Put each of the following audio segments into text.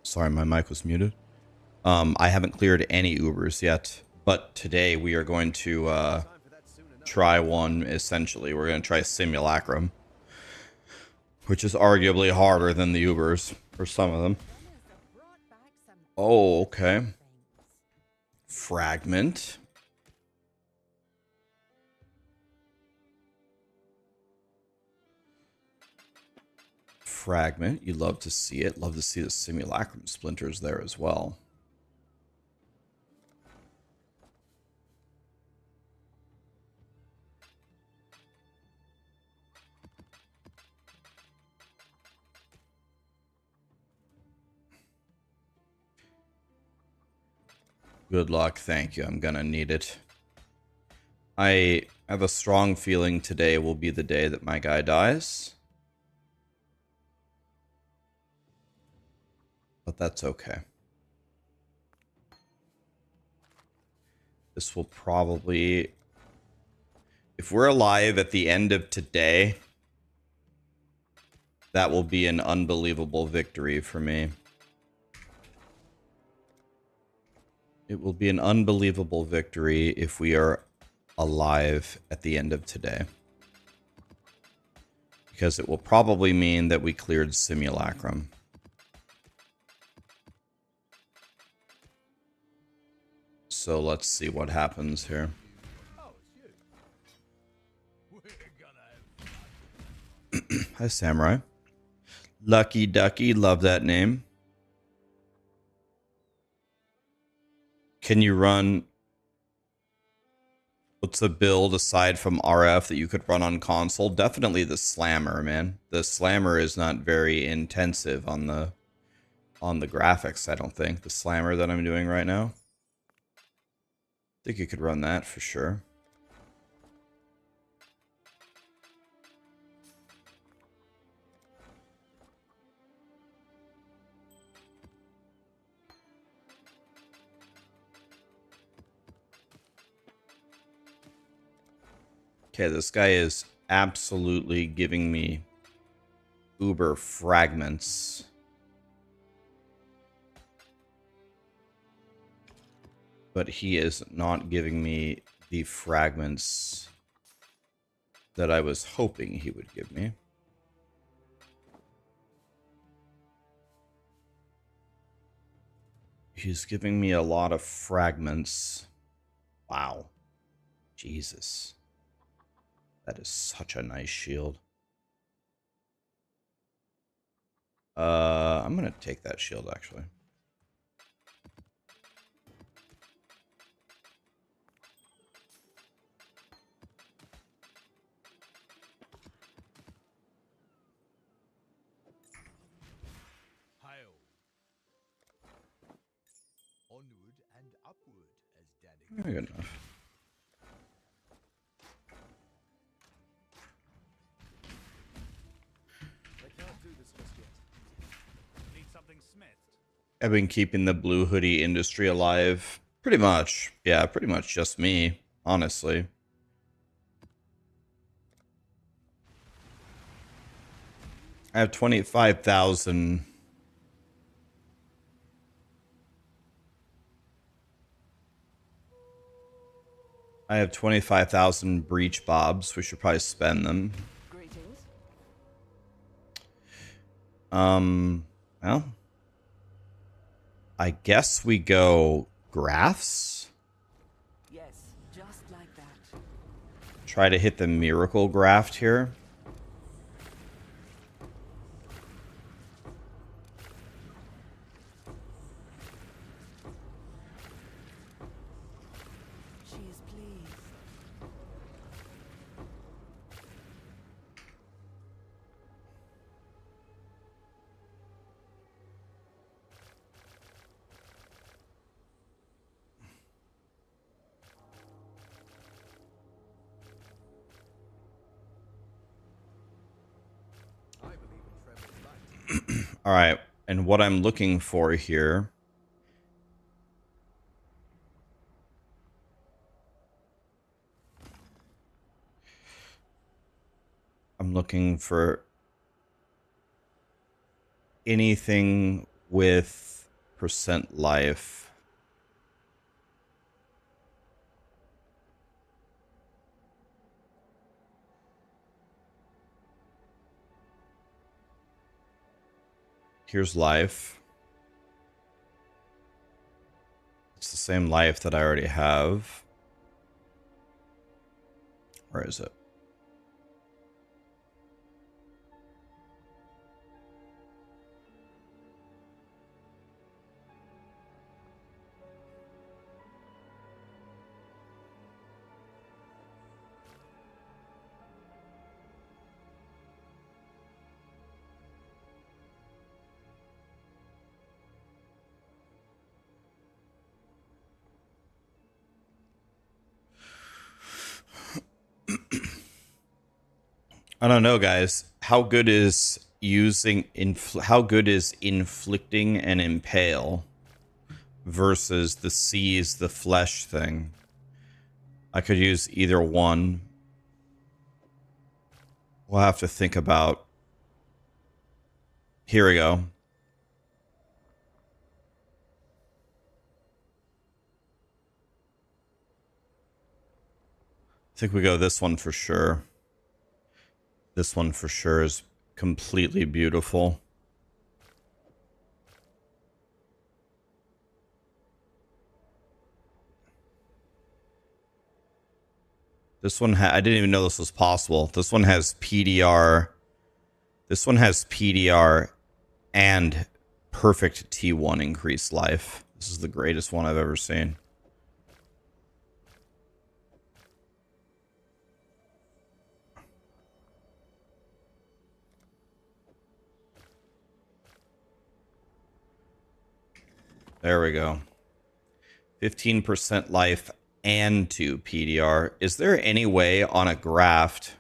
Sorry, my mic was muted. I haven't cleared any Ubers yet, but today we are going to try one. Essentially, we're going to try Simulacrum, which is arguably harder than the Ubers for some of them. Oh, okay. Fragment. Fragment. You love to see it. Love to see the Simulacrum splinters there as well. Good luck. Thank you. I'm gonna need it. I have a strong feeling today will be the day that my guy dies. But that's okay. This will probably... If we're alive at the end of today, that will be an unbelievable victory for me. It will be an unbelievable victory if we are alive at the end of today. Because it will probably mean that we cleared Simulacrum. So let's see what happens here. Hi, Samurai. Lucky Ducky, love that name. Can you run... What's a build aside from RF that you could run on console? Definitely the Slammer, man. The Slammer is not very intensive on the graphics, I don't think. The Slammer that I'm doing right now. I think you could run that for sure. Okay, this guy is absolutely giving me uber fragments. But he is not giving me the fragments that I was hoping he would give me. He's giving me a lot of fragments. Wow. Jesus. That is such a nice shield. I'm gonna take that shield, actually. Onward and upward, as Danny. Good enough. I've been keeping the blue hoodie industry alive. Pretty much. Yeah, pretty much just me, honestly. I have 25,000. I have 25,000 breach bobs. We should probably spend them. Greetings. Well, I guess we go graphs. Yes, just like that. Try to hit the miracle graft here. She is pleased. All right, and what I'm looking for here I'm looking for anything with percent life. Here's life. It's the same life that I already have. Where is it? I don't know, guys. How good is inflicting and impale versus the seize the flesh thing? I could use either one. We'll have to think about. Here we go. I think we go this one for sure. This one for sure is completely beautiful. This one I didn't even know this was possible. This one has PDR. This one has PDR and perfect T1 increased life. This is the greatest one I've ever seen. There we go. 15% life and 2 PDR. Is there any way on a graft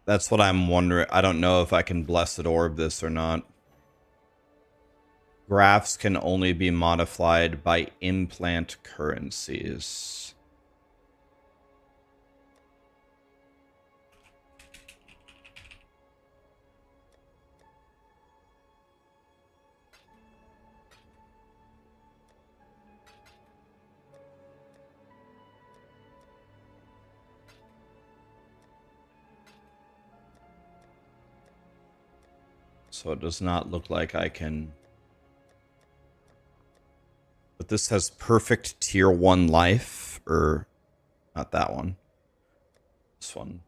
That's what I'm wondering. I don't know if I can Blessed Orb this or not. Graphs can only be modified by implant currencies. So it does not look like I can. But this has perfect tier 1 life, or not that one. This one.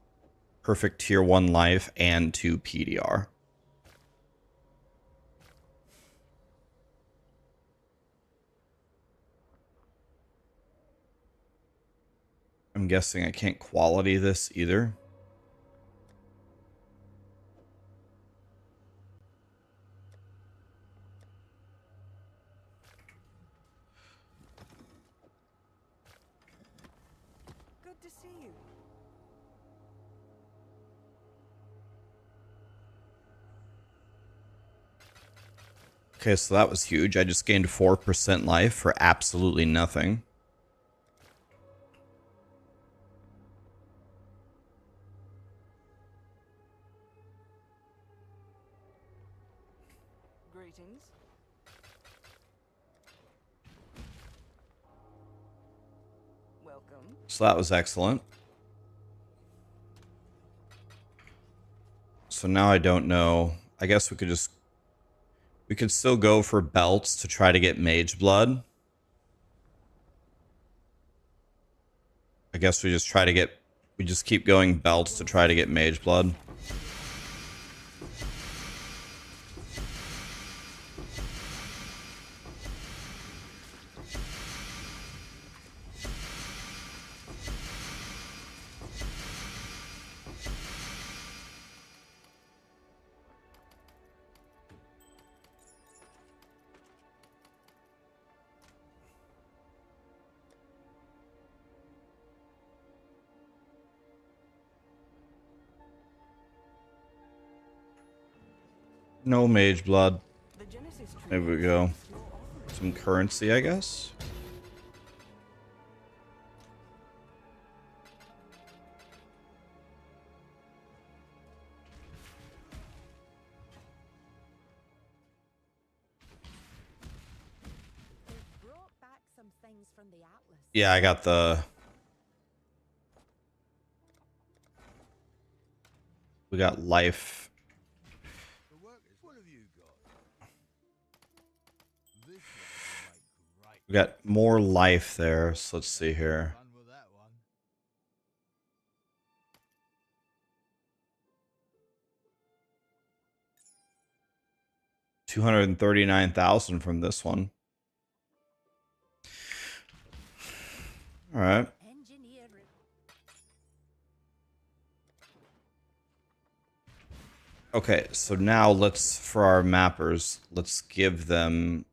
Perfect tier 1 life and 2 PDR. I'm guessing I can't quality this either. Good to see you. Okay, so that was huge. I just gained 4% life for absolutely nothing. Greetings. Welcome. So that was excellent. So now I don't know. I guess we could still go for belts to try to get mage blood. I guess we just keep going belts to try to get mage blood. No mage blood. The Genesis tree There we go. accepts your offering. Some currency, I guess. They've brought back some things from the Atlas. Yeah, I got the... We got life. The workers, what have you got? This one will make great. We got more life there, so let's see here. Fun with that one. 239,000 from this one. All right. Engineering. Okay, so now let's, for our mappers, let's give them...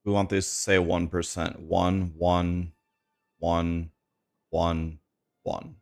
We want these to say 1%. 1, 1, 1, 1, 1.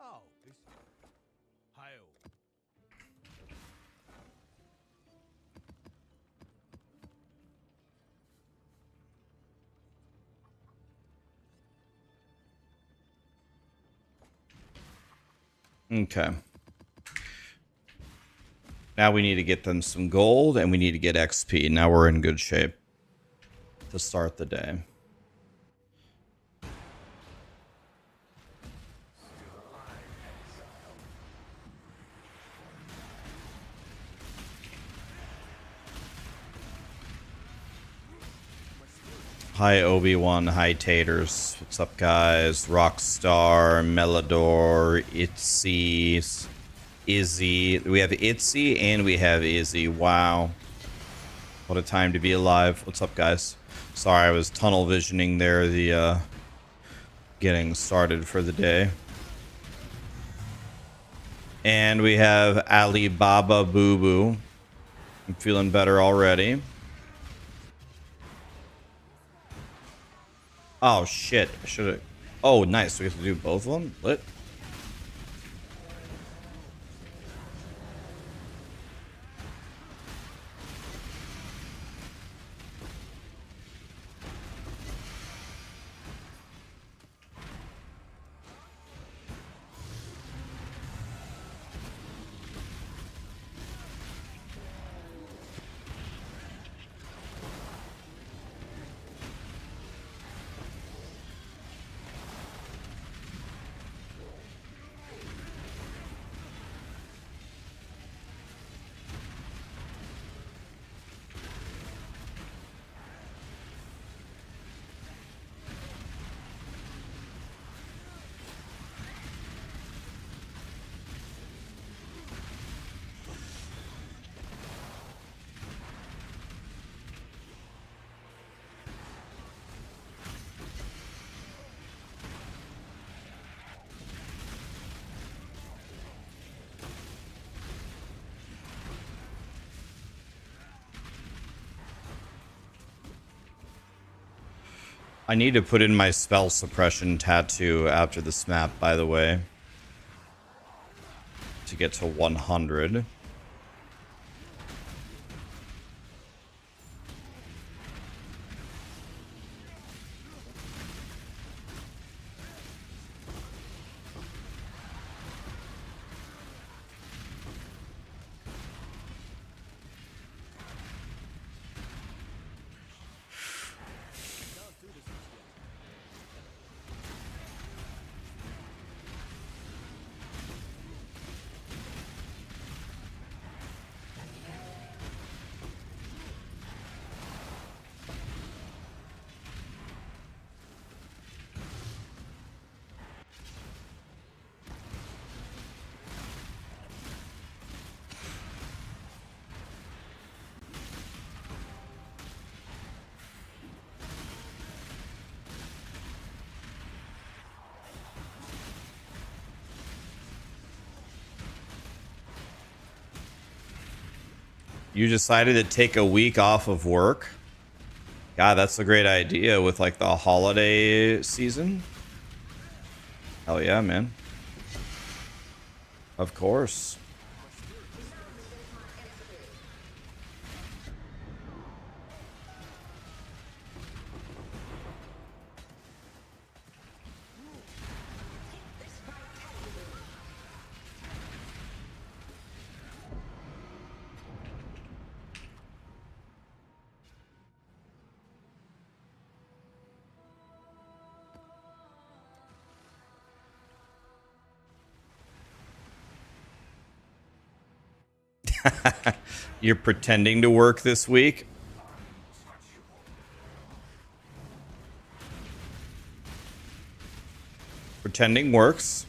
Oh, it's hail. Okay. Now we need to get them some gold and we need to get XP. Now we're in good shape to start the day. Hi Obi-Wan, hi Taters. What's up guys? Rockstar, Melodor, Itzy, Izzy. We have Itzy and we have Izzy. Wow. What a time to be alive. What's up guys? Sorry, I was tunnel visioning there, the getting started for the day. And we have Alibaba Boo Boo. I'm feeling better already. Oh shit, I should have... Oh nice, we have to do both of them? Lit. I need to put in my spell suppression tattoo after this map, by the way, to get to 100. You decided to take a week off of work? God, that's a great idea with like the holiday season. Hell yeah, man. Of course. You're pretending to work this week? Pretending works.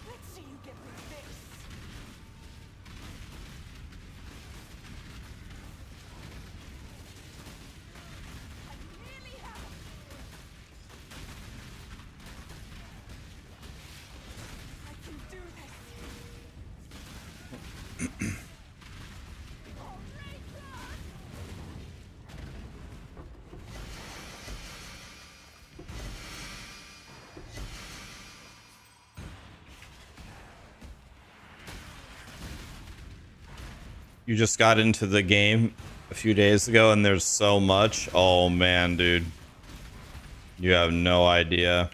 Let's see you get through this. I really have. I can do this. You just got into the game a few days ago and there's so much. Oh man, dude. You have no idea.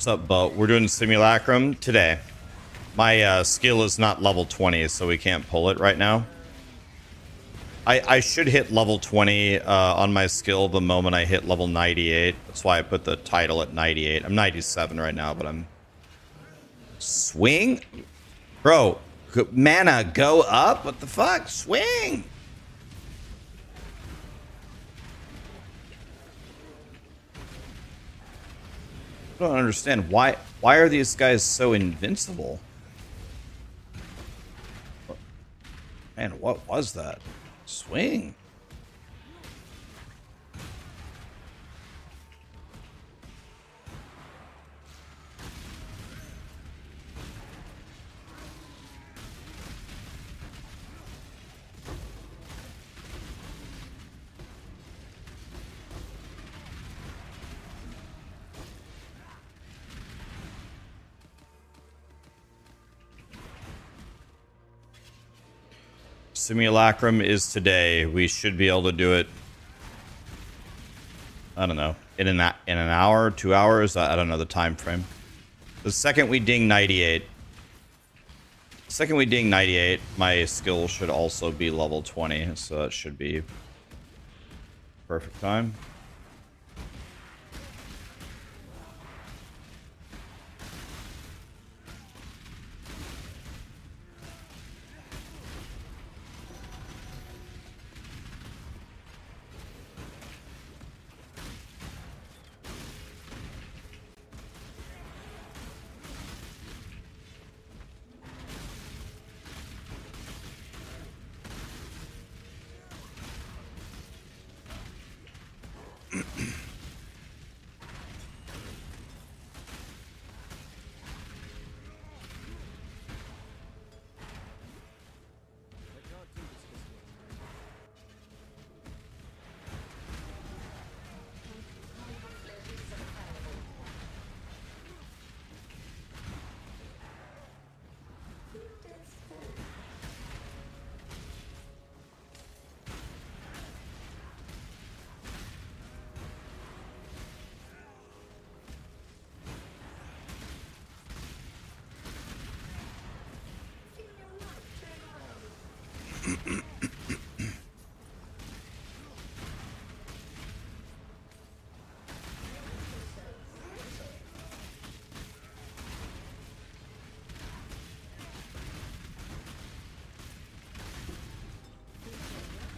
What's up, Bo? We're doing Simulacrum today. My skill is not level 20, so we can't pull it right now. I should hit level 20 on my skill the moment I hit level 98. That's why I put the title at 98. I'm 97 right now, but I'm... Swing? Bro, mana go up? What the fuck? Swing! I don't understand why are these guys so invincible? Man, what was that? Swing. Simulacrum is today. We should be able to do it. I don't know. In an hour, 2 hours. I don't know the time frame. The second we ding 98. Second we ding 98, my skill should also be level 20, so that should be perfect time.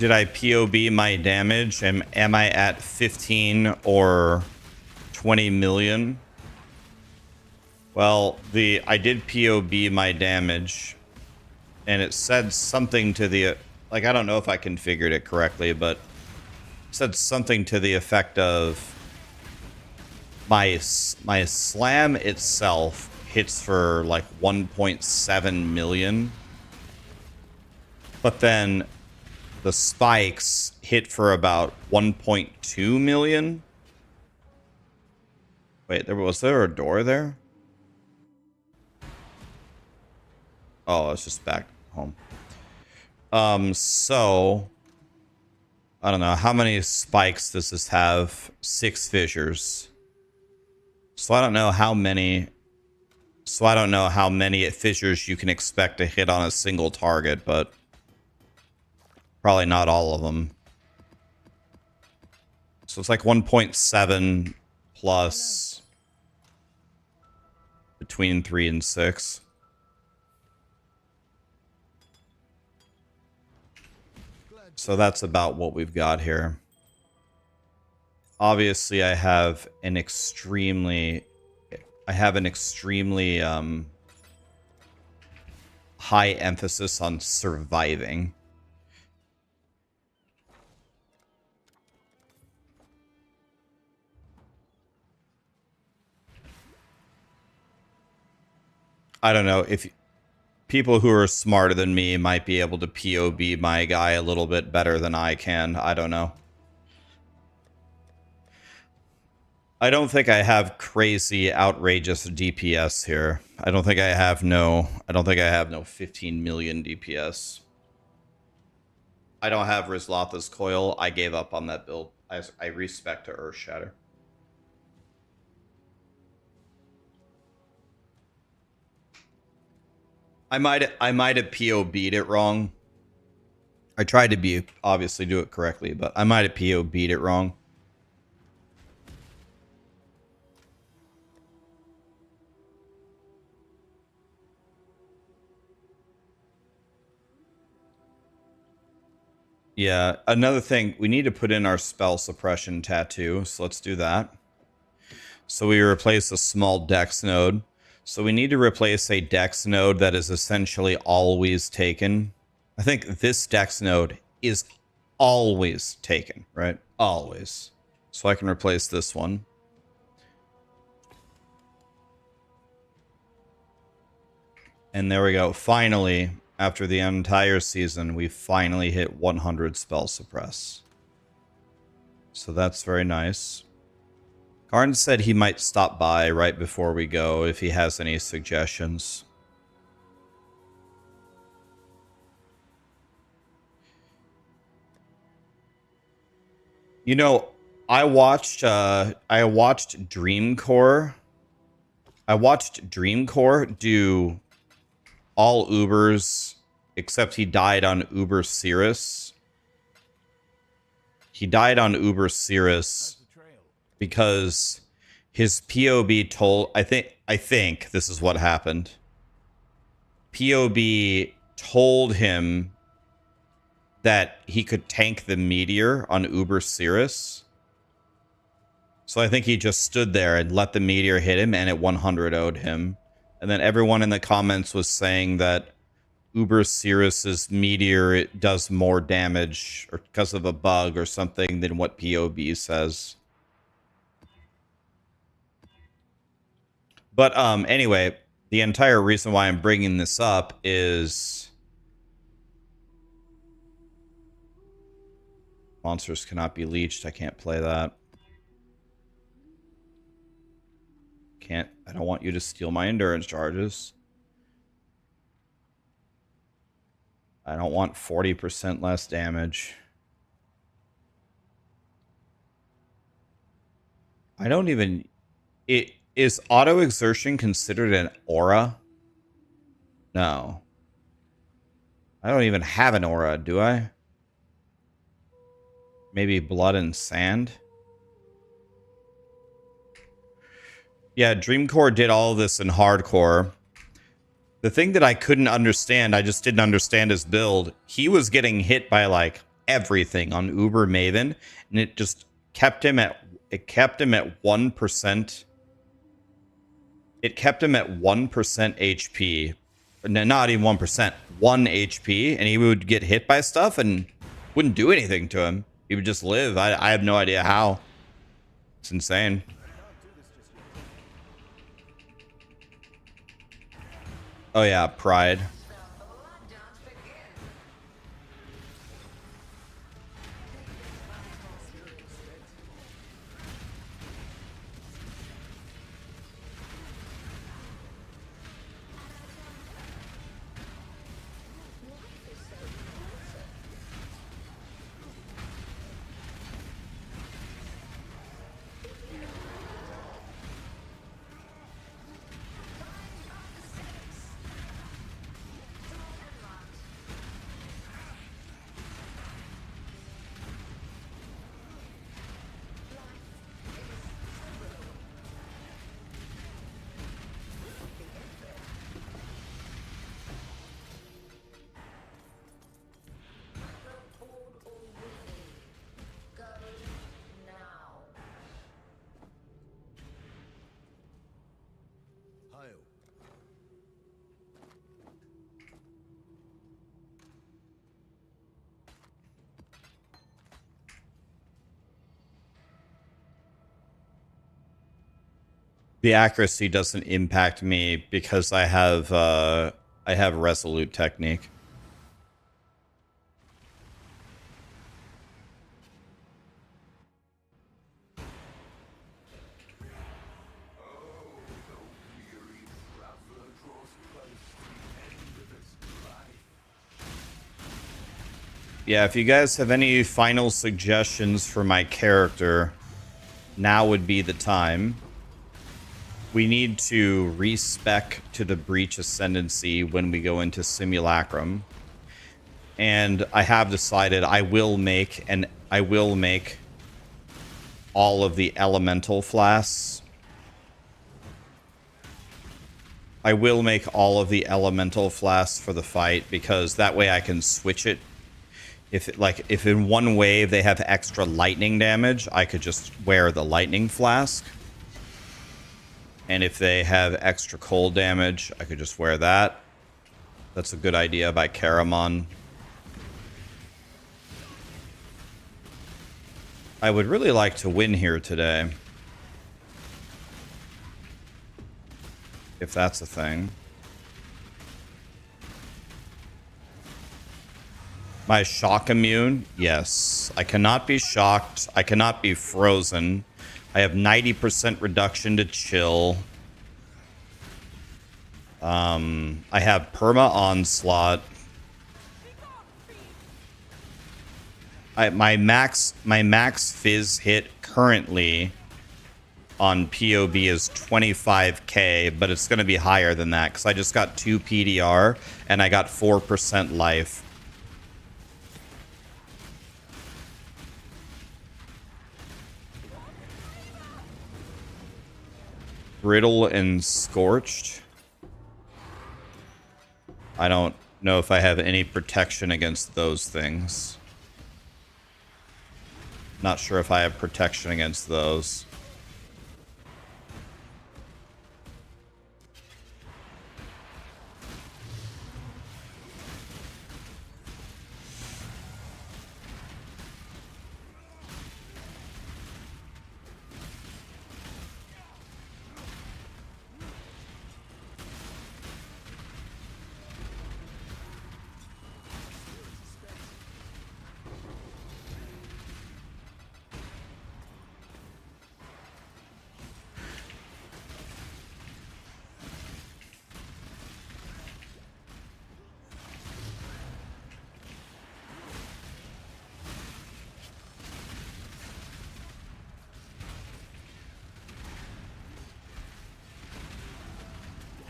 Did I POB my damage? Am I at 15 or 20 million? Well, I did POB my damage, and it said something to the, like, I don't know if I configured it correctly, but it said something to the effect of my slam itself hits for like 1.7 million, but then the spikes hit for about 1.2 million. Wait, was there a door there? Oh, it's just back home. So I don't know how many spikes does this have. 6 fissures. So I don't know how many. So I don't know how many fissures you can expect to hit on a single target, but probably not all of them. So it's like 1.7 plus between 3 and 6. So that's about what we've got here. Obviously, I have an extremely high emphasis on surviving. I don't know if people who are smarter than me might be able to POB my guy a little bit better than I can. I don't know. I don't think I have crazy, outrageous DPS here. I don't think I have no 15 million DPS. I don't have Rizlatha's Coil. I gave up on that build. I respect to Earthshatter. I might have POB'd it wrong. I tried to obviously do it correctly, but I might have POB'd it wrong. Yeah, another thing, we need to put in our spell suppression tattoo, so let's do that. So we replace a small dex node. So we need to replace a dex node that is essentially always taken. I think this dex node is always taken, right? Always. So I can replace this one. And there we go. Finally, after the entire season, we finally hit 100 spell suppress. So that's very nice. Karn said he might stop by right before we go if he has any suggestions. You know, I watched Dreamcore. I watched Dreamcore do all Ubers, except he died on Uber Cirrus. He died on Uber Cirrus because his POB told, I think this is what happened. POB told him that he could tank the meteor on Uber Cirrus. So I think he just stood there and let the meteor hit him, and it 100-0'd him. And then everyone in the comments was saying that Uber Cirrus's meteor does more damage or because of a bug or something than what POB says. But anyway, the entire reason why I'm bringing this up is monsters cannot be leeched. I can't play that. I don't want you to steal my endurance charges. I don't want 40% less damage. I don't even... Is auto exertion considered an aura? No. I don't even have an aura, do I? Maybe blood and sand? Yeah, Dreamcore did all of this in hardcore. The thing that I couldn't understand, I just didn't understand his build. He was getting hit by like everything on Uber Maven, and it just kept him at 1%. It kept him at 1% HP. No, not even 1%, 1 HP, and he would get hit by stuff and wouldn't do anything to him. He would just live. I have no idea how. It's insane. Oh yeah, pride. Hail. The accuracy doesn't impact me because I have resolute technique. Yeah, if you guys have any final suggestions for my character, now would be the time. We need to respec to the Breach Ascendancy when we go into Simulacrum. And I have decided I will make all of the elemental flasks. I will make all of the elemental flasks for the fight because that way I can switch it. If in one wave they have extra lightning damage, I could just wear the lightning flask. And if they have extra cold damage, I could just wear that. That's a good idea by Karamon. I would really like to win here today. If that's a thing. My shock immune? Yes. I cannot be shocked. I cannot be frozen. I have 90% reduction to chill. I have perma onslaught. My max fizz hit currently on POB is 25k, but it's going to be higher than that because I just got 2 PDR and I got 4% life. Brittle and Scorched. I don't know if I have any protection against those things. Not sure if I have protection against those.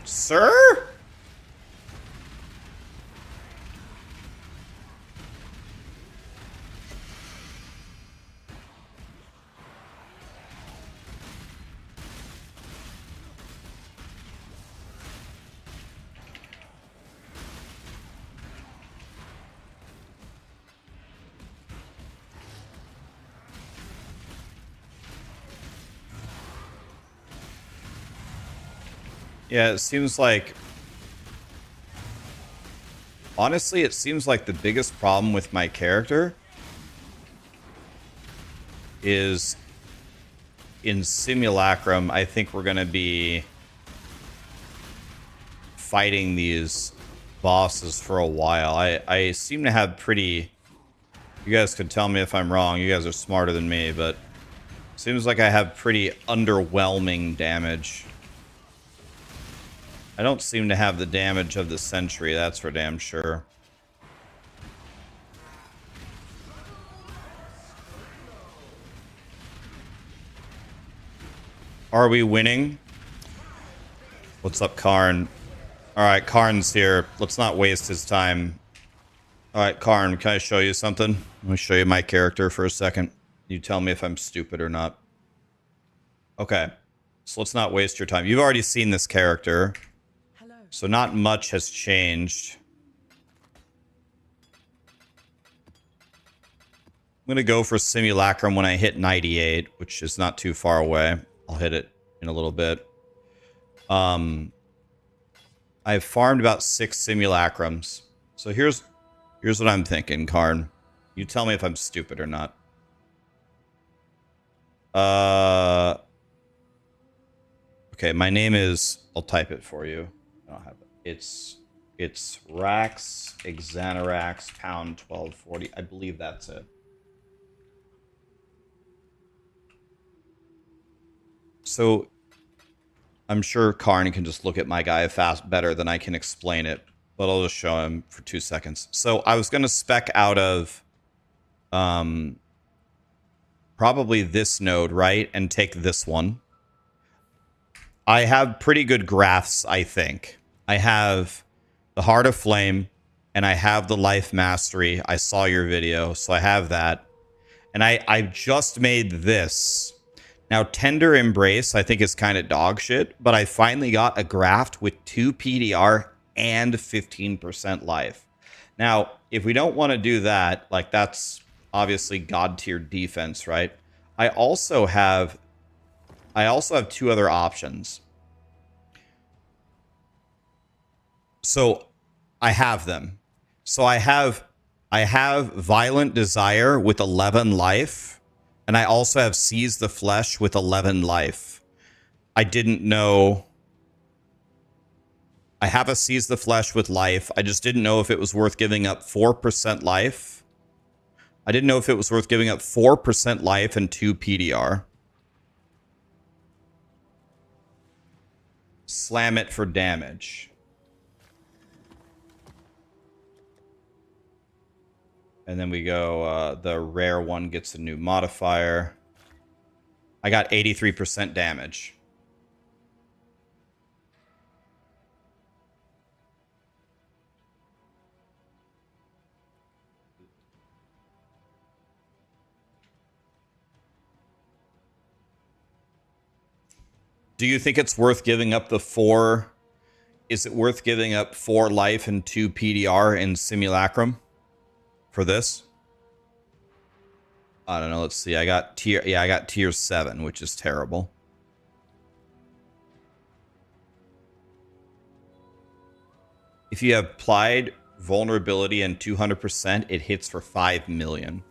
Sir? Yeah, it seems like... Honestly, it seems like the biggest problem with my character is in Simulacrum, I think we're going to be fighting these bosses for a while. I seem to have pretty... You guys could tell me if I'm wrong. You guys are smarter than me, but seems like I have pretty underwhelming damage. I don't seem to have the damage of the Sentry, that's for damn sure. Are we winning? What's up, Karn? Alright, Karn's here. Let's not waste his time. Alright, Karn, can I show you something? Let me show you my character for a second. You tell me if I'm stupid or not. Okay, so let's not waste your time. You've already seen this character, so not much has changed. I'm going to go for Simulacrum when I hit 98, which is not too far away. I'll hit it in a little bit. I've farmed about 6 Simulacrums. So here's what I'm thinking, Karn. You tell me if I'm stupid or not. Okay, my name is... I'll type it for you. I don't have it. It's Raxxanterax pound 1240. I believe that's it. So I'm sure Karn can just look at my guy better than I can explain it, but I'll just show him for 2 seconds. So I was going to spec out of probably this node, right? And take this one. I have pretty good graphs, I think. I have the Heart of Flame, and I have the Life Mastery. I saw your video, so I have that. And I just made this. Now, Tender Embrace, I think, is kind of dog shit, but I finally got a graft with 2 PDR and 15% life. Now, if we don't want to do that, like, that's obviously god-tier defense, right? I also have 2 other options. So I have them. So I have Violent Desire with 11 life. And I also have Seize the Flesh with 11 life. I didn't know... I have a Seize the Flesh with life. I just didn't know if it was worth giving up 4% life. I didn't know if it was worth giving up 4% life and 2 PDR. Slam it for damage. And then we go, the rare one gets a new modifier. I got 83% damage. Do you think it's worth giving up the 4? Is it worth giving up 4 life and 2 PDR in Simulacrum? For this? I don't know. Let's see. I got tier 7, which is terrible. If you have applied vulnerability and 200%, it hits for 5 million.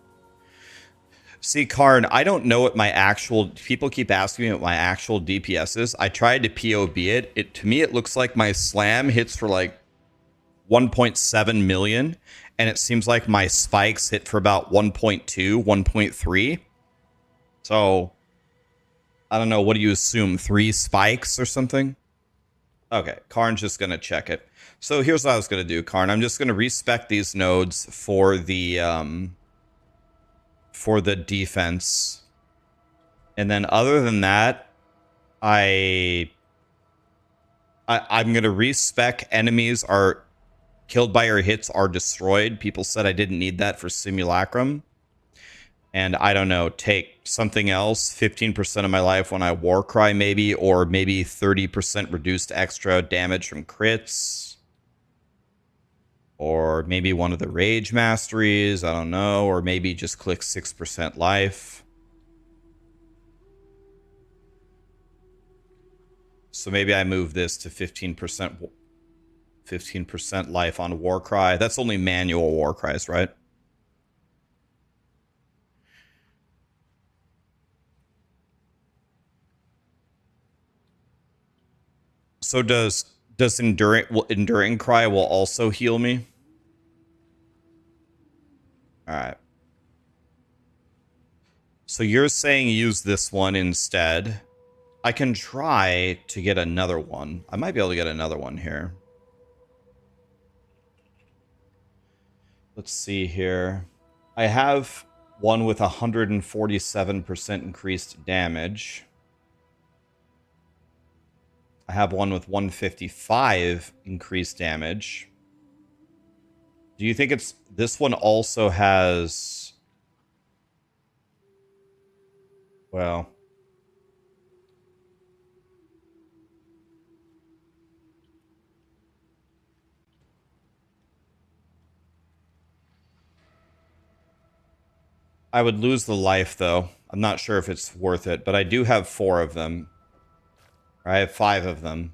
See, Karn, I don't know what my actual... People keep asking me what my actual DPS is. I tried to POB it. To me, it looks like my slam hits for like 1.7 million. And it seems like my spikes hit for about 1.2, 1.3. So, I don't know. What do you assume? 3 spikes or something? Okay, Karn's just going to check it. So, here's what I was going to do, Karn. I'm just going to respec these nodes for the defense. And then other than that, I'm going to respec enemies are... Killed by or hits are destroyed. People said I didn't need that for Simulacrum. And I don't know, take something else. 15% of my life when I Warcry maybe. Or maybe 30% reduced extra damage from crits. Or maybe one of the Rage Masteries. I don't know. Or maybe just click 6% life. So maybe I move this to 15%, 15% life on Warcry. That's only manual Warcries, right? So does enduring cry will also heal me? All right. So you're saying use this one instead. I can try to get another one. I might be able to get another one here. Let's see here. I have one with 147% increased damage. I have one with 155 increased damage. Do you think it's... This one also has... Well... I would lose the life, though. I'm not sure if it's worth it, but I do have 4 of them. Or I have 5 of them.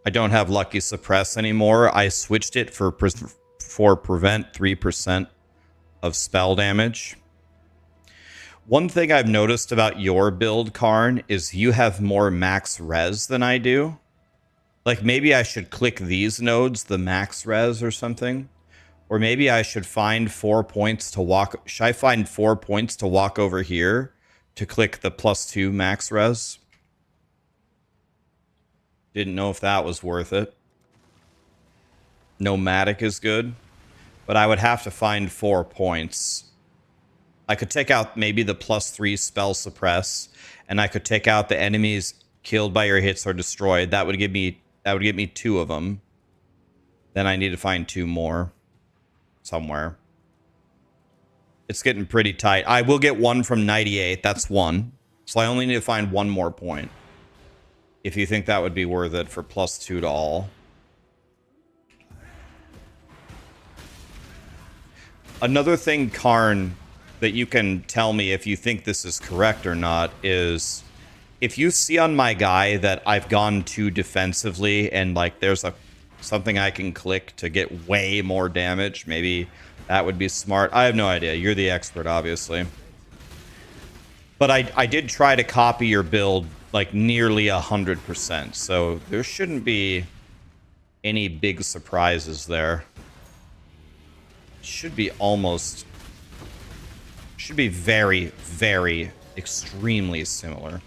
I don't have Lucky Suppress anymore. I switched it for prevent 3% of spell damage. One thing I've noticed about your build, Karn, is you have more max res than I do. Like, maybe I should click these nodes, the max res or something. Or maybe I should find 4 points to walk... Should I find 4 points to walk over here to click the +2 max res? Didn't know if that was worth it. Nomadic is good. But I would have to find 4 points. I could take out maybe the +3 spell suppress, and I could take out the enemies killed by your hits or destroyed. That would give me 2 of them. Then I need to find 2 more somewhere. It's getting pretty tight. I will get 1 from 98. That's 1. So I only need to find 1 more point. If you think that would be worth it for +2 to all. Another thing, Karn, that you can tell me if you think this is correct or not is if you see on my guy that I've gone too defensively and like there's something I can click to get way more damage, maybe that would be smart. I have no idea. You're the expert, obviously. But I did try to copy your build like nearly 100%, so there shouldn't be any big surprises there. Should be very, very, extremely similar.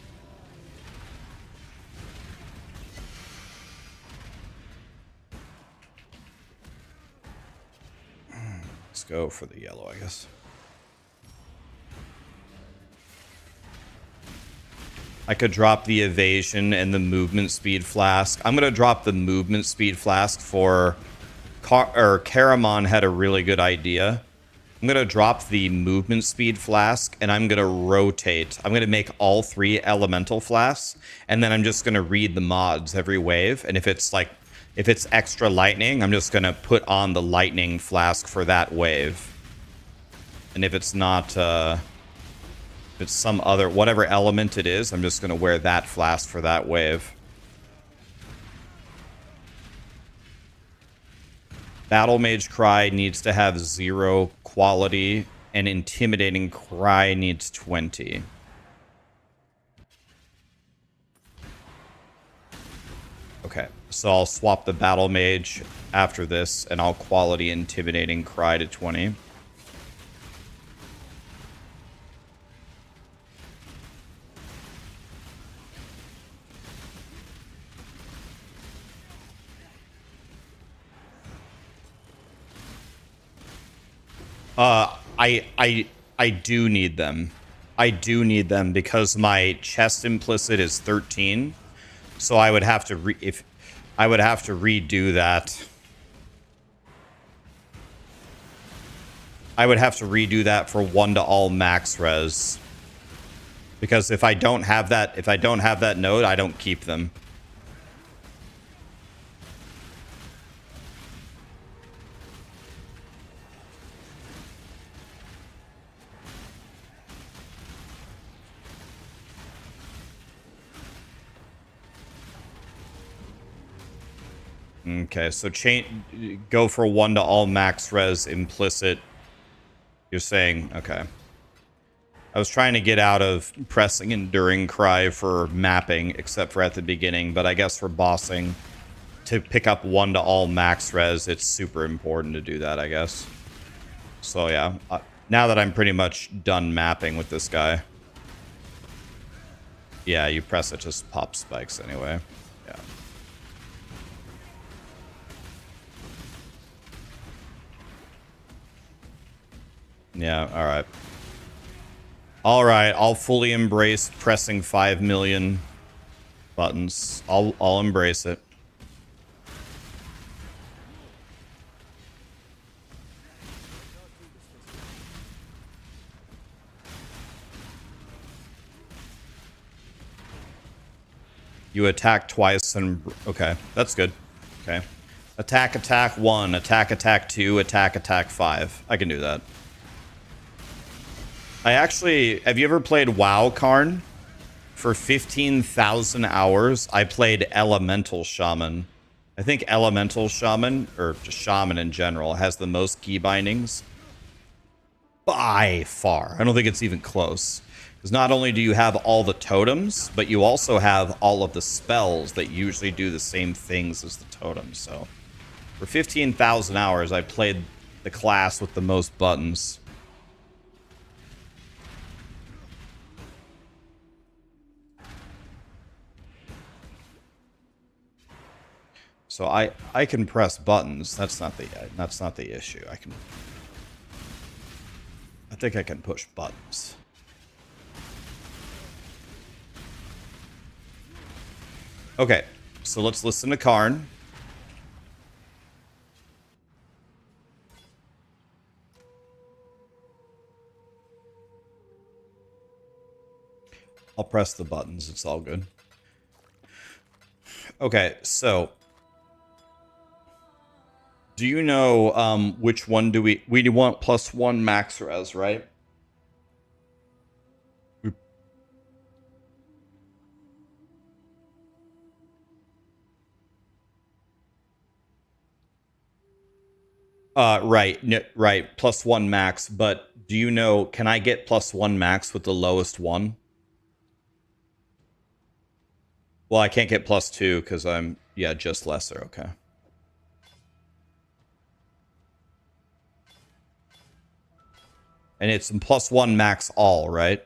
Let's go for the yellow, I guess. I could drop the evasion and the movement speed flask. I'm going to drop the movement speed flask for... Karamon had a really good idea. I'm going to drop the movement speed flask, and I'm going to rotate. I'm going to make all 3 elemental flasks, and then I'm just going to read the mods every wave. And if it's extra lightning, I'm just going to put on the lightning flask for that wave. And if it's not, if it's some other, whatever element it is, I'm just going to wear that flask for that wave. Battle Mage Cry needs to have 0 quality, and Intimidating Cry needs 20. Okay, so I'll swap the Battle Mage after this, and I'll quality Intimidating Cry to 20. I do need them. I do need them because my chest implicit is 13. So I would have to redo that. I would have to redo that for 1 to all max res. Because if I don't have that node, I don't keep them. Okay, so go for 1 to all max res implicit. You're saying, okay. I was trying to get out of pressing Enduring Cry for mapping, except for at the beginning, but I guess for bossing, to pick up 1 to all max res, it's super important to do that, I guess. So yeah, now that I'm pretty much done mapping with this guy. Yeah, you press it, just pop spikes anyway. Yeah. Yeah, alright. Alright, I'll fully embrace pressing 5 million buttons. I'll embrace it. You attack twice and... Okay, that's good. Okay. Attack, attack 1, attack, attack 2, attack, attack 5. I can do that. I actually... Have you ever played WoW, Karn? For 15,000 hours, I played Elemental Shaman. I think Elemental Shaman, or just Shaman in general, has the most key bindings. By far. I don't think it's even close. Because not only do you have all the totems, but you also have all of the spells that usually do the same things as the totems. So, for 15,000 hours, I played the class with the most buttons. So I can press buttons. That's not the issue. I think I can push buttons. Okay, so let's listen to Karn. I'll press the buttons. It's all good. Okay, so do you know which one do we want +1 max res, right? Right, right, +1 max, but do you know, can I get +1 max with the lowest one? Well, I can't get +2 because I'm, yeah, just lesser, okay. And it's +1 max all, right?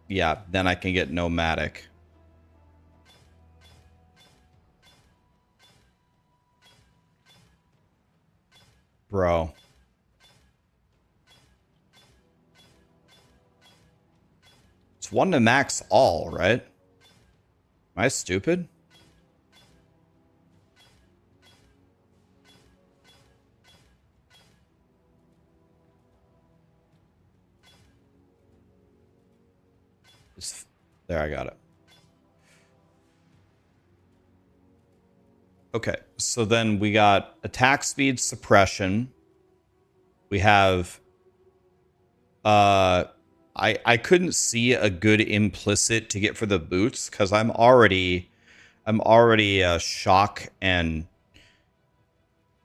Yeah, then I can get nomadic. Bro. It's 1 to max all, right? Am I stupid? There, I got it. Okay, so then we got attack speed suppression. We have I couldn't see a good implicit to get for the boots because I'm already shock, and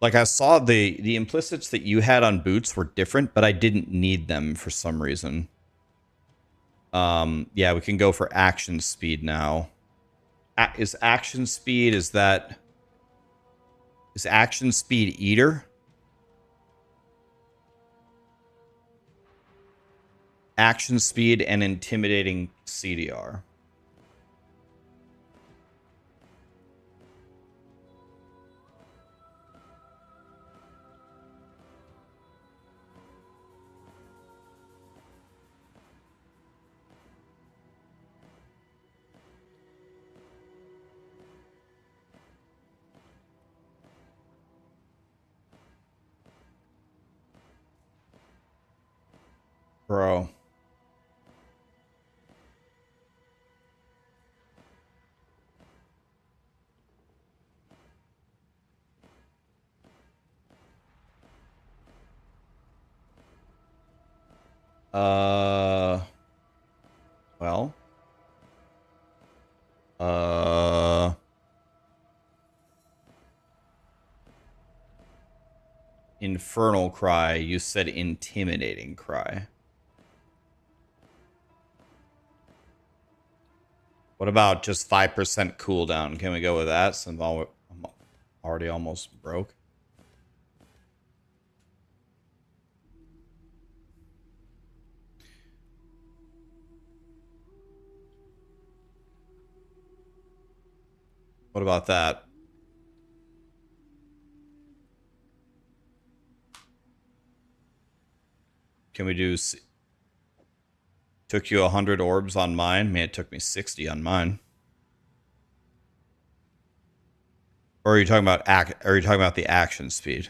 like I saw the implicits that you had on boots were different, but I didn't need them for some reason. Yeah, we can go for action speed now. Is action speed is action speed eater? Action speed and intimidating CDR. Bro. Well. Infernal cry. You said intimidating cry. What about just 5% cooldown? Can we go with that since I'm already almost broke? What about that? Can we do... Took you 100 orbs on mine? Man, it took me 60 on mine. Or are you talking about the action speed?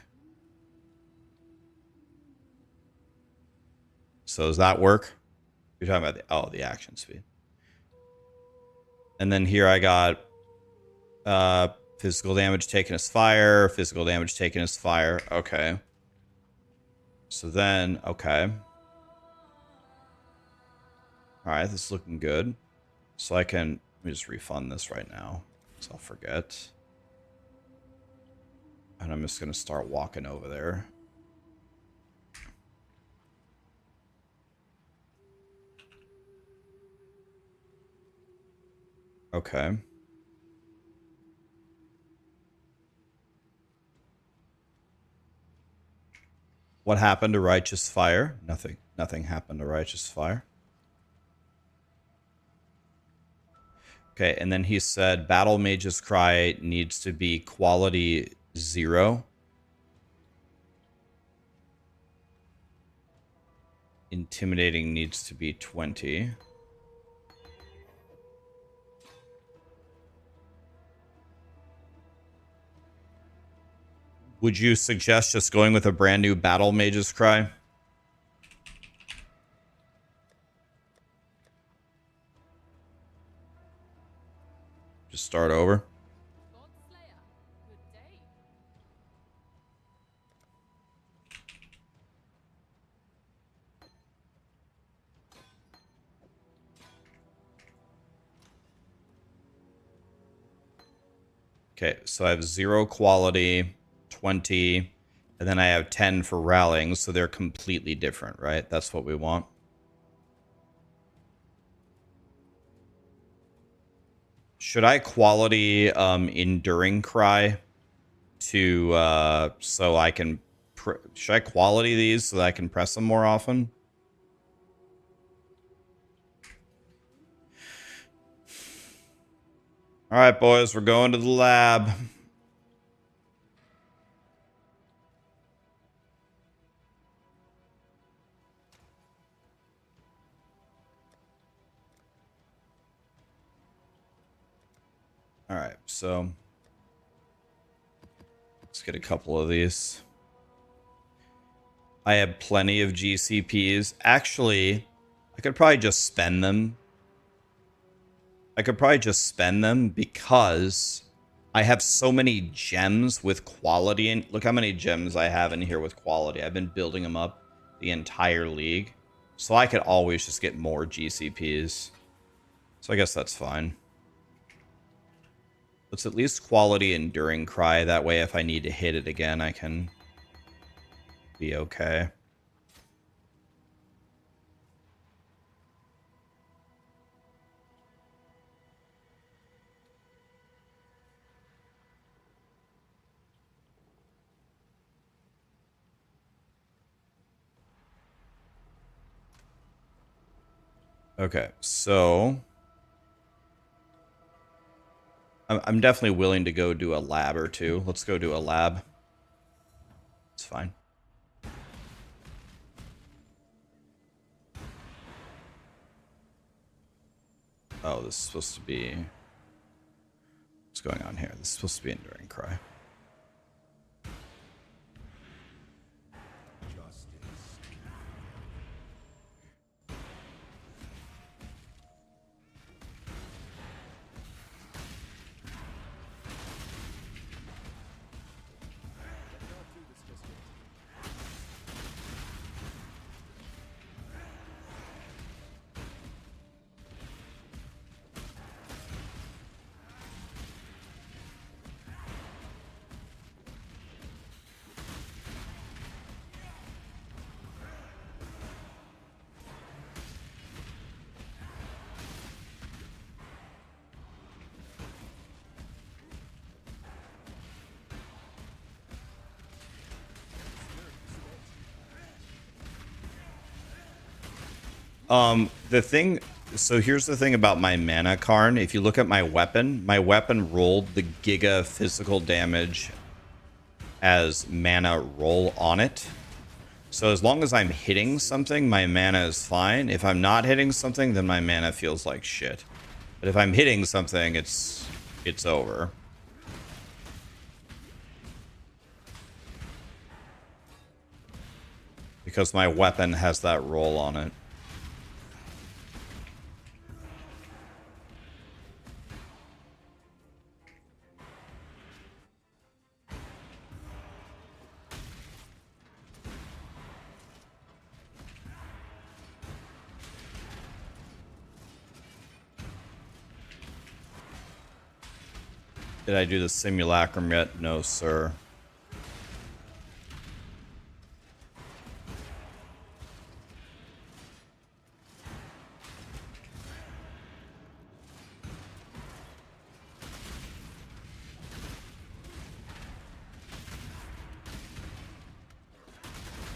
So does that work? You're talking about the action speed. And then here I got physical damage taken as fire, physical damage taken as fire. Okay. So then, okay. Alright, this is looking good. So I can, let me just refund this right now, so I'll forget. And I'm just going to start walking over there. Okay. What happened to Righteous Fire? Nothing. Nothing happened to Righteous Fire. Okay, and then he said Battle Mage's Cry needs to be quality 0. Intimidating needs to be 20. Would you suggest just going with a brand new Battle Mage's Cry? Just start over? Okay, so I have 0 quality, 20, and then I have 10 for rallying, so they're completely different, right? That's what we want. Should I quality Enduring Cry to so I can should I quality these so that I can press them more often? All right, boys, we're going to the lab. All right, so let's get a couple of these. I have plenty of GCPs. Actually, I could probably just spend them. Because I have so many gems with quality. And look how many gems I have in here with quality. I've been building them up the entire league. So I could always just get more GCPs. So I guess that's fine. Let's at least quality Enduring Cry. That way if I need to hit it again, I can be okay. Okay, so I'm definitely willing to go do a lab or two. Let's go do a lab. It's fine. Oh, this is supposed to be... What's going on here? This is supposed to be Enduring Cry. The thing, so here's the thing about my mana Karn. If you look at my weapon rolled the Giga physical damage as mana roll on it. So as long as I'm hitting something, my mana is fine. If I'm not hitting something, then my mana feels like shit. But if I'm hitting something, it's over. Because my weapon has that roll on it. Did I do the simulacrum yet? No, sir.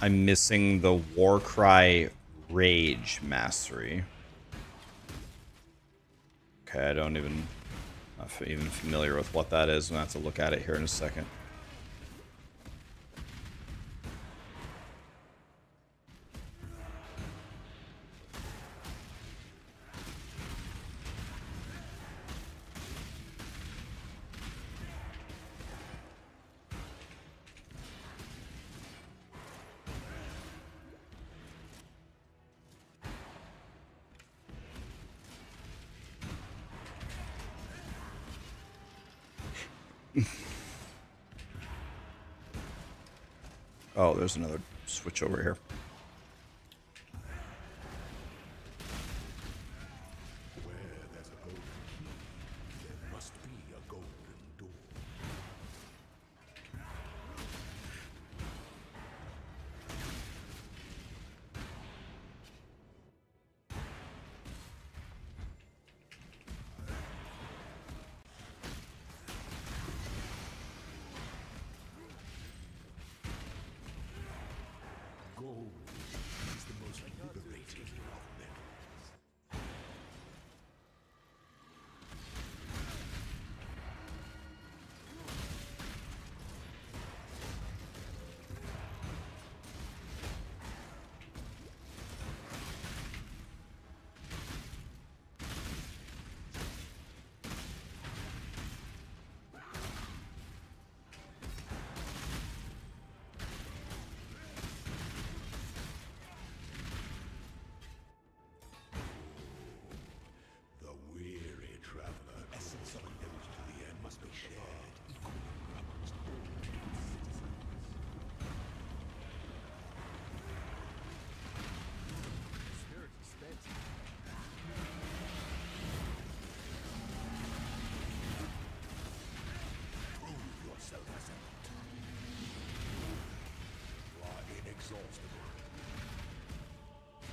I'm missing the Warcry Rage Mastery. Okay, I don't even... Not even familiar with what that is. I'm gonna have to look at it here in a second. Oh, there's another switch over here. Where there's a golden key, there must be a golden door. Gold is the most liberating of metals. The weary traveler, essence of an image to the end must be shared equally amongst all citizens. Spirit is spent. Prove yourself as an You are inexhaustible.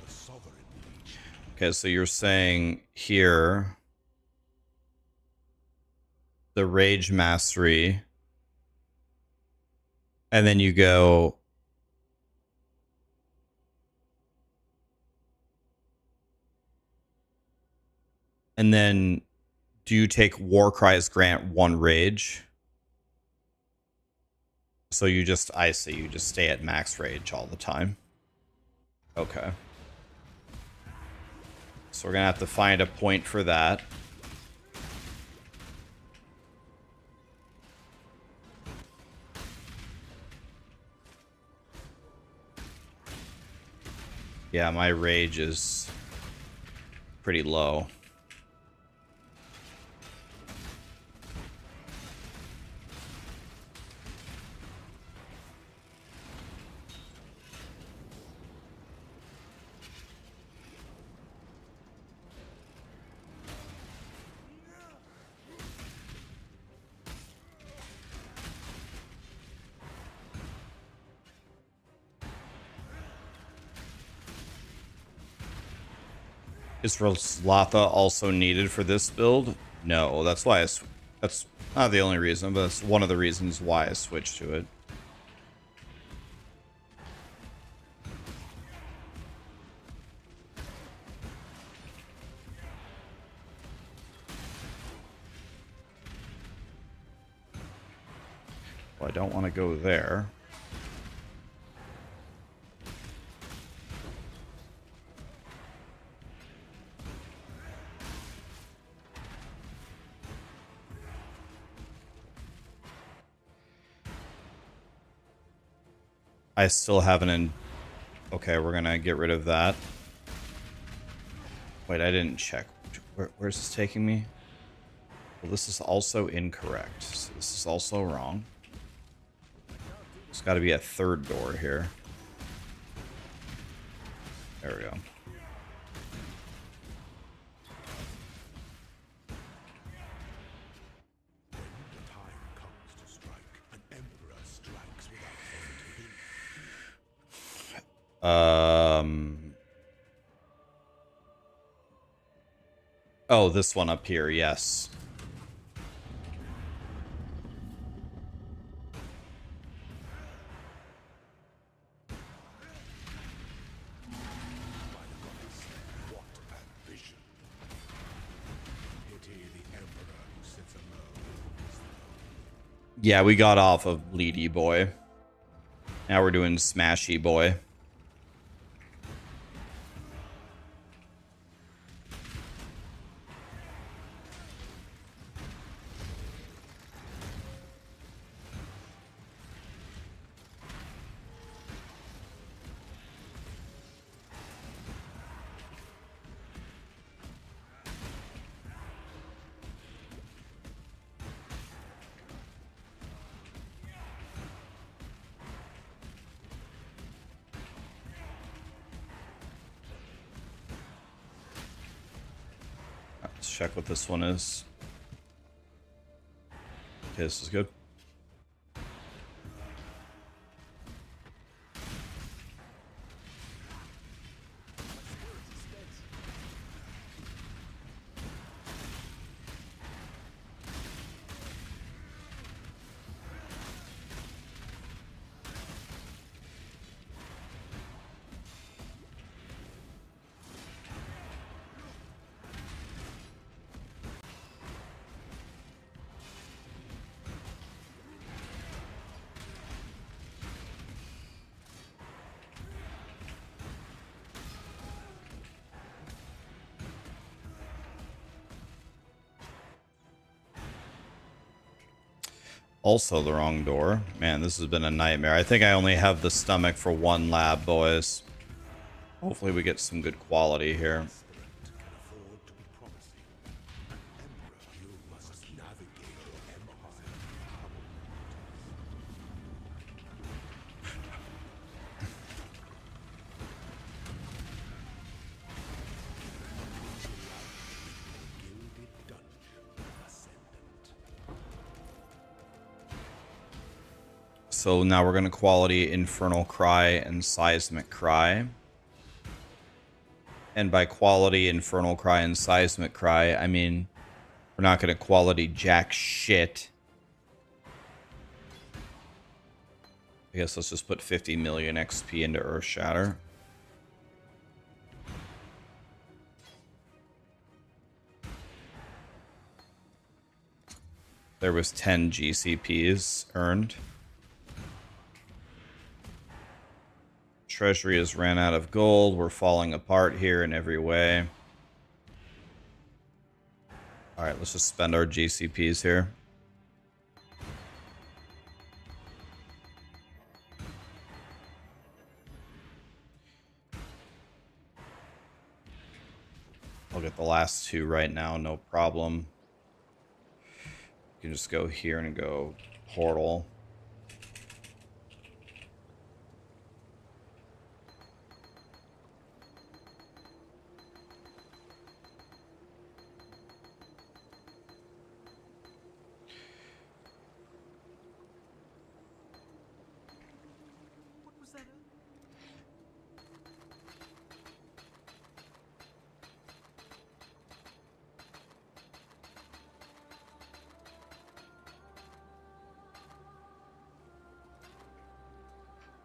The sovereign leech. Okay, so you're saying here the Rage Mastery, and then you go and then do you take Warcry's grant 1 Rage? So you just, I see, you just stay at max Rage all the time. Okay. So we're gonna have to find a point for that. Yeah, my rage is pretty low. Is Roslatha also needed for this build? No, that's why that's not the only reason, but that's one of the reasons why I switched to it. Well, I don't want to go there. I still haven't. Okay, we're gonna get rid of that. Wait, I didn't check. Where's this taking me? Well, this is also incorrect. So this is also wrong. There's got to be a third door here. There we go. When the time comes to strike, an emperor strikes without hesitation. Oh, this one up here, yes. What ambition! Pity the emperor who sits alone in his throne. Yeah, we got off of Leady Boy. Now we're doing Smashy Boy. Let's check what this one is. Okay, this is good. Also the wrong door. Man, this has been a nightmare. I think I only have the stomach for one lab, boys. Hopefully we get some good quality here. Can afford to be promising. Emperor, you must navigate your empire. Gilded dungeon ascendant. So now we're going to quality Infernal Cry and Seismic Cry. And by quality Infernal Cry and Seismic Cry, I mean we're not going to quality jack shit. I guess let's just put 50 million XP into Earthshatter. There was 10 GCPs earned. Treasury has ran out of gold. We're falling apart here in every way. Alright, let's just spend our GCPs here. I'll get the last two right now, no problem. You can just go here and go portal.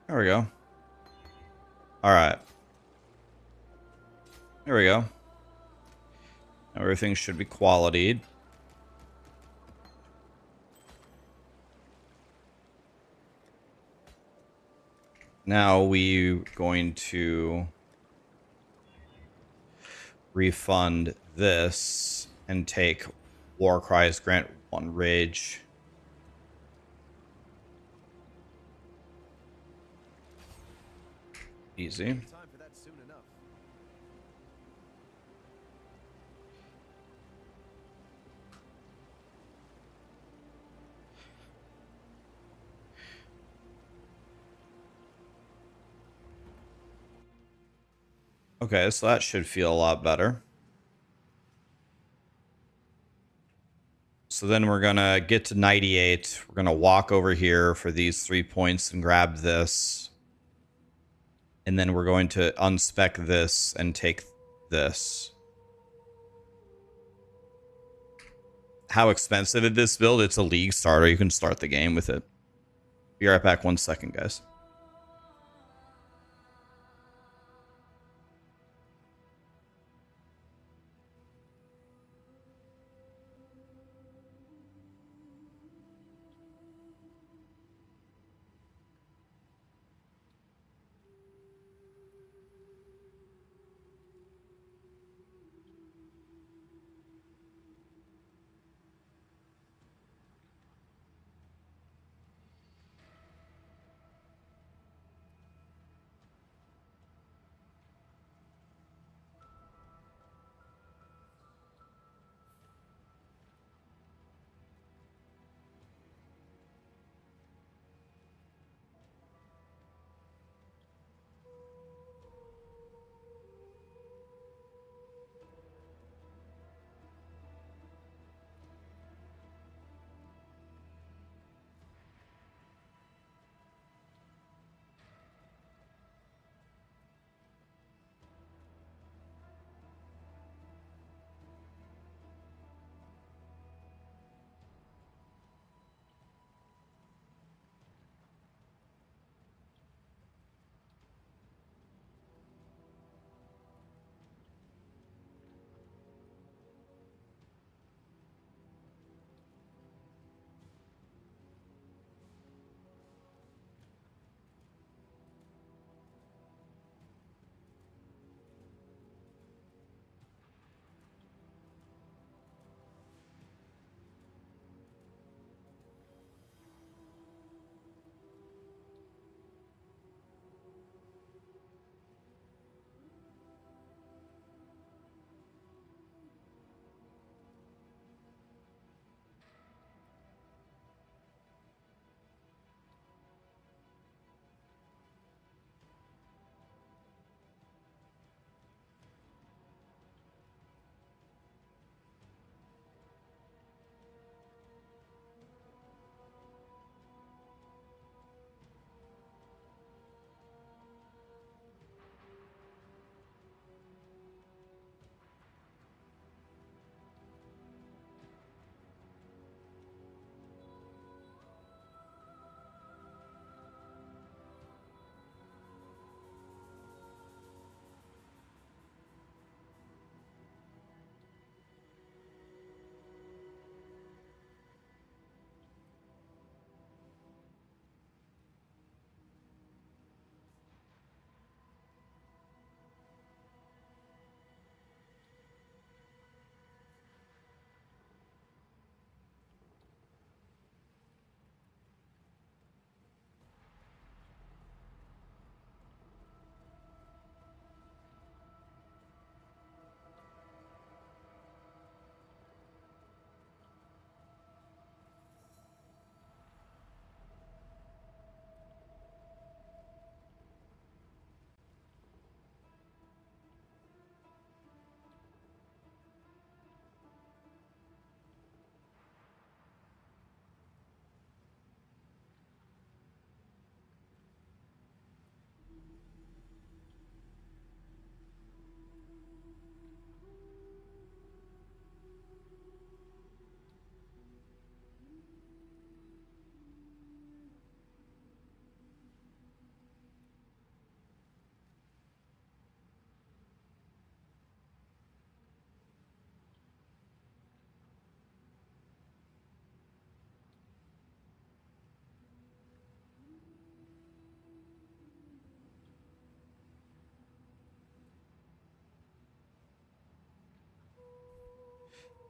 There we go. Alright. There we go. Now everything should be qualityed. Now we're going to refund this and take War Cries, grant 1 rage. Easy. Time for that soon enough. Okay, so that should feel a lot better. So then we're going to get to 98. We're going to walk over here for these 3 points and grab this. And then we're going to unspec this and take this. How expensive is this build? It's a league starter. You can start the game with it. Be right back 1 second, guys.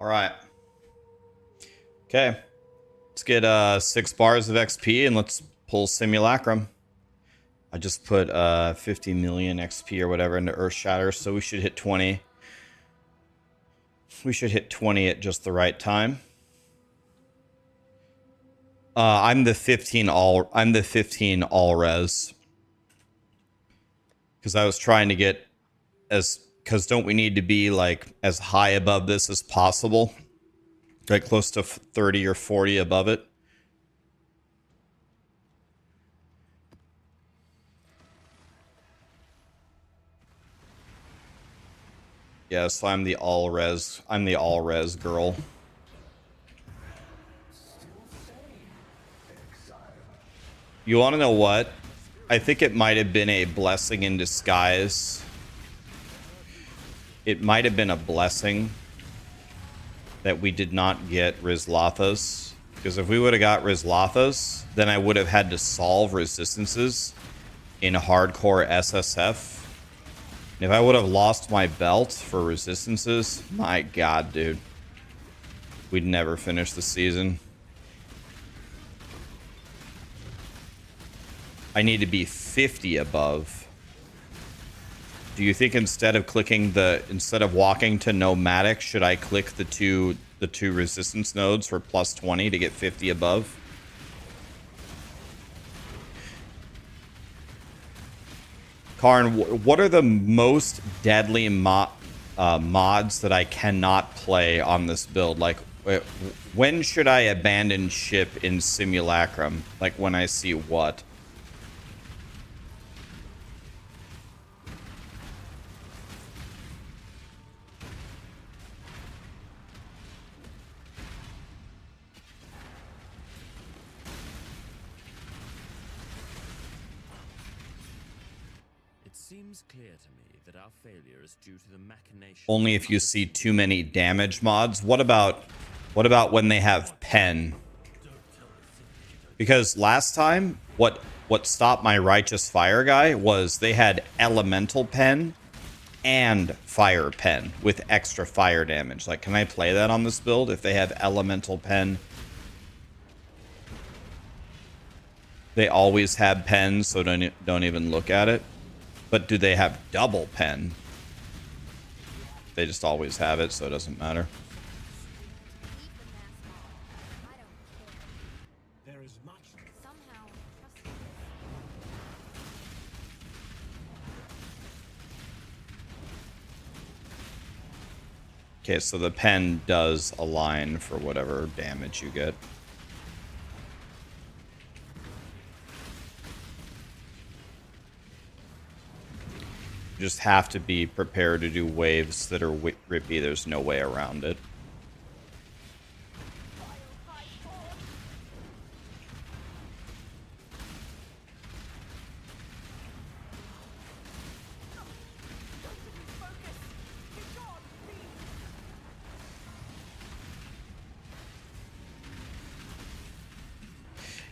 All right. Okay. Let's get 6 bars of XP and let's pull Simulacrum. I just put 50 million XP or whatever into Earthshatter, so we should hit 20. We should hit 20 at just the right time. I'm the 15 all res. Because I was trying to get because don't we need to be like as high above this as possible? Right, close to 30 or 40 above it. Yeah, so I'm the all res. I'm the all res girl. You want to know what? I think it might have been a blessing in disguise. It might have been a blessing that we did not get Rizlathas. Because if we would have got Rizlathas, then I would have had to solve resistances in hardcore SSF. And if I would have lost my belt for resistances, my god, dude. We'd never finish the season. I need to be 50 above. Do you think instead of walking to nomadic, should I click the two resistance nodes for plus 20 to get 50 above? Karn, what are the most deadly mods that I cannot play on this build? Like, when should I abandon ship in Simulacrum? Like, when I see what? Seems clear to me that our failure is due to the machination. Only if you see too many damage mods. What about when they have pen? Because last time, what stopped my righteous fire guy was they had elemental pen and fire pen with extra fire damage. Like, can I play that on this build if they have elemental pen? They always have pen, so don't even look at it. But do they have double pen? They just always have it, so it doesn't matter. There is much. Somehow, Okay, so the pen does align for whatever damage you get. You just have to be prepared to do waves that are rippy. There's no way around it.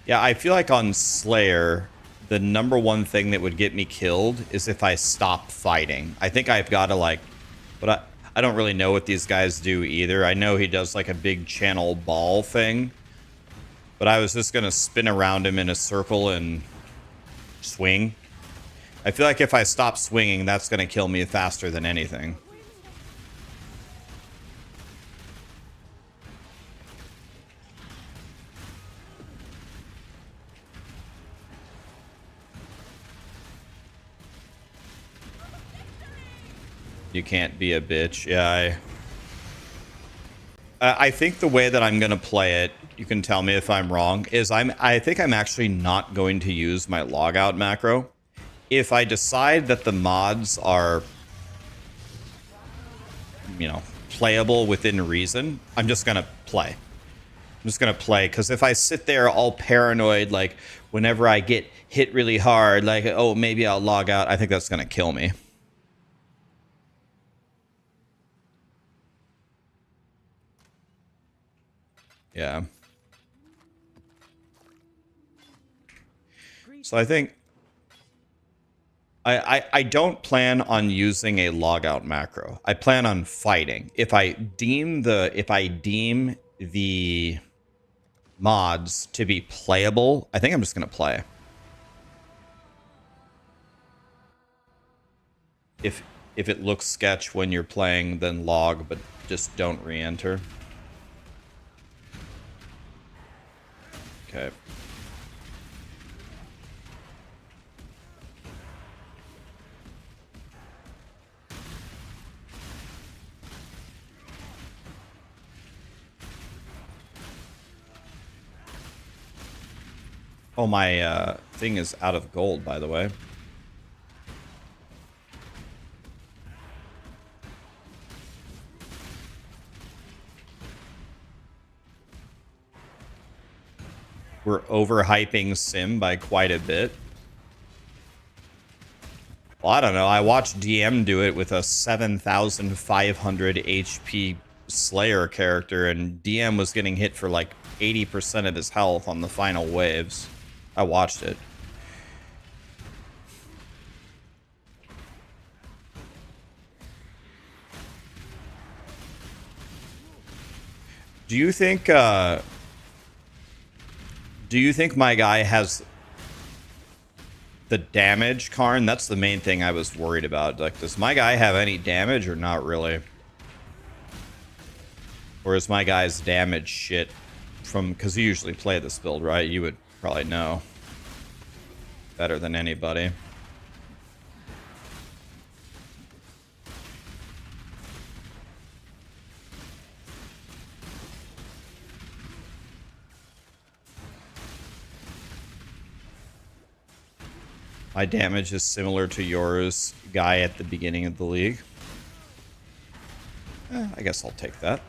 Yeah, I feel like on Slayer, the number one thing that would get me killed is if I stop fighting. I think I've got to like, but I don't really know what these guys do either. I know he does like a big channel ball thing, but I was just going to spin around him in a circle and swing. I feel like if I stop swinging, that's going to kill me faster than anything. You can't be a bitch. Yeah, I think the way that I'm gonna play it, you can tell me if I'm wrong, is I think I'm actually not going to use my logout macro. If I decide that the mods are, you know, playable within reason, I'm just gonna play. I'm just gonna play, because if I sit there all paranoid, like whenever I get hit really hard, like, oh, maybe I'll log out, I think that's gonna kill me. Yeah. So I think I don't plan on using a logout macro. I plan on fighting. If I deem the mods to be playable, I think I'm just gonna play. If it looks sketch when you're playing, then log, but just don't re-enter. Okay. Oh, my thing is out of gold, by the way. We're overhyping Sim by quite a bit. Well, I don't know. I watched DM do it with a 7,500 HP Slayer character, and DM was getting hit for like 80% of his health on the final waves. I watched it. Do you think my guy has the damage, Karn? That's the main thing I was worried about. Like, does my guy have any damage or not really? Or is my guy's damage shit from... Because you usually play this build, right? You would probably know better than anybody. My damage is similar to yours, guy at the beginning of the league. I guess I'll take that.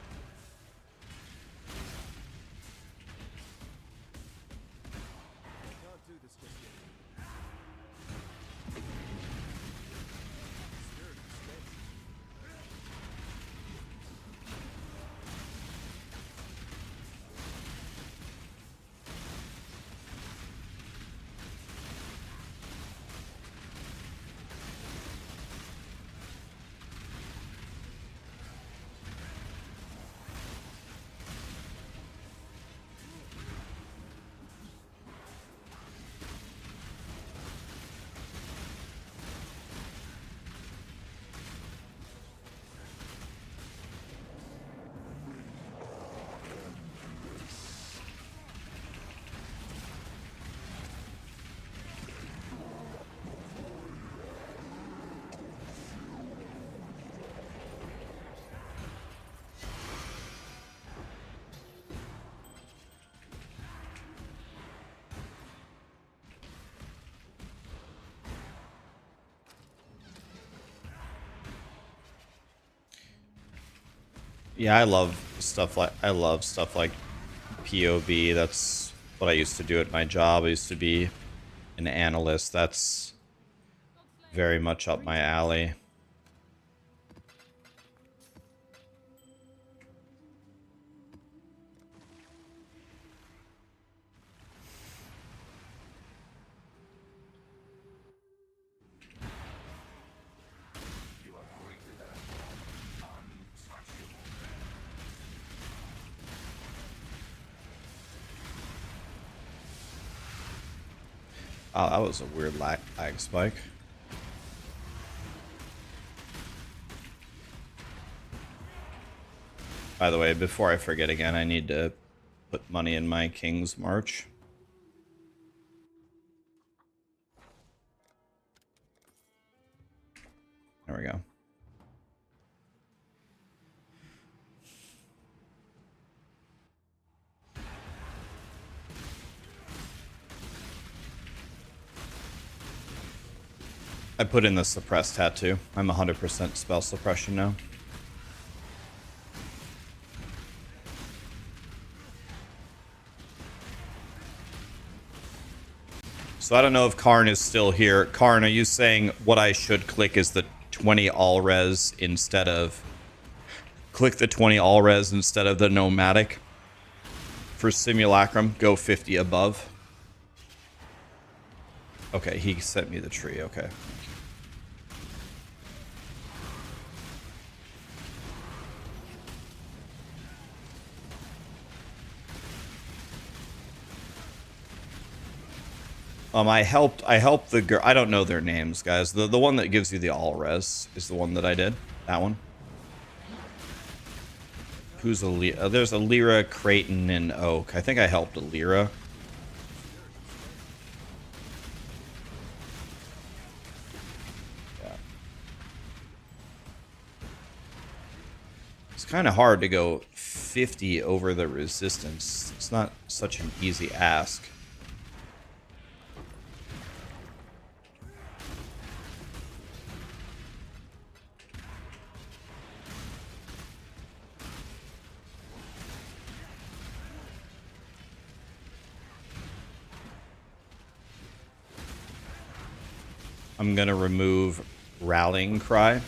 Yeah, I love stuff like POV. That's what I used to do at my job. I used to be an analyst. That's very much up my alley. Oh, that was a weird lag spike. By the way, before I forget again, I need to put money in my King's March. There we go. I put in the suppress tattoo. I'm 100% spell suppression now. So I don't know if Karn is still here. Karn, are you saying what I should click is the 20 all res instead of... Click the 20 all res instead of the nomadic? For simulacrum, go 50 above. Okay, he sent me the tree. Okay. I helped the girl. I don't know their names, guys. The one that gives you the all res is the one that I did. That one. Who's a there's a Lyra, Creighton, and Oak. I think I helped a Lyra. Yeah. It's kind of hard to go 50 over the resistance. It's not such an easy ask. I'm going to remove Rallying Cry.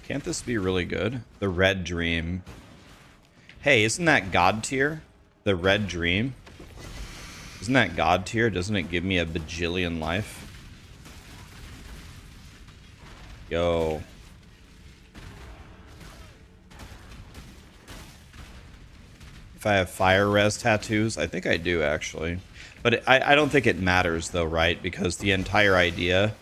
Can't this be really good? The Red Dream. Hey, isn't that God tier? The Red Dream? Isn't that God tier? Doesn't it give me a bajillion life? Yo. If I have fire res tattoos, I think I do actually, but I don't think it matters though, right? Because the entire idea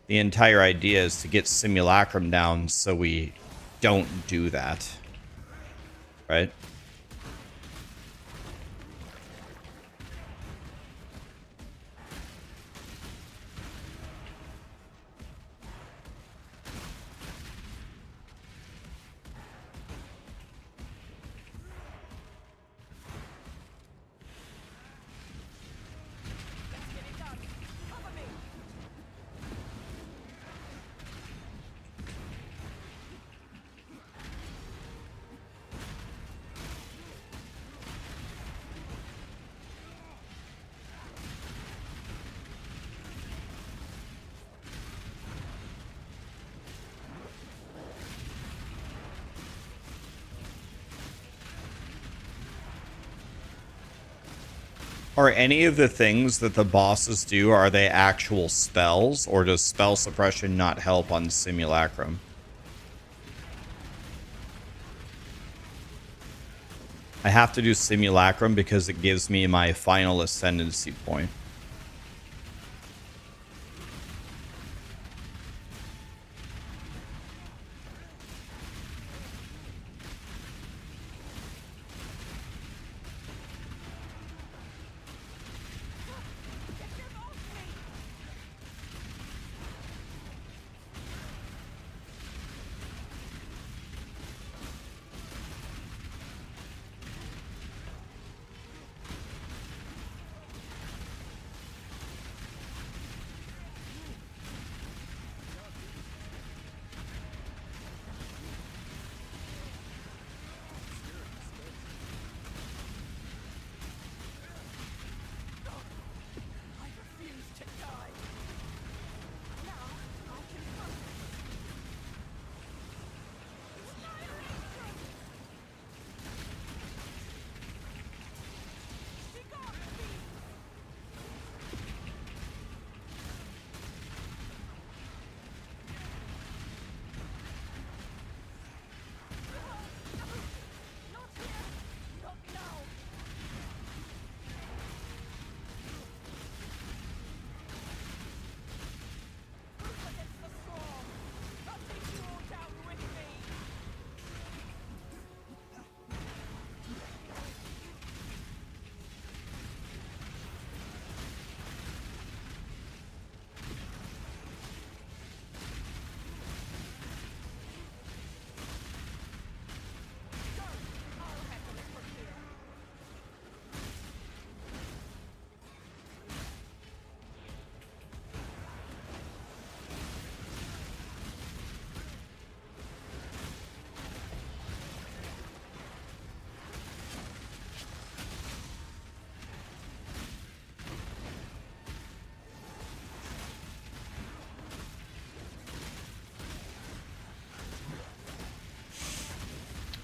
is to get simulacrum down so we don't do that, right? Are any of the things that the bosses do, are they actual spells, or does spell suppression not help on simulacrum? I have to do simulacrum because it gives me my final ascendancy point.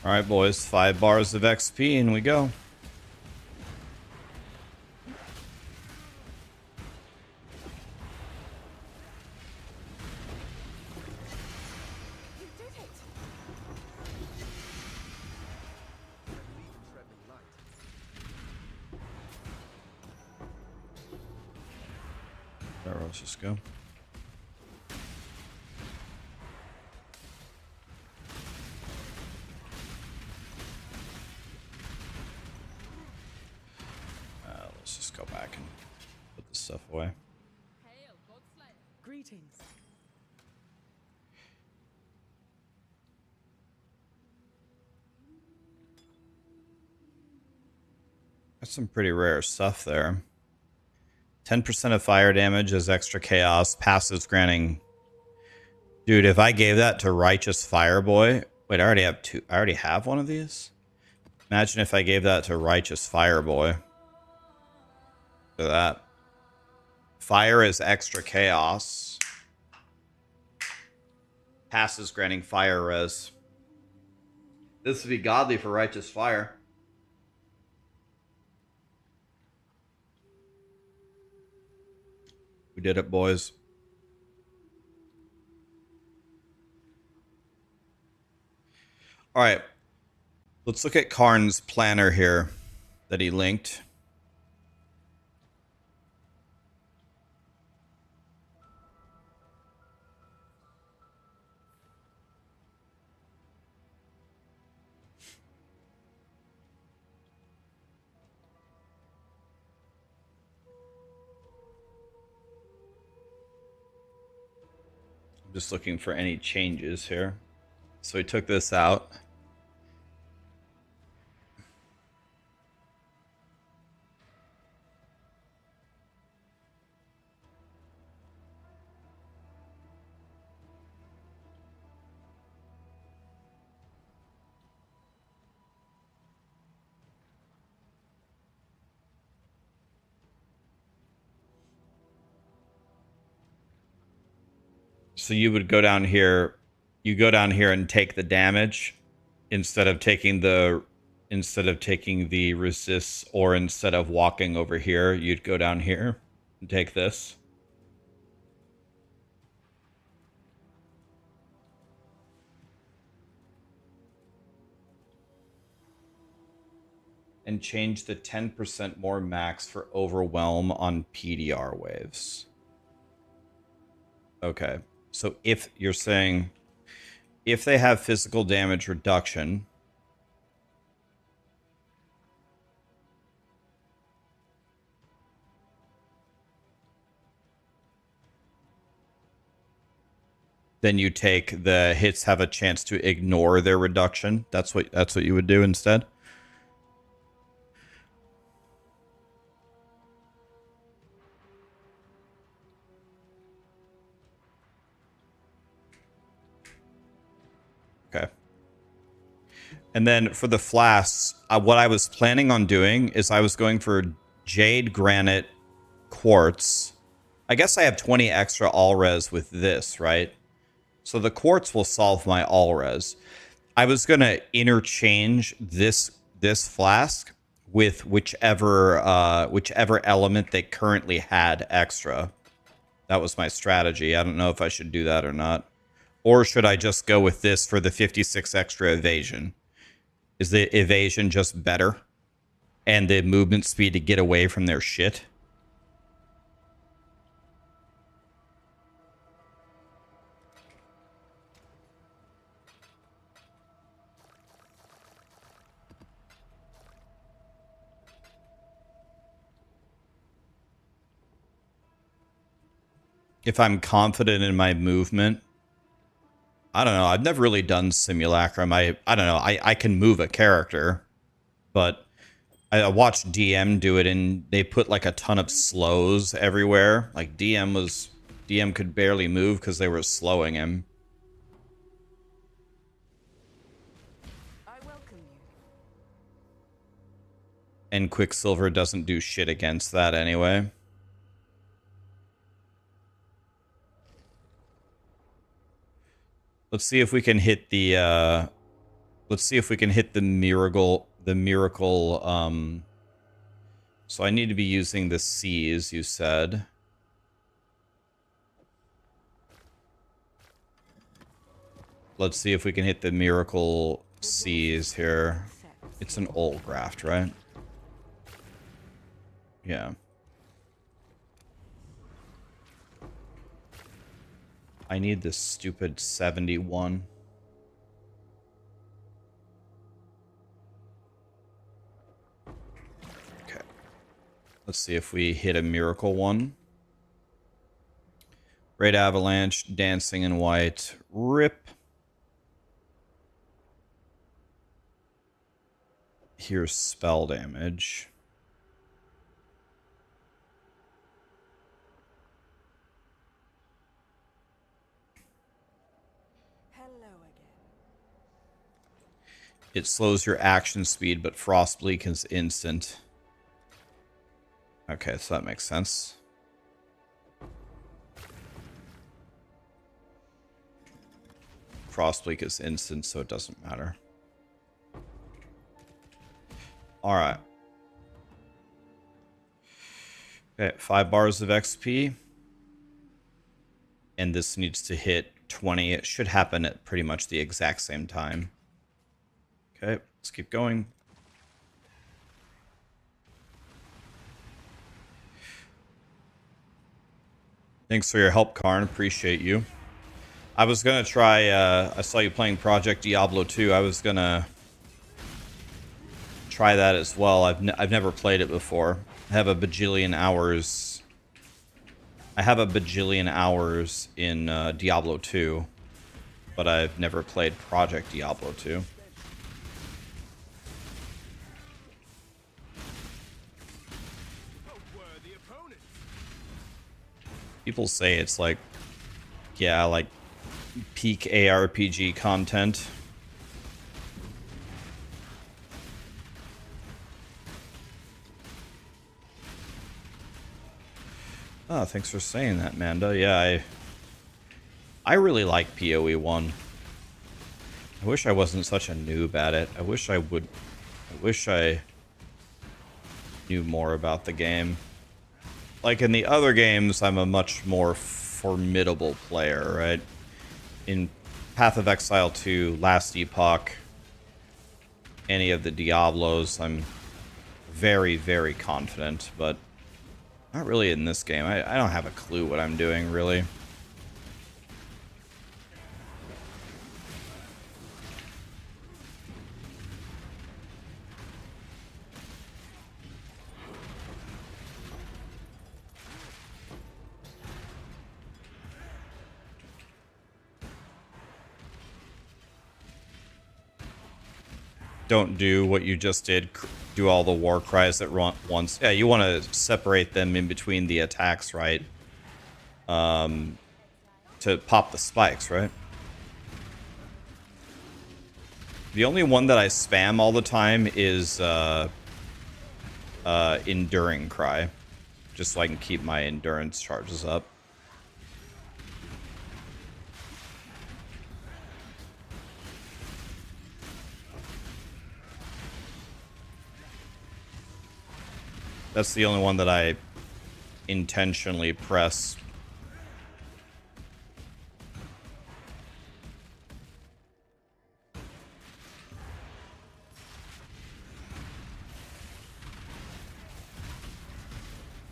All right, boys, 5 bars of XP and we go. You did it! let's just go. Let's just go back and put this stuff away. Greetings. That's some pretty rare stuff there. 10% of fire damage as extra chaos. Passives granting. Dude, if I gave that to Righteous Fireboy. Wait, I already have two. I already have one of these? Imagine if I gave that to Righteous Fireboy. Look at that. Fire is extra chaos. Passives granting fire res. This would be godly for Righteous Fire. We did it, boys. All right. Let's look at Karn's planner here that he linked. I'm just looking for any changes here. So he took this out. So you would go down here, you go down here and take the damage instead of taking the resists, or instead of walking over here, you'd go down here and take this. And change the 10% more max for overwhelm on PDR waves. Okay. So if you're saying, if they have physical damage reduction, then you take the hits have a chance to ignore their reduction. That's what you would do instead. Okay. And then for the flasks, what I was planning on doing is I was going for Jade, Granite, Quartz. I guess I have 20 extra all-res with this, right? So the Quartz will solve my all-res. I was going to interchange this flask with whichever element they currently had extra. That was my strategy. I don't know if I should do that or not. Or should I just go with this for the 56 extra evasion? Is the evasion just better? And the movement speed to get away from their shit? If I'm confident in my movement, I don't know. I've never really done simulacrum. I don't know. I can move a character, but I watched DM do it, and they put like a ton of slows everywhere. Like DM could barely move because they were slowing him. I welcome you. And Quicksilver doesn't do shit against that anyway. Let's see if we can hit the miracle. So I need to be using the C's, you said. Let's see if we can hit the miracle C's here. It's an old graft, right? Yeah. I need this stupid 71. Okay. Let's see if we hit a miracle one. Great Avalanche, Dancing in White, Rip. Here's spell damage. Hello again. It slows your action speed, but Frostbleak is instant. Okay, so that makes sense. Frostbleak is instant, so it doesn't matter. Alright. Okay, 5 bars of XP. And this needs to hit 20. It should happen at pretty much the exact same time. Okay, let's keep going. Thanks for your help, Karn. Appreciate you. I was gonna try, I saw you playing Project Diablo 2. I was gonna try that as well. I've never played it before. I have a bajillion hours. I have a bajillion hours in Diablo 2, but I've never played Project Diablo 2. People say it's like, yeah, like peak ARPG content. Oh, thanks for saying that, Manda. Yeah, I really like POE1. I wish I wasn't such a noob at it. I wish I knew more about the game. Like in the other games, I'm a much more formidable player, right? In Path of Exile 2, Last Epoch, any of the Diablos, I'm very, very confident, but not really in this game. I don't have a clue what I'm doing, really. Don't do what you just did. Do all the war cries at once. Yeah, you want to separate them in between the attacks, right? To pop the spikes, right? The only one that I spam all the time is Enduring Cry. Just so I can keep my endurance charges up. That's the only one that I intentionally press.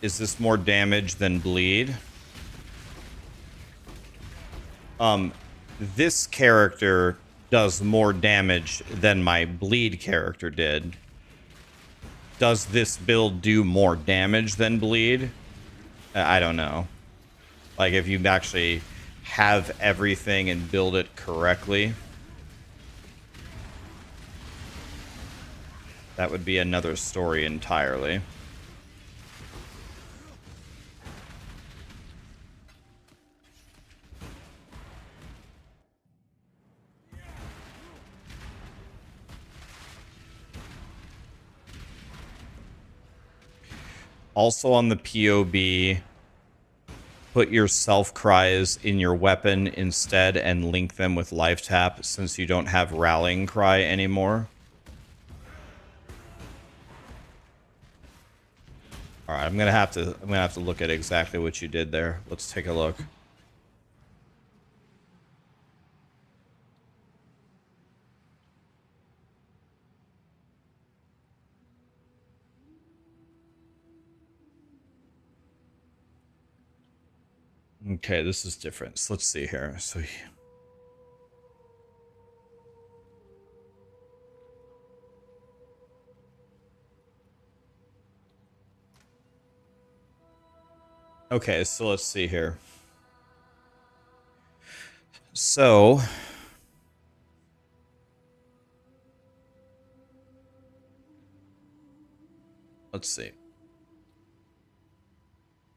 Is this more damage than bleed? This character does more damage than my bleed character did. Does this build do more damage than bleed? I don't know. Like, if you actually have everything and build it correctly, that would be another story entirely. Also on the POB, put your self cries in your weapon instead and link them with life tap since you don't have rallying cry anymore. All right, I'm gonna have to look at exactly what you did there. Let's take a look. Okay, this is different. So let's see here. So okay, so let's see here. So let's see.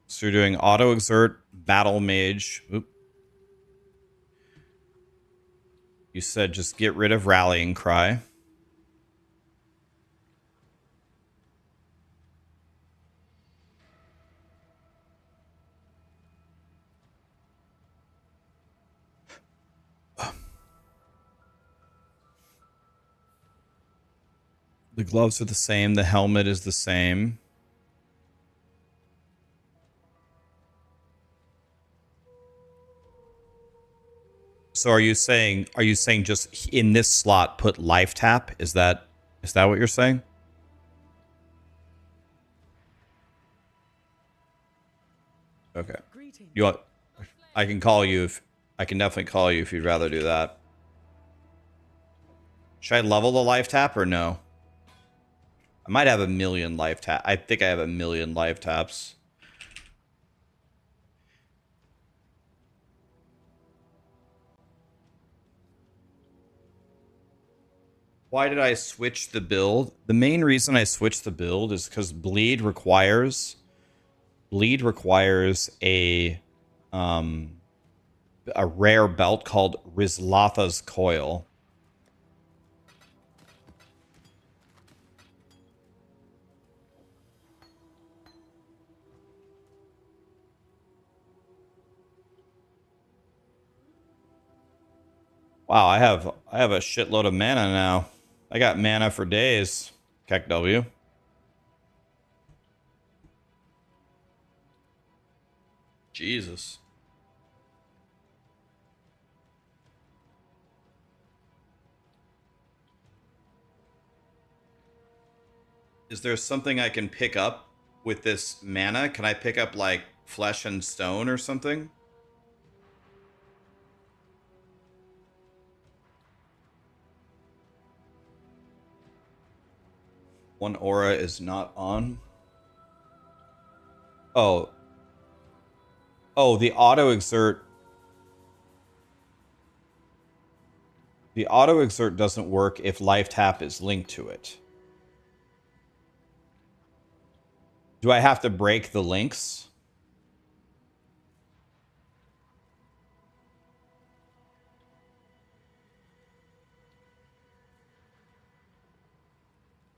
So you're doing auto exert, battle mage. Oop. You said just get rid of rallying cry. The gloves are the same. The helmet is the same. So are you saying just in this slot put life tap? Is that what you're saying? Okay. You want I can call you if I can definitely call you if you'd rather do that. Should I level the life tap or no? I might have a million life tap. I think I have a million life taps. Why did I switch the build? The main reason I switched the build is because bleed requires a rare belt called Rizlatha's Coil. Wow, I have a shitload of mana now. I got mana for days. Keck W. Jesus. Is there something I can pick up with this mana? Can I pick up like flesh and stone or something? One aura is not on. Oh. Oh, the auto exert. The auto exert doesn't work if life tap is linked to it. Do I have to break the links?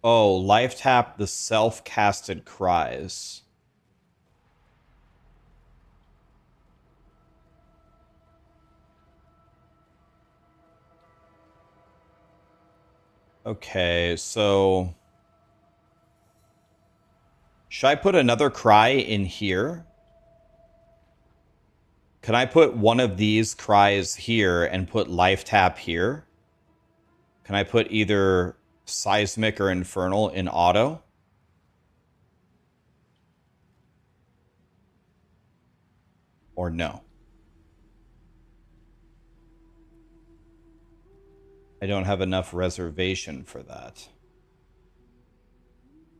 Oh, life tap the self-casted cries. Okay, so should I put another cry in here? Can I put one of these cries here and put life tap here? Can I put either seismic or infernal in auto? Or no? I don't have enough reservation for that.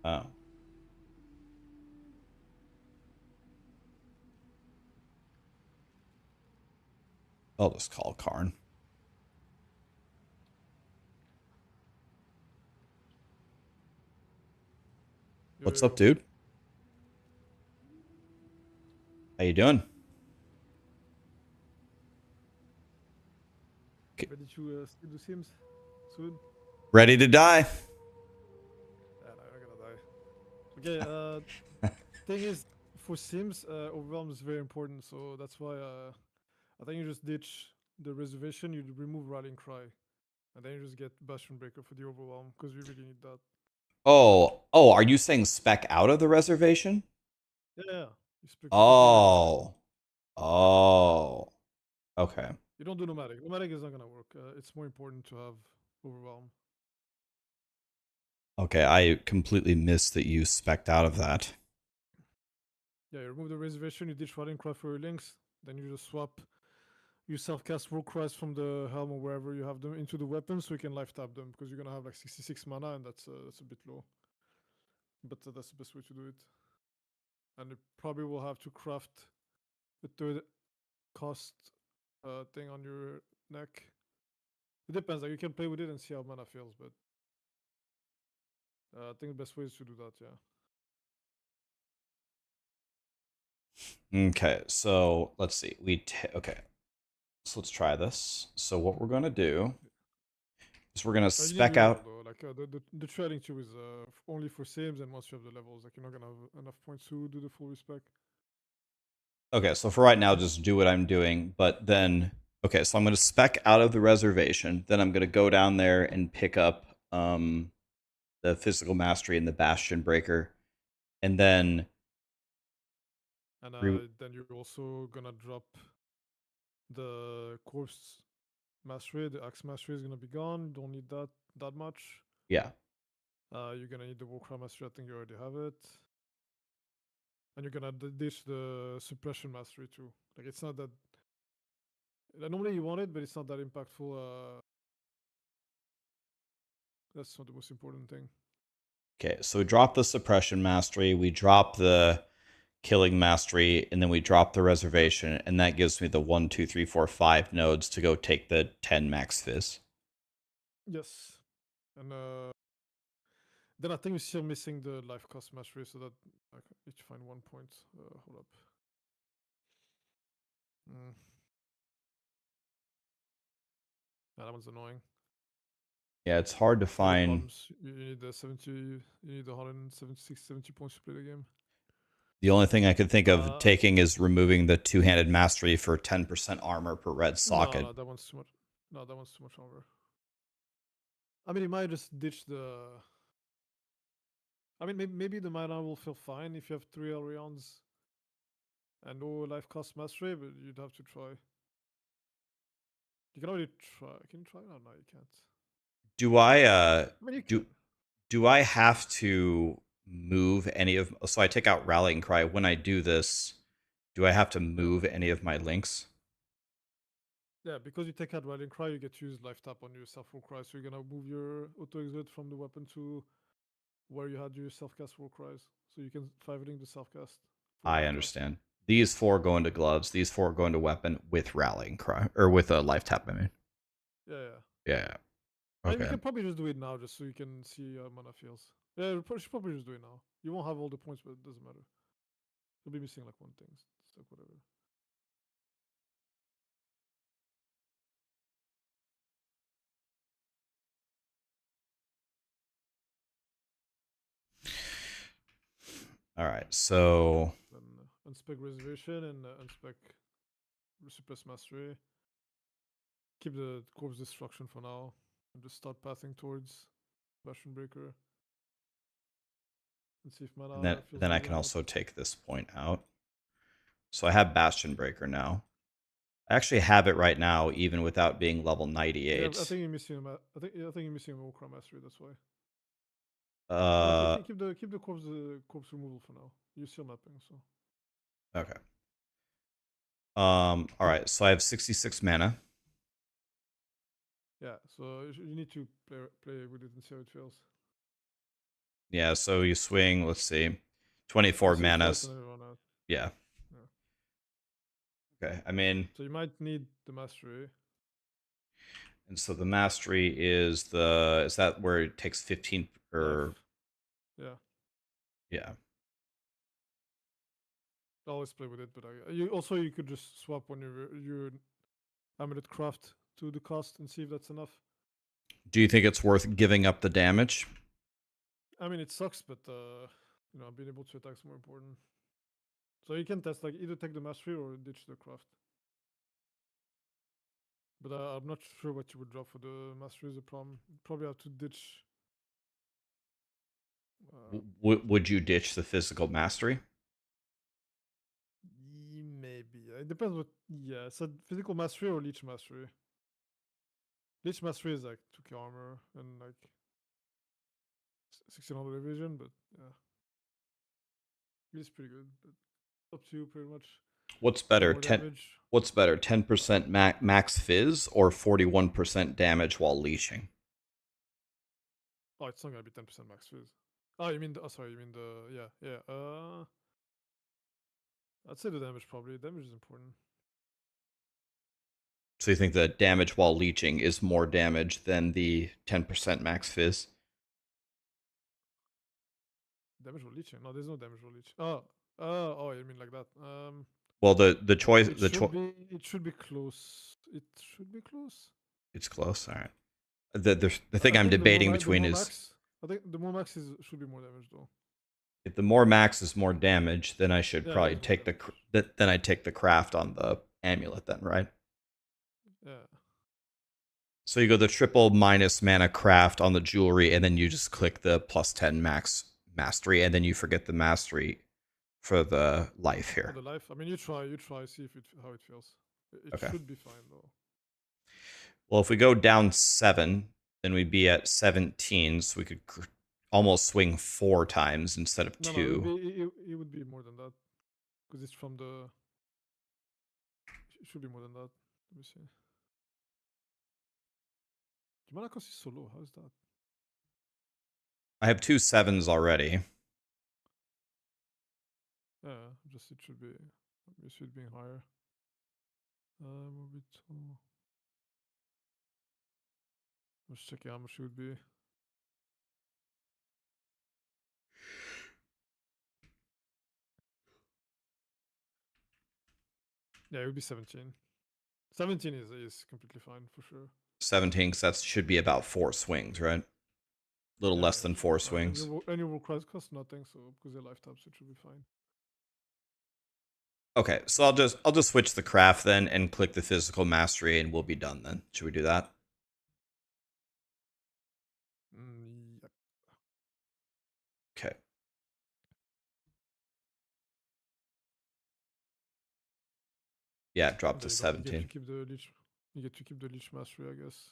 Oh. I'll just call Karn. What's up, dude? How you doing? Ready to still do Sims soon? Ready to die. Yeah, no, I'm not gonna die. Okay, thing is, for Sims, overwhelm is very important, so that's why I think you just ditch the reservation, you remove Rallying Cry, and then you just get Bastion Breaker for the overwhelm, because we really need that. Oh, are you saying spec out of the reservation? Yeah. You spec Oh. Oh. Okay. You don't do Nomadic. Nomadic is not gonna work. It's more important to have overwhelm. Okay, I completely missed that you spec'd out of that. Yeah, you remove the reservation, you ditch Rallying Cry for your links, Then you just swap. You self-cast War Cries from the helm or wherever you have them into the weapon, so you can life tap them because you're gonna have like 66 mana, and that's a bit low. But that's the best way to do it. And you probably will have to craft the third cost thing on your neck. It depends. Like you can play with it and see how mana feels, but I think the best way is to do that. Yeah. Okay, so let's see. Okay, so let's try this. So what we're gonna do is we're gonna You need spec reroll out. though. Like the trading tube is only for sims, and once you have the levels, like you're not gonna have enough points to do the full respec. Okay, so for right now, just do what I'm doing. But then, okay, so I'm gonna spec out of the reservation. Then I'm gonna go down there and pick up the physical mastery and the bastion breaker, and then And re- then you're also gonna drop the corpse mastery. The axe mastery is gonna be gone. Don't need that much. yeah. You're gonna need the Warcry mastery. I think you already have it. And you're gonna ditch the suppression mastery too. Like it's not that. Normally you want it, but it's not that impactful. That's not the most important thing. Okay, so we drop the suppression mastery, we drop the killing mastery, and then we drop the reservation, and that gives me the 1, 2, 3, 4, 5 nodes to go take the 10 max fizz. Yes. And then I think we're still missing the life cost mastery, so that I need to find 1 point. Hold up. That one's annoying. Yeah, it's hard to No find. problems. You need the 70. You need the 176, 70 points to play the game. The only thing I could think of taking is removing the two-handed mastery for 10% armor per red socket. No, that one's too much. No, that one's too much armor. I mean, you might just ditch the. I mean, maybe the mana will feel fine if you have 3 Elrions and no life cost mastery, but you'd have to try. You can already try. Can you try? No, you can't. Do I I mean, you can. do I have to move any of, so I take out rallying cry when I do this, do I have to move any of my links? Yeah, because you take out Rallying Cry, you get to use life tap on your self War Cry, so you're gonna move your auto exit from the weapon to where you had your self cast War Cries, so you can 5-link the self cast. I understand. These 4 go into gloves, these 4 go into weapon with rallying cry, or with a life tap, I mean. Yeah. Yeah. I mean, we Okay. can probably just do it now, just so you can see how mana feels. Yeah, we should probably just do it now. You won't have all the points, but it doesn't matter. You'll be missing like one thing, it's like whatever. All right. So Then unspec reservation and unspec suppress mastery. Keep the corpse destruction for now, and just start pathing towards Bastion Breaker. And see if mana and feels then I good can or also not. take this point out. So I have Bastion Breaker now. I actually have it right now, even without being level 98. Yeah, I think you're missing a I think you're missing a Warcry Mastery. That's why. Uh, Keep the corpse removal for now. You still mapping, so. okay. All right. So I have 66 mana. Yeah, so you need to play with it and see how it feels. Yeah. So you swing. Let's see, 24 See it mana. first and then run out. Yeah. Yeah. Okay. I mean, So you might need the mastery. and so the mastery is that where it takes 15 or Yeah. yeah. I always play with it, but you could just swap when your amulet craft to the cost and see if that's enough. Do you think it's worth giving up the damage? I mean, it sucks, but being able to attack is more important. So you can test, like, either take the mastery or ditch the craft. But I'm not sure what you would drop for the mastery is a problem. Probably have to ditch. Would you ditch the physical mastery? Maybe. It depends what. Yeah, so physical mastery or leech mastery. Leech mastery is like 2k armor and like 1600 evasion, but yeah. It's pretty good. But up to you, pretty much. What's better, more 10? damage. What's better, 10% max fizz or 41% damage while leeching? Oh, it's not gonna be 10% max fizz. Oh, you mean the, oh, sorry, you mean the, yeah. I'd say the damage probably. Damage is important. So you think that damage while leeching is more damage than the 10% max fizz? Damage while leeching? No, there's no damage while leeching. Oh, you mean like that? Well, the choice, It should be close. It should be close. it's close. All right. The I thing I'm think debating the between more is max. I think the more max should be more damage though. if the more max is more damage, then I should Yeah, it probably is more take damage. then I take the craft on the amulet then, right? Yeah. So you go the triple minus mana craft on the jewelry, and then you just click the plus 10 max mastery, and then you forget the mastery for the life For here. the life, I mean, you try, see if how it feels. It Okay. should be fine though. Well, if we go down 7, then we'd be at 17, so we could almost swing 4 times instead of No, 2. it would be more than that because it's from the. It should be more than that. Let me see. The mana cost is so low. How is that? I have 2 7s already. Yeah, just it should be. It should be higher. Orbital. Let's check how much it would be. Yeah, it would be 17. 17 is completely fine for sure. 17, because that should be about 4 swings, right? A little Yeah, less it than should be 4 fine. swings. And your work cost nothing, so because they're life taps, it should be fine. Okay, so I'll just switch the craft then and click the physical mastery, and we'll be done then. Should we do that? Yep. Okay. Yeah, drop to You get 17. to keep the leech. You get to keep the leech mastery, I guess.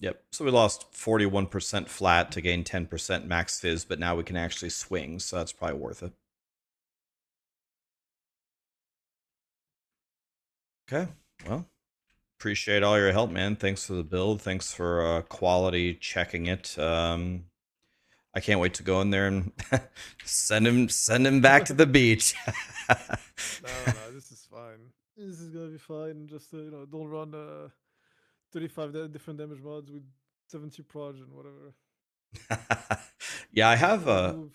Yep. So we lost 41% flat to gain 10% max fizz, but now we can actually swing, so that's probably worth it. Okay. Well, appreciate all your help, man. Thanks for the build. Thanks for quality checking it. I can't wait to go in there and send him back to the beach. No, this is fine. This is gonna be fine. Just don't run 35 different damage mods with 70 proj and whatever. Yeah, I have Move.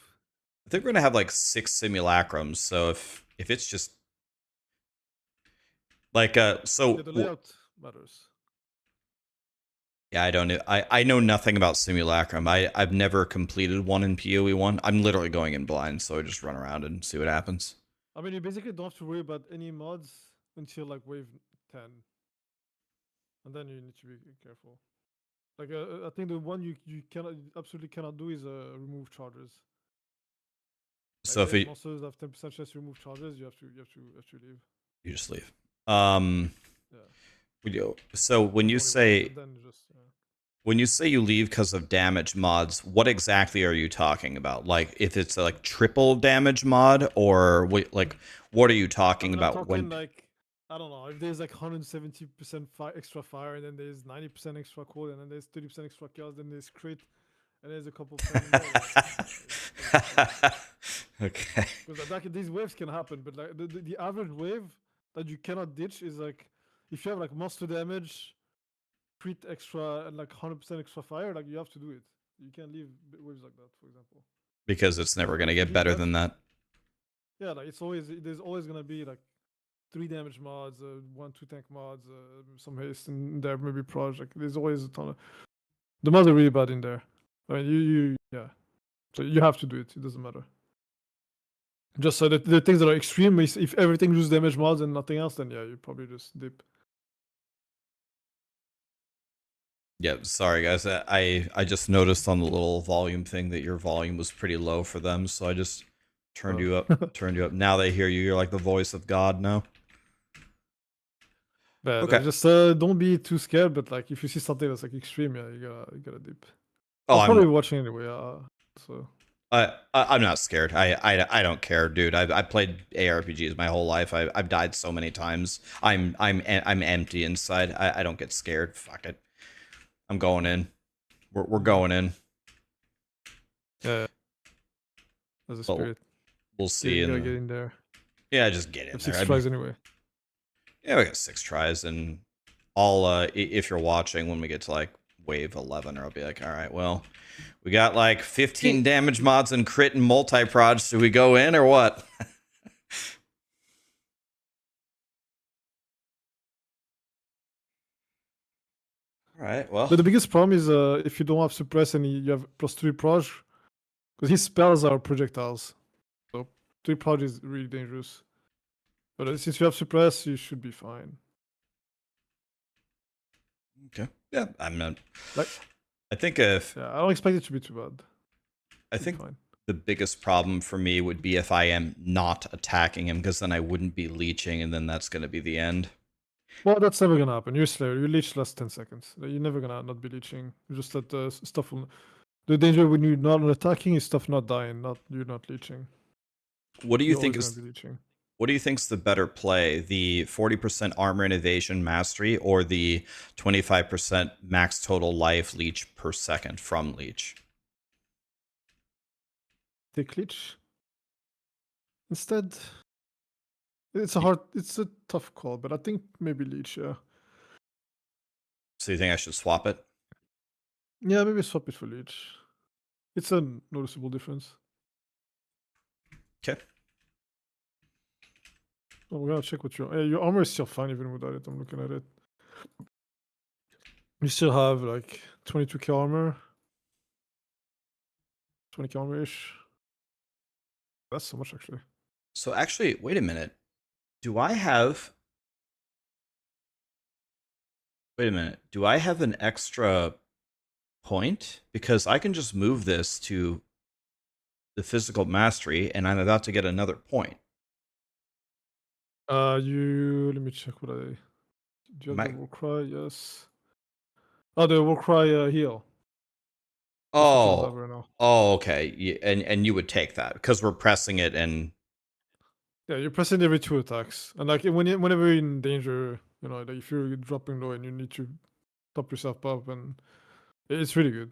I think we're gonna have like 6 simulacrums. So if it's just like so Yeah, the layout matters. yeah, I don't know. I know nothing about simulacrum. I've never completed one in POE1. I'm literally going in blind, so I just run around and see what happens. I mean, you basically don't have to worry about any mods until like wave 10, and then you need to be careful. Like I think the one you cannot absolutely cannot do is remove charges. Like So if there's it, monsters that have 10% chance to remove charges, you have to leave. you just leave. Yeah. So when you Only say once, and then just when you say you leave because of damage mods, what exactly are you talking about? Like if it's like triple damage mod, or like what are you talking I'm about talking when? like I don't know if there's like 170% extra fire, and then there's 90% extra cold, and then there's 30% extra chaos, then there's crit, and there's a couple. Okay. Because like these waves can happen, but like the average wave that you cannot ditch is like if you have like monster damage, crit extra, and like 100% extra fire, like you have to do it. You can't leave waves like that, for example. Because it's never gonna get better than that. Yeah, like there's always gonna be like 3 damage mods, 1-2 tank mods, some haste in there, maybe project. There's always a ton of the mods are really bad in there. I mean, yeah. So you have to do it. It doesn't matter. Just so that the things that are extreme, if everything loses damage mods and nothing else, then yeah, you probably just dip. Yeah, sorry guys. I just noticed on the little volume thing that your volume was pretty low for them, so I just turned you up. Turned you up. Now they hear you. You're like the voice of God now. But Okay. just don't be too scared. But like, if you see something that's like extreme, yeah, you gotta dip. Oh, I'll probably be watching anyway. So I'm not scared. I don't care, dude. I played ARPGs my whole life. I've died so many times. I'm empty inside. I don't get scared. Fuck it. I'm going in. We're going in. Yeah, as a But spirit. we'll Yeah, see. you In gotta the, get in there. yeah, just get You in have there. 6 tries anyway. Yeah, we got 6 tries, and I'll if you're watching when we get to like wave 11, I'll be like, all right, well, we got like 15 damage mods and crit and multi-prod. Should we go in or what? All right, well, But the biggest problem is if you don't have suppress and you have +3 proj, because his spells are projectiles. So 3 proj is really dangerous. But since you have suppress, you should be fine. okay, yeah, I'm not. Like, I think if yeah, I don't expect it to be too bad. I Should be think fine. the biggest problem for me would be if I am not attacking him, because then I wouldn't be leeching, and then that's going to be the end. Well, that's never gonna happen. You're Slayer. You leech last 10 seconds. You're never gonna not be leeching. You just let the stuff. The danger when you're not attacking is stuff not dying, not you're not leeching. What do you You're think always is gonna be leeching. what do you think's the better play? The 40% armor and evasion mastery, or the 25% max total life leech per second from leech? Take leech instead. It's a tough call, but I think maybe leech. Yeah, So you think I should swap it? yeah, maybe swap it for leech. It's a noticeable difference. Okay. Oh, we're gonna check what your armor is still fine even without it. I'm looking at it. You still have like 22k armor, 20k armor ish. That's so much actually. So actually, wait a minute. Do I have Wait a minute. Do I have an extra point? Because I can just move this to the physical mastery, and I'm about to get another point. You let me check what I. Do you have the Am war cry? Yes. Oh, the war cry heal. That's what you don't have Oh, right now. okay. And you would take that because we're pressing it, and Yeah, you're pressing every 2 attacks, and like whenever you're in danger, you know, like if you're dropping low and you need to top yourself up, and it's really good.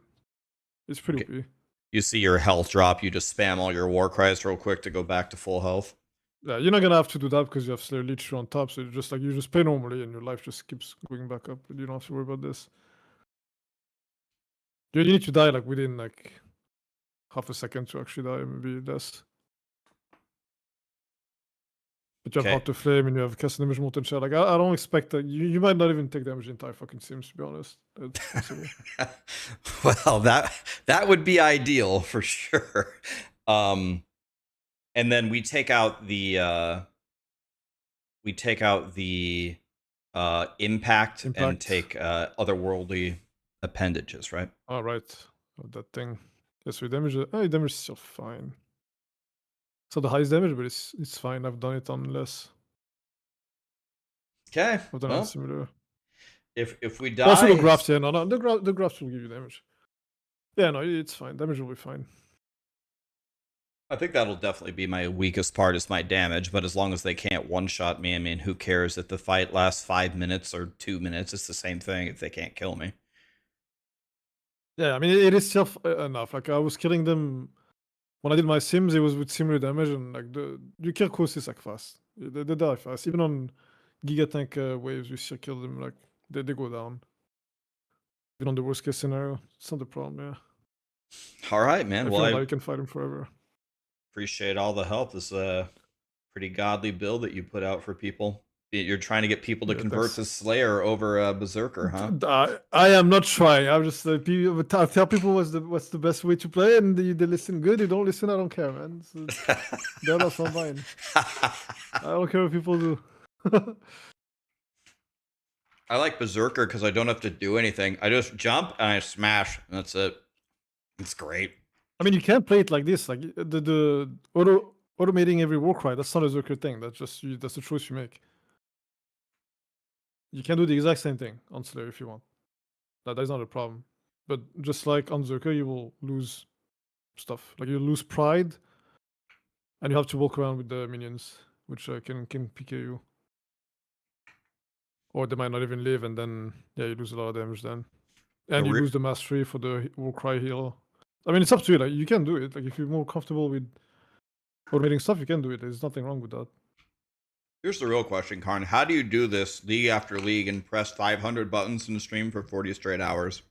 It's pretty okay, OP. you see your health drop. You just spam all your war cries real quick to go back to full health. Yeah, you're not gonna have to do that because you have Slayer Leech on top, so you just play normally and your life just keeps going back up. You don't have to worry about this. You need to die like within like half a second to actually die, maybe less. But you have Okay. Heart to Flame and you have cast damage potential. Like I don't expect that you might not even take damage the entire fucking Sims, to be honest. It's possible. Well, that would be ideal for sure. And then we take out the impact and take otherworldly appendages, right? All right, that thing. Yes, we damage. Damage is still fine. It's not the highest damage, but it's fine. I've done it on less. Okay. I've done it on Well, similar. if we Also, the die, grafts. Yeah, no, the grafts will give you damage. Yeah, no, it's fine. Damage will be fine. I think that'll definitely be my weakest part is my damage, but as long as they can't one-shot me, I mean, who cares if the fight lasts 5 minutes or 2 minutes? It's the same thing if they can't kill me. Yeah, I mean it is still enough. Like I was killing them when I did my Sims. It was with similar damage, and like you kill Kosis like fast. They die fast. Even on Giga Tank waves, you still kill them. Like they go down. Even on the worst case scenario, it's not the problem. Yeah, All right, man. if Well, you don't die, I you can fight them forever. appreciate all the help. This is a pretty godly build that you put out for people. You're trying to get people to Yeah, convert thanks. to Slayer over Berserker, huh? I am not trying. I'm just I tell people what's the best way to play, and they listen good. They don't listen. I don't care, man. So they're not from mine. I don't care what people do. I like Berserker because I don't have to do anything. I just jump and I smash. And that's it. It's great. I mean, you can't play it like this. Like the automating every war cry. That's not a Zerker thing. That's just that's the choice you make. You can do the exact same thing on Slayer if you want. That's not a problem. But just like on Zerker, you will lose stuff. Like you lose pride, and you have to walk around with the minions, which can PK you. Or they might not even live, and then yeah, you lose a lot of damage then. And you lose the mastery for the Warcry heal. I mean, it's up to you. Like you can do it. Like if you're more comfortable with automating stuff, you can do it. There's nothing wrong with that. Here's the real question, Karn. How do you do this league after league and press 500 buttons in a stream for 40 straight hours?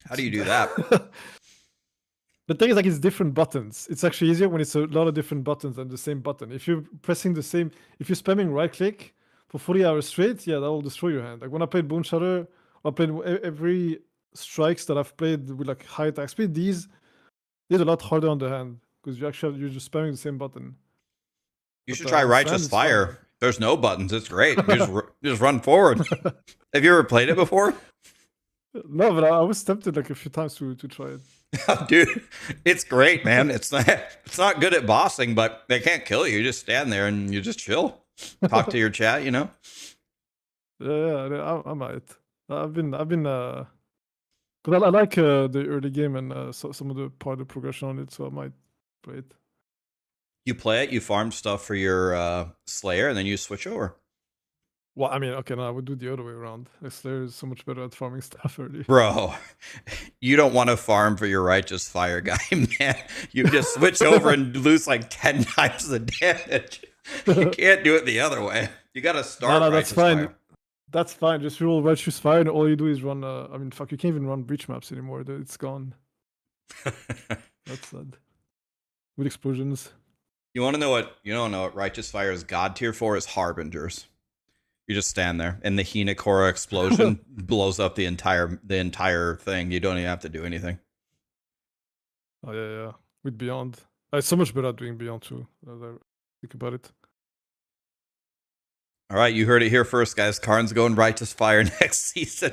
How do you do that? The thing is, like, it's different buttons. It's actually easier when it's a lot of different buttons than the same button. If you're pressing the same, if you're spamming right click for 40 hours straight, yeah, that will destroy your hand. Like when I played Boneshatter, I played every strikes that I've played with like high attack speed. These are a lot harder on the hand because you're just spamming the same button. You But, should try on Righteous stand, it's fine. Fire. There's no buttons. It's great. You just run forward. Have you ever played it before? No, but I was tempted like a few times to try it. Dude, it's great, man. It's not good at bossing, but they can't kill you. You just stand there and you just chill. Talk to your chat, you know? Yeah, I might. I've been because I like the early game and some of the part of the progression on it, so I might play it. You play it, you farm stuff for your Slayer, and then you switch over. Well, I mean, okay, no, I would do the other way around. Slayer is so much better at farming stuff early. Bro, you don't want to farm for your Righteous Fire guy, man. You just switch over and lose like 10 times the damage. You can't do it the other way. You got to start No, Righteous that's fine. Fire. That's fine. Just roll Righteous Fire, and all you do is run. I mean, fuck, you can't even run breach maps anymore. It's gone. That's sad. With explosions. You want to know what Righteous Fire is god tier for? Is Harbingers. You just stand there, and the Hinekora explosion blows up the entire thing. You don't even have to do anything. Oh yeah. With Beyond, it's so much better at doing Beyond too. As I think about it. All right, you heard it here first, guys. Karn's going Righteous Fire next season.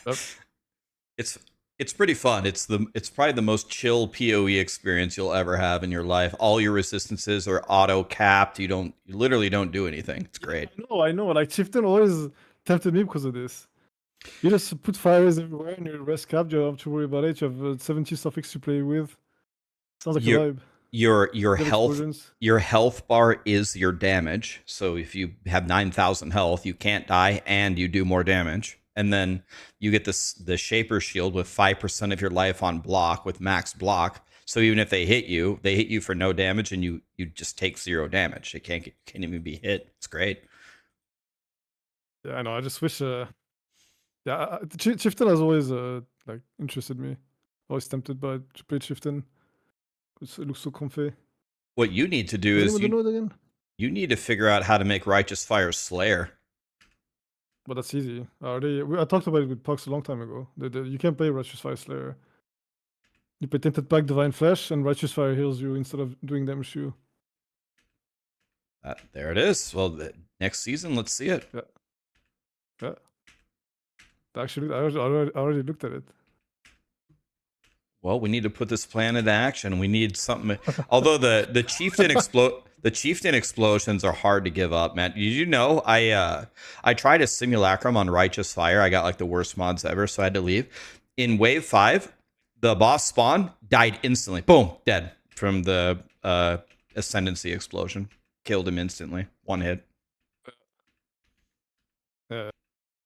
Yep. It's pretty fun. It's probably the most chill PoE experience you'll ever have in your life. All your resistances are auto capped. You literally don't do anything. It's great. I know. Like Chieftain always tempted me because of this. You just put fires everywhere and you're rest capped. You don't have to worry about it. You have 70 suffix to play with. Sounds like a vibe. Your Good health explosions. your health bar is your damage. So if you have 9,000 health, you can't die and you do more damage. And then you get the Shaper Shield with 5% of your life on block with max block. So even if they hit you for no damage, and you just take 0 damage. It can't even be hit. It's great. Yeah, I know. I just wish. Chieftain has always like interested me. Always tempted by to play Chieftain because it looks so comfy. What you need to do Does is anyone know it again? you need to figure out how to make Righteous Fire Slayer. But that's easy. I talked about it with Pucks a long time ago. You can play Righteous Fire Slayer. You play Tainted Pack, Divine Flesh, and Righteous Fire heals you instead of doing damage to you. There it is. Well, next season, let's see it. Yeah. Actually, I already looked at it. Well, we need to put this plan into action. We need something. Although the chieftain explosions are hard to give up, man. Did you know I tried a simulacrum on Righteous Fire. I got like the worst mods ever, so I had to leave. In wave 5, the boss spawn died instantly. Boom, dead from the ascendancy explosion. Killed him instantly. One hit. Yeah.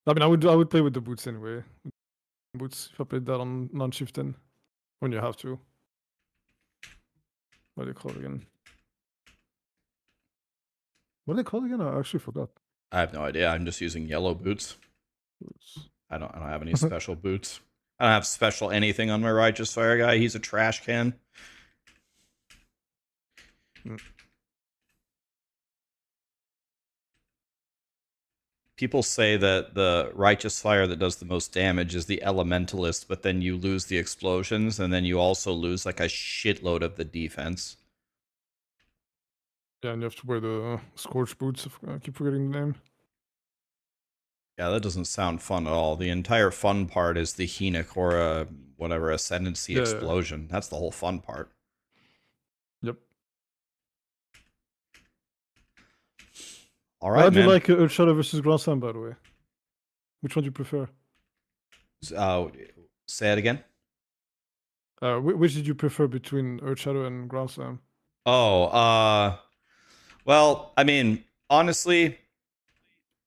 I mean, I would play with the boots anyway. Boots if I played that on non-chieftain. When you have to. What do they call it again? What do they call it again? I actually forgot. I have no idea. I'm just using yellow boots. I don't have any special boots. I don't have special anything on my Righteous Fire guy. He's a trash can. People say that the Righteous Fire that does the most damage is the Elementalist, but then you lose the explosions, and then you also lose like a shitload of the defense. Yeah, and you have to wear the Scorch boots. I keep forgetting the name. Yeah, that doesn't sound fun at all. The entire fun part is the Hinekora, whatever, Ascendancy explosion. That's the whole fun part. Yep. All right, How do you man. like Earthshatter versus Grand Slam, by the way? Which one do you prefer? Say it again. Which did you prefer between Earthshatter and Ground Slam? Oh, well, I mean, honestly,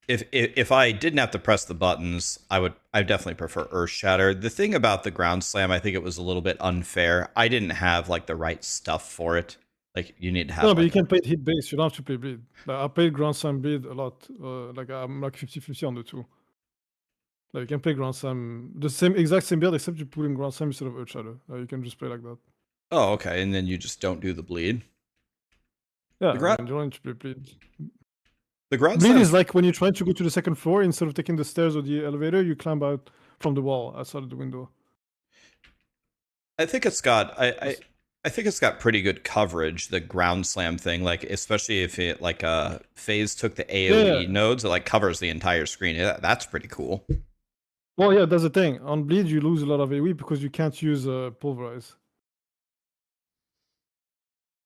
if I didn't have to press the buttons, I definitely prefer Earthshatter. The thing about the Ground Slam, I think it was a little bit unfair. I didn't have like the right stuff for it. Like you need to have No, but you like can play it hit base. You don't have to play bleed. Like, I played Ground Slam bleed a lot. Like I'm like 50-50 on the two. Like you can play Ground Slam the exact same build except you put in Ground Slam instead of Earthshatter. You can just play like that. oh, okay, and then you just don't do the bleed. Yeah, The ground I mean, you don't need to play bleed. the ground Bleed slam is like when you're trying to go to the second floor, instead of taking the stairs or the elevator, you climb out from the wall outside of the window. I think it's got I think it's got pretty good coverage, the ground slam thing, like especially if it like phase took the AoE Yeah. nodes, it like covers the entire screen. Yeah, that's pretty cool. Well, yeah, that's the thing. On bleed, you lose a lot of AoE because you can't use pulverize.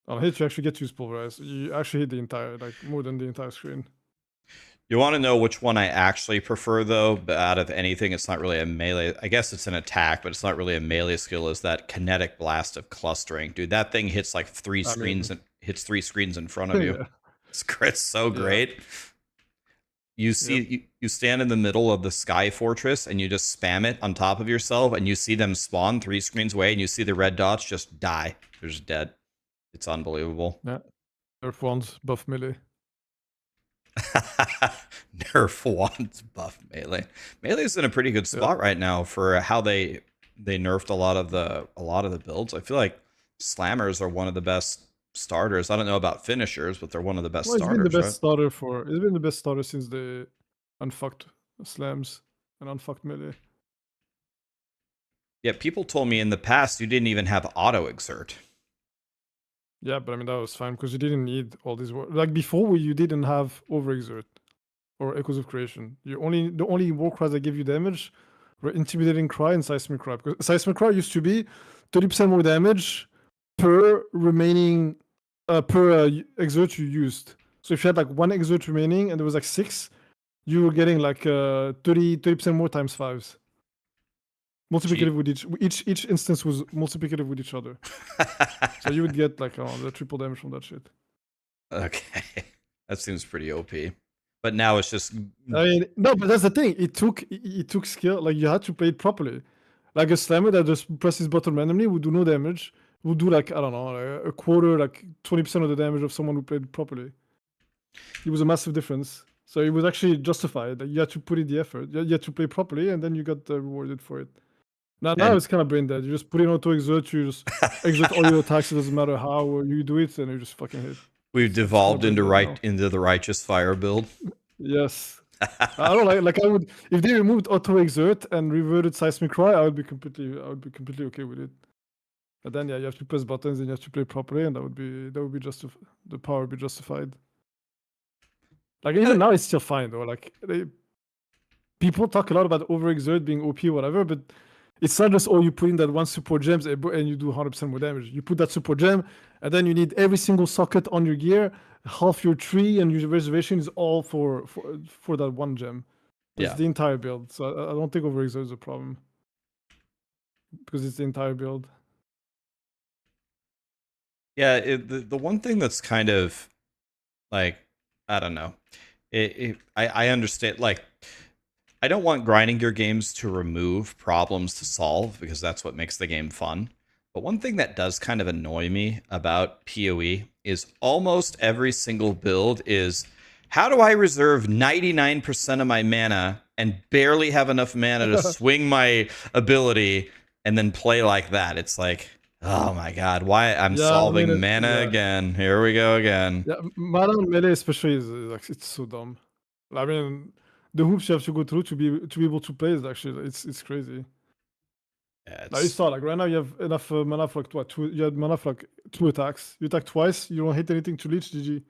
On hit, you actually get to use pulverize. You actually hit the entire, like more than the entire screen. You want to know which one I actually prefer, though? But out of anything, it's not really a melee. I guess it's an attack, but it's not really a melee skill. Is that kinetic blast of clustering, dude? That thing hits like three screens and hits 3 screens in front of you. Yeah. It's so Yeah. great. You see, you stand in the middle of the Sky Fortress and you just spam it on top of yourself, and you see them spawn 3 screens away, and you see the red dots just die. They're just dead. It's unbelievable. Yeah. Nerf ones, buff melee. Nerf wands buff melee. Melee's in a pretty good spot right now for how they nerfed a lot of the builds. I feel like slammers are one of the best starters. I don't know about finishers, but they're one of the best Well, it's starters. been the best Right? starter for. It's been the best starter since the unfucked slams and unfucked melee. Yeah, people told me in the past you didn't even have auto exert. Yeah, but I mean that was fine because you didn't need all these like before where you didn't have overexert or echoes of creation. The only war cries that give you damage were intimidating cry and seismic cry. Because seismic cry used to be 30% more damage per remaining exert you used. So if you had like 1 exert remaining and there was like 6, you were getting like 30% more times 5s. Multiplicative with each instance was multiplicative with each other. So you would get like the triple damage from that shit. Okay, that seems pretty OP. But now it's just I mean, no, but that's the thing. It took skill. Like you had to play it properly. Like a slammer that just presses button randomly would do no damage. Would do like I don't know, like a quarter, like 20% of the damage of someone who played it properly. It was a massive difference. So it was actually justified. Like you had to put in the effort. You had to play properly, and then you got rewarded for it. Now And- it's kind of brain dead. You just put in auto exert. You just exert all your attacks. It doesn't matter how you do it, and you just fucking hit. we've devolved brain into dead now. into the righteous fire build. Yes. I don't like I would if they removed auto exert and reverted seismic cry, I would be completely okay with it. But then yeah, you have to press buttons and you have to play properly, and that would be the power would be justified. Like even now it's still fine though. Like people talk a lot about overexert being OP or whatever, but it's not just you put in that one support gems and you do 100% more damage. You put that support gem, and then you need every single socket on your gear. Half your tree and your reservation is all for that one gem. It's Yeah. the entire build. So I don't think overexert is a problem because it's the entire build. Yeah, the one thing that's kind of like I don't know, I understand. Like, I don't want grinding gear games to remove problems to solve because that's what makes the game fun. But one thing that does kind of annoy me about PoE is almost every single build is how do I reserve 99% of my mana and barely have enough mana to swing my ability and then play like that? It's like, oh my god, why I'm solving mana again. Here we go again. Yeah, mana on melee especially is like it's so dumb. I mean, the hoops you have to go through to be able to play is actually it's crazy. Yeah, Like you saw, like right now you have enough mana for like what? You had mana for like 2 attacks. You attack twice, you don't hit anything to leech, GG.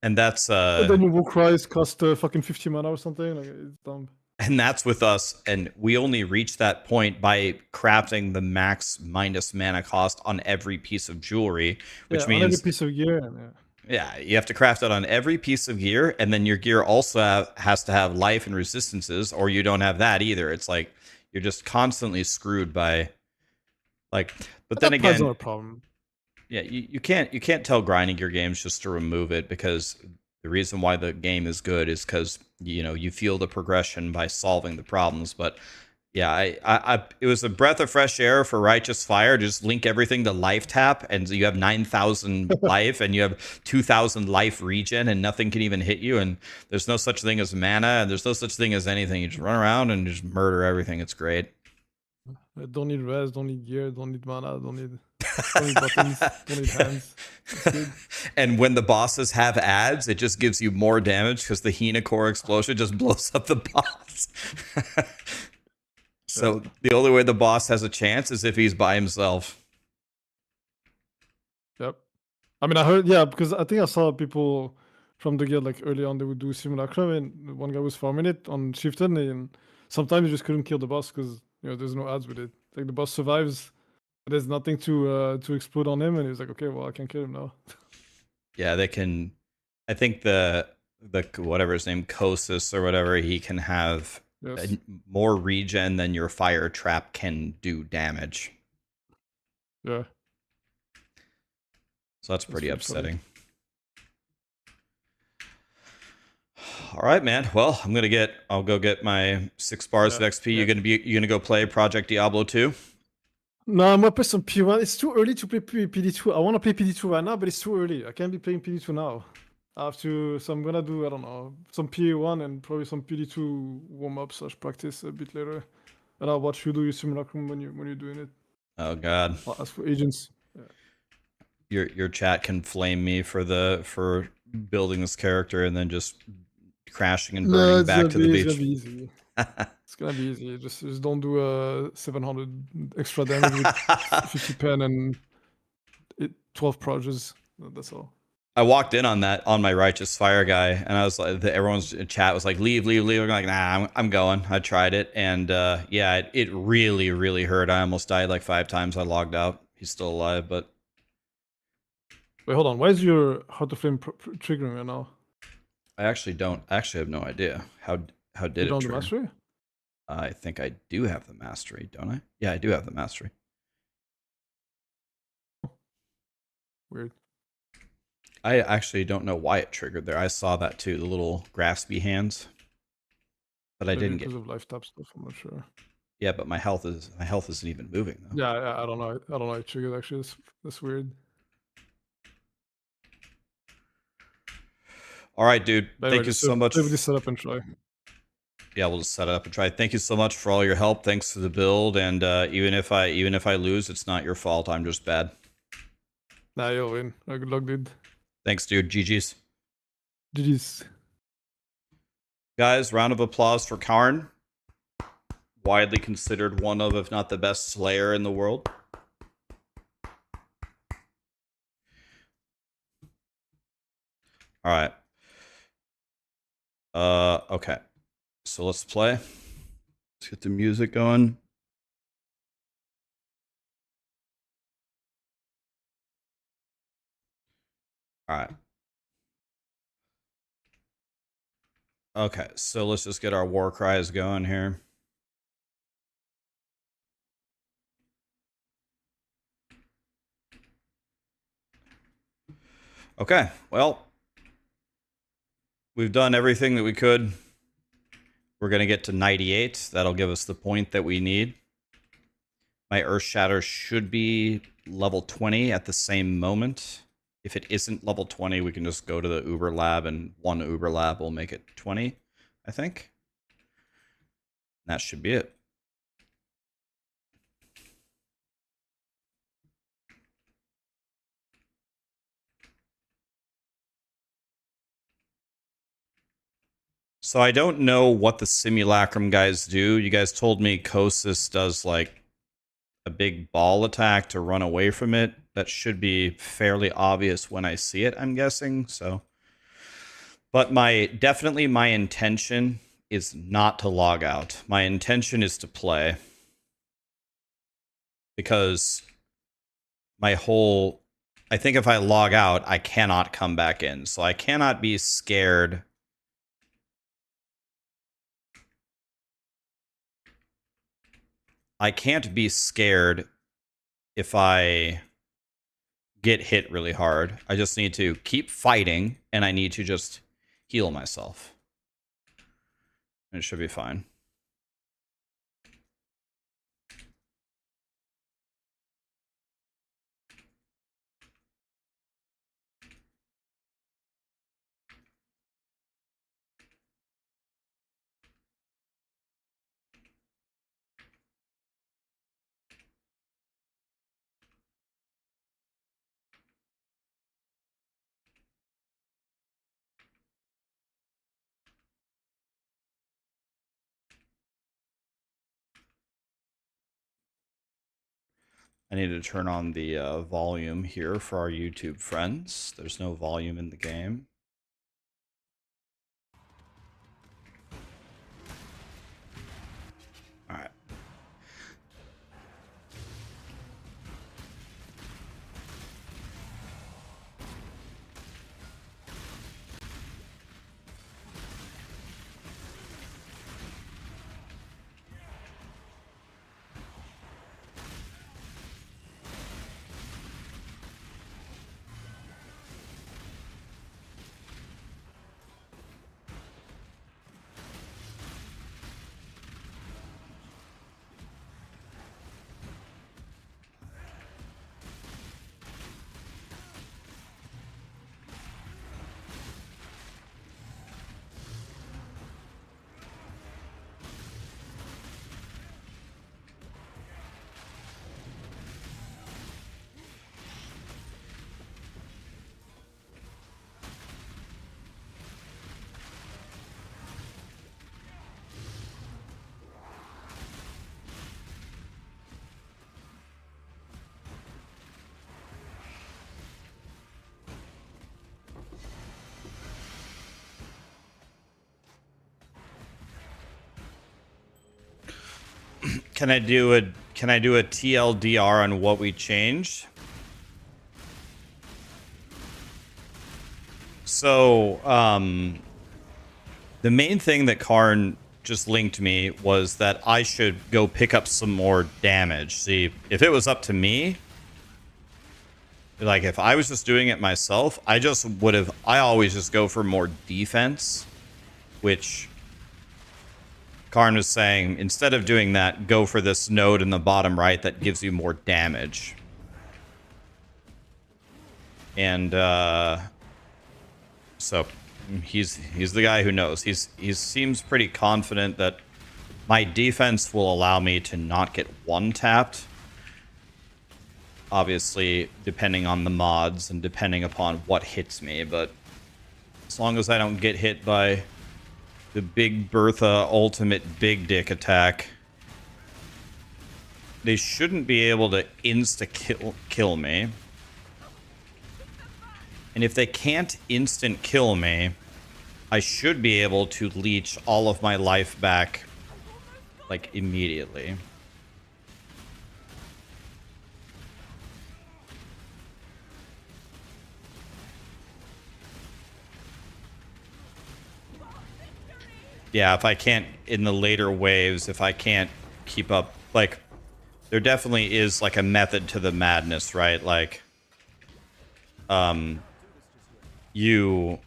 and that's And then your war cries cost fucking 50 mana or something. Like it's dumb. and that's with us, and we only reach that point by crafting the max minus mana cost on every piece of jewelry, which on means every piece of gear. yeah, you have to craft it on every piece of gear, and then your gear also has to have life and resistances, or you don't have that either. It's like you're just constantly screwed by Like, but then That part's not again, a problem. yeah, you can't tell grinding your games just to remove it, because the reason why the game is good is because you feel the progression by solving the problems. But yeah, it was a breath of fresh air for Righteous Fire. Just link everything to life tap, and you have 9,000 life, and you have 2,000 life regen, and nothing can even hit you. And there's no such thing as mana, and there's no such thing as anything. You just run around and just murder everything. It's great. I don't need res, don't need gear, don't need mana, don't need buttons, don't need hands. It's good. And when the bosses have ads, it just gives you more damage because the Hina core explosion just blows up the boss. So the only way the boss has a chance is if he's by himself. Yep. I mean, I heard, yeah, because I think I saw people from the guild like early on, they would do simulacrum, and one guy was farming it on Chieftain, and sometimes you just couldn't kill the boss because there's no ads with it. Like the boss survives, but there's nothing to explode on him, and he was like, okay, well, I can kill him now. Yeah, they can. I think the whatever his name, Kosis or whatever, he can have Yes. more regen than your fire trap can do damage. Yeah. So that's pretty pretty solid. upsetting. All right, man. Well, I'll go get my 6 bars Yeah, of XP. yeah. You gonna go play Project Diablo 2? No, I'm gonna play some P1. It's too early to play PD2. I want to play PD2 right now, but it's too early. I can't be playing PD2 now. I have to, so I'm gonna do, I don't know, some PA1 and probably some PD2 warm-up / practice a bit later. And I'll watch you do your simulacrum when you're doing it. Oh God. I'll ask for agents. Your chat can flame me for building this character and then just crashing and No, burning it's back gonna to the be, it's gonna beach. be easy. It's gonna be easy. Just don't do 700 extra damage with 50 pen and 12 proges. That's all. I walked in on my Righteous Fire guy, and I was like, everyone's in chat was like, leave. I'm like, nah, I'm going. I tried it, and yeah, it really, really hurt. I almost died like 5 times. I logged out. He's still alive, but Wait, hold on. Why is your Heart of Flame triggering right now? I actually have no idea how did You it don't have the trigger. mastery? I think I do have the mastery, don't I? Yeah, I do have the mastery. Weird. I actually don't know why it triggered there. I saw that too, the little graspy hands, but I Maybe didn't get. because of life tap stuff. I'm not sure. Yeah, but my health isn't even moving though. Yeah, I don't know. I don't know. It triggered actually. That's weird. All right, dude. But Thank you so much. Play with this setup and try. Yeah, we'll just set it up and try. Thank you so much for all your help. Thanks for the build, and even if I lose, it's not your fault. I'm just bad. Nah, you'll win. Good luck, dude. Thanks, dude. GG's. GG's. Guys, round of applause for Karn. Widely considered one of, if not the best Slayer in the world. All right. Okay. So let's play. Let's get the music going. All right. Okay, so let's just get our war cries going here. Okay, well, we've done everything that we could. We're going to get to 98. That'll give us the point that we need. My Earthshatter should be level 20 at the same moment. If it isn't level 20, we can just go to the Uber lab, and one Uber lab will make it 20, I think. That should be it. So I don't know what the simulacrum guys do. You guys told me Kosis does like a big ball attack to run away from it. That should be fairly obvious when I see it, I'm guessing. So, but definitely my intention is not to log out. My intention is to play, because I think if I log out, I cannot come back in. So I cannot be scared. I can't be scared if I get hit really hard. I just need to keep fighting, and I need to just heal myself. And it should be fine. I need to turn on the volume here for our YouTube friends. There's no volume in the game. All right. Can I do a TLDR on what we changed? So, the main thing that Karn just linked me was that I should go pick up some more damage. See, if it was up to me, like if I was just doing it myself, I always just go for more defense, which Karn was saying, instead of doing that, go for this node in the bottom right that gives you more damage. And so he's the guy who knows. He seems pretty confident that my defense will allow me to not get one-tapped. Obviously, depending on the mods and depending upon what hits me, but as long as I don't get hit by the Big Bertha ultimate big dick attack, they shouldn't be able to insta-kill me. And if they can't instant kill me, I should be able to leech all of my life back, like, immediately. Yeah, if I can't, in the later waves, if I can't keep up, like, there definitely is, like, a method to the madness, right? Like, you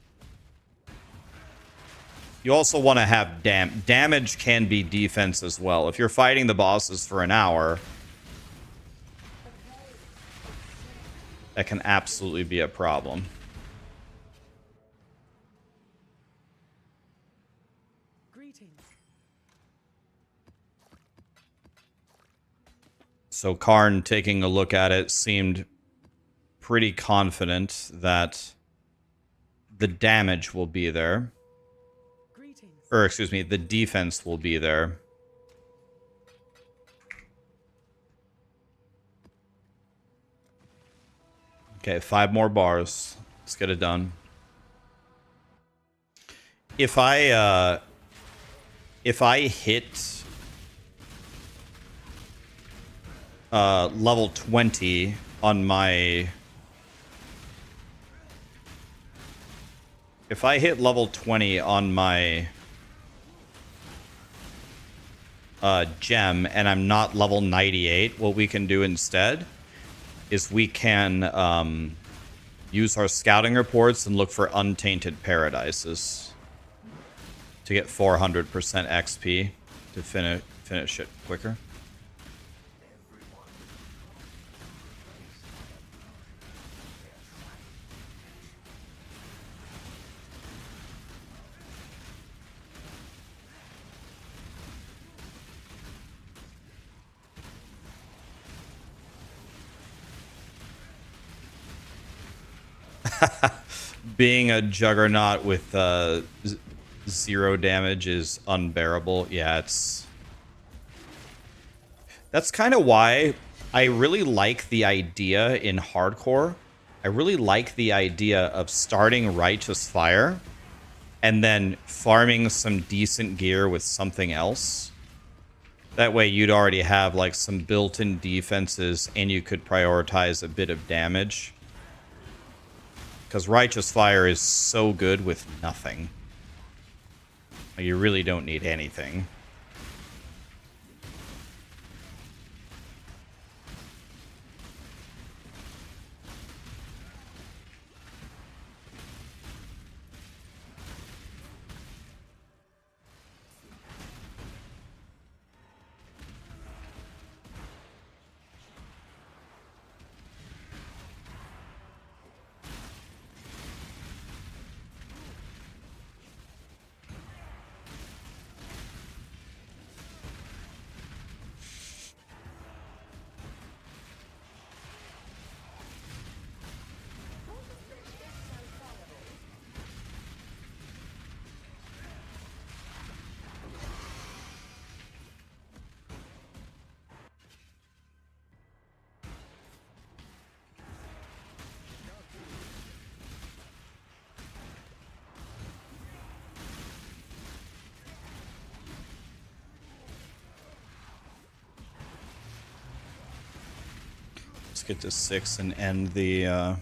also want to have damage can be defense as well. If you're fighting the bosses for an hour, that can absolutely be a problem. So Karn, taking a look at it, seemed pretty confident that the damage will be there. Or, excuse me, the defense will be there. Okay, 5 more bars. Let's get it done. If I hit level 20 on my... If I hit level 20 on my gem and I'm not level 98, what we can do instead is we can use our scouting reports and look for untainted paradises to get 400% XP to finish it quicker. Being a juggernaut with 0 damage is unbearable. Yeah, that's kind of why I really like the idea in hardcore. I really like the idea of starting Righteous Fire and then farming some decent gear with something else. That way you'd already have like some built-in defenses and you could prioritize a bit of damage. Because Righteous Fire is so good with nothing. Like, you really don't need anything. Let's get to 6 and end the...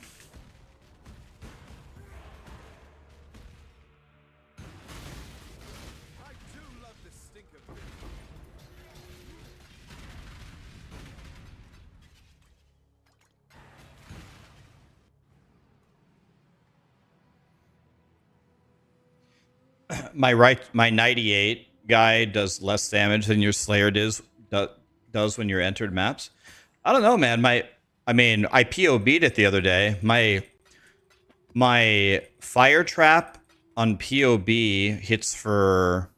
my 98 guy does less damage than your Slayer does when you're entered maps. I don't know, man. I POB'd it the other day. My fire trap on POB hits for,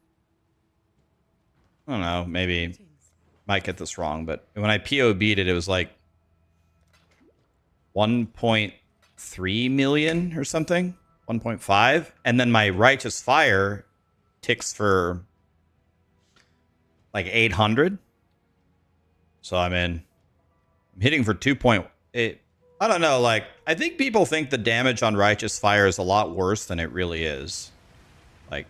I don't know, maybe might get this wrong, but when I POB'd it, it was like 1.3 million or something, 1.5, and then my Righteous Fire ticks for like 800. So I'm hitting for 2.8. I don't know, like, I think people think the damage on Righteous Fire is a lot worse than it really is. Like,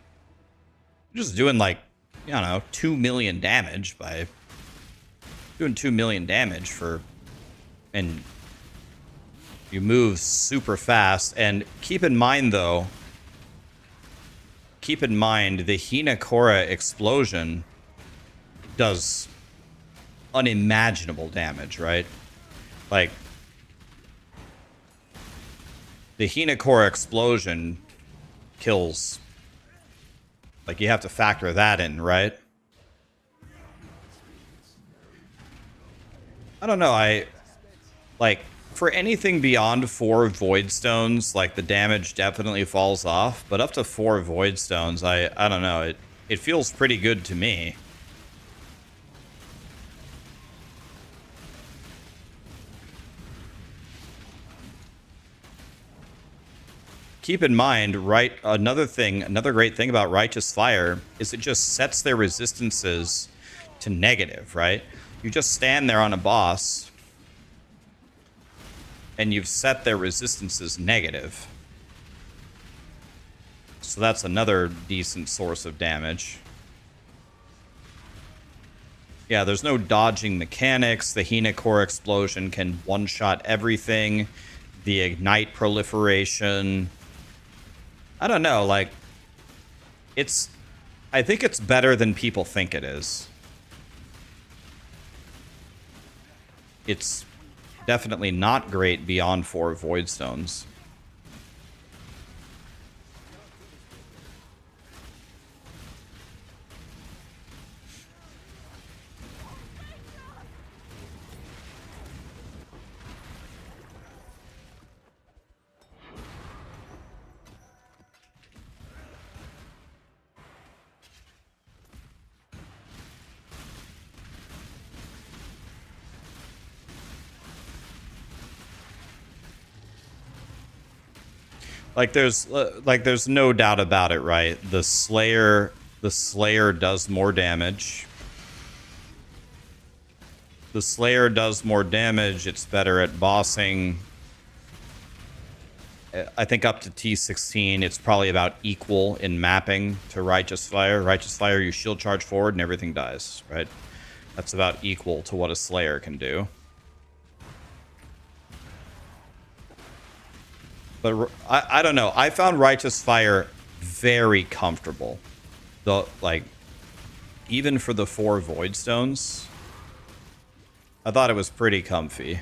you're just doing like, I don't know, 2 million damage by doing 2 million damage for, and you move super fast. And keep in mind though, the Hinakora explosion does unimaginable damage, right? Like, the Hinakora explosion kills. Like, you have to factor that in, right? I don't know, like, for anything beyond 4 Void Stones, like, the damage definitely falls off, but up to 4 Void Stones, I don't know, it feels pretty good to me. Keep in mind, right, another great thing about Righteous Fire is it just sets their resistances to negative, right? You just stand there on a boss and you've set their resistances negative. So that's another decent source of damage. Yeah, there's no dodging mechanics. The Hinakora explosion can one-shot everything. The ignite proliferation. I don't know, like, I think it's better than people think it is. It's Definitely not great beyond 4 Void Stones. Like there's no doubt about it, right? The Slayer does more damage. The Slayer does more damage. It's better at bossing. I think up to T16, it's probably about equal in mapping to Righteous Fire. Righteous Fire, you shield charge forward and everything dies, right? That's about equal to what a Slayer can do. But I don't know. I found Righteous Fire very comfortable. Like, even for the 4 Void Stones, I thought it was pretty comfy.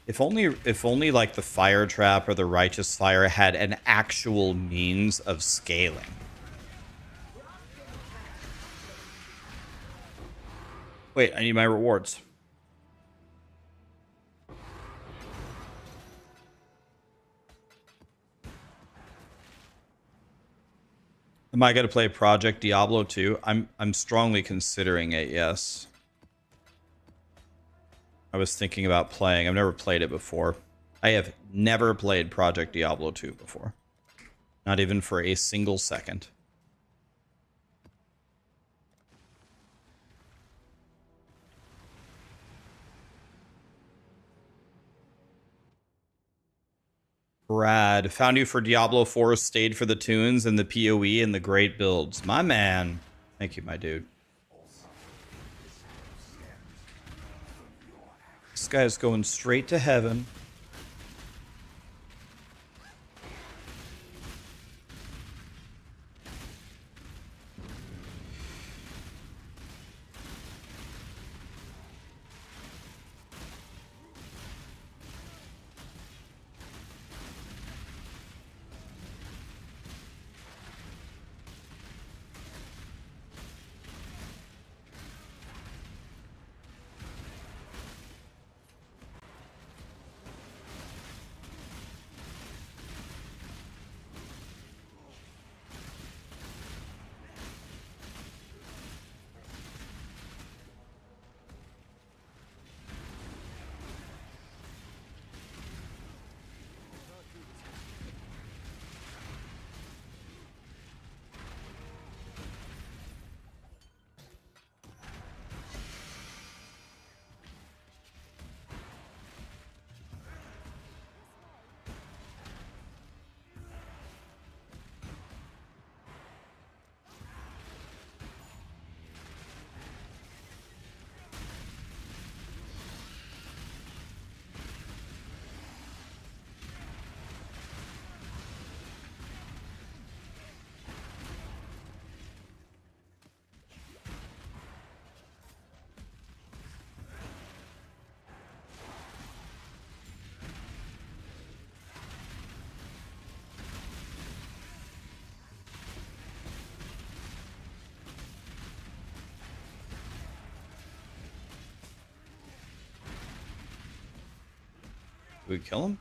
If only like the Fire Trap or the Righteous Fire had an actual means of scaling. Wait, I need my rewards. Am I going to play Project Diablo 2? I'm strongly considering it, yes. I was thinking about playing. I've never played it before. I have never played Project Diablo 2 before. Not even for a single second. Brad, found you for Diablo 4, stayed for the tunes and the POE and the great builds. My man. Thank you, my dude. This guy's going straight to heaven. Did we kill him?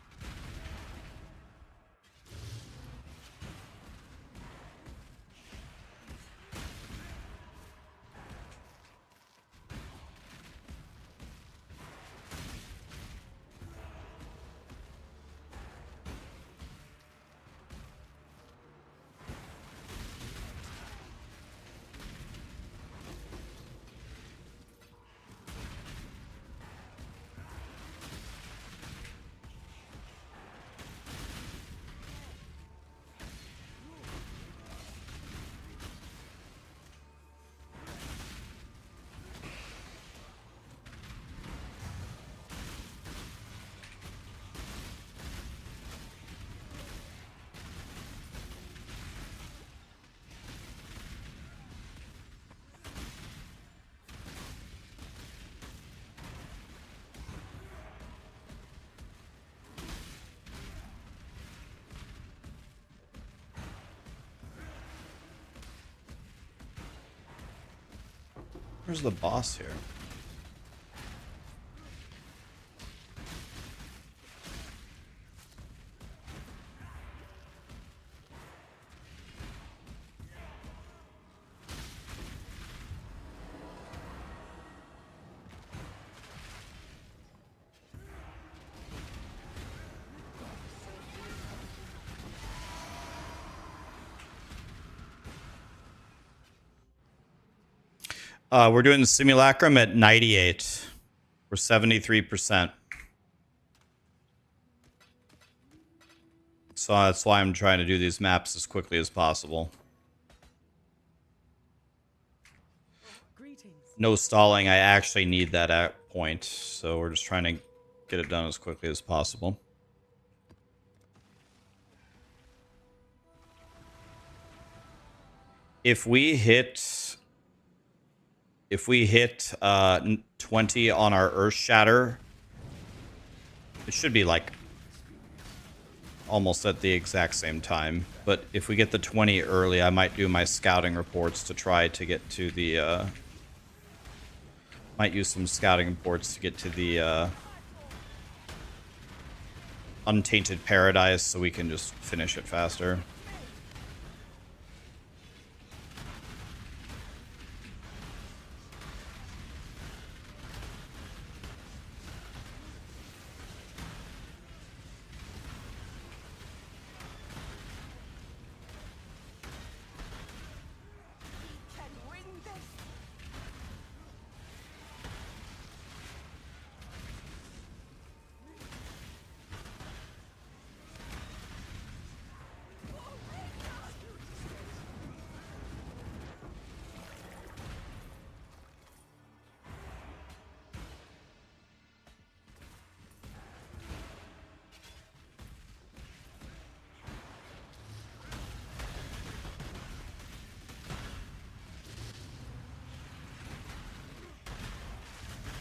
Where's the boss here? We're doing the simulacrum at 98. We're 73%. So that's why I'm trying to do these maps as quickly as possible. Greetings. No stalling. I actually need that at point. So we're just trying to get it done as quickly as possible. If we hit 20 on our Earthshatter, it should be like almost at the exact same time. But if we get the 20 early, I might do my scouting reports to try to get to the might use some scouting reports to get to the Untainted Paradise so we can just finish it faster. Can win this.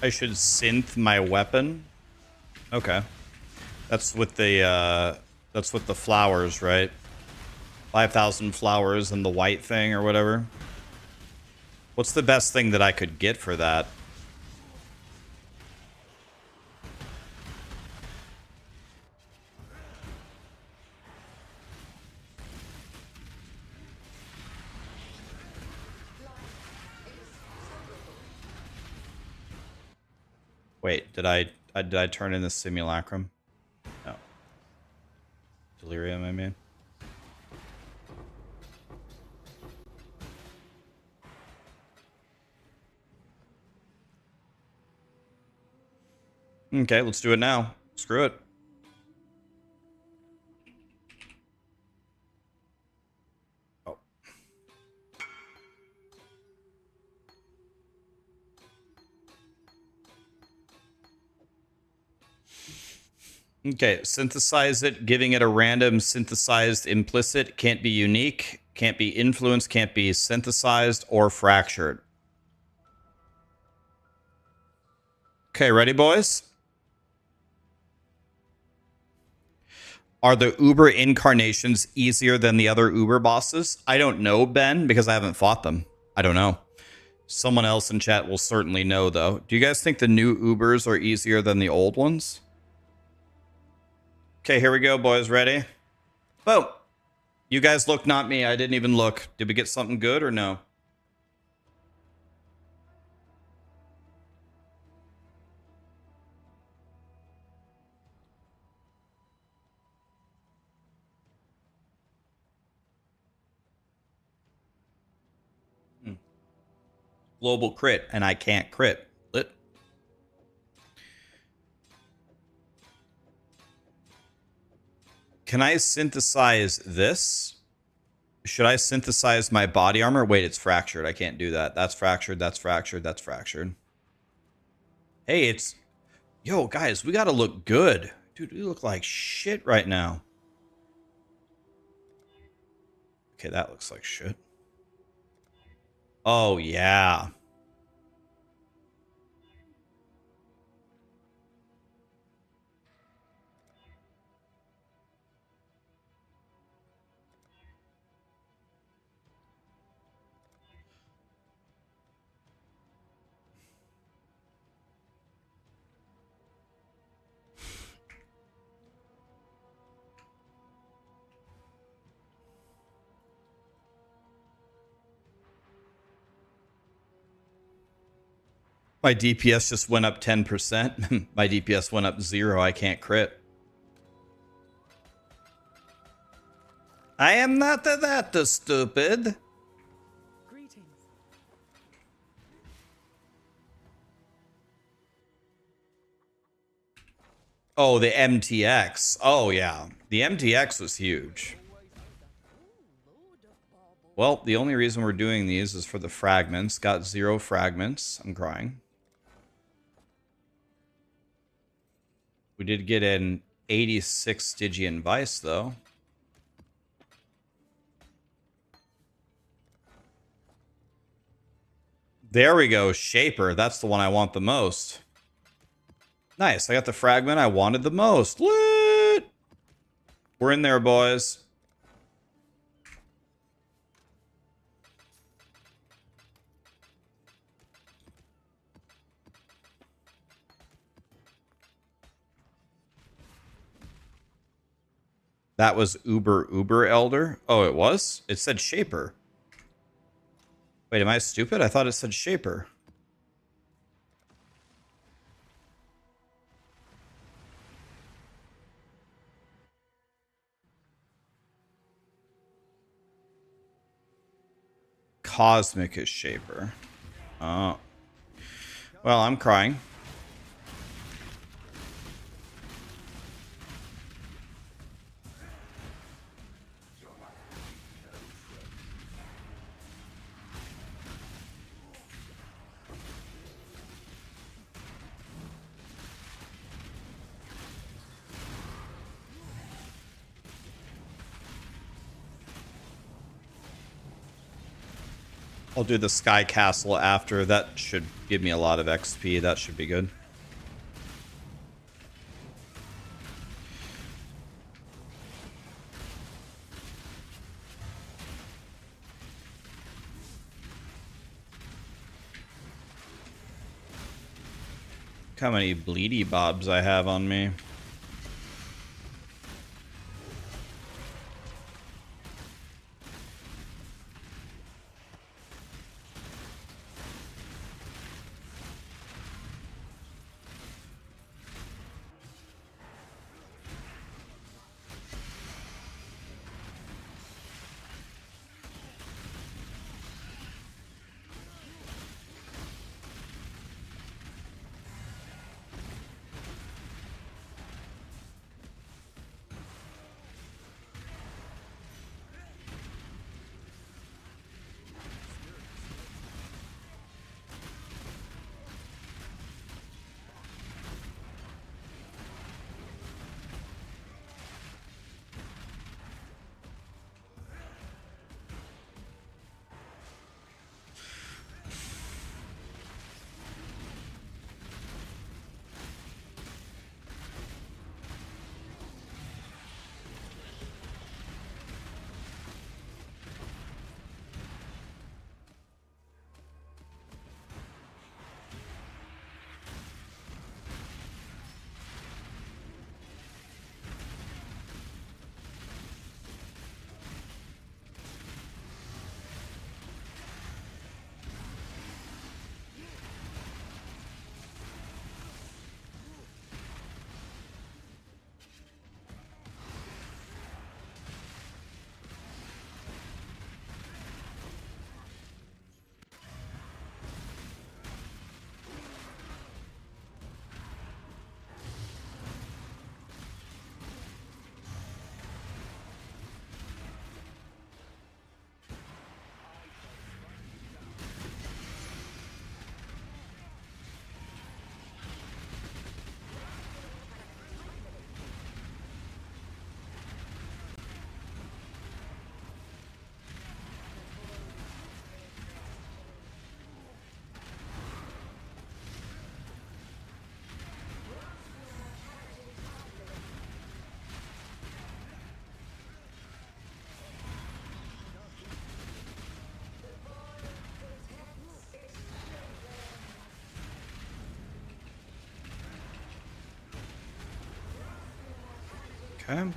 I should synth my weapon. Okay. That's with the flowers, right? 5,000 flowers and the white thing or whatever. What's the best thing that I could get for that? Wait, did I turn in the simulacrum? No. Delirium, I mean. Okay, let's do it now. Screw it. Oh. Okay, synthesize it, giving it a random synthesized implicit, can't be unique, can't be influenced, can't be synthesized or fractured. Okay, ready, boys? Are the Uber incarnations easier than the other Uber bosses? I don't know, Ben, because I haven't fought them. I don't know. Someone else in chat will certainly know, though. Do you guys think the new Ubers are easier than the old ones? Okay, here we go, boys. Ready? Boom. You guys look, not me. I didn't even look. Did we get something good or no? Global crit, and I can't crit. Lit. Can I synthesize this? Should I synthesize my body armor? Wait, it's fractured. I can't do that. That's fractured. That's fractured. That's fractured. Hey, it's... Yo, guys, we gotta look good. Dude, we look like shit right now. Okay, that looks like shit. Oh, yeah. My DPS just went up 10%. My DPS went up 0. I can't crit. I am not that stupid. Greetings. Oh, the MTX. Oh, yeah. The MTX was huge. Well, the only reason we're doing these is for the fragments. Got 0 fragments. I'm crying. We did get an 86 Stygian Vice, though. There we go. Shaper. That's the one I want the most. Nice. I got the fragment I wanted the most. Lit! We're in there, boys. That was Uber Elder. Oh, it was? It said Shaper. Wait, am I stupid? I thought it said Shaper. Cosmic is Shaper. Oh. Well, I'm crying. I'll do the Sky Castle after. That should give me a lot of XP. That should be good. Look how many bleedy bobs I have on me. Okay.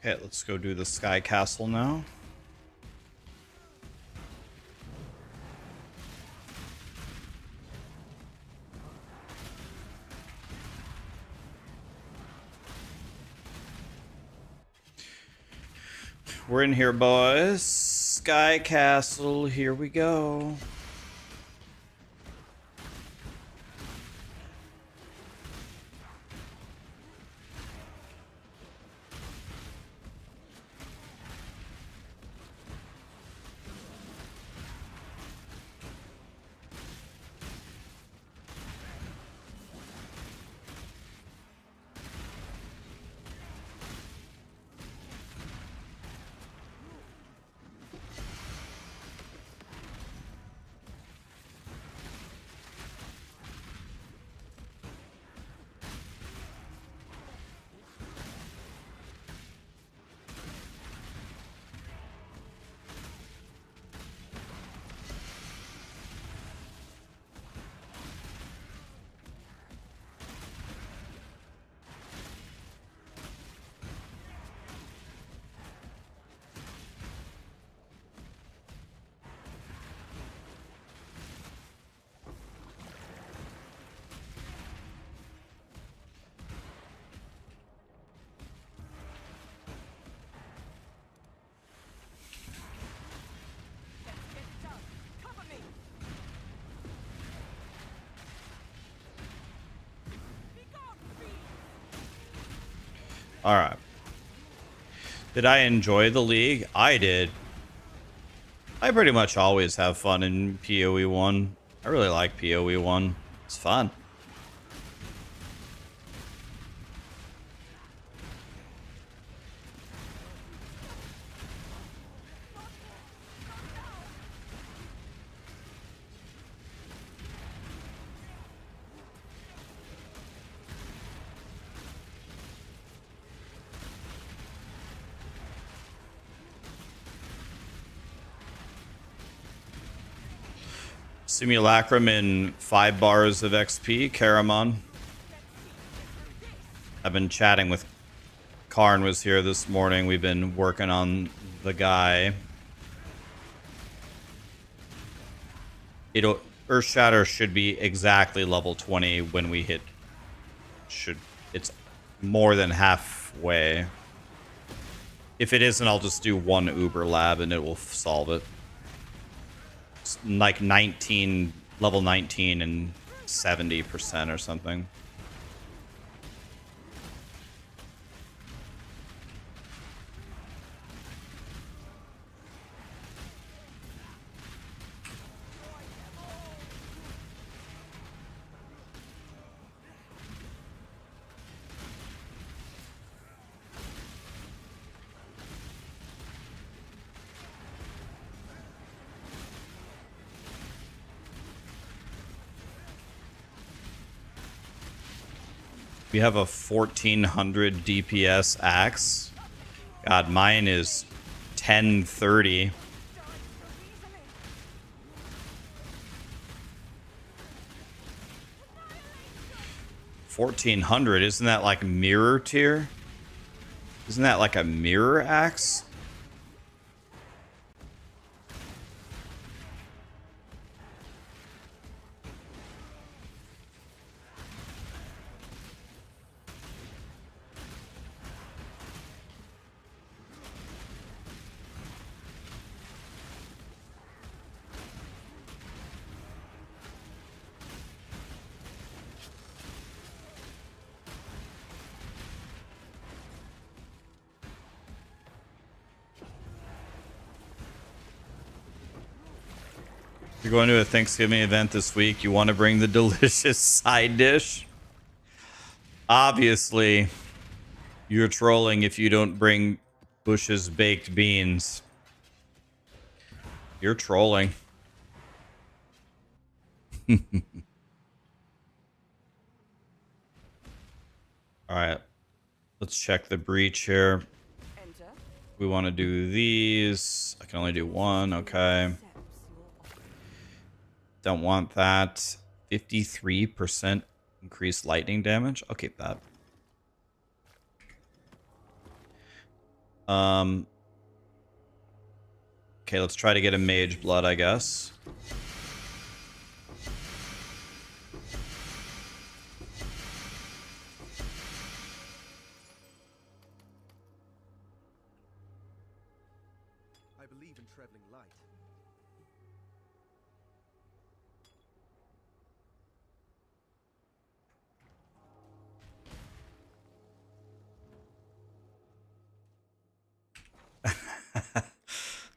Okay, let's go do the Sky Castle now. We're in here, boys. Sky Castle, here we go. All right. Did I enjoy the league? I did. I pretty much always have fun in POE 1. I really like POE 1. It's fun. Simulacrum in 5 bars of XP, Karamon. I've been chatting with Karn was here this morning. We've been working on the guy. Earthshatter should be exactly level 20 when we hit. It's more than halfway. If it isn't, I'll just do one Uber lab and it will solve it. It's like 19, level 19 and 70% or something. We have a 1400 DPS axe. God, mine is 1030. $1,400, isn't that like mirror tier? Isn't that like a mirror axe? You're going to a Thanksgiving event this week. You want to bring the delicious side dish? Obviously, you're trolling if you don't bring Bush's baked beans. You're trolling. All right. Let's check the breach here. Enter. We want to do these. I can only do one. Okay. Don't want that. 53% increased lightning damage. I'll keep that. Okay, let's try to get a mage blood, I guess. I believe in traveling light.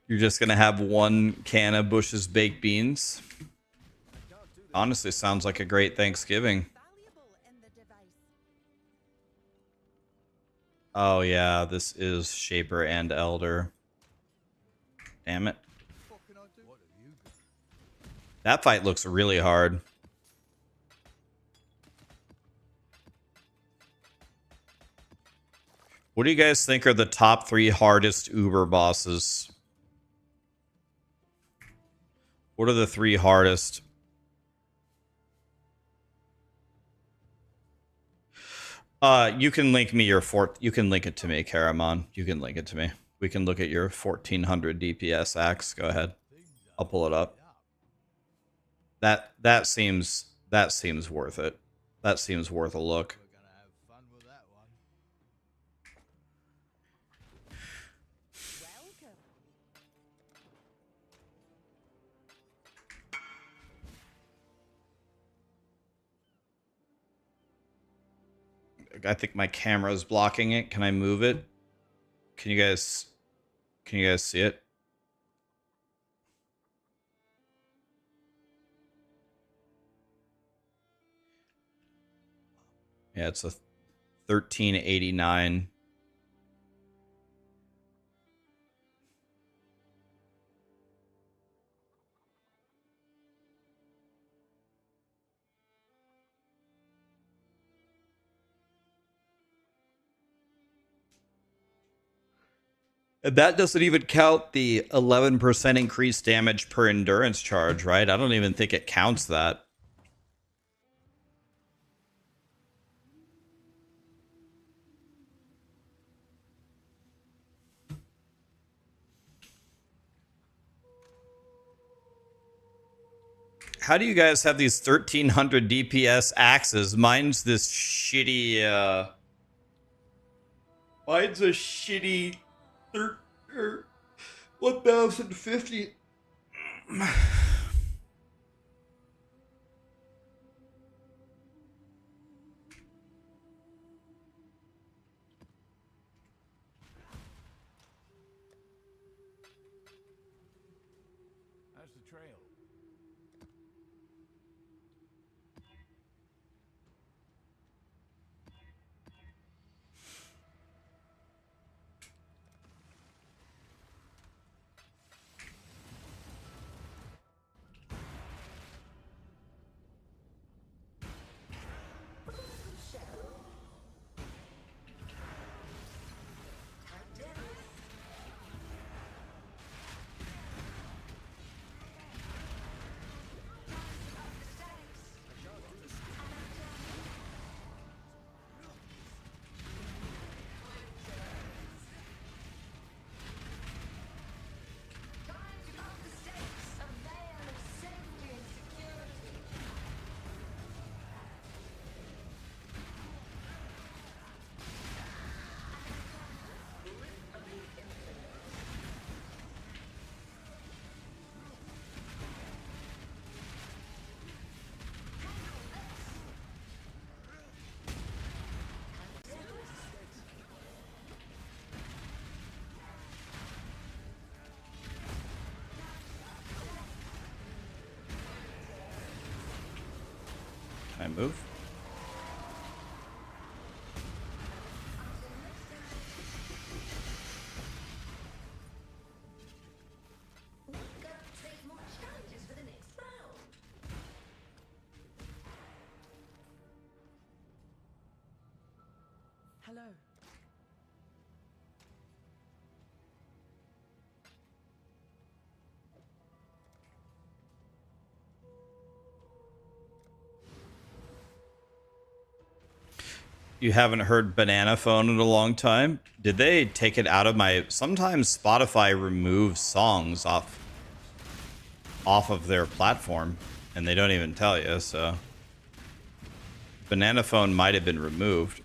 You're just gonna have one can of Bush's baked beans. Honestly, sounds like a great Thanksgiving. Valuable in the device. Oh yeah, this is Shaper and Elder. Damn it. That fight looks really hard. What do you guys think are the top 3 hardest Uber bosses? What are the 3 hardest? You can link me your you can link it to me, Karamon. You can link it to me. We can look at your 1400 DPS axe. Go ahead. I'll pull it up. That seems worth it. That seems worth a look. We're gonna have fun with that one. Welcome. I think my camera's blocking it. Can I move it? Can you guys see it? Yeah, it's a 1389. And that doesn't even count the 11% increased damage per endurance charge, right? I don't even think it counts that. How do you guys have these 1300 DPS axes? Mine's this shitty, mine's a shitty 1050. How's the trail? Can I move? Hello. You haven't heard Banana Phone in a long time? Did they take it out of my... Sometimes Spotify removes songs off of their platform, and they don't even tell you, so... Banana Phone might have been removed.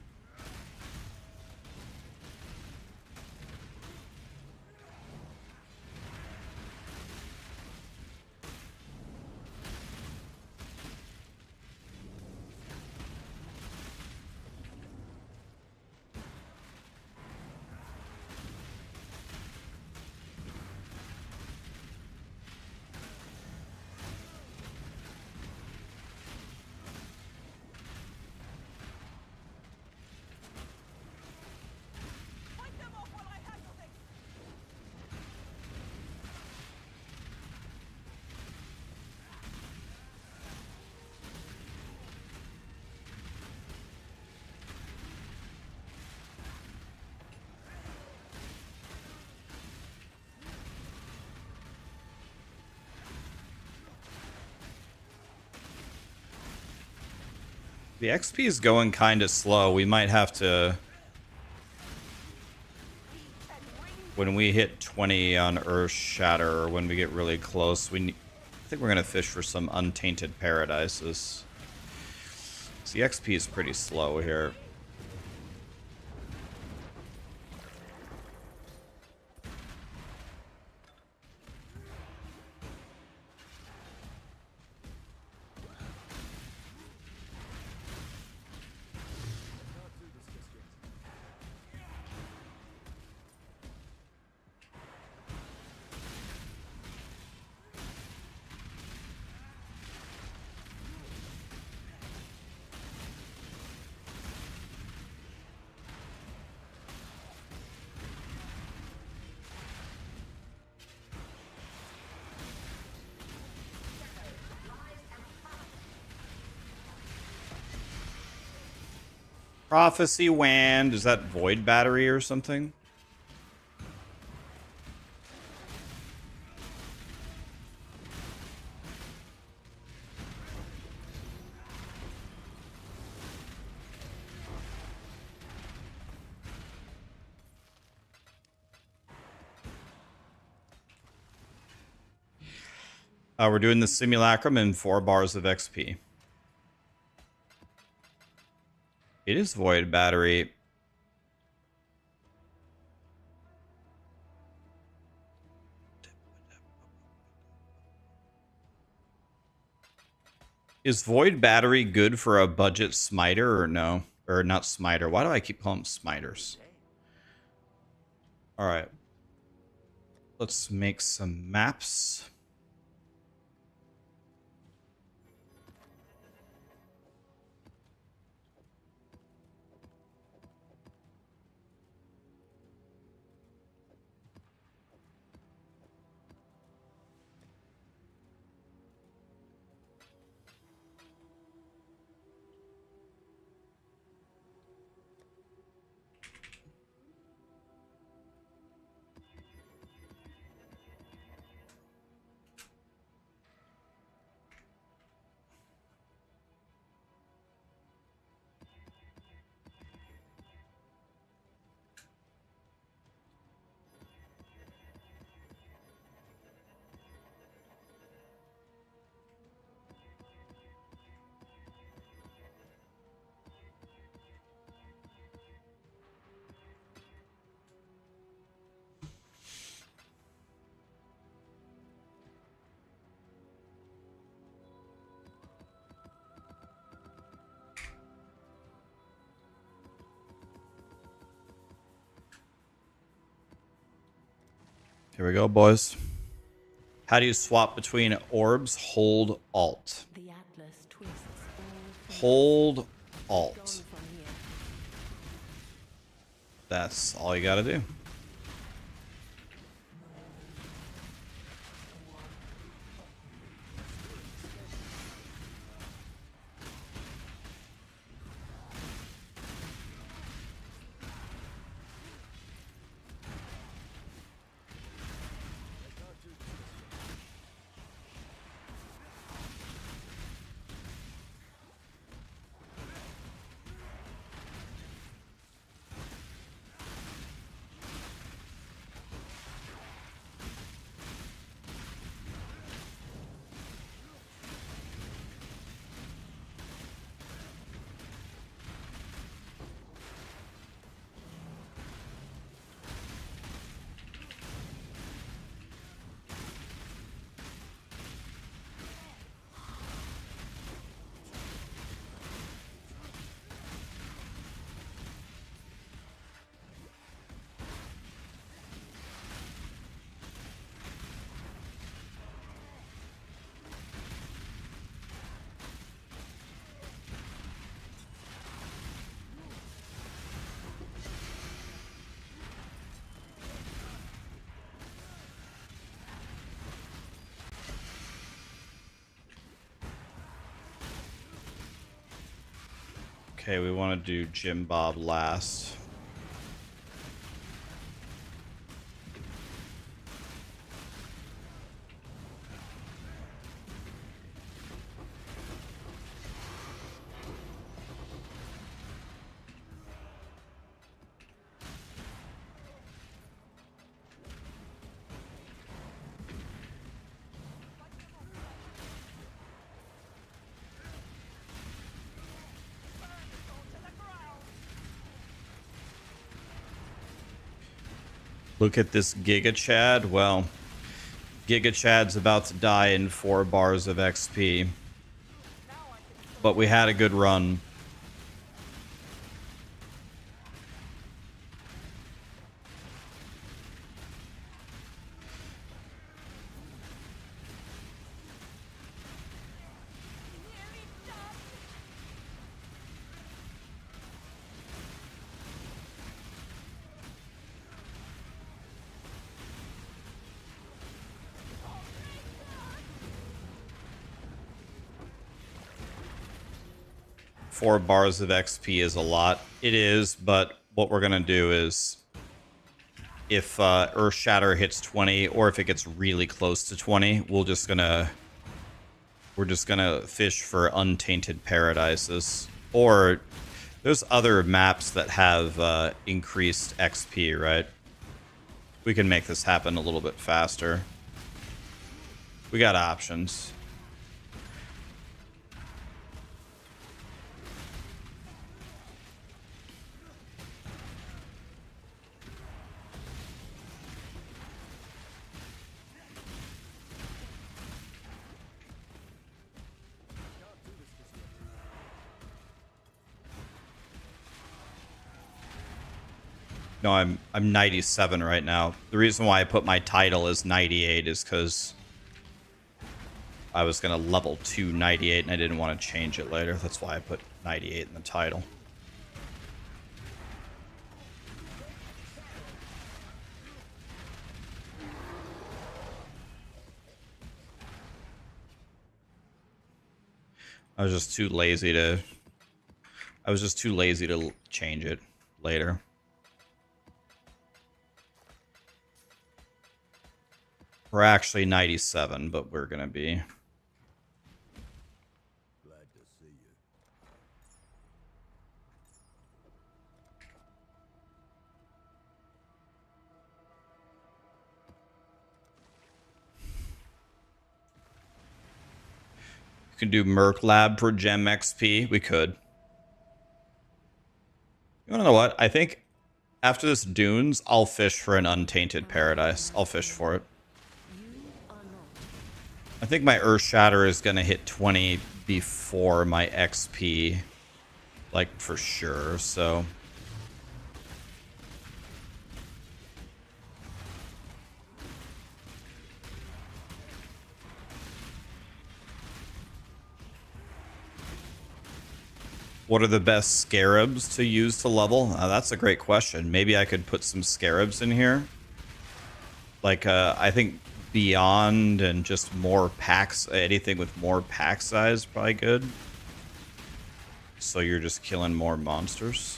Fight them off while I handle this! The XP is going kind of slow. We might have to... When we hit 20 on Earthshatter, or when we get really close, I think we're going to fish for some untainted paradises. So the XP is pretty slow here. Prophecy Wand. Is that Void Battery or something? We're doing the simulacrum and 4 bars of XP. It is Void Battery. Is Void Battery good for a budget smiter or no? Or not smiter. Why do I keep calling them smiters? Alright. Let's make some maps. Here we go, boys. How do you swap between orbs? Hold Alt. The Atlas twists all Hold Alt. from here. That's all you gotta do. Okay, we want to do Jim Bob last. Look at this Giga Chad. Well, Giga Chad's about to die in 4 bars of XP. But we had a good run. Four bars of XP is a lot. It is, but what we're gonna do is, if Earthshatter hits 20, or if it gets really close to 20, we're just gonna fish for Untainted Paradises. Or there's other maps that have increased XP, right? We can make this happen a little bit faster. We got options. No, I'm 97 right now. The reason why I put my title as 98 is because I was gonna level 2 98 and I didn't want to change it later. That's why I put 98 in the title. I was just too lazy to change it later. We're actually 97, but we're gonna be. Glad to see you. You can do Merc Lab for Gem XP. We could. You wanna know what? I think after this Dunes, I'll fish for an Untainted Paradise. I'll fish for it. I think my Earthshatter is gonna hit 20 before my XP, like for sure, so. What are the best scarabs to use to level? That's a great question. Maybe I could put some scarabs in here. Like, I think Beyond and just more packs, anything with more pack size is probably good. So you're just killing more monsters.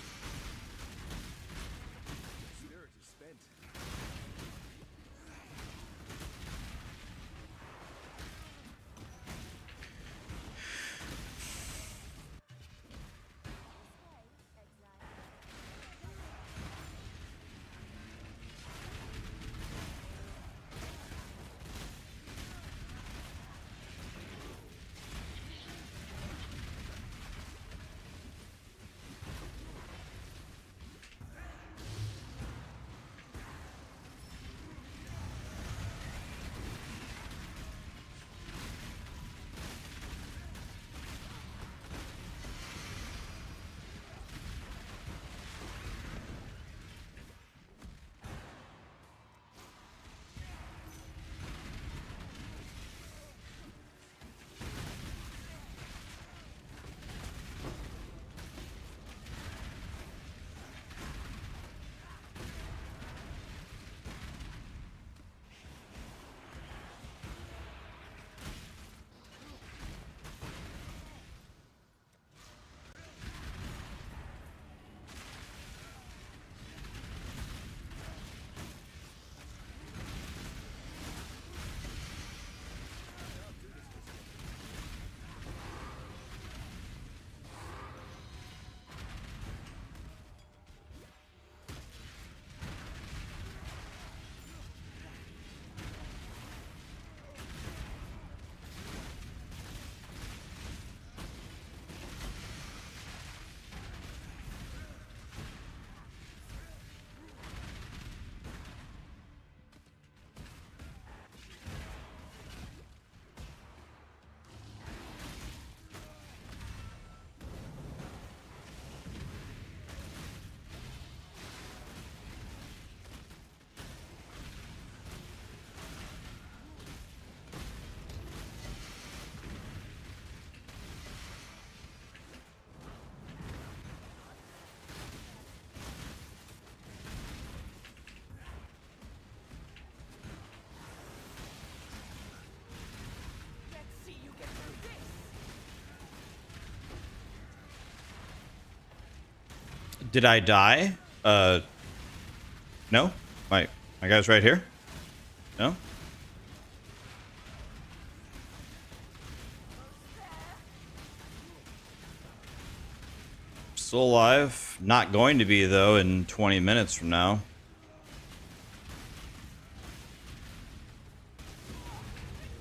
Did I die? No. My guy's right here. No. Still alive. Not going to be though in 20 minutes from now.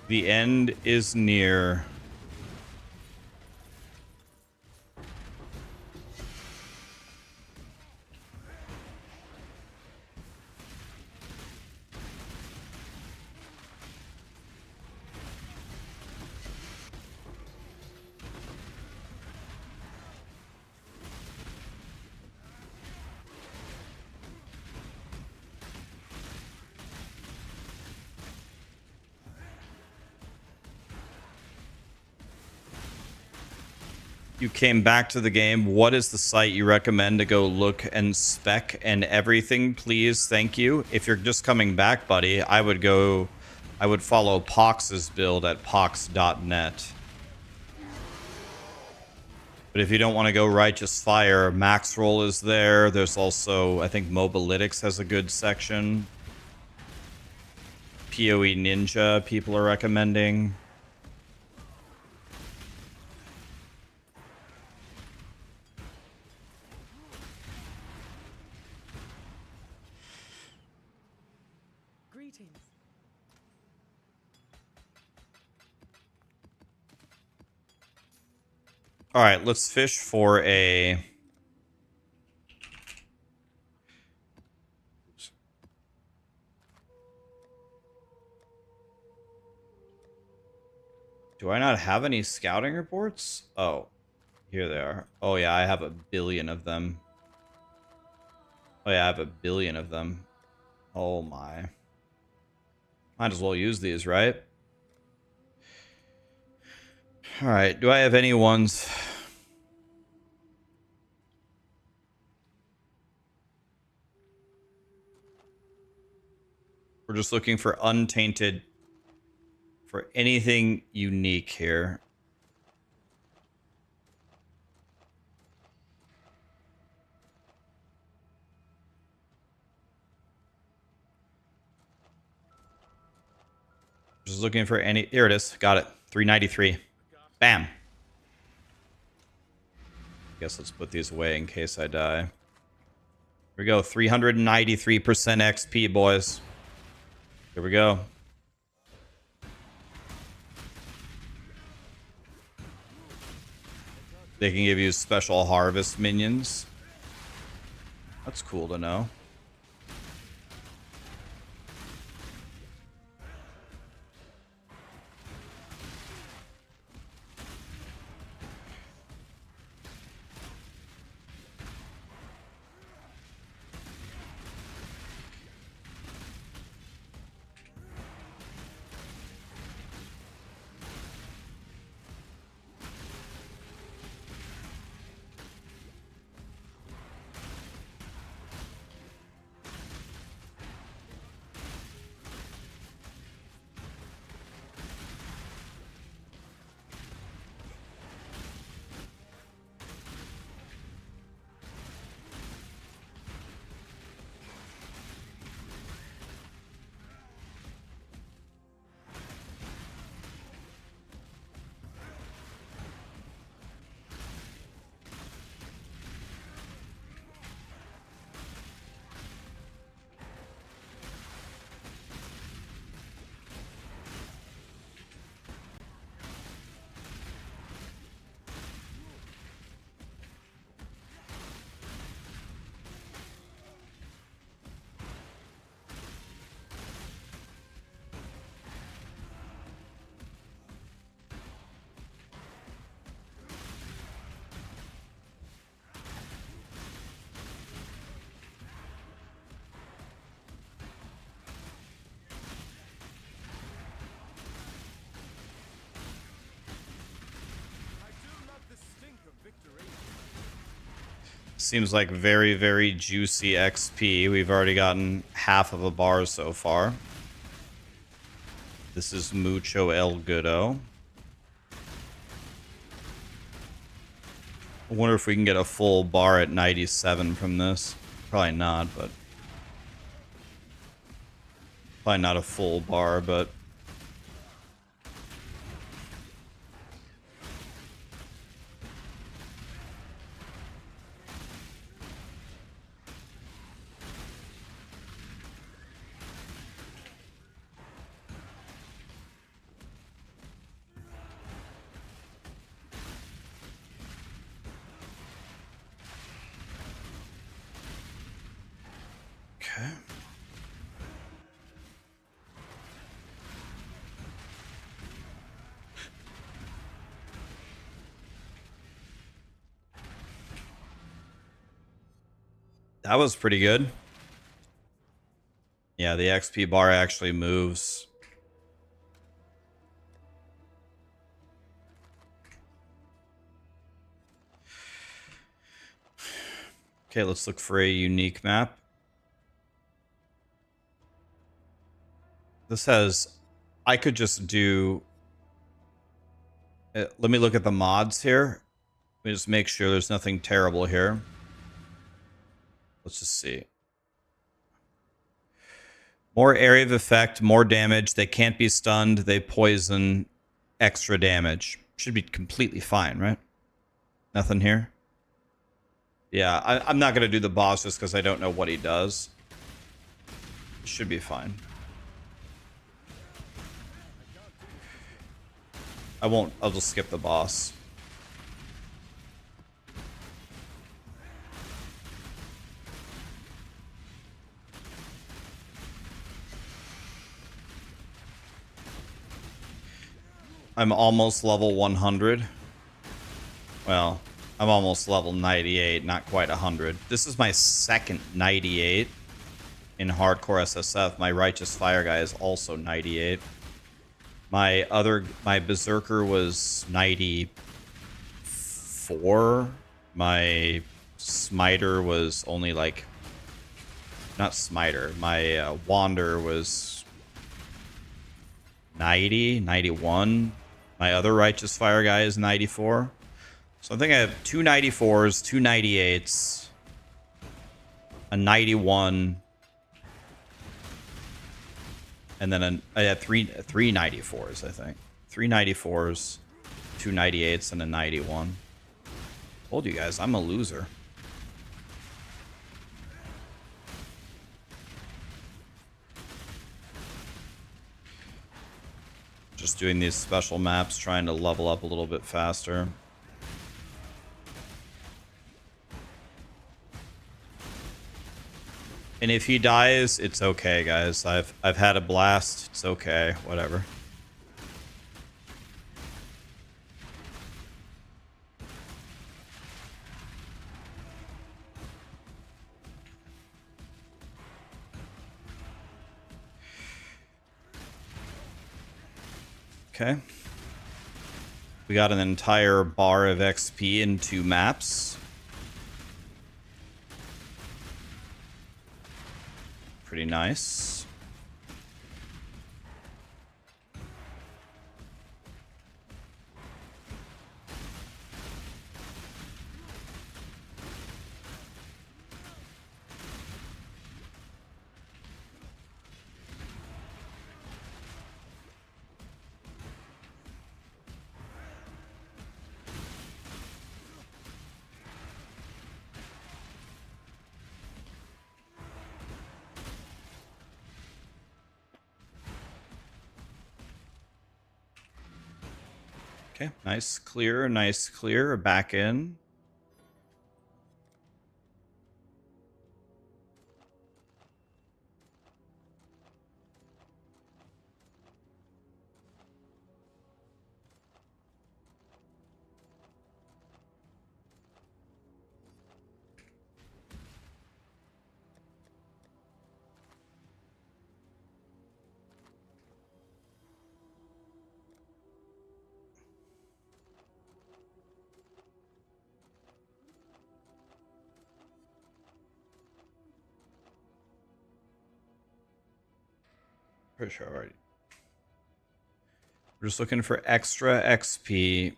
The end is near. You came back to the game. What is the site you recommend to go look and spec and everything, please? Thank you. If you're just coming back, buddy, I would follow Pox's build at pox.net. But if you don't want to go Righteous Fire, Maxroll is there. There's also, I think, Mobalytics has a good section. POE Ninja, people are recommending. Greetings. All right, let's fish for a... Do I not have any scouting reports? Oh, here they are. Oh yeah, I have a billion of them. Oh yeah, I have a billion of them. Oh my. Might as well use these, right? All right, do I have any ones? We're just looking for untainted, for anything unique here. Just looking for any, here it is, got it, 393. Bam. Guess let's put these away in case I die. Here we go, 393% XP, boys. Here we go. They can give you special harvest minions. That's cool to know. Seems like very, very juicy XP. We've already gotten half of a bar so far. This is mucho el goodo. I wonder if we can get a full bar at 97 from this. Probably not, but... Probably not a full bar, but... Okay. That was pretty good. Yeah, the XP bar actually moves. Okay, let's look for a unique map. This has... I could just do... let me look at the mods here. Let me just make sure there's nothing terrible here. Let's just see. More area of effect, more damage. They can't be stunned. They poison, extra damage. Should be completely fine, right? Nothing here? Yeah, I'm not going to do the boss just because I don't know what he does. Should be fine. I won't. I'll just skip the boss. I'm almost level 100. Well, I'm almost level 98, not quite 100. This is my second 98 in hardcore SSF. My Righteous Fire guy is also 98. My Berserker was 94. My Smiter was only like... Not Smiter. My Wander was 90, 91. My other Righteous Fire guy is 94. So I think I have two 94s, two 98s, a 91, and then I had three 94s, I think. 3 94s, two 98s, and a 91. Told you guys, I'm a loser. Just doing these special maps, trying to level up a little bit faster. And if he dies, it's okay, guys. I've had a blast. It's okay. Whatever. Okay. We got an entire bar of XP in 2 maps. Pretty nice. Okay, nice clear, nice clear. Back in. Pretty sure already. We're just looking for extra XP.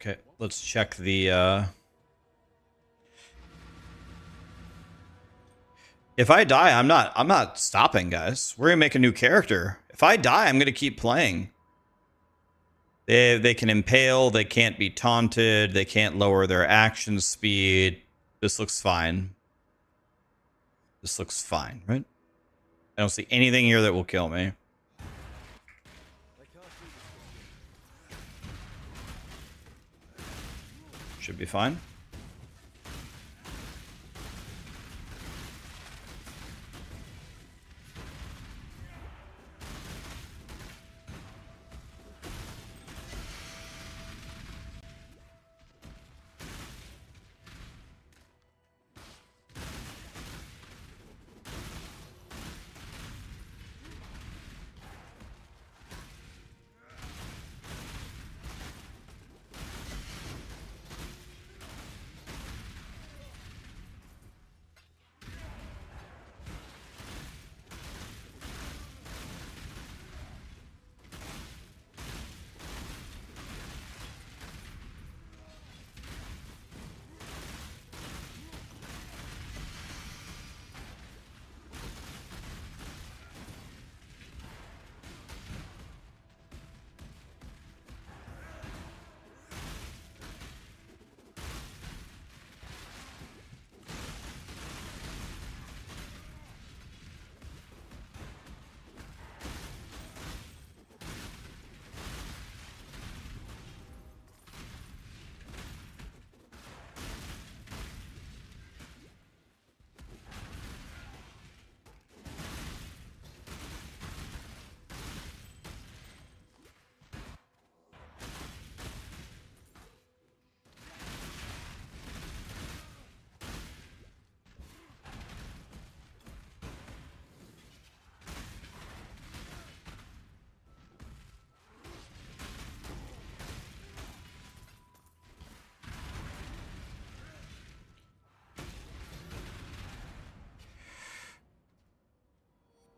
Okay, let's check the if I die, I'm not stopping, guys. We're gonna make a new character. If I die, I'm gonna keep playing. They can impale, they can't be taunted, they can't lower their action speed. This looks fine. This looks fine, right? I don't see anything here that will kill me. Should be fine.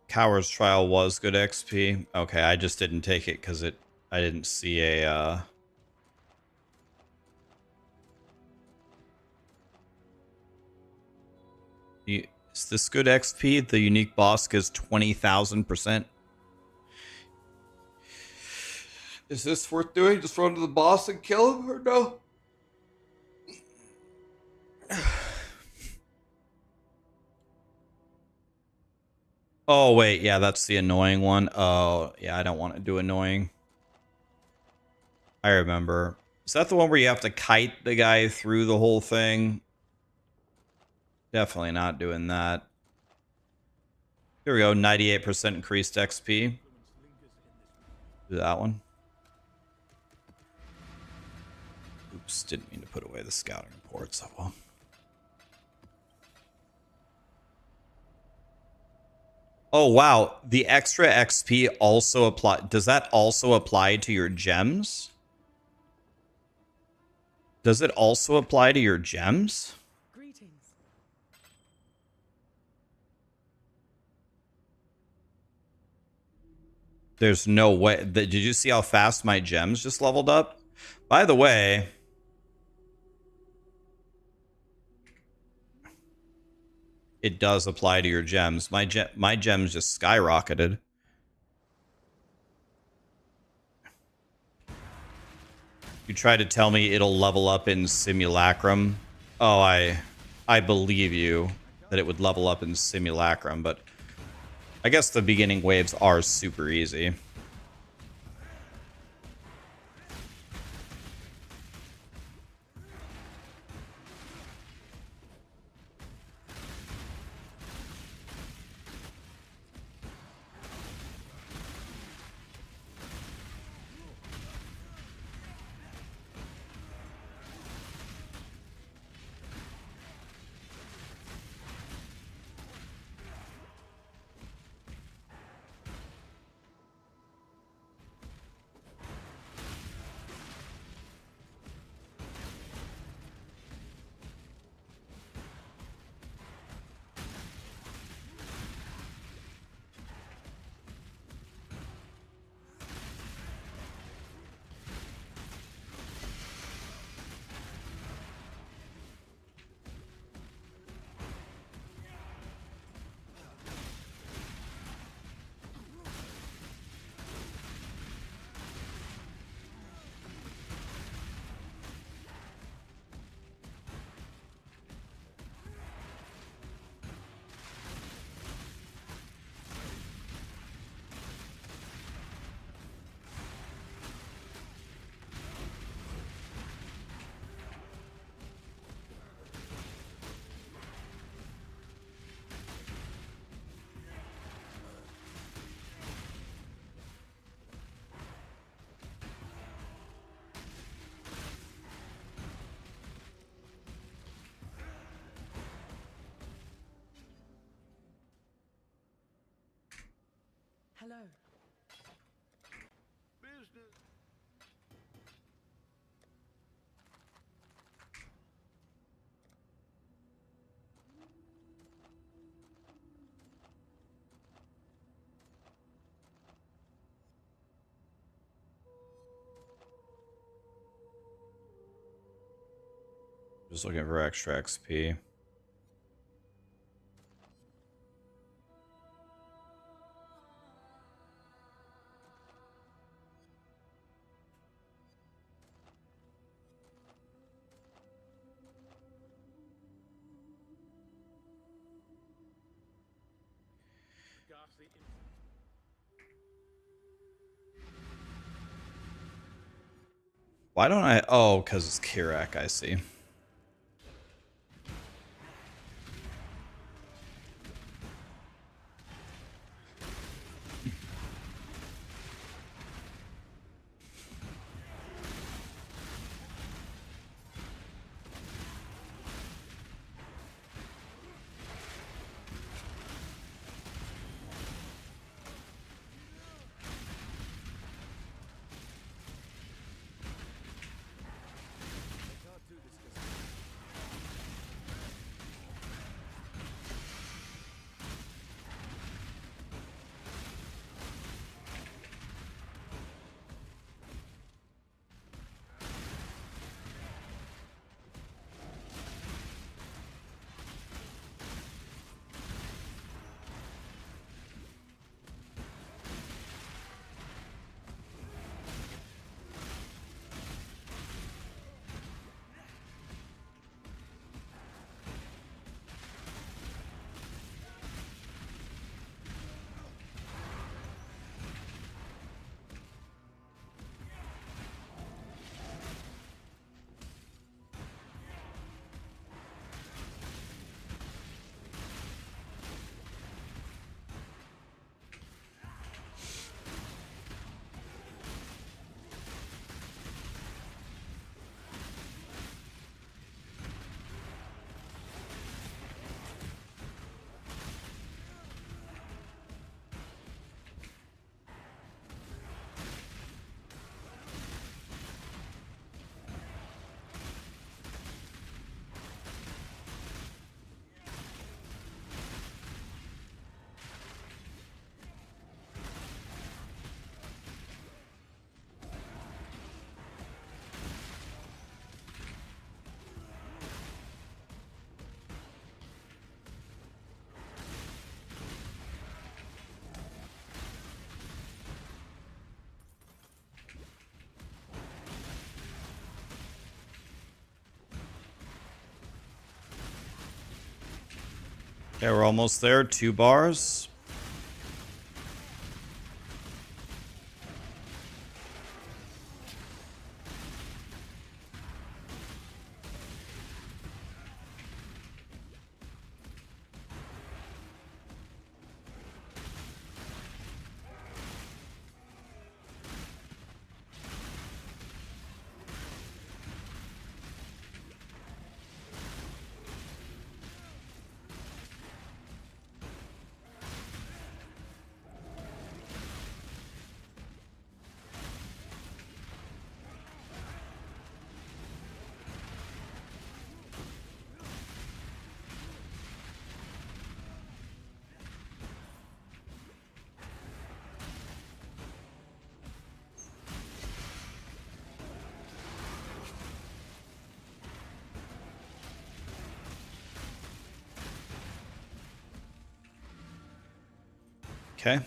Coward's Trial was good XP. Okay, I just didn't take it because I didn't see a is this good XP? The unique boss gives 20,000%. Is this worth doing? Just run to the boss and kill him or no? Oh, wait. Yeah, that's the annoying one. Oh, yeah, I don't want to do annoying. I remember. Is that the one where you have to kite the guy through the whole thing? Definitely not doing that. Here we go. 98% increased XP. Do that one. Oops, didn't mean to put away the scouting reports. Oh well. Oh wow, the extra XP also apply. Does that also apply to your gems? Does it also apply to your gems? Greetings. There's no way. Did you see how fast my gems just leveled up? By the way, it does apply to your gems. My gems just skyrocketed. You try to tell me it'll level up in Simulacrum. Oh, I believe you that it would level up in Simulacrum, but I guess the beginning waves are super easy. Hello. Business. Just looking for extra XP. Ghastly. Why don't I? Oh, because it's Kirak, I see. Okay, we're almost there. 2 bars. Okay.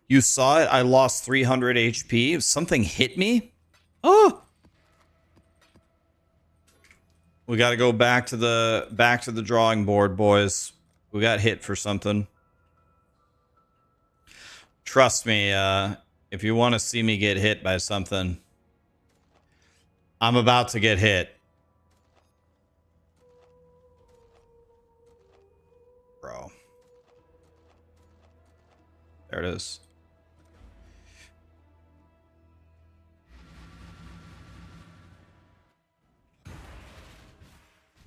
You saw it. I lost 300 HP. Something hit me. Oh. We got to go back to the drawing board, boys. We got hit for something. Trust me, if you want to see me get hit by something, I'm about to get hit. Bro. There it is.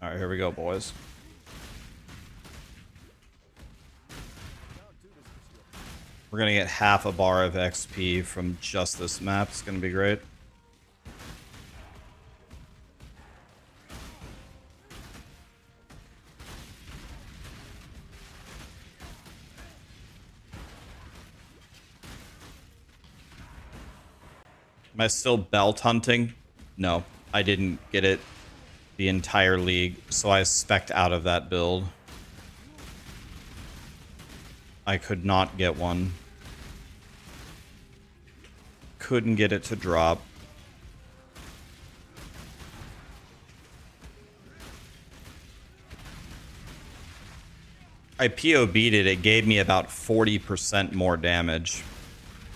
All right, here we go, boys. We're gonna get half a bar of XP from just this map. It's gonna be great. Am I still belt hunting? No, I didn't get it the entire league, so I spec'd out of that build. I could not get one. Couldn't get it to drop. I POB'd it, it gave me about 40% more damage.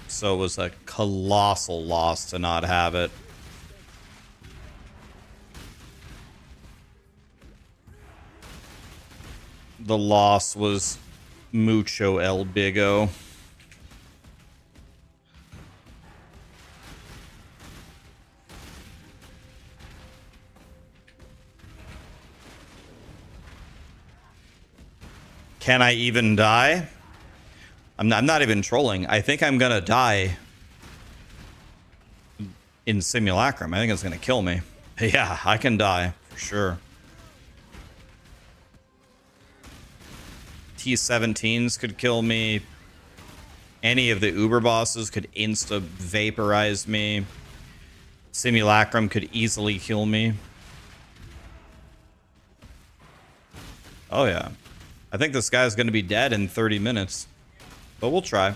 So it was a colossal loss to not have it. The loss was mucho el bigo. Can I even die? I'm not even trolling. I think I'm gonna die in Simulacrum. I think it's gonna kill me. Yeah, I can die for sure. T-17s could kill me. Any of the Uber bosses could insta vaporize me. Simulacrum could easily kill me. Oh yeah. I think this guy's gonna be dead in 30 minutes. But we'll try.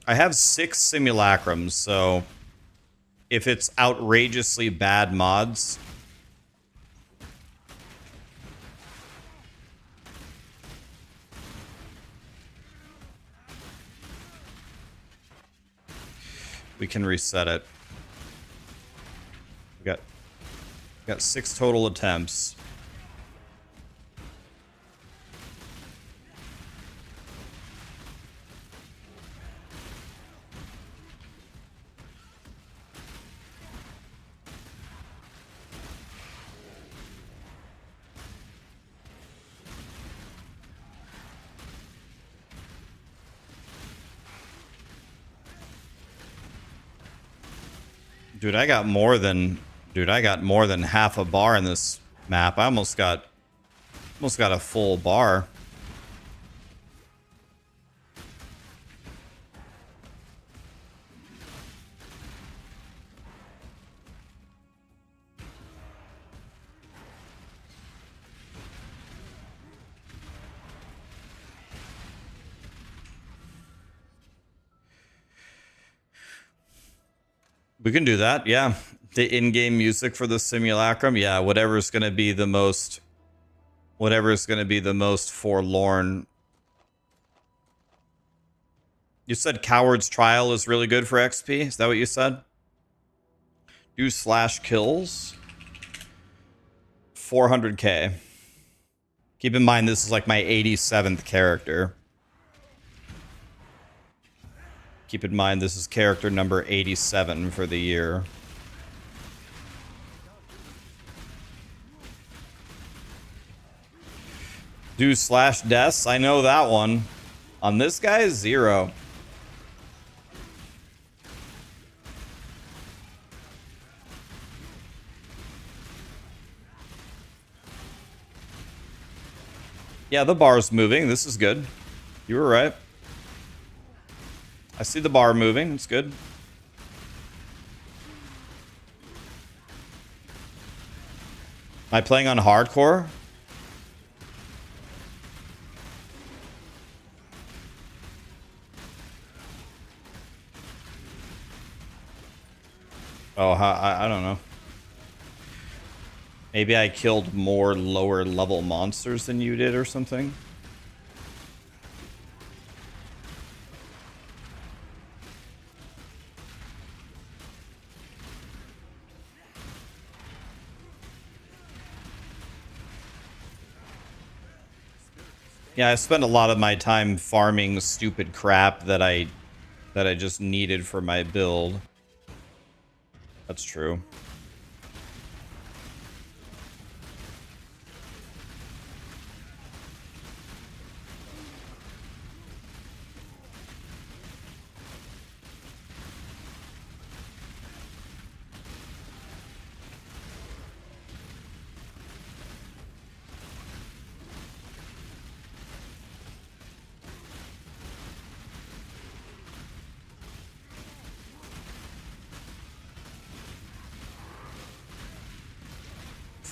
I have 6 simulacrums, so if it's outrageously bad mods, we can reset it. We got 6 total attempts. Dude, I got more than half a bar in this map. I almost got a full bar. We can do that, yeah. The in-game music for the simulacrum, yeah. Whatever's gonna be the most forlorn. You said Coward's Trial is really good for XP. Is that what you said? Do /kills. 400k. Keep in mind this is like my 87th character. Keep in mind, this is character number 87 for the year. Do /deaths, I know that one. On this guy, 0. Yeah, the bar's moving. This is good. You were right. I see the bar moving. It's good. Am I playing on hardcore? Oh, I don't know. Maybe I killed more lower level monsters than you did or something. Yeah, I spent a lot of my time farming stupid crap that I just needed for my build. That's true.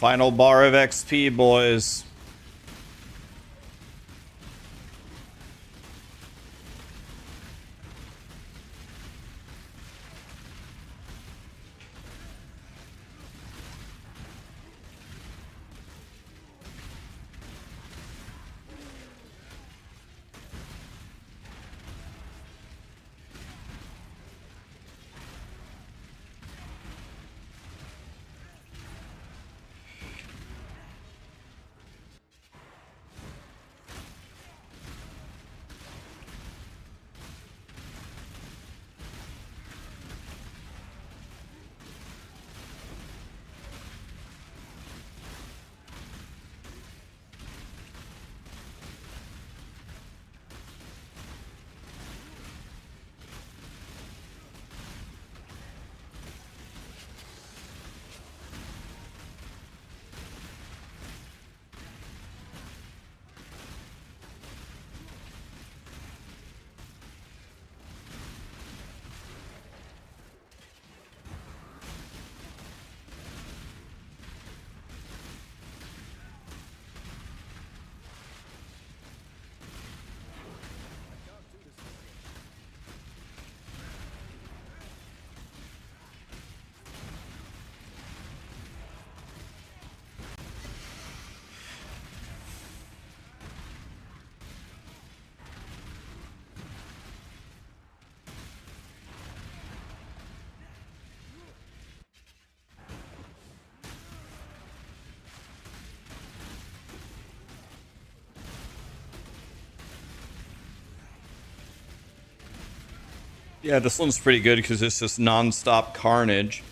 Final bar of XP, boys. Yeah, this one's pretty good because it's just non-stop carnage.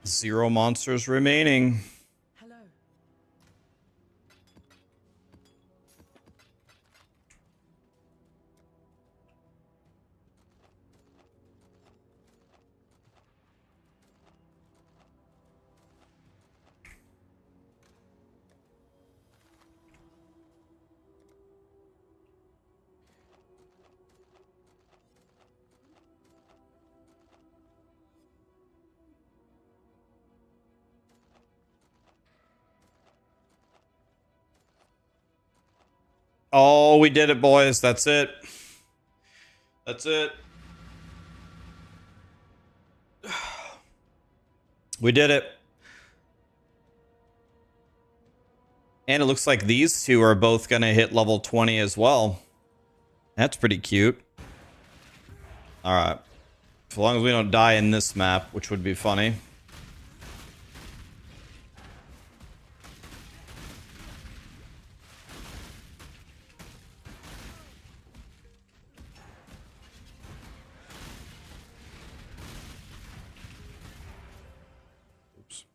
Zero monsters remaining. Hello. Oh, we did it, boys. That's it. That's it. We did it. And it looks like these two are both going to hit level 20 as well. That's pretty cute. Alright. As long as we don't die in this map, which would be funny. Oops.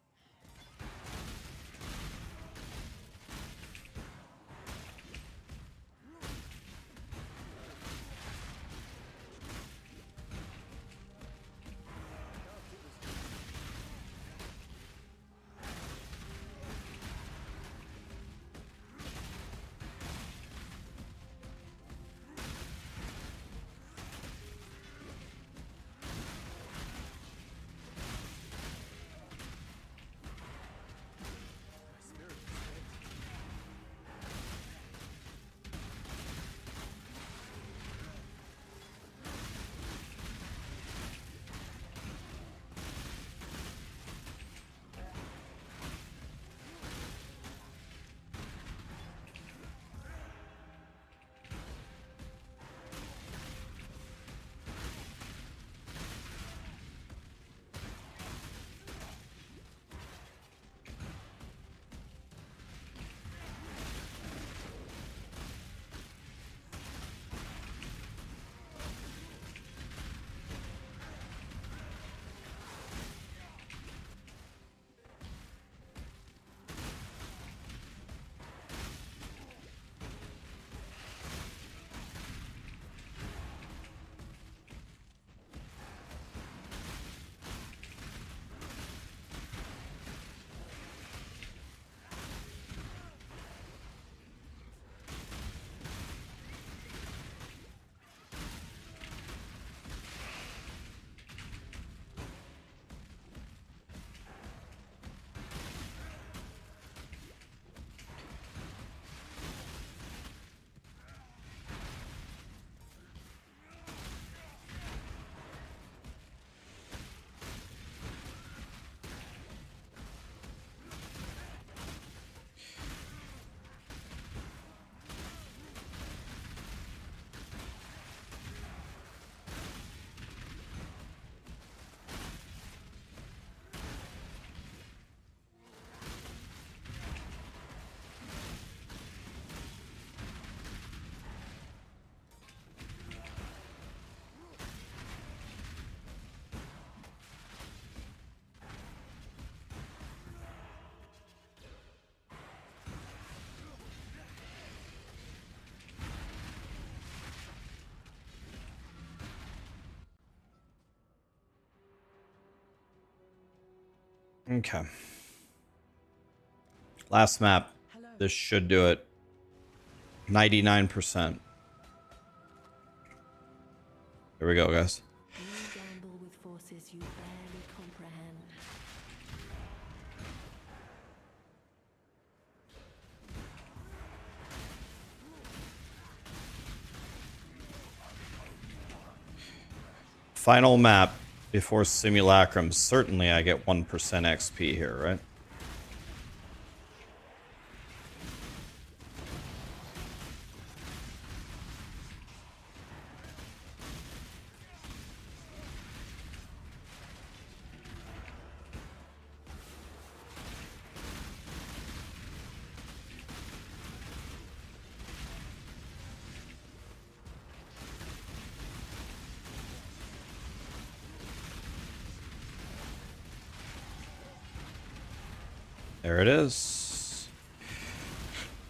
Okay. Last map. This should do it. 99%. Here we go, guys. You gamble with forces you barely comprehend. Final map before Simulacrum. Certainly I get 1% XP here, right? There it is.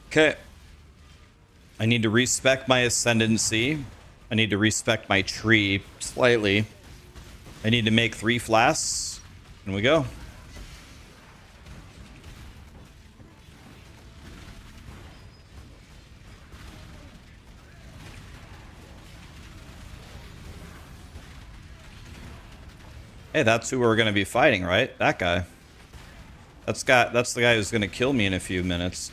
Okay. I need to respec my ascendancy. I need to respec my tree slightly. I need to make 3 flasks. And we go. Hey, that's who we're going to be fighting, right? That guy. That's the guy who's going to kill me in a few minutes.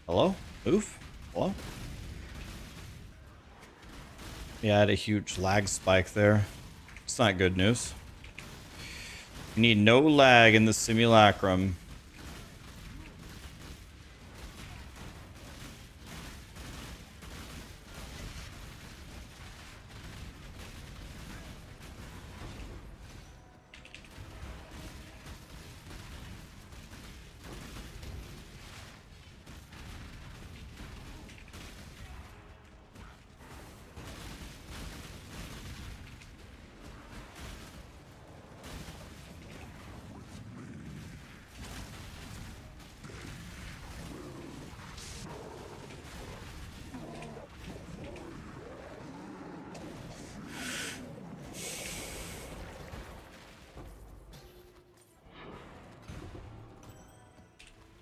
Hello? Oof? Hello? Yeah, I had a huge lag spike there. It's not good news. You need no lag in the Simulacrum.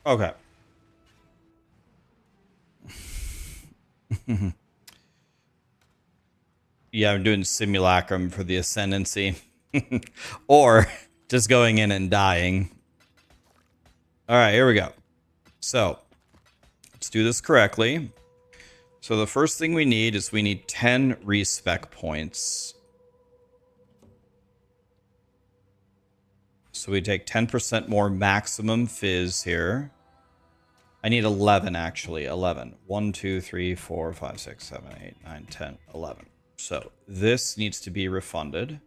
Okay. Yeah, I'm doing Simulacrum for the Ascendancy. Or just going in and dying. Alright, here we go. So, let's do this correctly. So the first thing we need is we need 10 respec points. So we take 10% more maximum fizz here. I need 11, actually. 11. 1, 2, 3, 4, 5, 6, 7, 8, 9, 10, 11. So this needs to be refunded.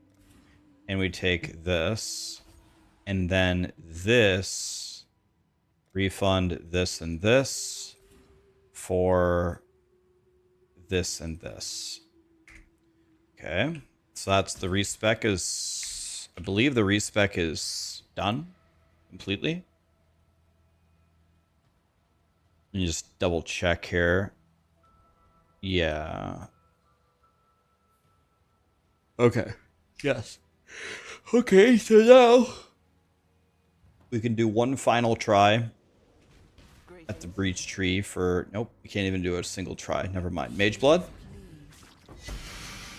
And we take this. And then this. Refund this and this. For this and this. Okay. So that's the respec is... I believe the respec is done completely. Let me just double check here. Yeah. Okay. Yes. Okay, so now we can do one final try at the breach tree for... Nope, we can't even do a single try. Never mind. Mage Blood?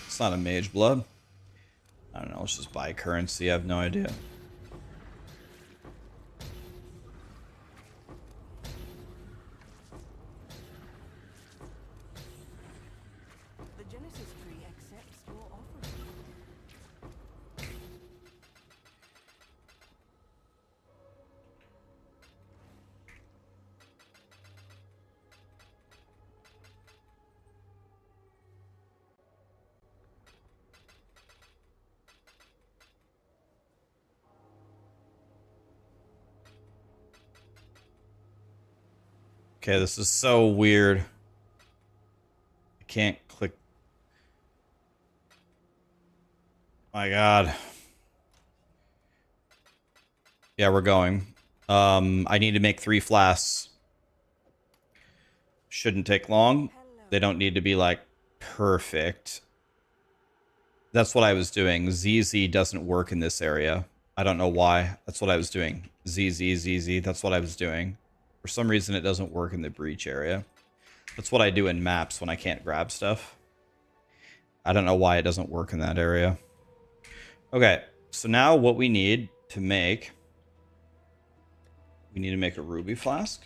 It's not a Mage Blood. I don't know, let's just buy currency. I have no idea. The Genesis tree accepts your offering. Okay, this is so weird. I can't click. My God. Yeah, we're going. I need to make 3 flasks. Shouldn't take long. They don't need to be like perfect. That's what I was doing. ZZ doesn't work in this area. I don't know why. That's what I was doing. ZZ. That's what I was doing. For some reason, it doesn't work in the breach area. That's what I do in maps when I can't grab stuff. I don't know why it doesn't work in that area. Okay, so now what we need to make... We need to make a ruby flask.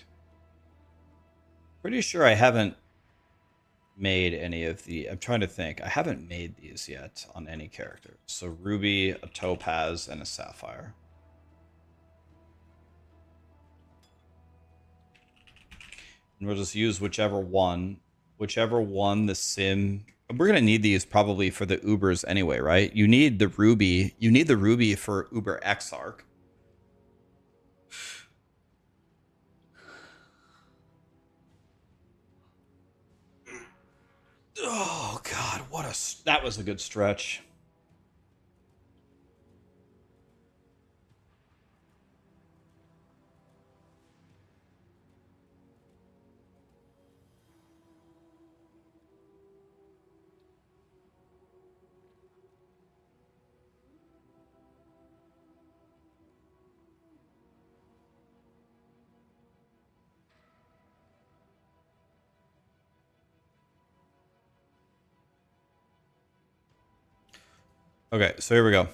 Pretty sure I haven't made any of the... I'm trying to think. I haven't made these yet on any character. So ruby, a topaz, and a sapphire. And we'll just use whichever one the sim... We're going to need these probably for the Ubers anyway, right? You need the ruby. You need the ruby for Uber Exarch. Oh, God. That was a good stretch. Okay, so here we go.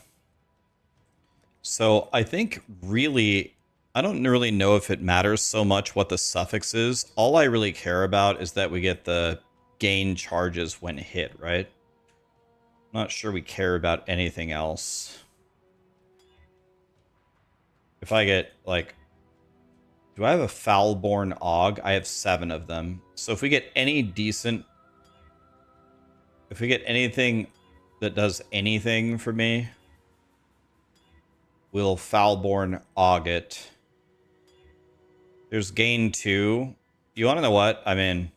So I think really, I don't really know if it matters so much what the suffix is. All I really care about is that we get the gain charges when hit, right? I'm not sure we care about anything else. If I get, like... Do I have a Foulborn Og? I have 7 of them. So if we get any decent... If we get anything that does anything for me... We'll Foulborn Og it. There's gain 2. You want to know what? I mean,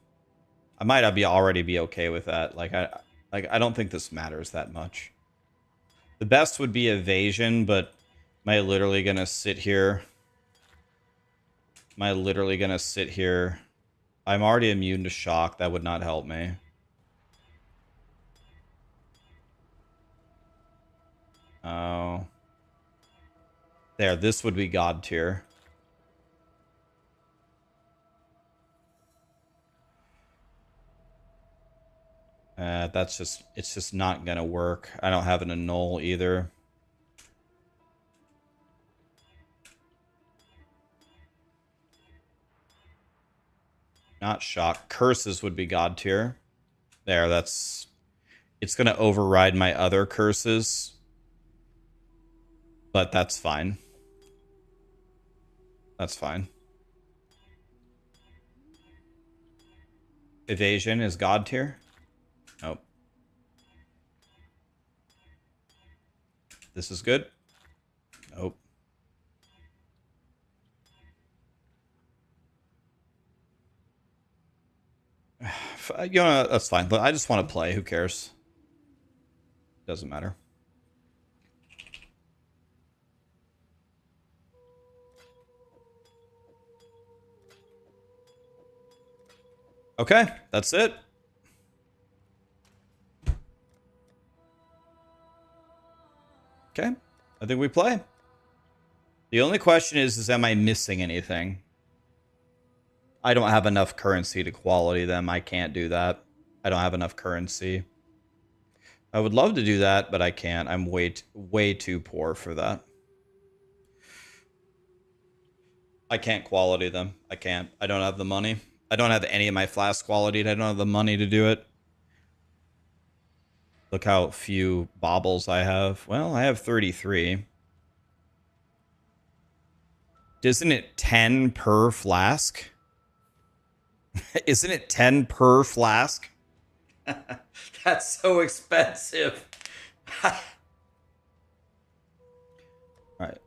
I might already be okay with that. I don't think this matters that much. The best would be evasion, but am I literally gonna sit here? I'm already immune to shock. That would not help me. Oh. There, this would be God tier. It's just not gonna work. I don't have an annul either. Not shock. Curses would be God tier. There, it's gonna override my other curses. But that's fine. That's fine. Evasion is God tier? Nope. This is good? Nope. You know, that's fine. I just want to play. Who cares? Doesn't matter. Okay, that's it. Okay, I think we play. The only question is am I missing anything? I don't have enough currency to quality them. I can't do that. I don't have enough currency. I would love to do that, but I can't. I'm way too poor for that. I can't quality them. I can't. I don't have the money. I don't have any of my flask qualities. I don't have the money to do it. Look how few baubles I have. Well, I have 33. Isn't it 10 per flask? Isn't it 10 per flask? That's so expensive. All right.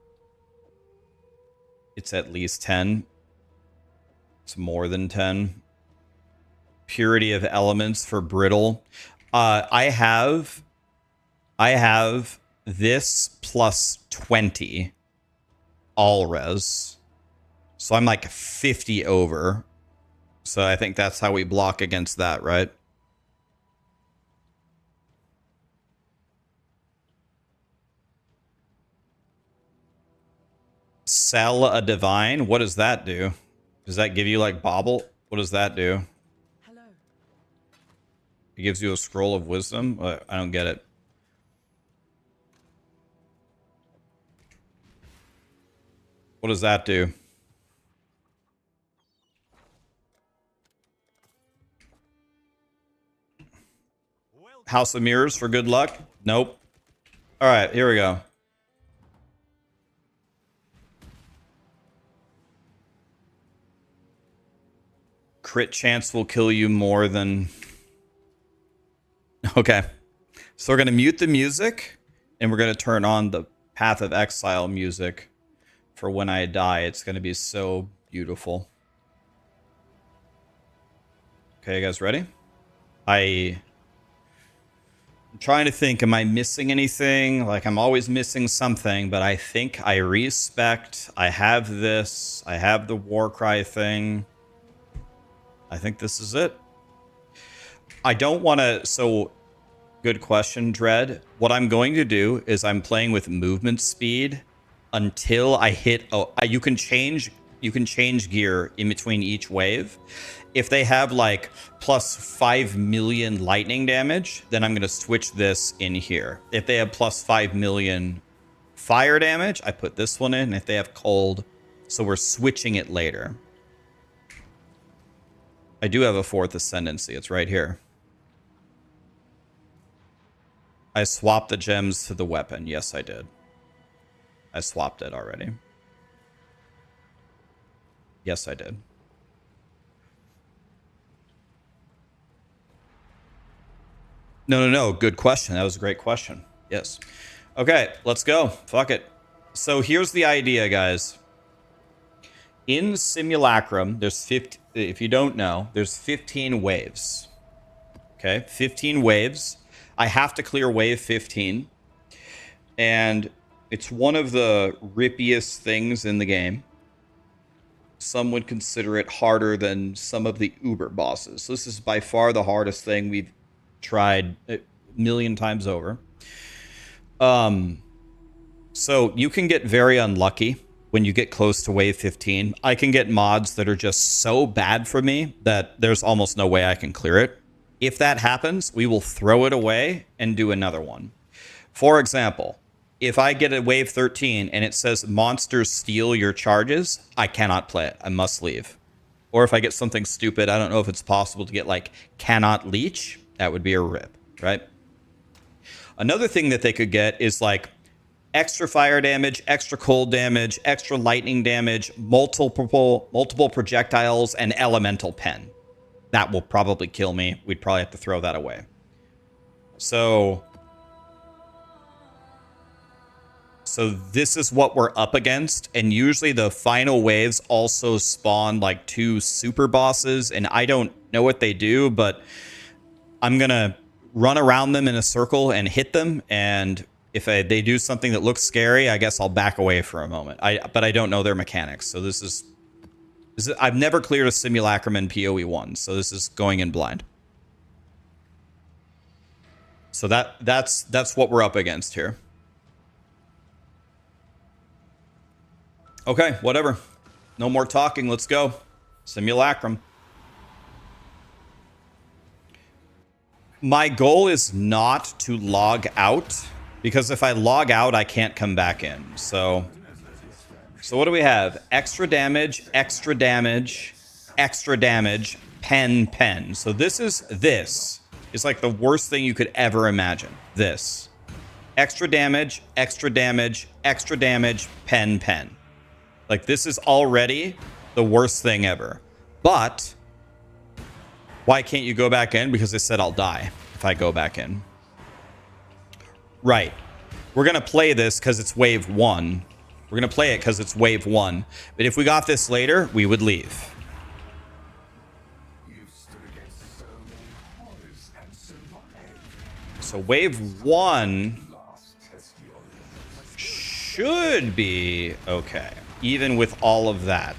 It's at least 10. It's more than 10. Purity of elements for brittle. I have this plus 20 all res. So I'm like 50 over. So I think that's how we block against that, right? Sell a divine? What does that do? Does that give you like bauble? What does that do? Hello. It gives you a scroll of wisdom? I don't get it. What does that do? House of Mirrors for good luck? Nope. All right, here we go. Crit chance will kill you more than... Okay. So we're going to mute the music, and we're going to turn on the Path of Exile music for when I die. It's going to be so beautiful. Okay, you guys ready? I'm trying to think, am I missing anything? Like, I'm always missing something, but I think I respect. I have this. I have the Warcry thing. I think this is it. I don't want to... So, good question, Dread. What I'm going to do is I'm playing with movement speed until I hit... Oh, you can change gear in between each wave. If they have like plus 5 million lightning damage, then I'm going to switch this in here. If they have plus 5 million fire damage, I put this one in. If they have cold, so we're switching it later. I do have a 4th ascendancy. It's right here. I swapped the gems to the weapon. Yes, I did. I swapped it already. Yes, I did. No. Good question. That was a great question. Yes. Okay, let's go. Fuck it. So here's the idea, guys. In Simulacrum, there's 50, if you don't know, there's 15 waves. Okay, 15 waves. I have to clear wave 15. And it's one of the rippiest things in the game. Some would consider it harder than some of the Uber bosses. So this is by far the hardest thing we've tried a million times over. So you can get very unlucky when you get close to wave 15. I can get mods that are just so bad for me that there's almost no way I can clear it. If that happens, we will throw it away and do another one. For example, if I get a wave 13 and it says monsters steal your charges, I cannot play it. I must leave. Or if I get something stupid, I don't know if it's possible to get like cannot leech. That would be a rip, right? Another thing that they could get is like extra fire damage, extra cold damage, extra lightning damage, multiple projectiles, and elemental pen. That will probably kill me. We'd probably have to throw that away. So this is what we're up against. And usually the final waves also spawn like 2 super bosses. And I don't know what they do, but I'm going to run around them in a circle and hit them. And if they do something that looks scary, I guess I'll back away for a moment. But I don't know their mechanics. So this is I've never cleared a Simulacrum in POE1. So this is going in blind. So that's what we're up against here. Okay, whatever. No more talking. Let's go. Simulacrum. My goal is not to log out, because if I log out, I can't come back in. So what do we have? Extra damage, extra damage, extra damage, pen. So this is like the worst thing you could ever imagine. This. Extra damage, extra damage, extra damage, pen. Like, this is already the worst thing ever. But why can't you go back in? Because they said I'll die if I go back in. Right. We're going to play this because it's wave 1. We're going to play it because it's wave 1. But if we got this later, we would leave. So wave 1 should be okay, even with all of that.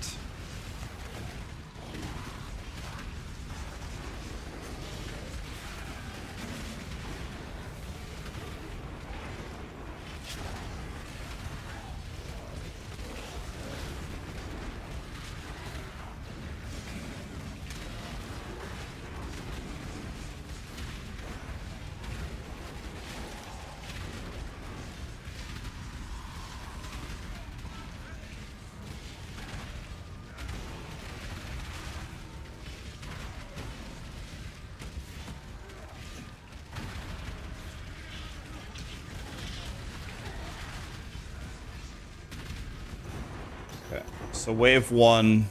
So wave 1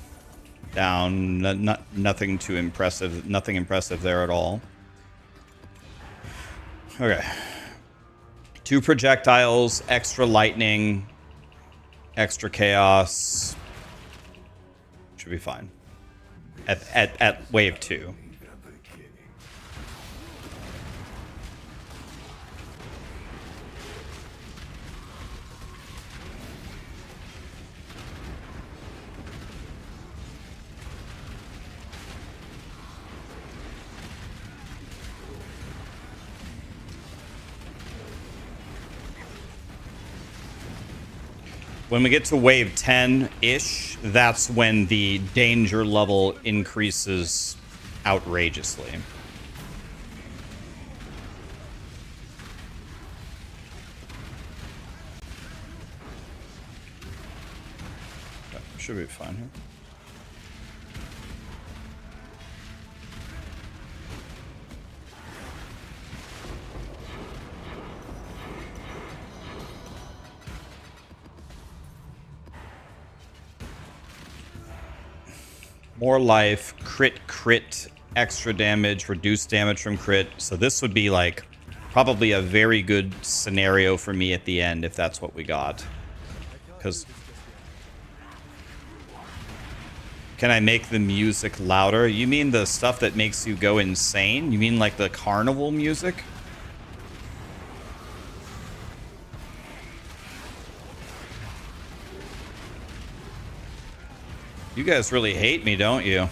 down, nothing too impressive, nothing impressive there at all. Okay. 2 projectiles, extra lightning, extra chaos. Should be fine. At wave 2. When we get to wave 10-ish, that's when the danger level increases outrageously. Okay, should be fine here. More life, crit, extra damage, reduced damage from crit. So this would be like probably a very good scenario for me at the end if that's what we got. Because can I make the music louder? You mean the stuff that makes you go insane? You mean like the carnival music? You guys really hate me, don't you?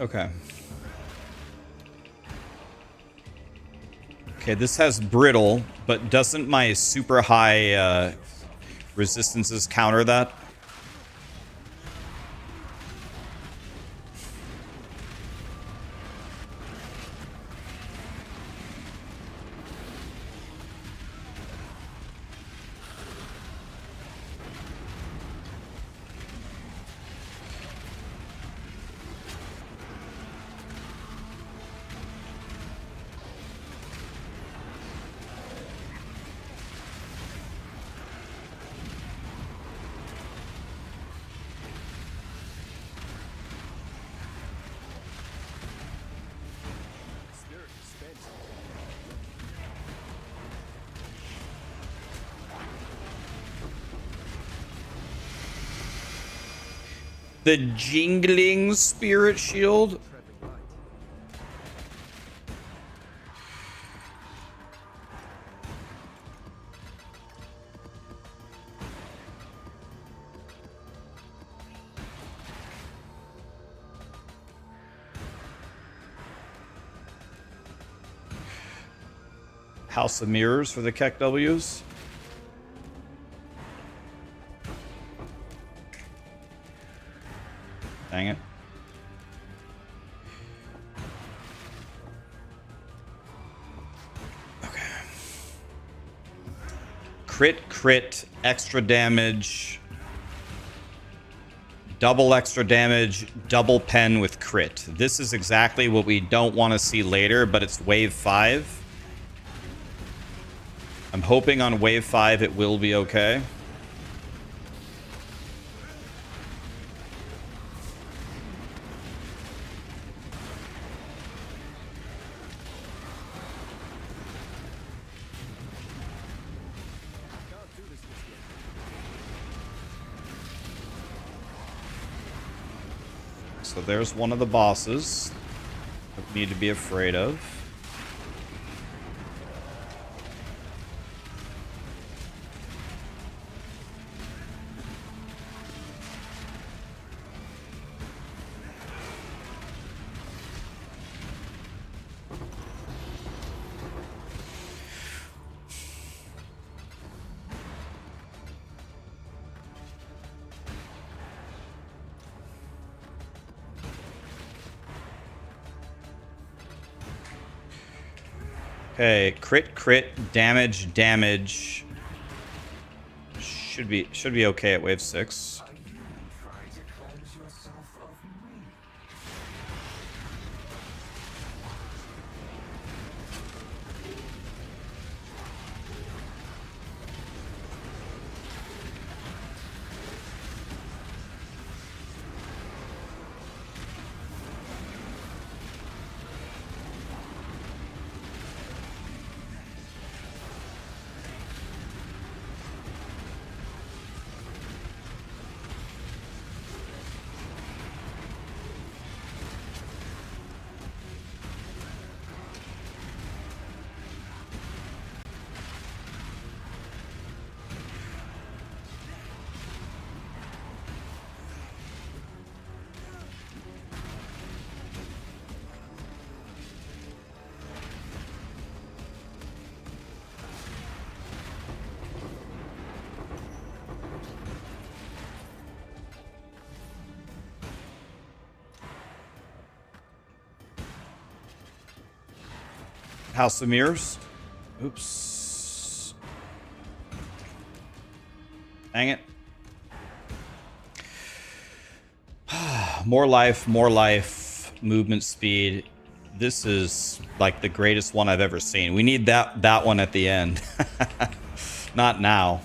Okay. Okay, this has brittle, but doesn't my super high resistances counter that? The jingling spirit shield. House of Mirrors for the Keck Ws. Dang it. Okay. Crit, extra damage, double extra damage, double pen with crit. This is exactly what we don't want to see later, but it's wave 5. I'm hoping on wave 5 it will be okay. So there's one of the bosses that we need to be afraid of. Okay, crit, damage. Should be okay at wave 6. House of Mirrors. Oops. Dang it. More life, movement speed. This is like the greatest one I've ever seen. We need that one at the end. Not now.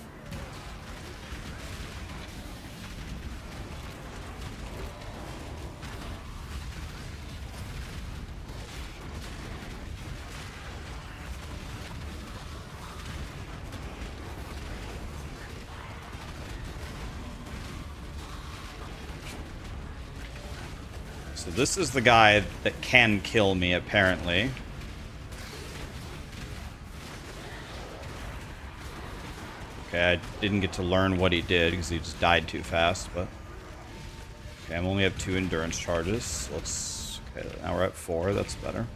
So this is the guy that can kill me, apparently. Okay, I didn't get to learn what he did because he just died too fast, but... Okay, I only have 2 endurance charges. Let's... Okay, now we're at 4. That's better.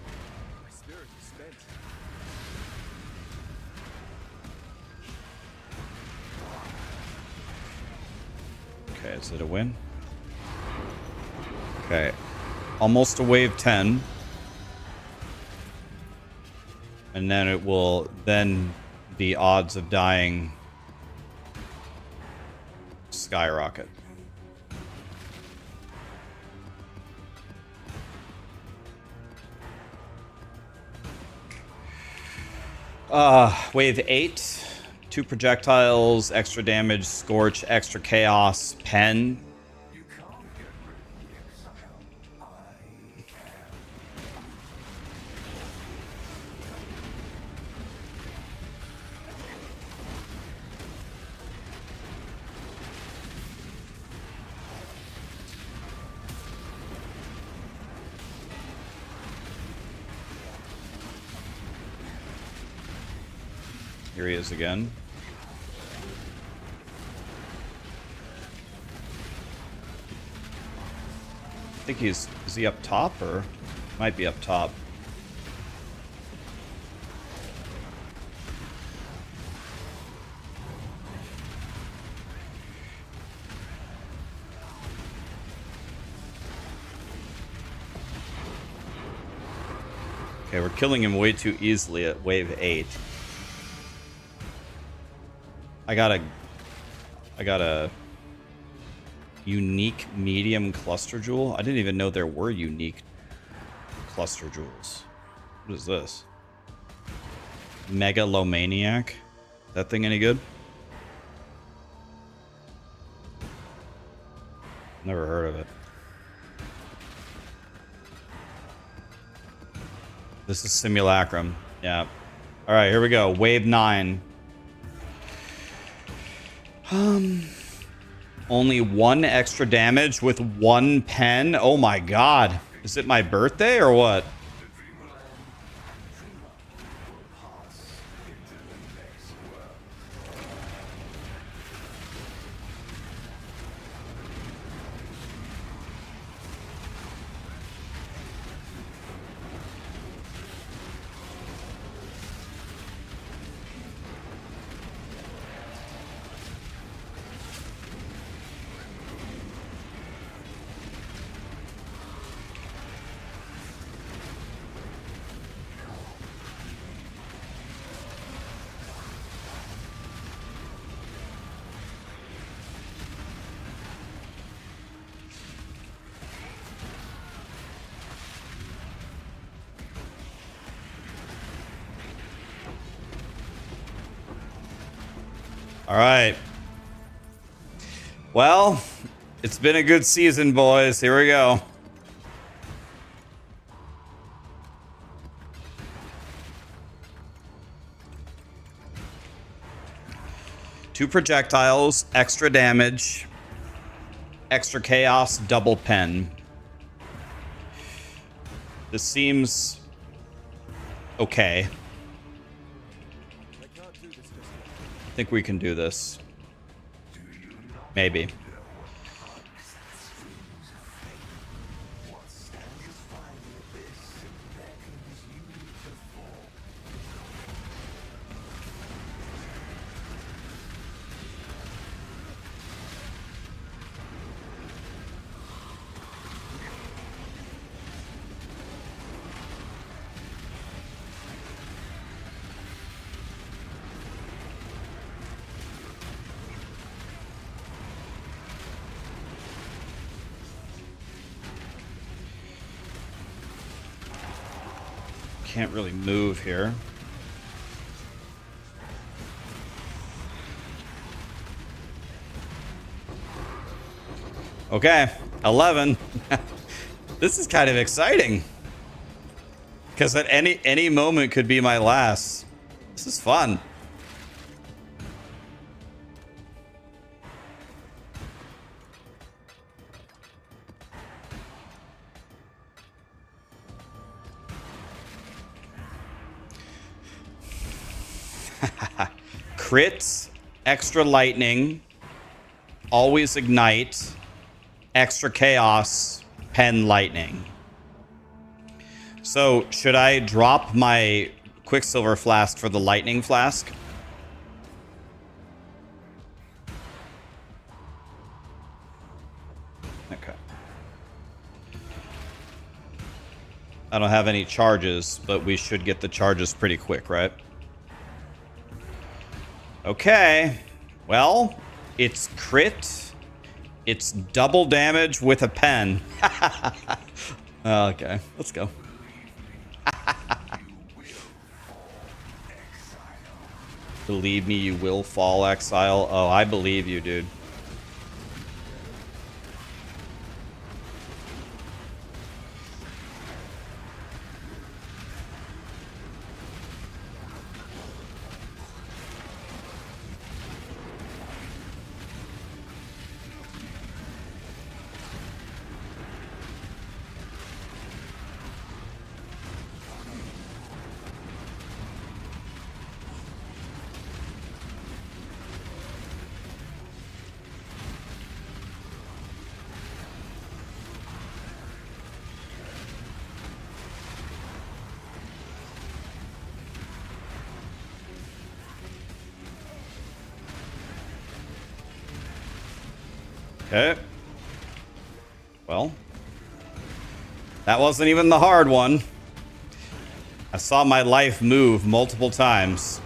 Okay, is it a win? Okay. Almost a wave 10. And then it will... Then the odds of dying skyrocket. Wave 8. 2 projectiles, extra damage, scorch, extra chaos, pen. Here he is again. I think is he up top or might be up top? Okay, we're killing him way too easily at wave 8. I gotta Unique medium cluster jewel? I didn't even know there were unique cluster jewels. What is this? Megalomaniac? That thing any good? Never heard of it. This is Simulacrum. Yeah. All right, here we go. Wave 9. Only 1 extra damage with 1 pen. Oh my god. Is it my birthday or what? All right. Well, it's been a good season, boys. Here we go. Two projectiles, extra damage, extra chaos, double pen. This seems okay. I think we can do this. Maybe. Can't really move here. Okay, 11. This is kind of exciting. Because at any moment could be my last. This is fun. Crits, extra lightning, always ignite, extra chaos, pen lightning. So, should I drop my Quicksilver flask for the lightning flask? Okay. I don't have any charges, but we should get the charges pretty quick, right? Okay, well, it's crit. It's double damage with a pen. Okay, let's go. Believe me, you will fall, Exile. Oh, I believe you, dude. Okay. Well, that wasn't even the hard one. I saw my life move multiple times.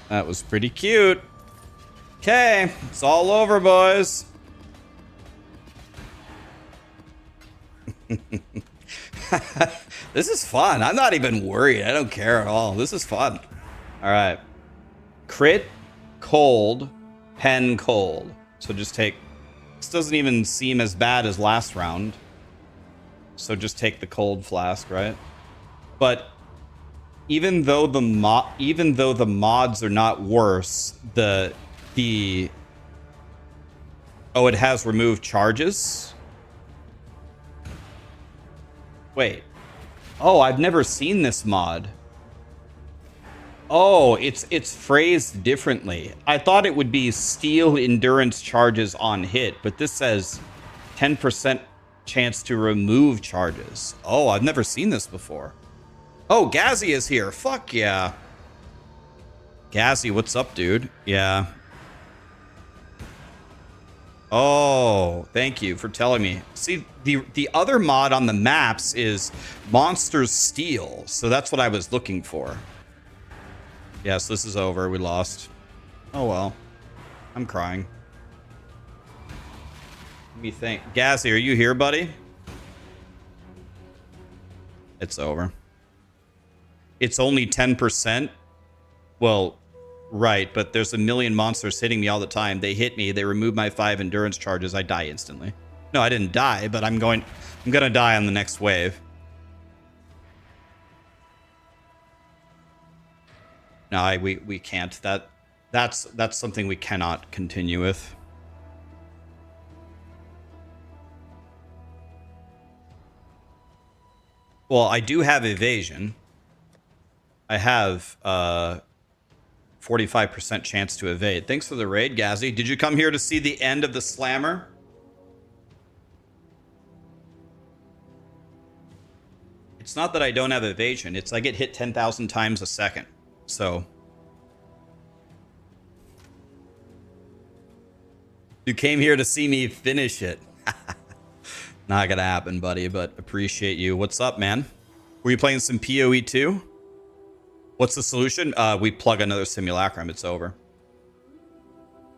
That was pretty cute. Okay, it's all over, boys. This is fun. I'm not even worried. I don't care at all. This is fun. All right. Crit, cold, pen, cold. So just take... This doesn't even seem as bad as last round. So just take the cold flask, right? But even though the mods are not worse, the oh, it has removed charges. Wait. Oh, I've never seen this mod. Oh, it's phrased differently. I thought it would be steal endurance charges on hit, but this says 10% chance to remove charges. Oh, I've never seen this before. Oh, Gazzy is here. Fuck yeah. Gazzy, what's up, dude? Yeah. Oh, thank you for telling me. See, the other mod on the maps is Monsters Steal, so that's what I was looking for. Yes, this is over. We lost. Oh, well. I'm crying. Let me think. Gazzy, are you here, buddy? It's over. It's only 10%. Well, right, but there's a million monsters hitting me all the time. They hit me. They remove my 5 endurance charges. I die instantly. No, I didn't die, but I'm gonna die on the next wave. No, we can't. That's something we cannot continue with. Well, I do have evasion. I have 45% chance to evade. Thanks for the raid, Gazzy. Did you come here to see the end of the slammer? It's not that I don't have evasion. It's I get hit 10,000 times a second. So you came here to see me finish it. Not gonna happen, buddy, but appreciate you. What's up, man? Were you playing some POE2? What's the solution? We plug another simulacrum. It's over.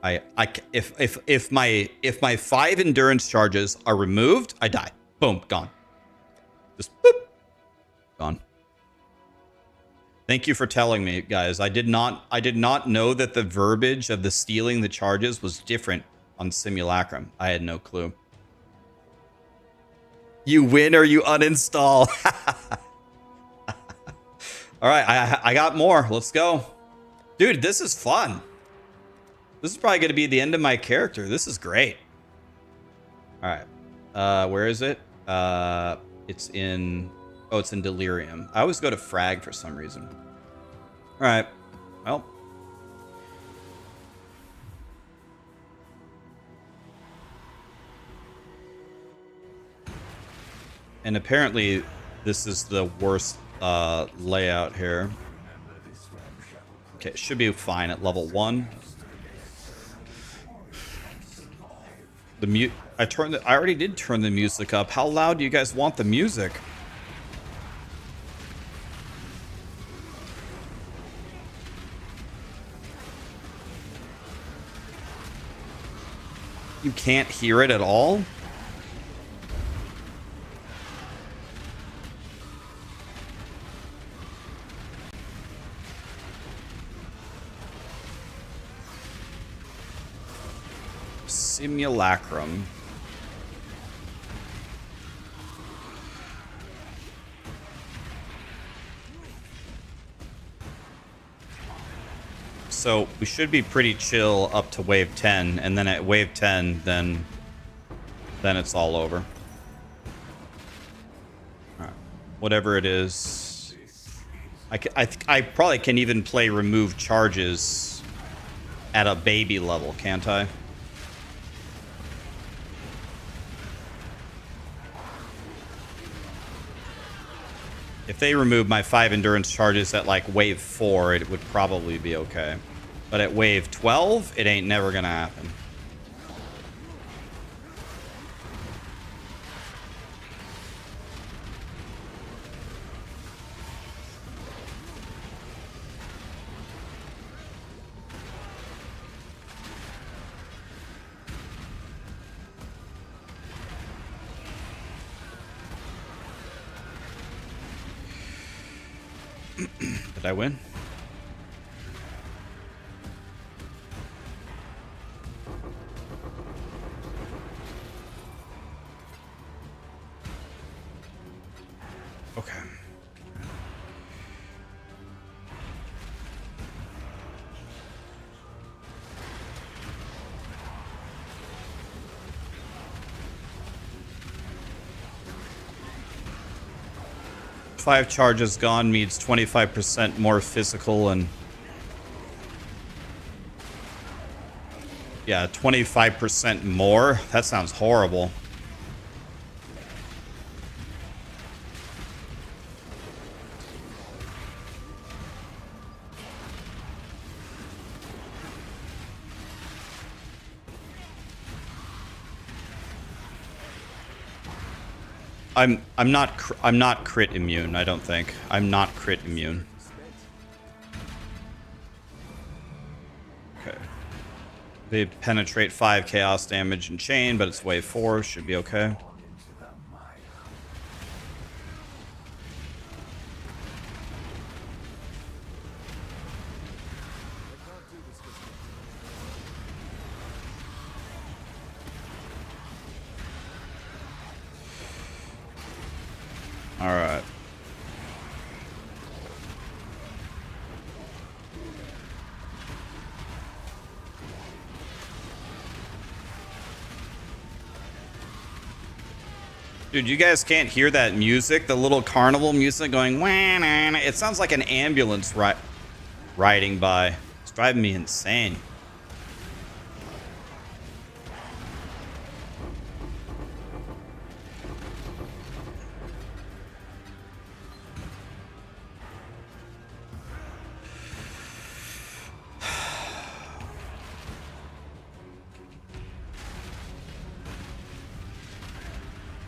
If my 5 endurance charges are removed, I die. Boom, gone. Just boop, gone. Thank you for telling me, guys. I did not know that the verbiage of the stealing the charges was different on simulacrum. I had no clue. You win or you uninstall. All right, I got more. Let's go. Dude, this is fun. This is probably going to be the end of my character. This is great. All right. Where is it? It's in... Oh, it's in Delirium. I always go to Frag for some reason. All right. Well. And apparently, this is the worst layout here. Okay, it should be fine at level 1. I already did turn the music up. How loud do you guys want the music? You can't hear it at all? Simulacrum. So we should be pretty chill up to wave 10, and then at wave 10, then it's all over. All right. Whatever it is, I probably can even play remove charges at a baby level, can't I? If they remove my 5 endurance charges at like wave 4, it would probably be okay. But at wave 12, it ain't never gonna happen. Did I win? Okay. Five charges gone means 25% more physical and yeah, 25% more. That sounds horrible. I'm not crit immune, I don't think. I'm not crit immune. Okay. They penetrate 5 chaos damage and chain, but it's wave 4, should be okay. All right. Dude, you guys can't hear that music? The little carnival music going, wah, nah, nah. It sounds like an ambulance riding by. It's driving me insane.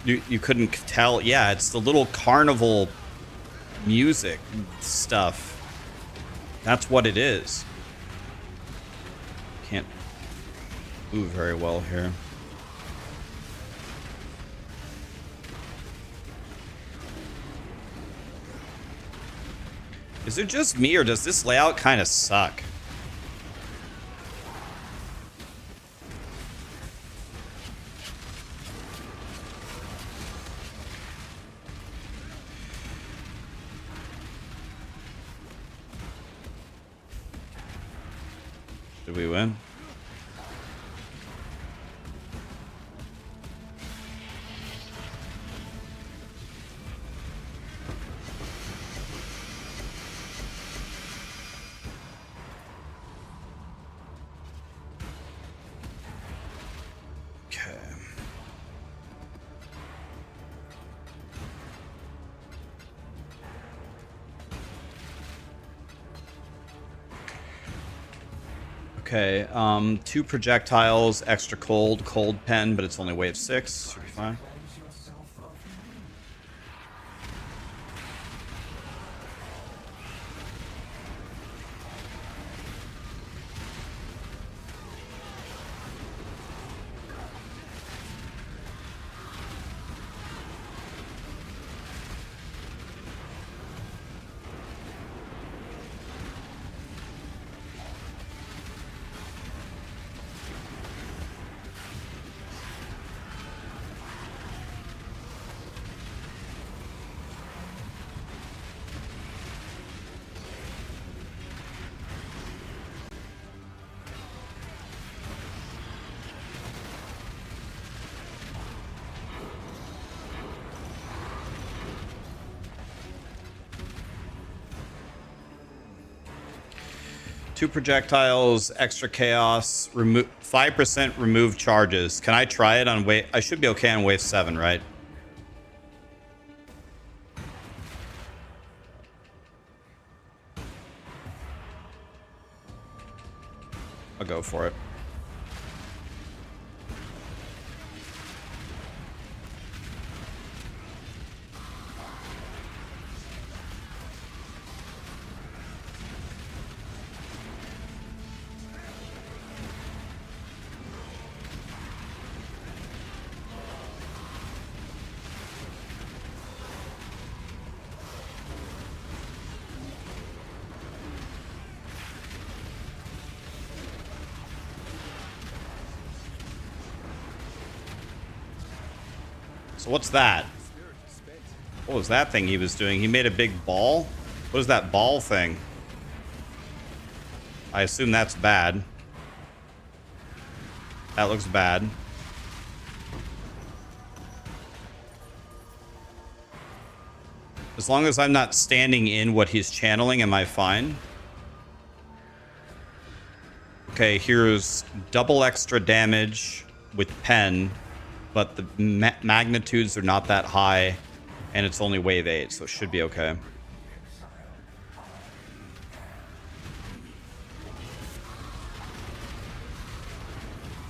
You couldn't tell. Yeah, it's the little carnival music stuff. That's what it is. Can't move very well here. Is it just me, or does this layout kind of suck? Did we win? Okay. Okay, 2 projectiles, extra cold pen, but it's only wave 6. Should be fine. Two projectiles, extra chaos, 5% remove charges. Can I try it on wave? I should be okay on wave 7, right? I'll go for it. So what's that? What was that thing he was doing? He made a big ball? What is that ball thing? I assume that's bad. That looks bad. As long as I'm not standing in what he's channeling, am I fine? Okay, here's double extra damage with pen, but the magnitudes are not that high, and it's only wave 8, so it should be okay.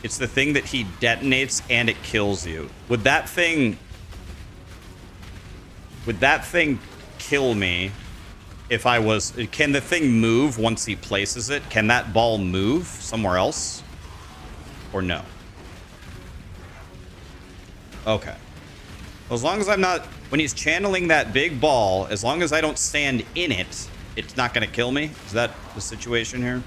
It's the thing that he detonates and it kills you. Would that thing kill me if I was... Can the thing move once he places it? Can that ball move somewhere else? Or no? Okay. As long as I'm not... When he's channeling that big ball, as long as I don't stand in it, it's not going to kill me? Is that the situation here?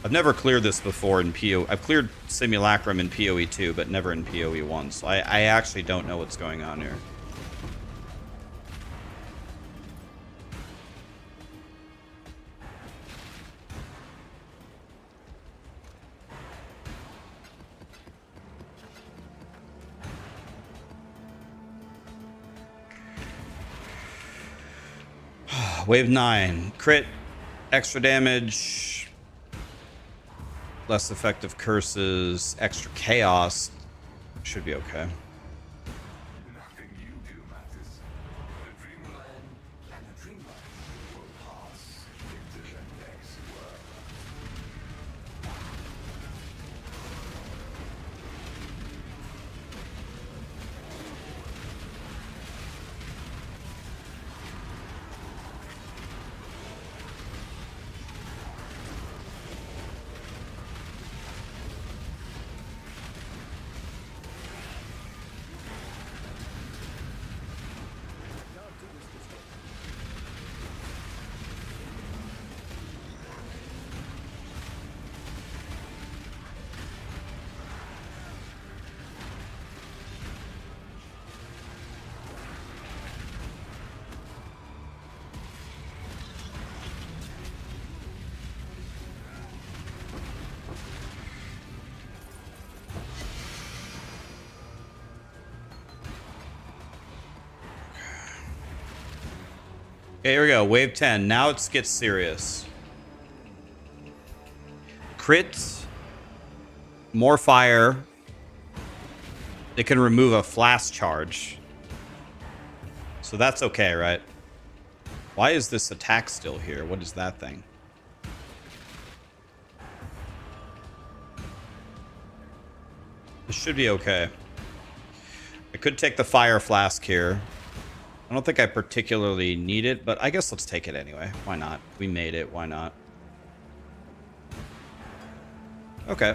I've never cleared this before in PoE. I've cleared Simulacrum in PoE2, but never in PoE1. So I actually don't know what's going on here. Wave 9. Crit. Extra damage. Less effective curses, extra chaos. Should be okay. Nothing you do matters. The dreamland and the dreamland will pass into the next world. Okay, here we go. Wave 10. Now it gets serious. Crit. More fire. It can remove a flash charge. So that's okay, right? Why is this attack still here? What is that thing? This should be okay. I could take the fire flask here. I don't think I particularly need it, but I guess let's take it anyway. Why not? We made it. Why not? Okay.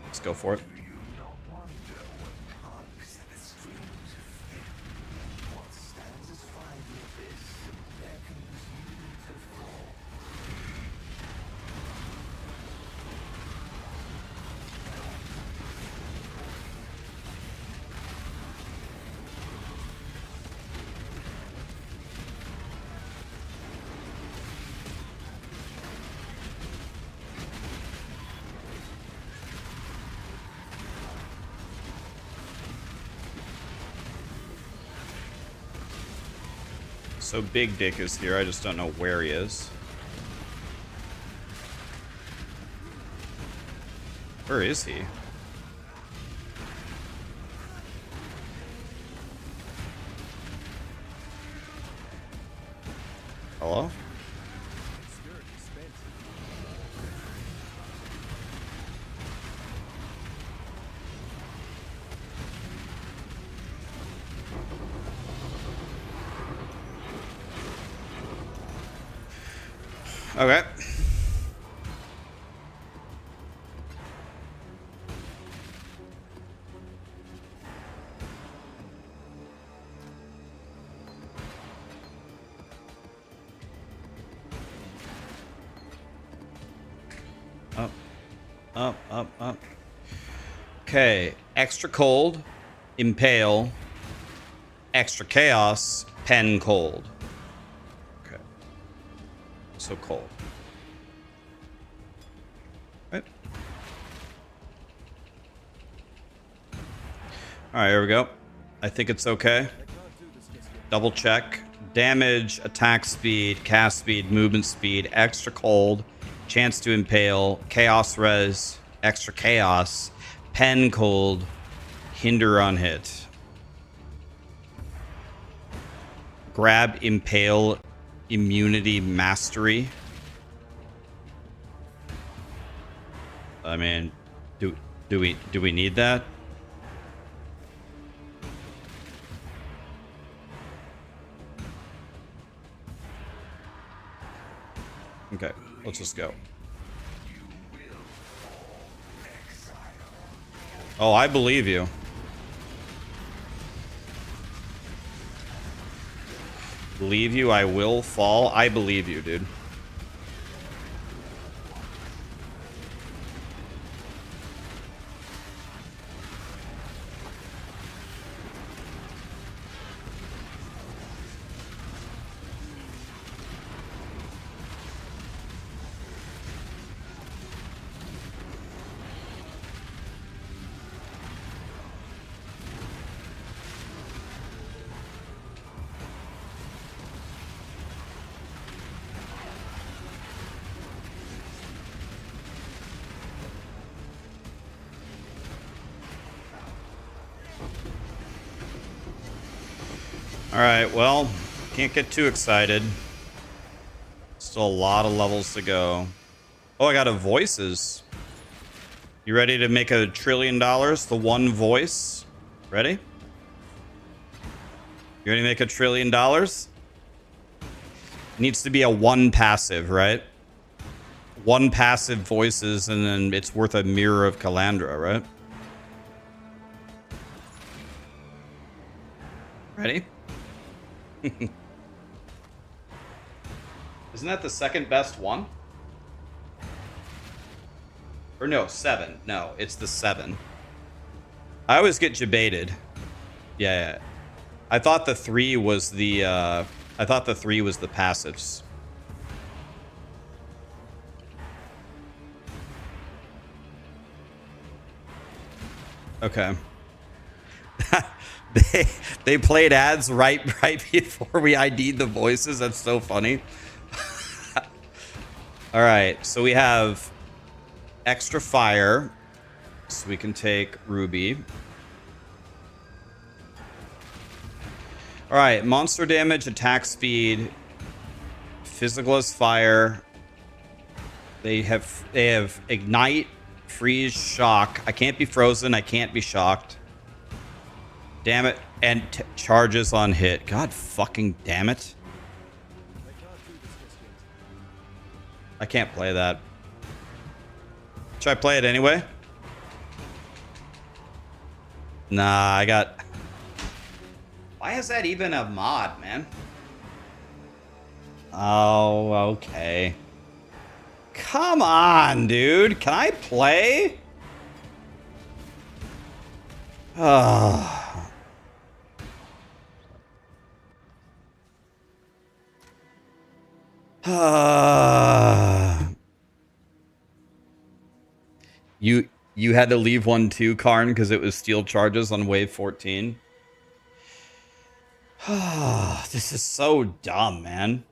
Let's go for it. So Big Dick is here. I just don't know where he is. Where is he? Hello? Okay. Up, up, up, up. Okay, extra cold, impale, extra chaos, pen cold. Okay, so cold. Right. All right, here we go. I think it's okay. Double check. Damage, attack speed, cast speed, movement speed, extra cold, chance to impale, chaos res, extra chaos, pen cold, hinder on hit. Grab, impale, immunity, mastery. I mean, do we need that? Okay, let's just go. Oh, I believe you. Believe you, I will fall. I believe you, dude. Alright, well, can't get too excited. Still a lot of levels to go. Oh, I got a voices. You ready to make $1 trillion? The one voice? Ready? You ready to make $1 trillion? Needs to be a one passive, right? One passive voices, and then it's worth a mirror of Calandra, right? Ready? Isn't that the second best one? Or no, 7. No, it's the 7. I always get debated. Yeah. I thought the 3 was the passives. Okay. They played ads right before we ID'd the voices. That's so funny. All right, so we have extra fire, so we can take Ruby. All right, monster damage, attack speed, physical as fire. They have ignite, freeze, shock. I can't be frozen. I can't be shocked. Damn it. And charges on hit. God fucking damn it. I can't play that. Should I play it anyway? Nah, I got... Why is that even a mod, man? Oh, okay. Come on, dude. Can I play? Oh. You had to leave one too, Karn, because it was steel charges on wave 14. This is so dumb, man.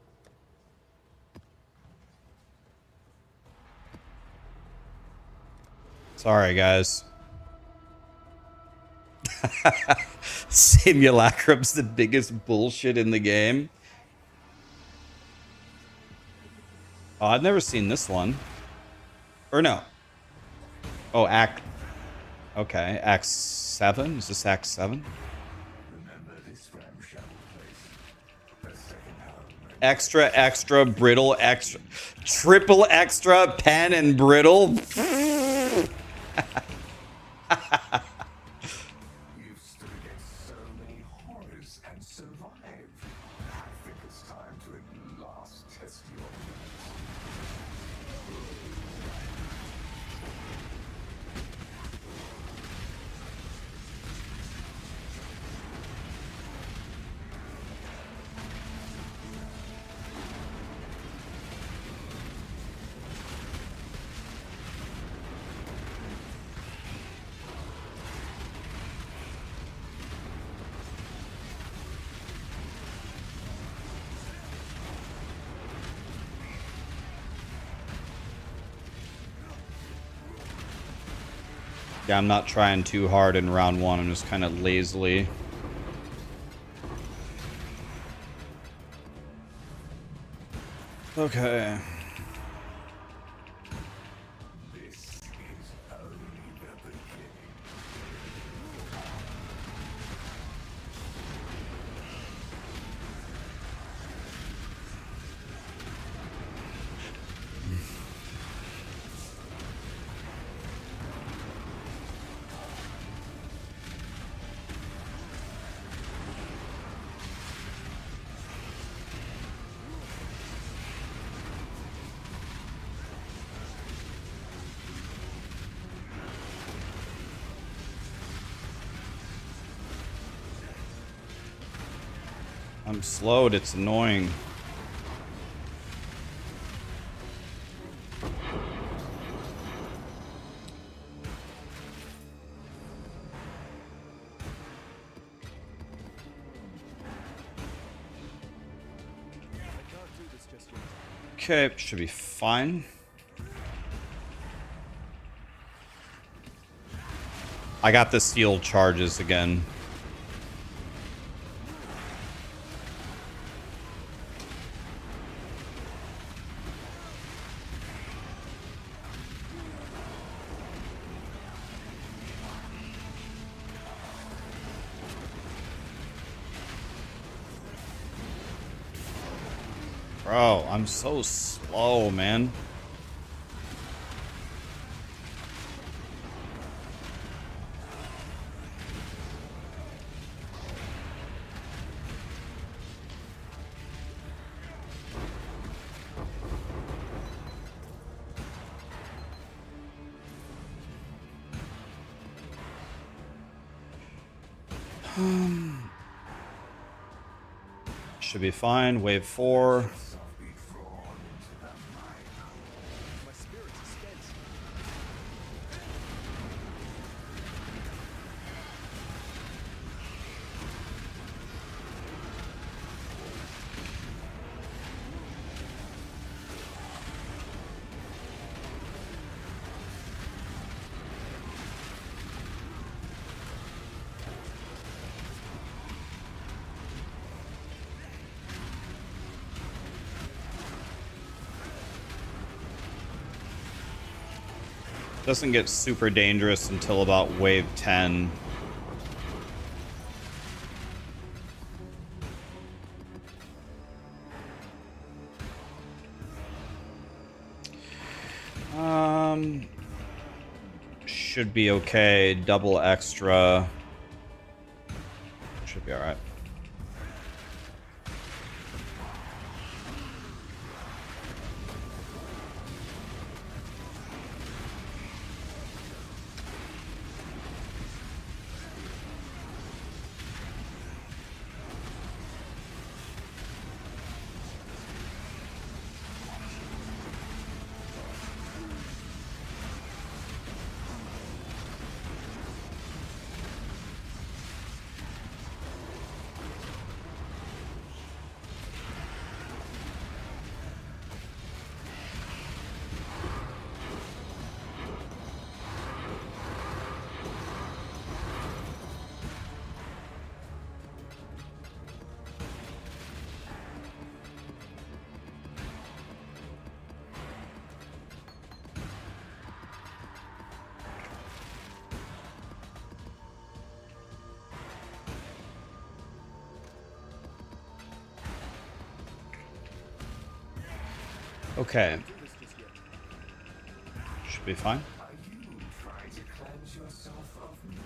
Sorry, guys. Simulacrum's the biggest bullshit in the game. Oh, I've never seen this one. Or no. Oh, Act... Okay, Act 7? Is this Act 7? Extra, extra, brittle, extra... Triple extra, pen and brittle? You've stood against so many horrors and survived. I think it's time to at last test your limits. Yeah, I'm not trying too hard in round one. I'm just kind of lazily. Okay. This is only the beginning. I'm slowed. It's annoying. Okay, should be fine. I got the steel charges again. Bro, I'm so slow, man. Should be fine. Wave 4. Doesn't get super dangerous until about wave 10. Should be okay. Double extra. Should be alright. Okay. Should be fine. Are you trying to cleanse yourself of me?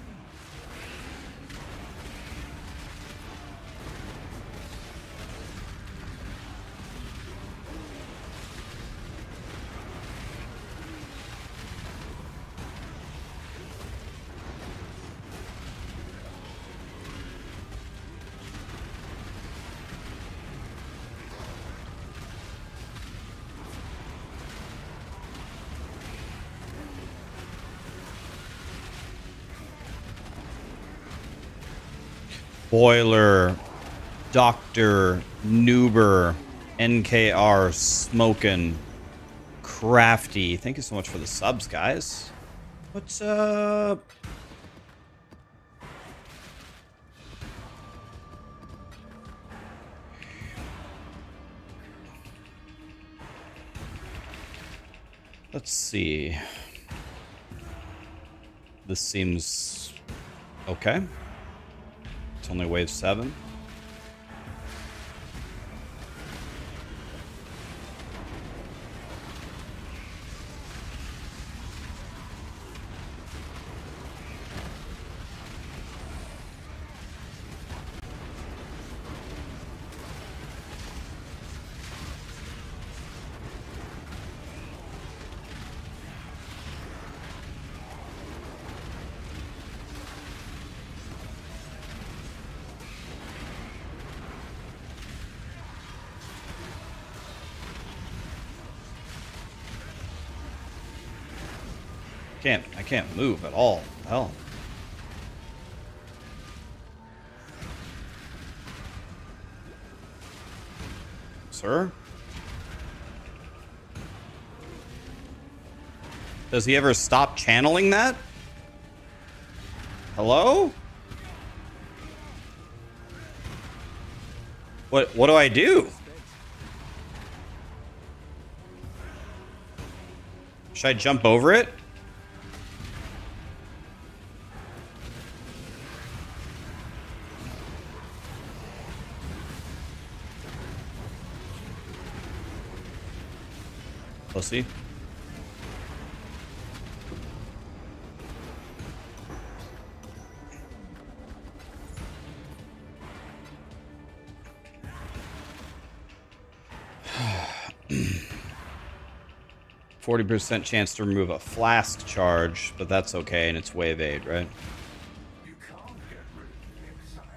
Boiler, Doctor, Noober, NKR, Smokin', Crafty. Thank you so much for the subs, guys. What's up? Let's see. This seems okay. It's only wave 7. I can't move at all. Hell. Sir? Does he ever stop channeling that? Hello? What do I do? Should I jump over it? Pussy. %40 chance to remove a flask charge, but that's okay, and it's wave 8, right? You can't get rid of Exile.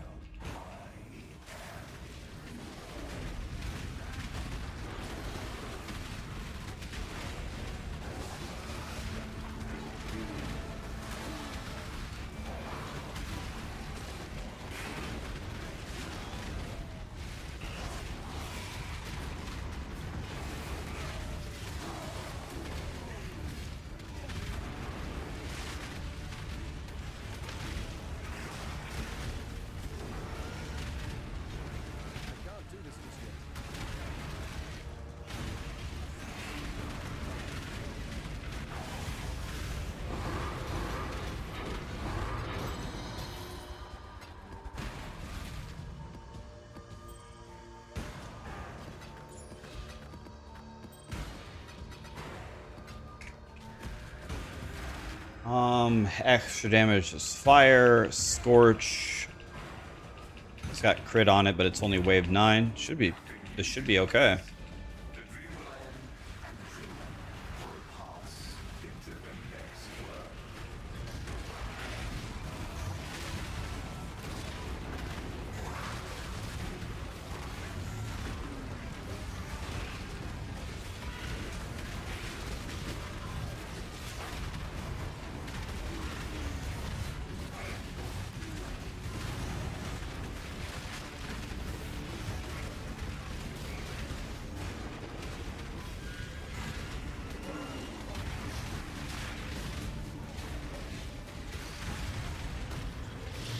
Extra damage is fire, scorch. It's got crit on it, but it's only wave 9. This should be okay.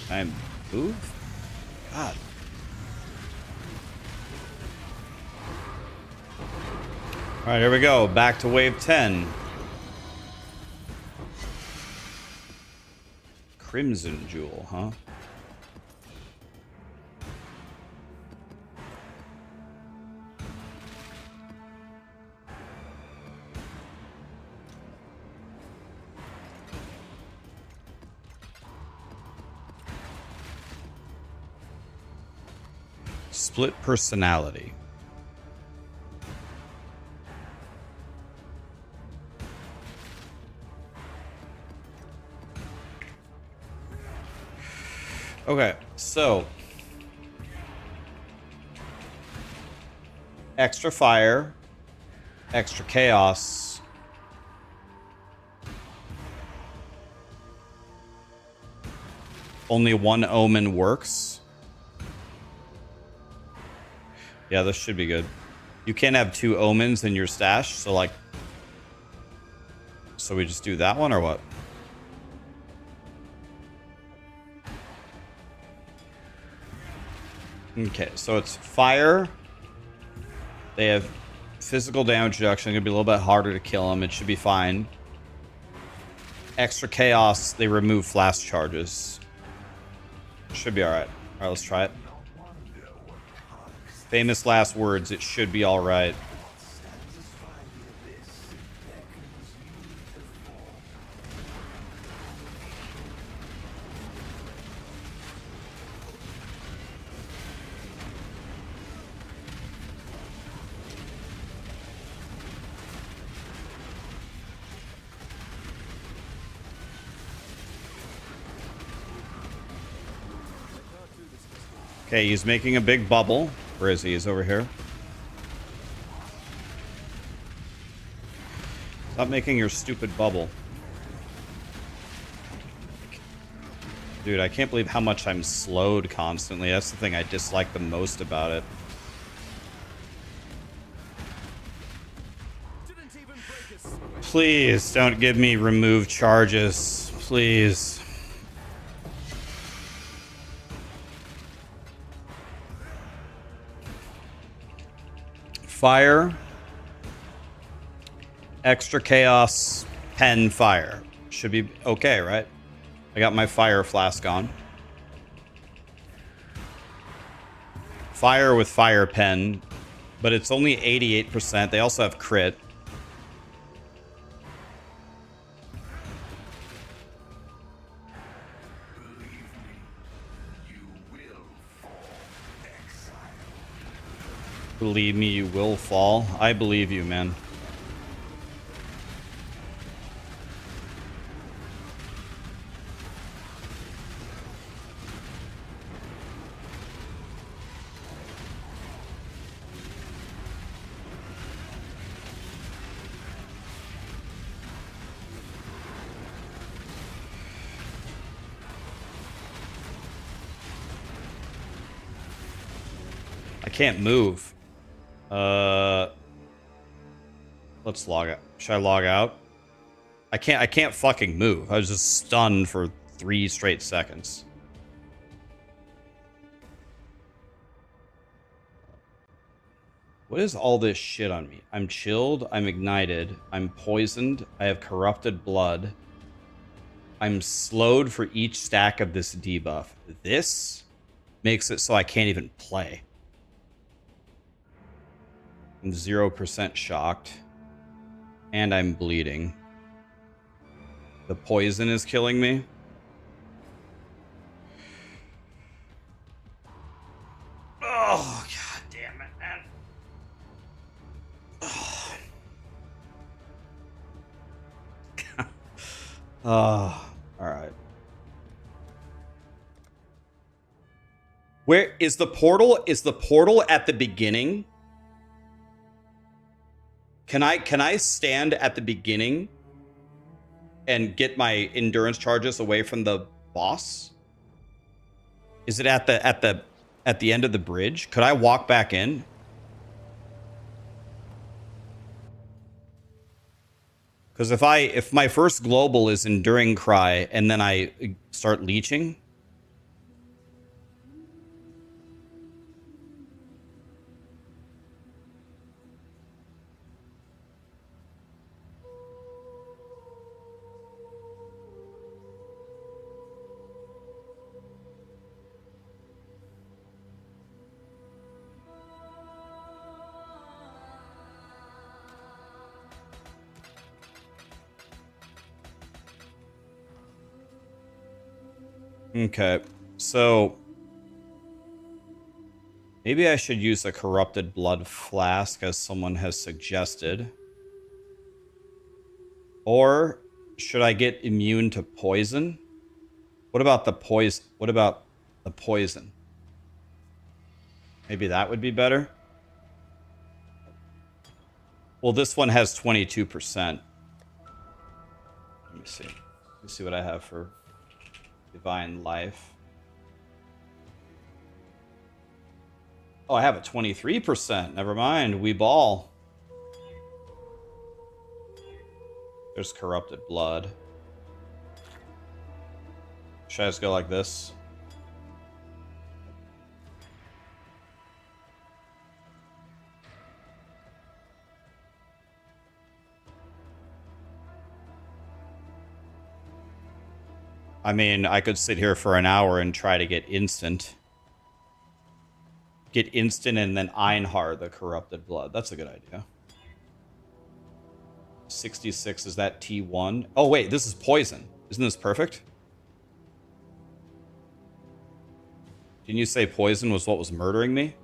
Can I move? God. Alright, here we go. Back to wave 10. Crimson Jewel, huh? Split personality. Okay, so extra fire, extra chaos. Only one omen works. Yeah, this should be good. You can't have 2 omens in your stash, so like... So we just do that one, or what? Okay, so it's fire. They have physical damage reduction. It's gonna be a little bit harder to kill them. It should be fine. Extra chaos. They remove flash charges. Should be all right. All right, let's try it. Famous last words. It should be all right. Okay, he's making a big bubble. Where is he? He's over here. Stop making your stupid bubble. Dude, I can't believe how much I'm slowed constantly. That's the thing I dislike the most about it. Please don't give me remove charges. Please. Fire. Extra chaos. Pen fire. Should be okay, right? I got my fire flask on. Fire with fire pen. But it's only 88%. They also have crit. Believe me, you will fall. I believe you, man. I can't move. Let's log out. Should I log out? I can't fucking move. I was just stunned for 3 straight seconds. What is all this shit on me? I'm chilled, I'm ignited, I'm poisoned, I have corrupted blood. I'm slowed for each stack of this debuff. This makes it so I can't even play. I'm 0% shocked. And I'm bleeding. The poison is killing me. Oh, god damn it, man. Oh, alright. Where is the portal? Is the portal at the beginning? Can I stand at the beginning and get my endurance charges away from the boss? Is it at the end of the bridge? Could I walk back in? Because if my first global is Enduring Cry and then I start leeching. Okay, so maybe I should use a corrupted blood flask as someone has suggested. Or should I get immune to poison? What about the poison? What about the poison? Maybe that would be better. Well, this one has 22%. Let me see. Let me see what I have for Divine Life. Oh, I have a 23%. Never mind. We ball. There's Corrupted Blood. Should I just go like this? I mean, I could sit here for an hour and try to get instant. Get instant and then Einhar the corrupted blood. That's a good idea. 66, is that T1? Oh, wait, this is poison. Isn't this perfect? Didn't you say poison was what was murdering me?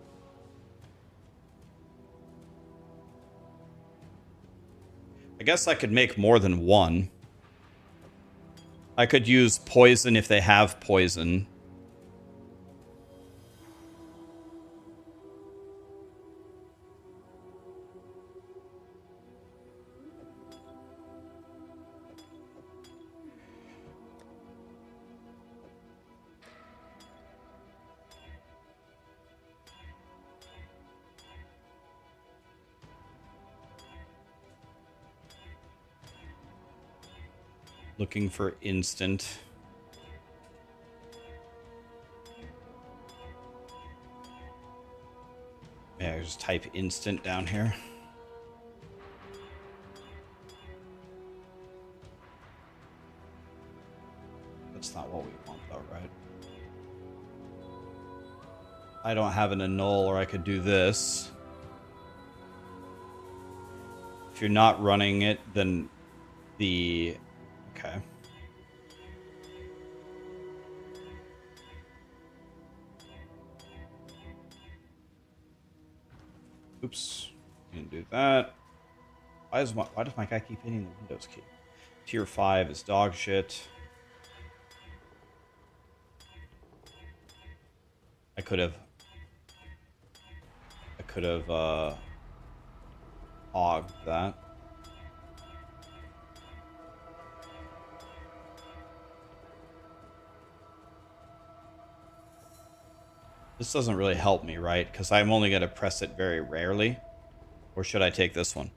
I guess I could make more than one. I could use poison if they have poison. Looking for instant. Yeah, I just type instant down here. That's not what we want though, right? I don't have an annul, or I could do this. If you're not running it, then the... Okay. Oops. Didn't do that. Why does my guy keep hitting the Windows key? Tier 5 is dog shit. I could have ogged that. This doesn't really help me, right? Because I'm only going to press it very rarely. Or should I take this one?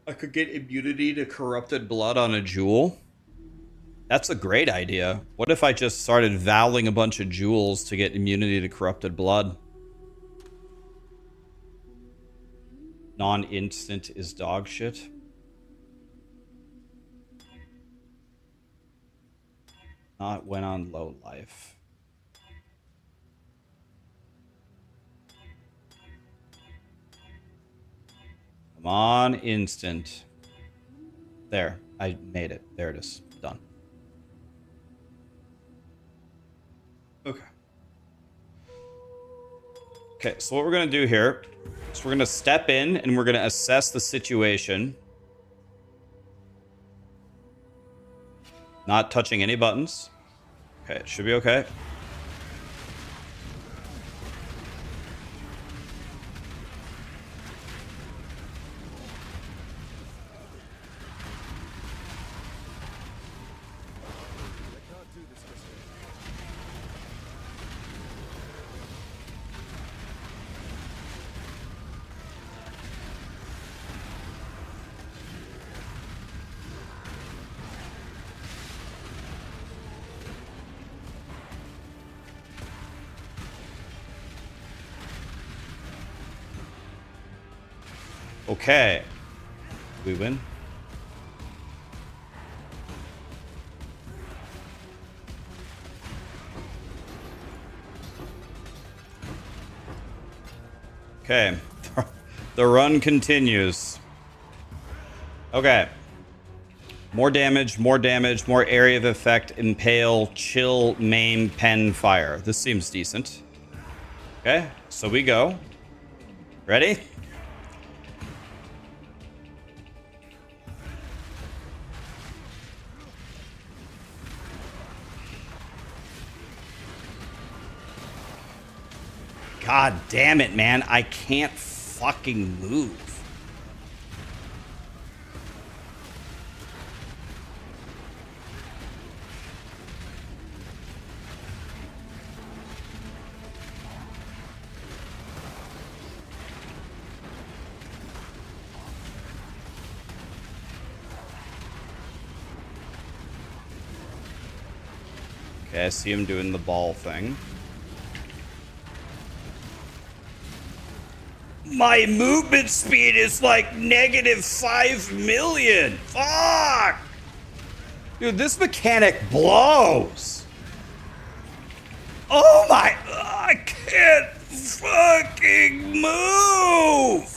I could get immunity to corrupted blood on a jewel. That's a great idea. What if I just started valing a bunch of jewels to get immunity to corrupted blood? Non-instant is dog shit. Not when on low life. Come on, instant. There, I made it. There it is. Done. Okay. Okay, so what we're going to do here is we're going to step in and we're going to assess the situation. Not touching any buttons. Okay, it should be okay. Okay. We win. Okay. The run continues. Okay. More damage, more damage, more area of effect, impale, chill, maim, pen, fire. This seems decent. Okay, so we go. Ready? God damn it, man. I can't fucking move. Okay, I see him doing the ball thing. My movement speed is like negative 5 million. Fuck! Dude, this mechanic blows. Oh my, I can't fucking move.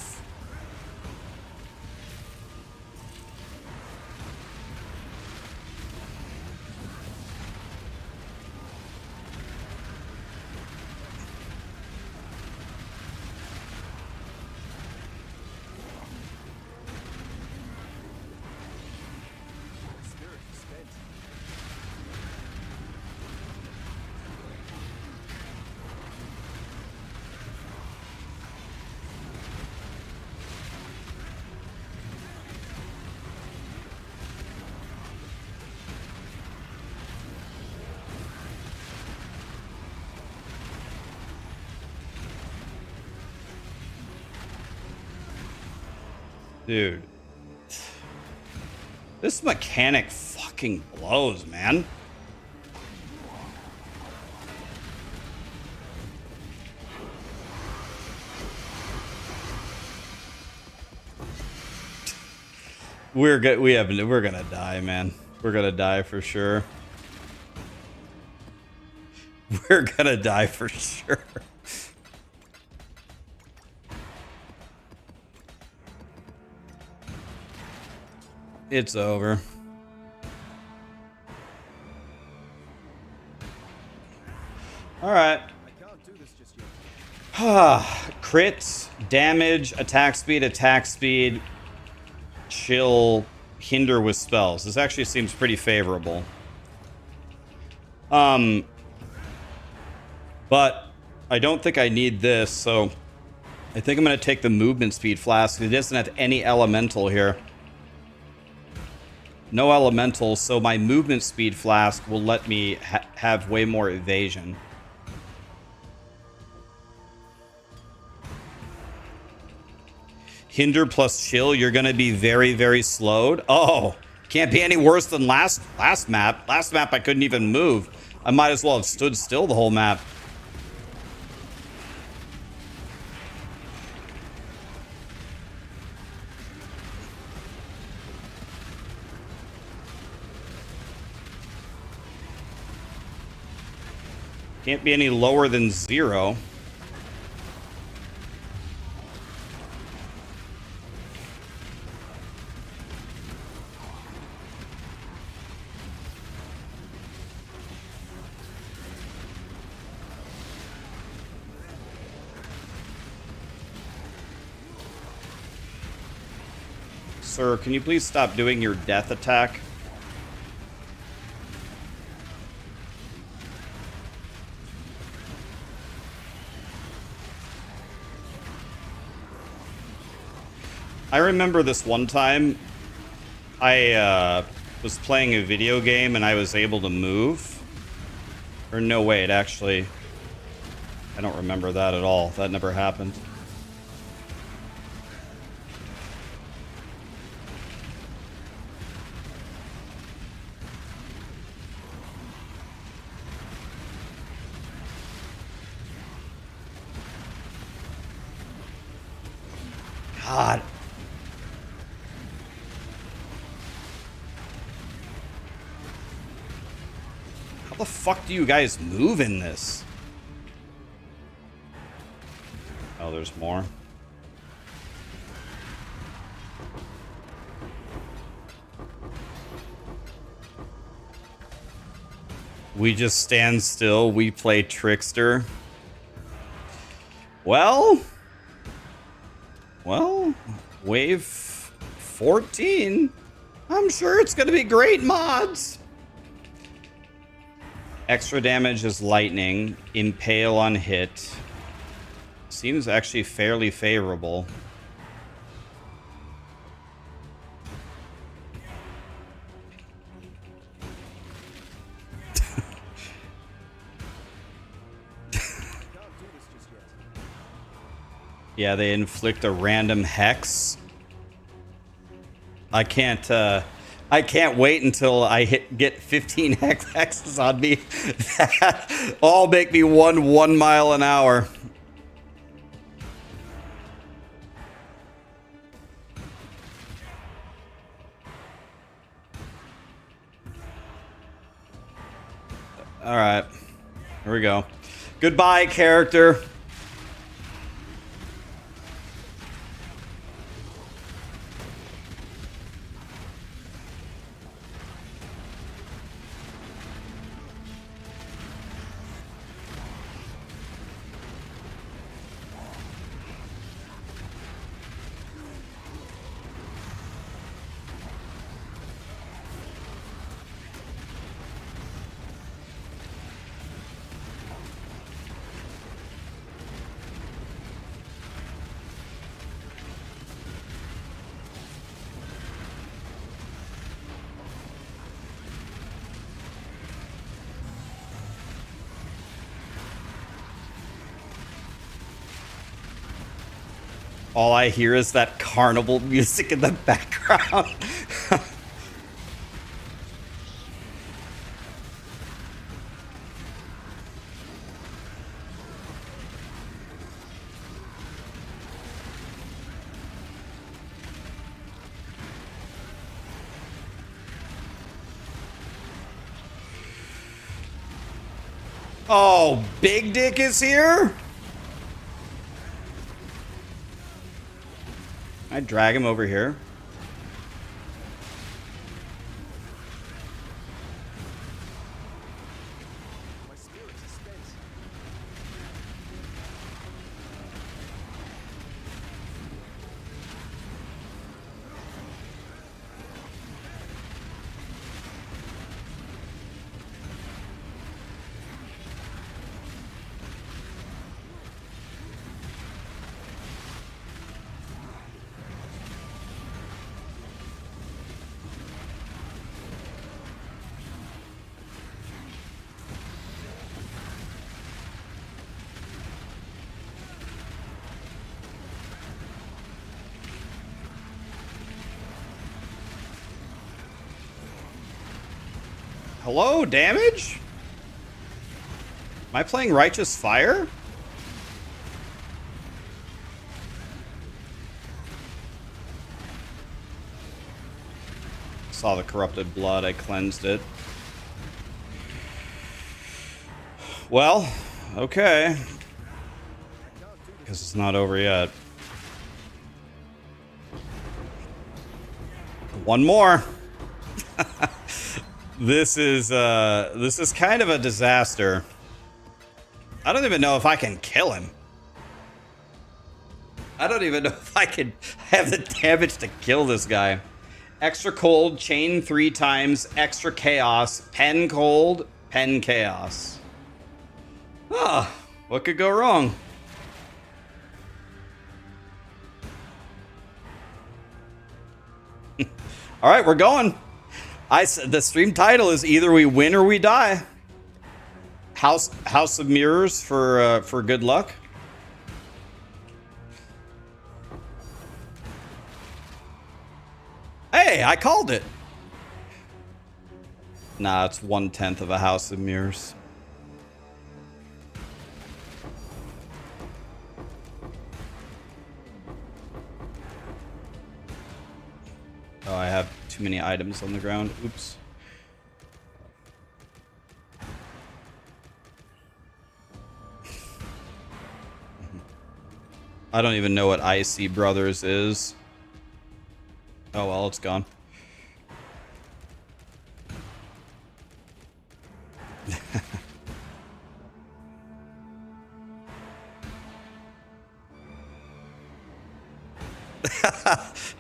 Dude. This mechanic fucking blows, man. We're gonna die, man. We're gonna die for sure. We're gonna die for sure. It's over. All right. Crits, damage, attack speed, chill, hinder with spells. This actually seems pretty favorable. But I don't think I need this, so I think I'm going to take the movement speed flask. It doesn't have any elemental here. No elemental, so my movement speed flask will let me have way more evasion. Hinder plus chill, you're going to be very, very slowed. Oh, can't be any worse than last map. Last map I couldn't even move. I might as well have stood still the whole map. Can't be any lower than 0. Sir, can you please stop doing your death attack? I remember this one time I was playing a video game and I was able to move. Or no, wait, actually, I don't remember that at all. That never happened. God. How the fuck do you guys move in this? Oh, there's more. We just stand still. We play trickster. Well, wave 14. I'm sure it's going to be great mods. Extra damage is lightning. Impale on hit. Seems actually fairly favorable. Yeah, they inflict a random hex. I can't wait until I get 15 hexes on me. That all make me 1 mile an hour. All right. Here we go. Goodbye, character. All I hear is that carnival music in the background. Oh, Big Dick is here? I drag him over here. Hello, damage? Am I playing Righteous Fire? Saw the corrupted blood, I cleansed it. Well, okay. Because it's not over yet. One more. This is kind of a disaster. I don't even know if I can kill him. I don't even know if I can have the damage to kill this guy. Extra cold, chain 3 times, extra chaos, pen cold, pen chaos. Ah, what could go wrong? All right, we're going. The stream title is either we win or we die. House of Mirrors for good luck. Hey, I called it. Nah, it's 1/10 of a House of Mirrors. Oh, I have too many items on the ground. Oops. I don't even know what IC Brothers is. Oh well, it's gone.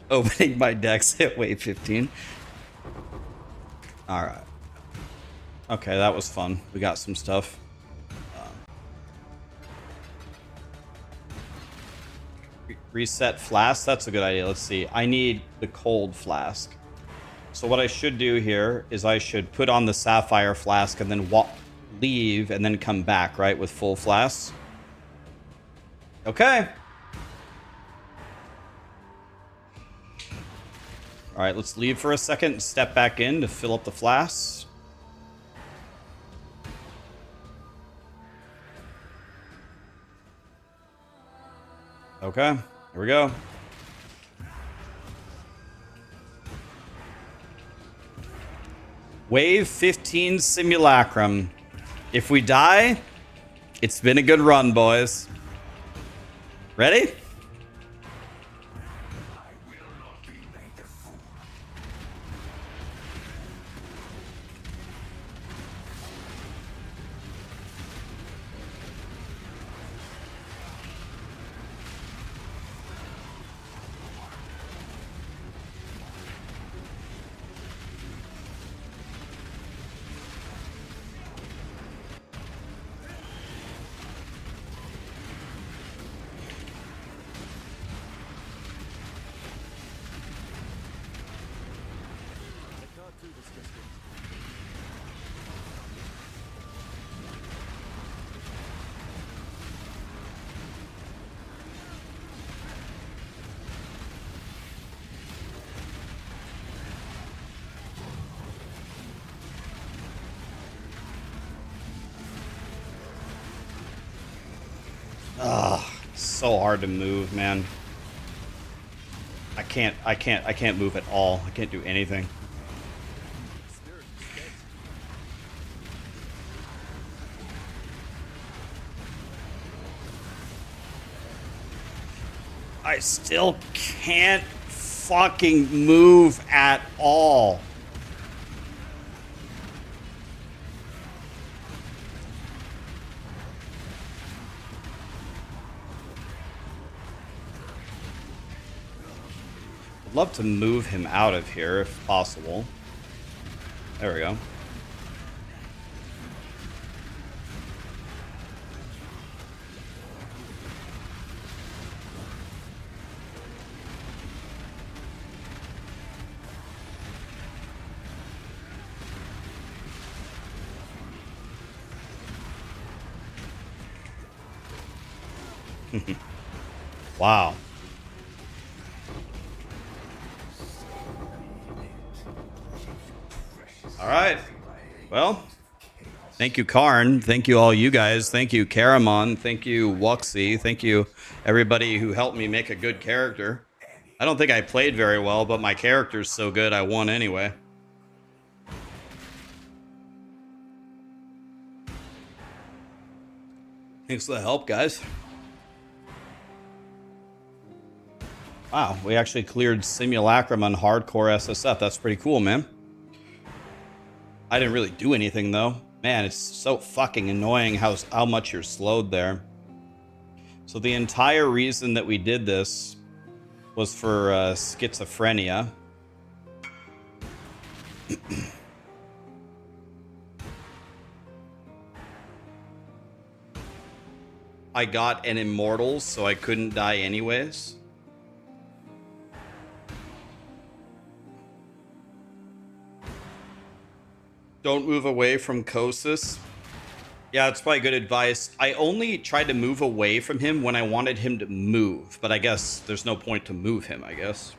Opening my decks at wave 15. Alright. Okay, that was fun. We got some stuff. Reset flask. That's a good idea. Let's see. I need the cold flask. So what I should do here is I should put on the sapphire flask and then leave and then come back, right, with full flasks. Okay. All right, let's leave for a second and step back in to fill up the flasks. Okay, here we go. Wave 15 Simulacrum. If we die, it's been a good run, boys. Ready? So hard to move, man. I can't move at all. I can't do anything. I still can't fucking move at all. I'd love to move him out of here if possible. There we go. Wow. All right. Well, thank you, Karn. Thank you, all you guys. Thank you, Karamon. Thank you, Wuxie. Thank you, everybody who helped me make a good character. I don't think I played very well, but my character's so good I won anyway. Thanks for the help, guys. Wow, we actually cleared Simulacrum on Hardcore SSF. That's pretty cool, man. I didn't really do anything, though. Man, it's so fucking annoying how much you're slowed there. So the entire reason that we did this was for schizophrenia. I got an Immortals, so I couldn't die anyways. Don't move away from Kosis. Yeah, it's probably good advice. I only tried to move away from him when I wanted him to move, but I guess there's no point to move him, I guess.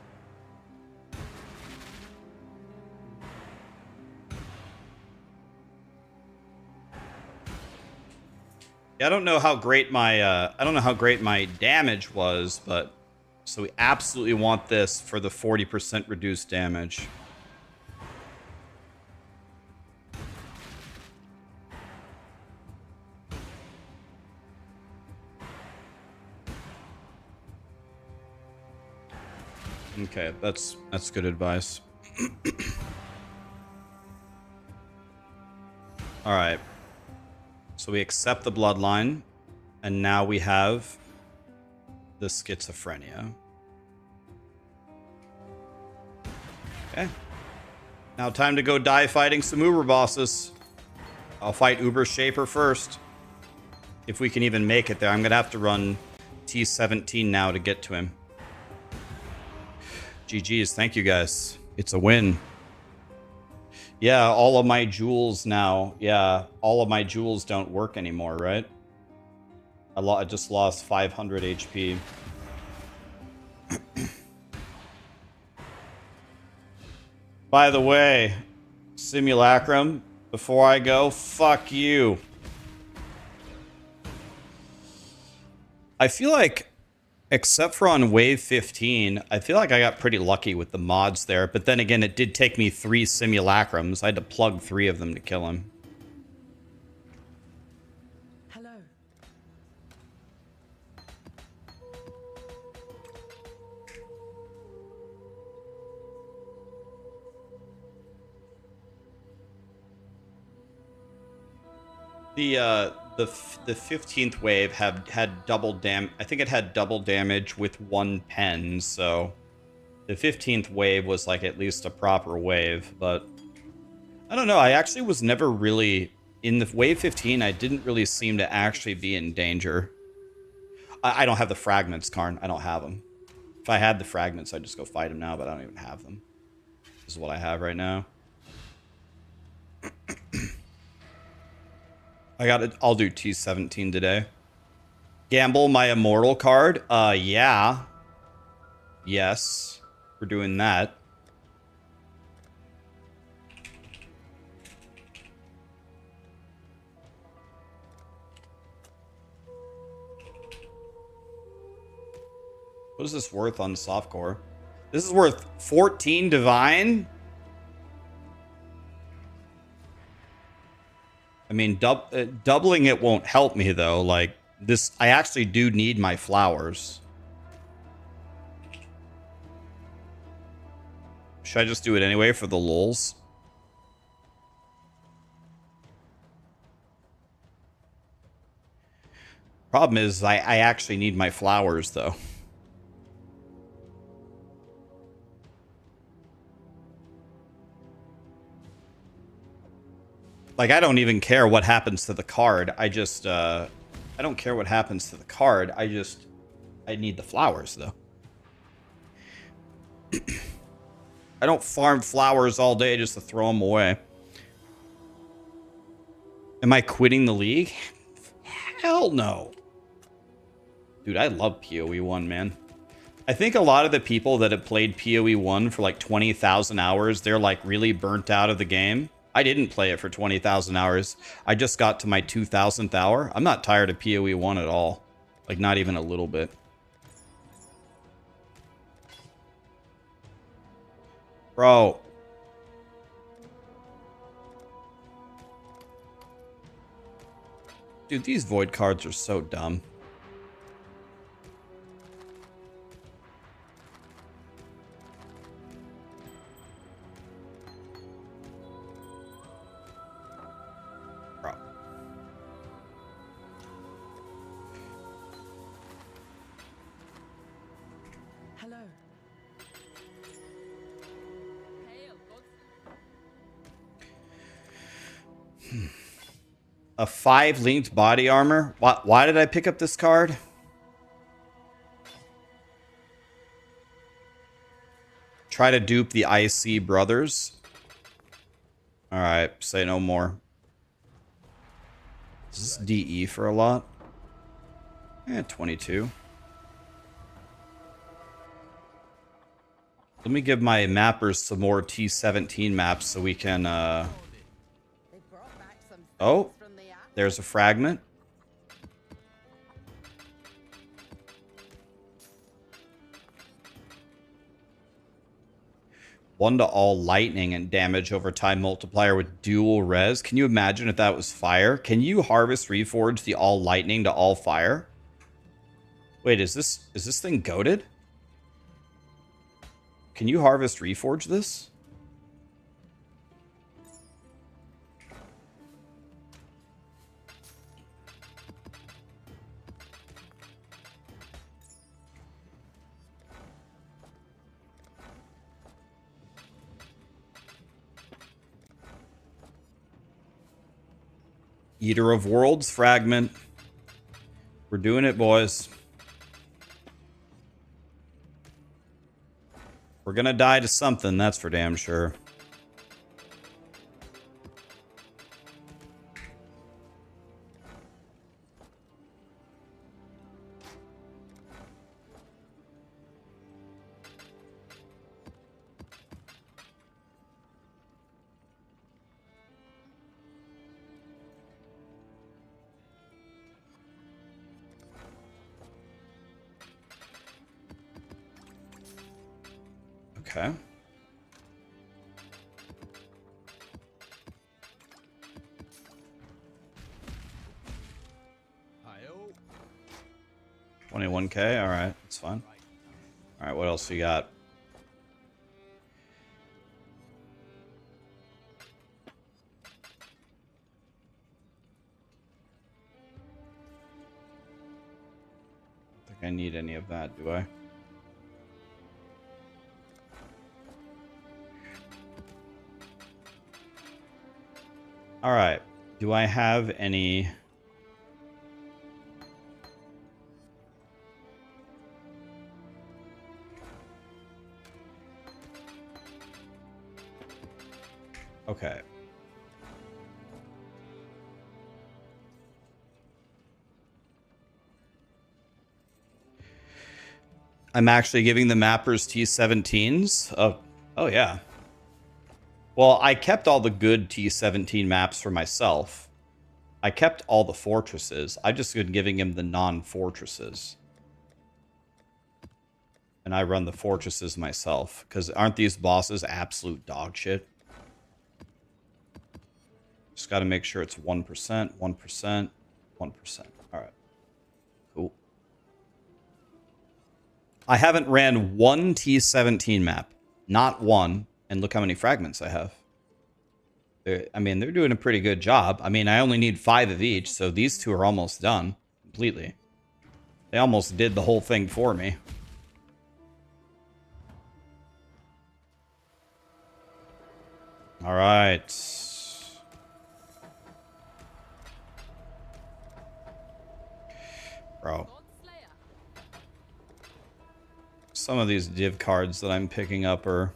Yeah, I don't know how great my damage was, but so we absolutely want this for the 40% reduced damage. Okay, that's good advice. All right. So we accept the bloodline, and now we have the schizophrenia. Okay. Now time to go die fighting some Uber bosses. I'll fight Uber Shaper first. If we can even make it there. I'm going to have to run T17 now to get to him. GG's, thank you guys. It's a win. Yeah, all of my jewels now. Yeah, all of my jewels don't work anymore, right? I just lost 500 HP. By the way, Simulacrum, before I go, fuck you. I feel like, except for on wave 15, I feel like I got pretty lucky with the mods there. But then again, it did take me 3 Simulacrums. I had to plug 3 of them to kill him. The 15th wave had double I think it had double damage with one pen, so the 15th wave was like at least a proper wave, but I don't know. I actually was never really in the wave 15. I didn't really seem to actually be in danger. I don't have the fragments, Karn. I don't have them. If I had the fragments, I'd just go fight him now, but I don't even have them. This is what I have right now. I'll do T17 today. Gamble my immortal card? Yeah. Yes. We're doing that. What is this worth on softcore? This is worth 14 divine? I mean, doubling it won't help me, though. Like, this, I actually do need my flowers. Should I just do it anyway for the lulz? Problem is, I actually need my flowers, though. Like, I don't even care what happens to the card. I just, I don't care what happens to the card. I need the flowers, though. I don't farm flowers all day just to throw them away. Am I quitting the league? Hell no. Dude, I love POE1, man. I think a lot of the people that have played POE1 for like 20,000 hours, they're like really burnt out of the game. I didn't play it for 20,000 hours. I just got to my 2,000th hour. I'm not tired of POE1 at all. Like, not even a little bit. Bro. Dude, these void cards are so dumb. Bro. Hello. A 5 linked body armor? Why did I pick up this card? Try to dupe the IC brothers. Alright, say no more. Is this DE for a lot? 22. Let me give my mappers some more T17 maps so we can, Oh, there's a fragment. One to all lightning and damage over time multiplier with dual res. Can you imagine if that was fire? Can you harvest reforge the all lightning to all fire? Wait, is this thing goated? Can you harvest reforge this? Eater of Worlds fragment. We're doing it, boys. We're gonna die to something, that's for damn sure. Okay. Hi-oh. 21k, alright, that's fine. Alright, what else you got? I need any of that, do I? All right. Do I have any? Okay. I'm actually giving the mappers T17s. Oh yeah. Well, I kept all the good T17 maps for myself. I kept all the fortresses. I just been giving him the non-fortresses. And I run the fortresses myself. Because aren't these bosses absolute dog shit? Just got to make sure it's 1%, 1%, 1%. All right. Cool. I haven't ran one T17 map. Not one. And look how many fragments I have. I mean, they're doing a pretty good job. I mean, I only need 5 of each, so these two are almost done completely. They almost did the whole thing for me. All right. Bro. Some of these div cards that I'm picking up are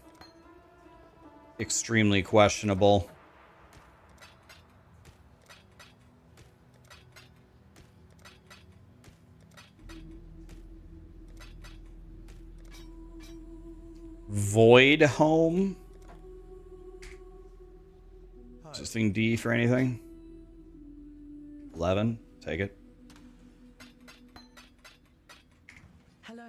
extremely questionable. Void Home. Is this thing D for anything? 11. Take it. Hello.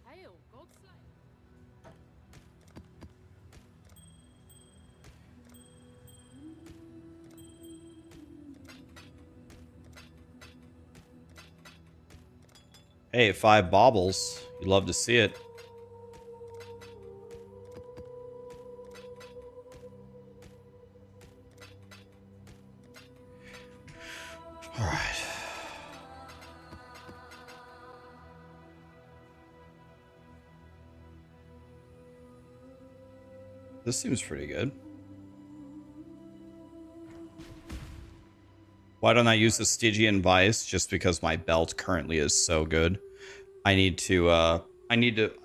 Hail, Godslayer. Hey, 5 baubles. You'd love to see it. All right. This seems pretty good. Why don't I use the Stygian Vice? Just because my belt currently is so good. It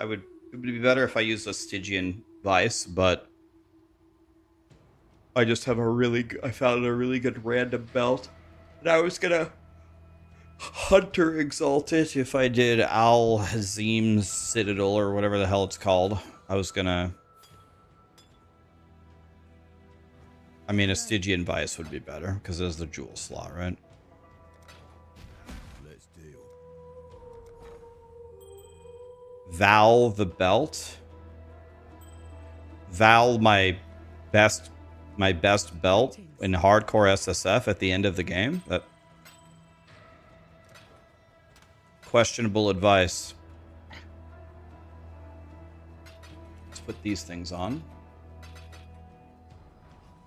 would be better if I used a Stygian Vice, but I just have I found a really good random belt. And I was gonna Hunter Exalt it if I did Al Hazim's Citadel or whatever the hell it's called. I mean, a Stygian Vice would be better, because there's the jewel slot, right? Let's deal. Val the belt. Val my best belt in hardcore SSF at the end of the game. That questionable advice. Let's put these things on.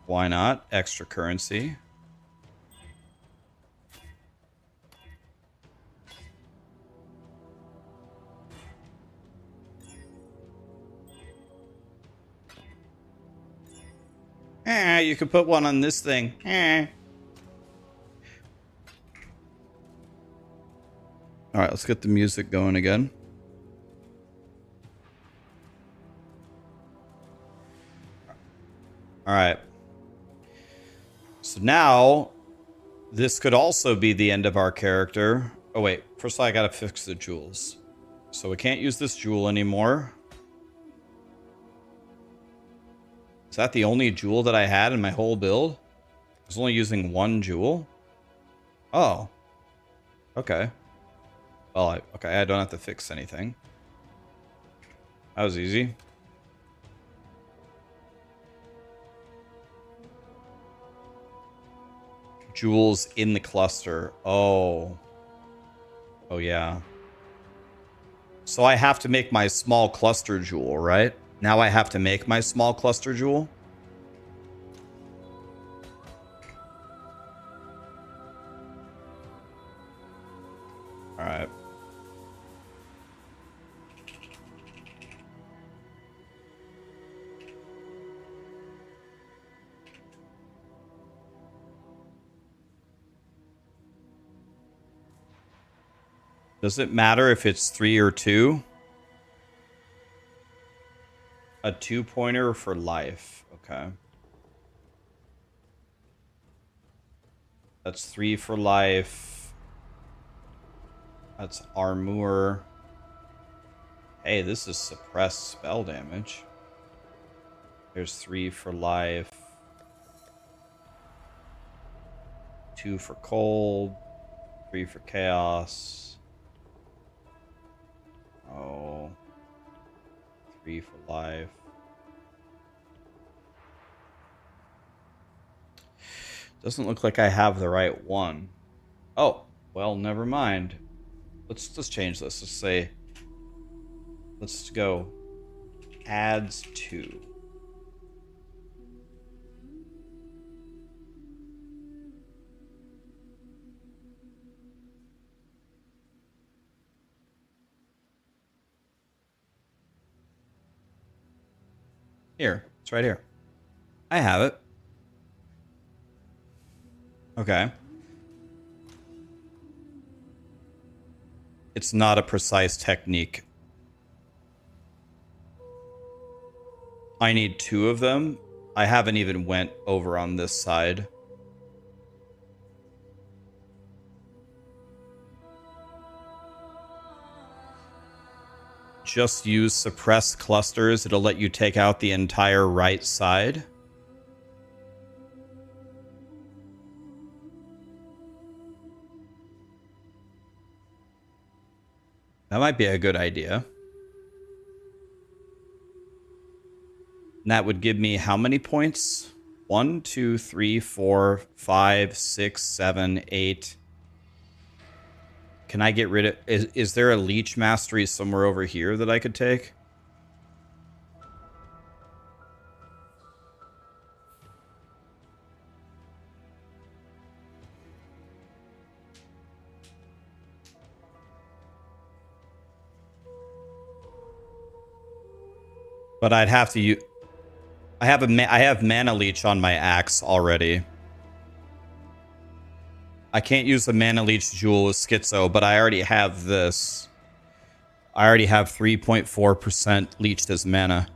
Why not? Extra currency. You could put one on this thing. All right, let's get the music going again. All right. So now, this could also be the end of our character. Oh wait, first of all, I gotta fix the jewels. So we can't use this jewel anymore. Is that the only jewel that I had in my whole build? I was only using 1 jewel? Oh. Okay. Well, I don't have to fix anything. That was easy. Jewels in the cluster. Oh. Oh, yeah. So I have to make my small cluster jewel, right? Now I have to make my small cluster jewel. Does it matter if it's 3 or 2? A 2-pointer for life. Okay. That's 3 for life. That's armor. Hey, this is suppressed spell damage. There's 3 for life. 2 for cold. 3 for chaos. Oh. 3 for life. Doesn't look like I have the right one. Oh, well, never mind. Let's change this. Let's say, let's go adds 2. Here, it's right here. I have it. Okay. It's not a precise technique. I need 2 of them. I haven't even went over on this side. Just use suppress clusters. It'll let you take out the entire right side. That might be a good idea. And that would give me how many points? 1, 2, 3, 4, 5, 6, 7, 8. Can I get rid of... Is there a leech mastery somewhere over here that I could take? But I'd have to use... I have mana leech on my axe already. I can't use the mana leech jewel with schizo, but I already have this. I already have 3.4% leeched as mana.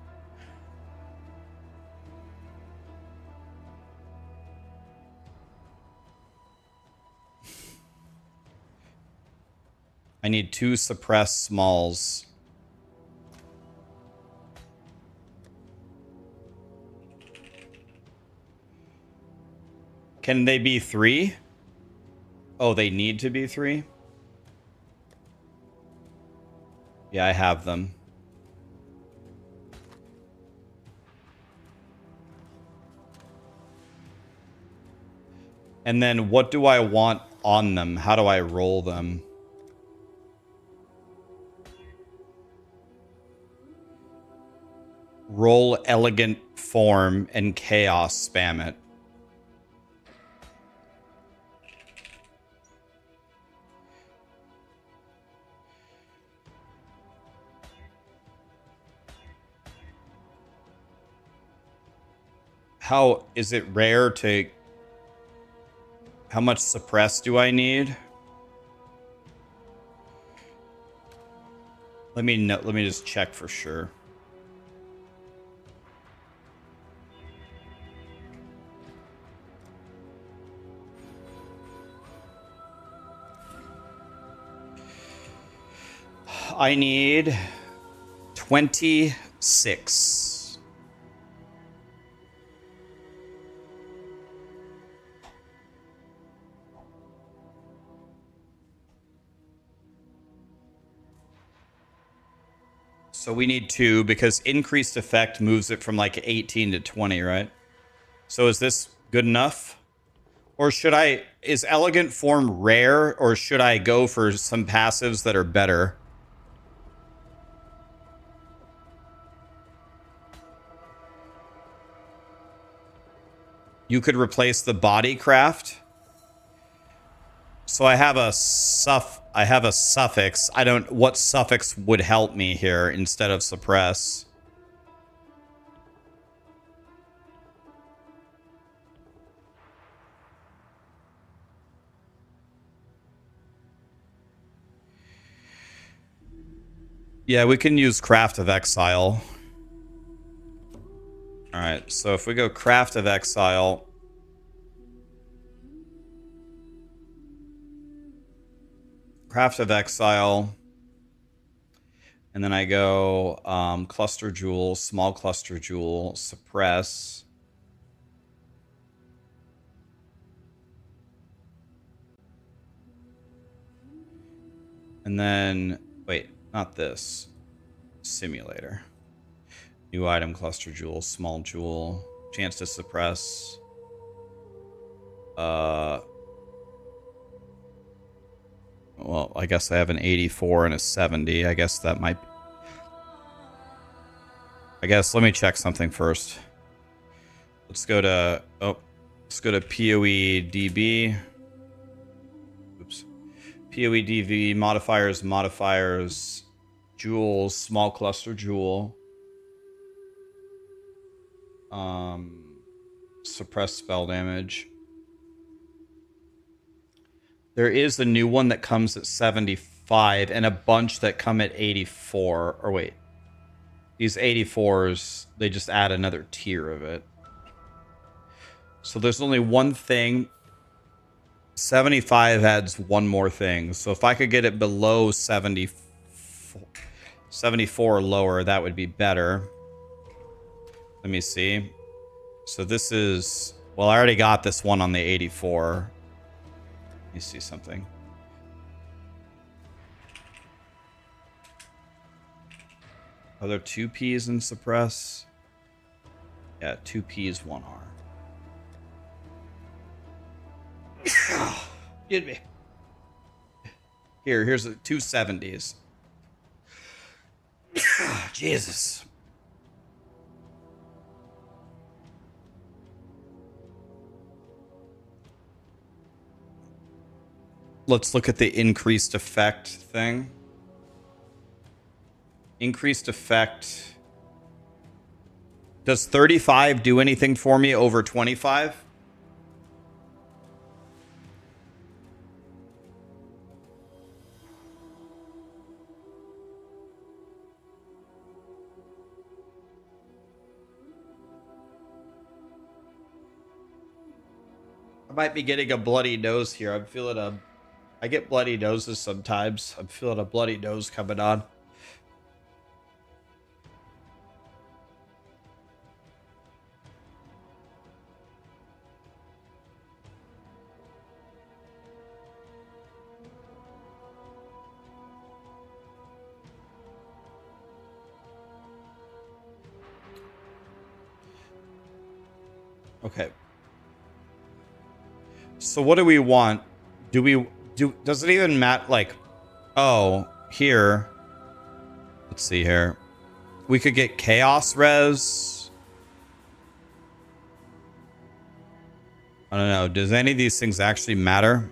I need 2 suppressed smalls. Can they be 3? Oh, they need to be 3? Yeah, I have them. And then what do I want on them? How do I roll them? Roll elegant form and chaos spam it. How is it rare to... How much suppress do I need? Let me just check for sure. I need 26. So we need 2 because increased effect moves it from like 18 to 20, right? So is this good enough? Or should I... Is elegant form rare, or should I go for some passives that are better? You could replace the body craft. So I have a suffix. I don't... What suffix would help me here instead of suppress? Yeah, we can use Craft of Exile. All right, so if we go Craft of Exile, and then I go Cluster Jewel, Small Cluster Jewel, Suppress. And then, wait, not this. Simulator. New item, Cluster Jewel, Small Jewel, chance to suppress. Well, I guess I have an 84 and a 70. I guess that might... I guess, let me check something first. Let's go to... Oh, let's go to POE DB. Oops. POE DB, modifiers, jewels, small cluster jewel. Suppress spell damage. There is a new one that comes at 75 and a bunch that come at 84. Or wait. These 84s, they just add another tier of it. So there's only one thing. 75 adds one more thing. So if I could get it below 74 or lower, that would be better. Let me see. So this is... Well, I already got this one on the 84. Let me see something. Are there 2 P's in suppress? Yeah, 2 P's, 1 R. Get me. Here's the 2 70s. Jesus. Let's look at the increased effect thing. Increased effect. Does 35 do anything for me over 25? I might be getting a bloody nose here. I'm feeling a... I get bloody noses sometimes. I'm feeling a bloody nose coming on. Okay. So what do we want? Does it even matter? Like, oh, here. Let's see here. We could get chaos res. I don't know. Does any of these things actually matter?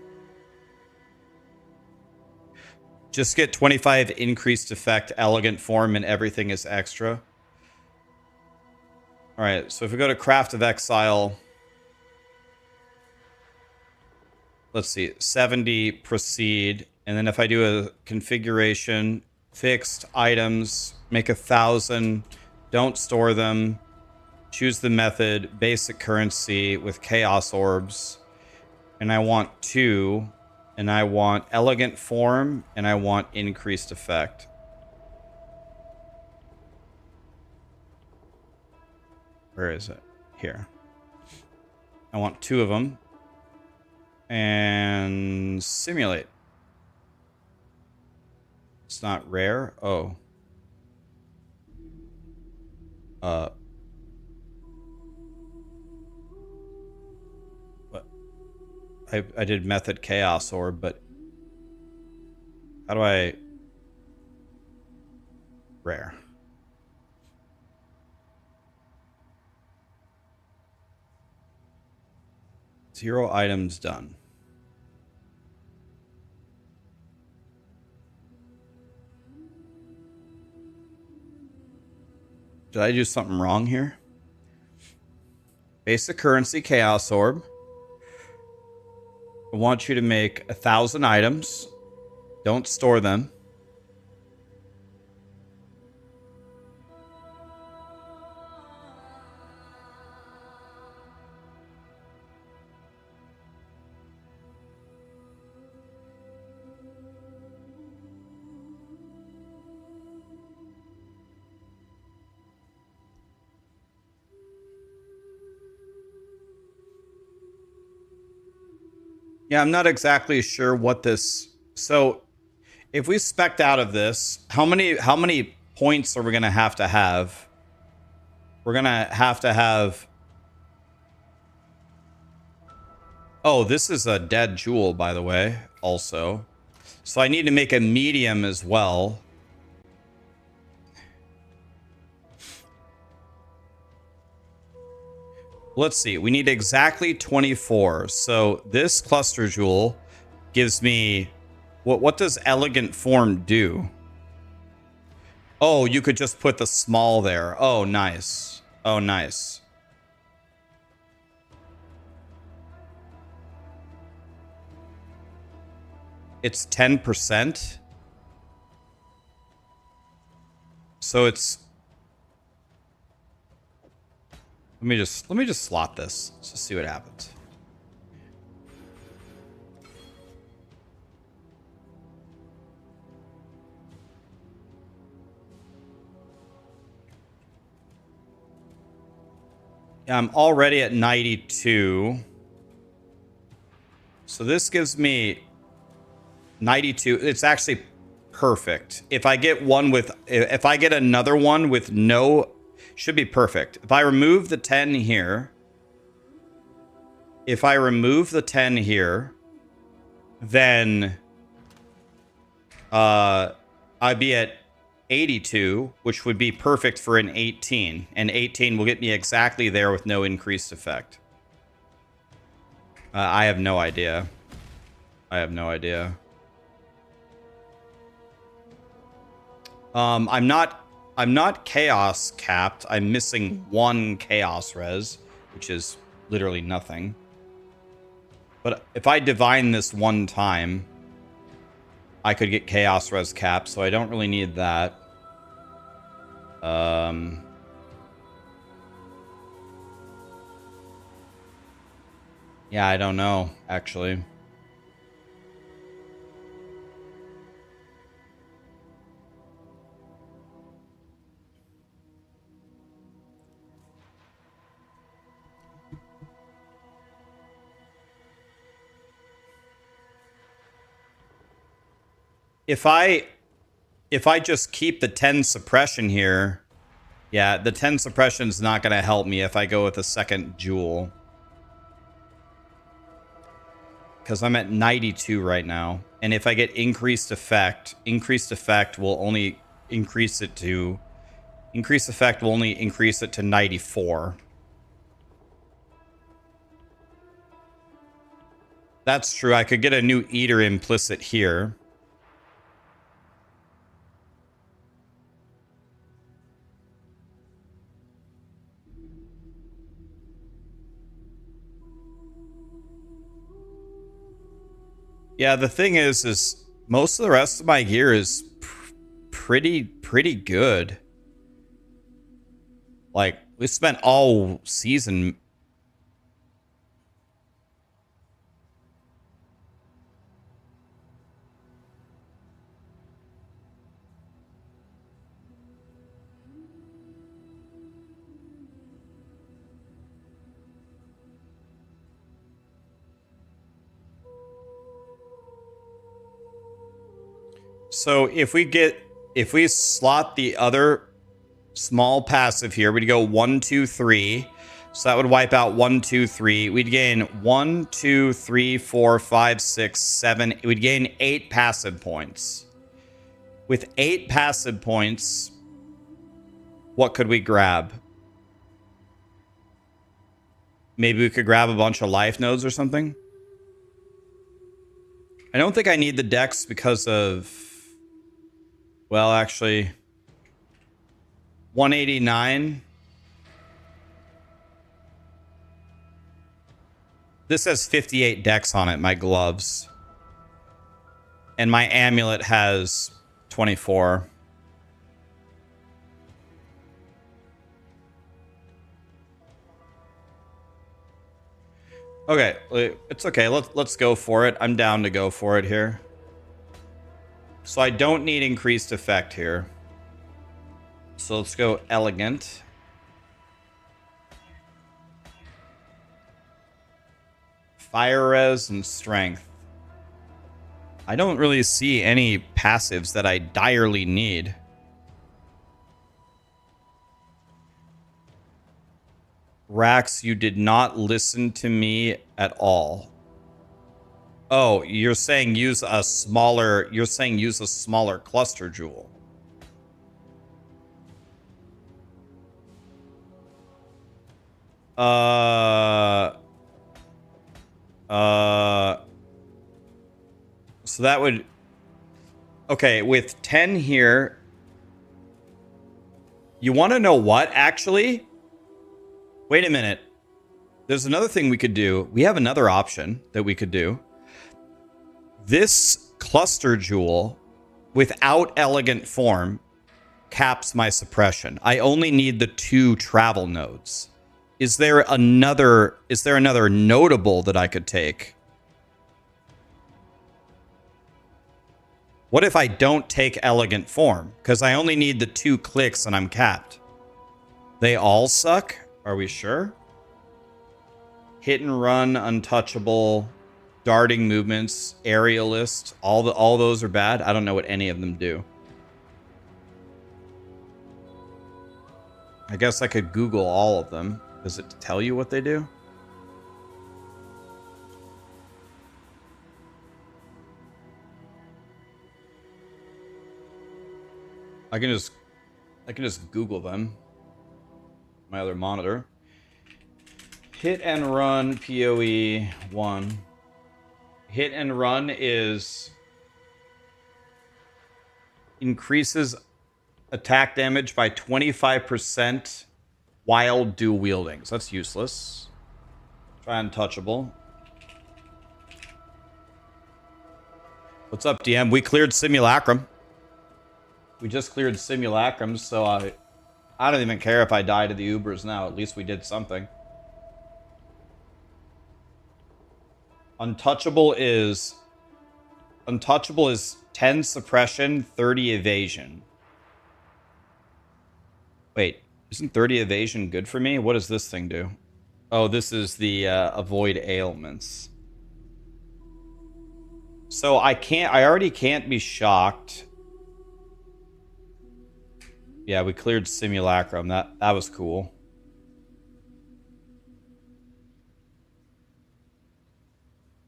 Just get 25 increased effect, elegant form, and everything is extra. All right. So if we go to Craft of Exile. Let's see, 70 proceed. And then if I do a configuration, fixed items, make 1,000, don't store them, choose the method, basic currency with chaos orbs. And I want 2, and I want elegant form, and I want increased effect. Where is it? Here. I want 2 of them. And simulate. It's not rare. Oh. What? I did method chaos orb, but how do I... Rare. Zero items done. Did I do something wrong here? Basic currency, chaos orb. I want you to make 1,000 items. Don't store them. Yeah, I'm not exactly sure what this. So, if we spec'd out of this, how many points are we gonna have to have? We're gonna have to have. Oh, this is a dead jewel, by the way. Also, so I need to make a medium as well. Let's see. We need exactly 24. So this cluster jewel gives me what does elegant form do? Oh, you could just put the small there. Oh, nice. Oh, nice. It's 10%. So it's let me just slot this. Let's just see what happens. Yeah, I'm already at 92. So this gives me 92. It's actually perfect. If I get another one with no, should be perfect. If I remove the 10 here, then I'd be at 82, which would be perfect for an 18. And 18 will get me exactly there with no increased effect. I have no idea. I'm not chaos capped. I'm missing one chaos res, which is literally nothing. But if I divine this one time, I could get chaos res capped, so I don't really need that. Yeah, I don't know, actually. If I just keep the 10 suppression here, yeah, the 10 suppression is not going to help me if I go with a second jewel. Because I'm at 92 right now. And if I get increased effect will only increase it to 94. That's true. I could get a new eater implicit here. Yeah, the thing is most of the rest of my gear is pretty good. Like, we spent all season. So if we slot the other small passive here, we'd go 1, 2, 3. So that would wipe out 1, 2, 3. We'd gain 1, 2, 3, 4, 5, 6, 7. We'd gain 8 passive points. With 8 passive points, what could we grab? Maybe we could grab a bunch of life nodes or something. I don't think I need the dex because of, well, actually, 189. This has 58 dex on it, my gloves. And my amulet has 24. Okay, it's okay. Let's go for it. I'm down to go for it here. So I don't need increased effect here. So let's go elegant. Fire res and strength. I don't really see any passives that I direly need. Rax, you did not listen to me at all. Oh, you're saying use a smaller cluster jewel. So that would... Okay, with 10 here... You want to know what, actually? Wait a minute. There's another thing we could do. We have another option that we could do. This cluster jewel, without elegant form, caps my suppression. I only need the 2 travel nodes. Is there another notable that I could take? What if I don't take elegant form? Because I only need the 2 clicks and I'm capped. They all suck? Are we sure? Hit and run, untouchable, darting movements, aerialist, all those are bad. I don't know what any of them do. I guess I could Google all of them. Does it tell you what they do? I can just Google them. My other monitor. Hit and run POE1. Hit and run increases attack damage by 25% while dual wielding. So that's useless. Try untouchable. What's up, DM? We cleared Simulacrum. We just cleared Simulacrum, so I don't even care if I die to the Ubers now. At least we did something. Untouchable is 10 suppression, 30 evasion. Wait, isn't 30 evasion good for me? What does this thing do? Oh, this is the avoid ailments. So I already can't be shocked. Yeah, we cleared Simulacrum. That was cool.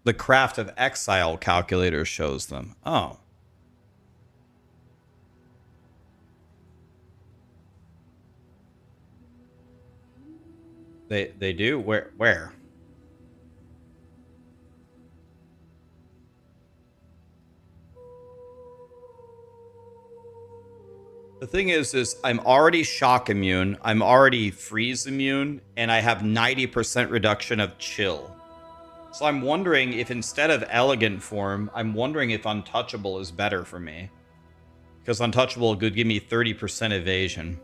The Craft of Exile calculator shows them. Oh. They do? Where? The thing is I'm already shock immune, I'm already freeze immune, and I have 90% reduction of chill. So I'm wondering if instead of elegant form, I'm wondering if untouchable is better for me. Because untouchable could give me 30% evasion.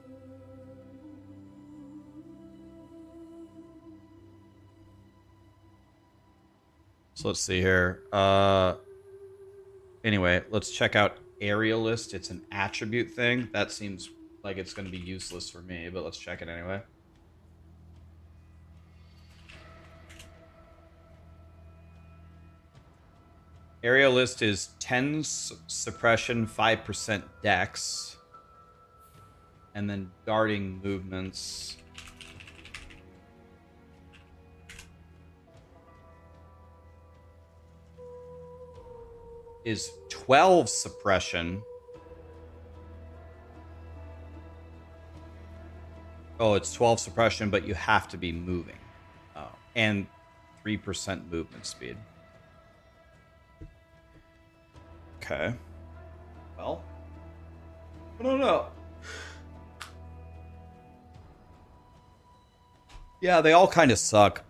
So let's see here. Anyway, let's check out Aerialist. It's an attribute thing. That seems like it's going to be useless for me, but let's check it anyway. Aerialist is 10 suppression, 5% dex. And then darting movements. Is 12 suppression. Oh, it's 12 suppression, but you have to be moving. Oh, and 3% movement speed. Okay. Well, I don't know. Yeah, they all kind of suck.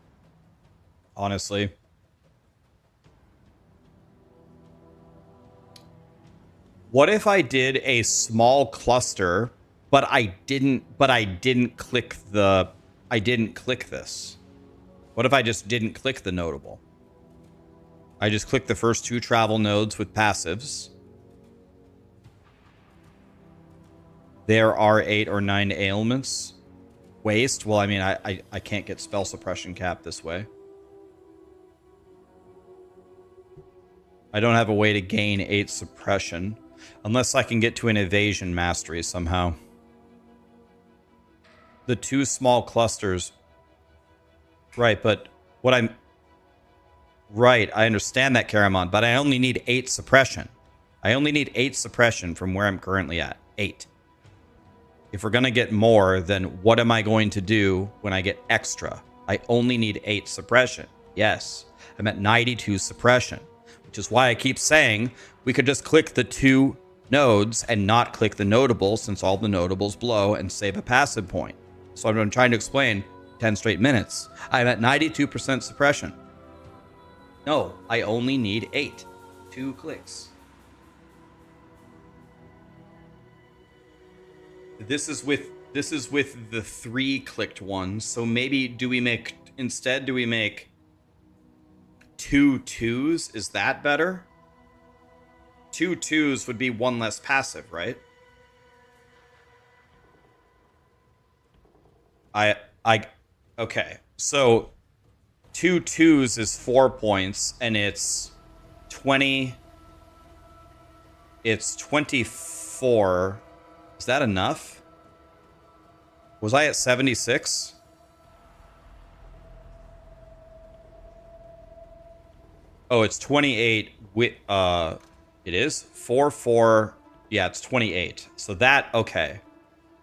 Honestly. What if I did a small cluster, but I didn't click this? What if I just didn't click the notable? I just clicked the first 2 travel nodes with passives. There are 8 or 9 ailments. Waste? Well, I mean, I can't get spell suppression cap this way. I don't have a way to gain 8 suppression. Unless I can get to an evasion mastery somehow. The 2 small clusters. Right, but what I'm... Right, I understand that, Karamon, but I only need 8 suppression. I only need 8 suppression from where I'm currently at. 8. If we're going to get more, then what am I going to do when I get extra? I only need 8 suppression. Yes, I'm at 92 suppression, which is why I keep saying we could just click the 2 nodes and not click the notable, since all the notables blow, and save a passive point. So I'm trying to explain 10 straight minutes. I'm at 92% suppression. No, I only need 8. 2 clicks. This is with the 3 clicked ones. So maybe do we make 2 2s? Is that better? 2 2s would be 1 less passive, right? Okay. So 2 2s is 4 points, and it's 20. It's 24. Is that enough? Was I at 76? Oh, it's 28 with it is 4 4. Yeah, it's 28. So that okay.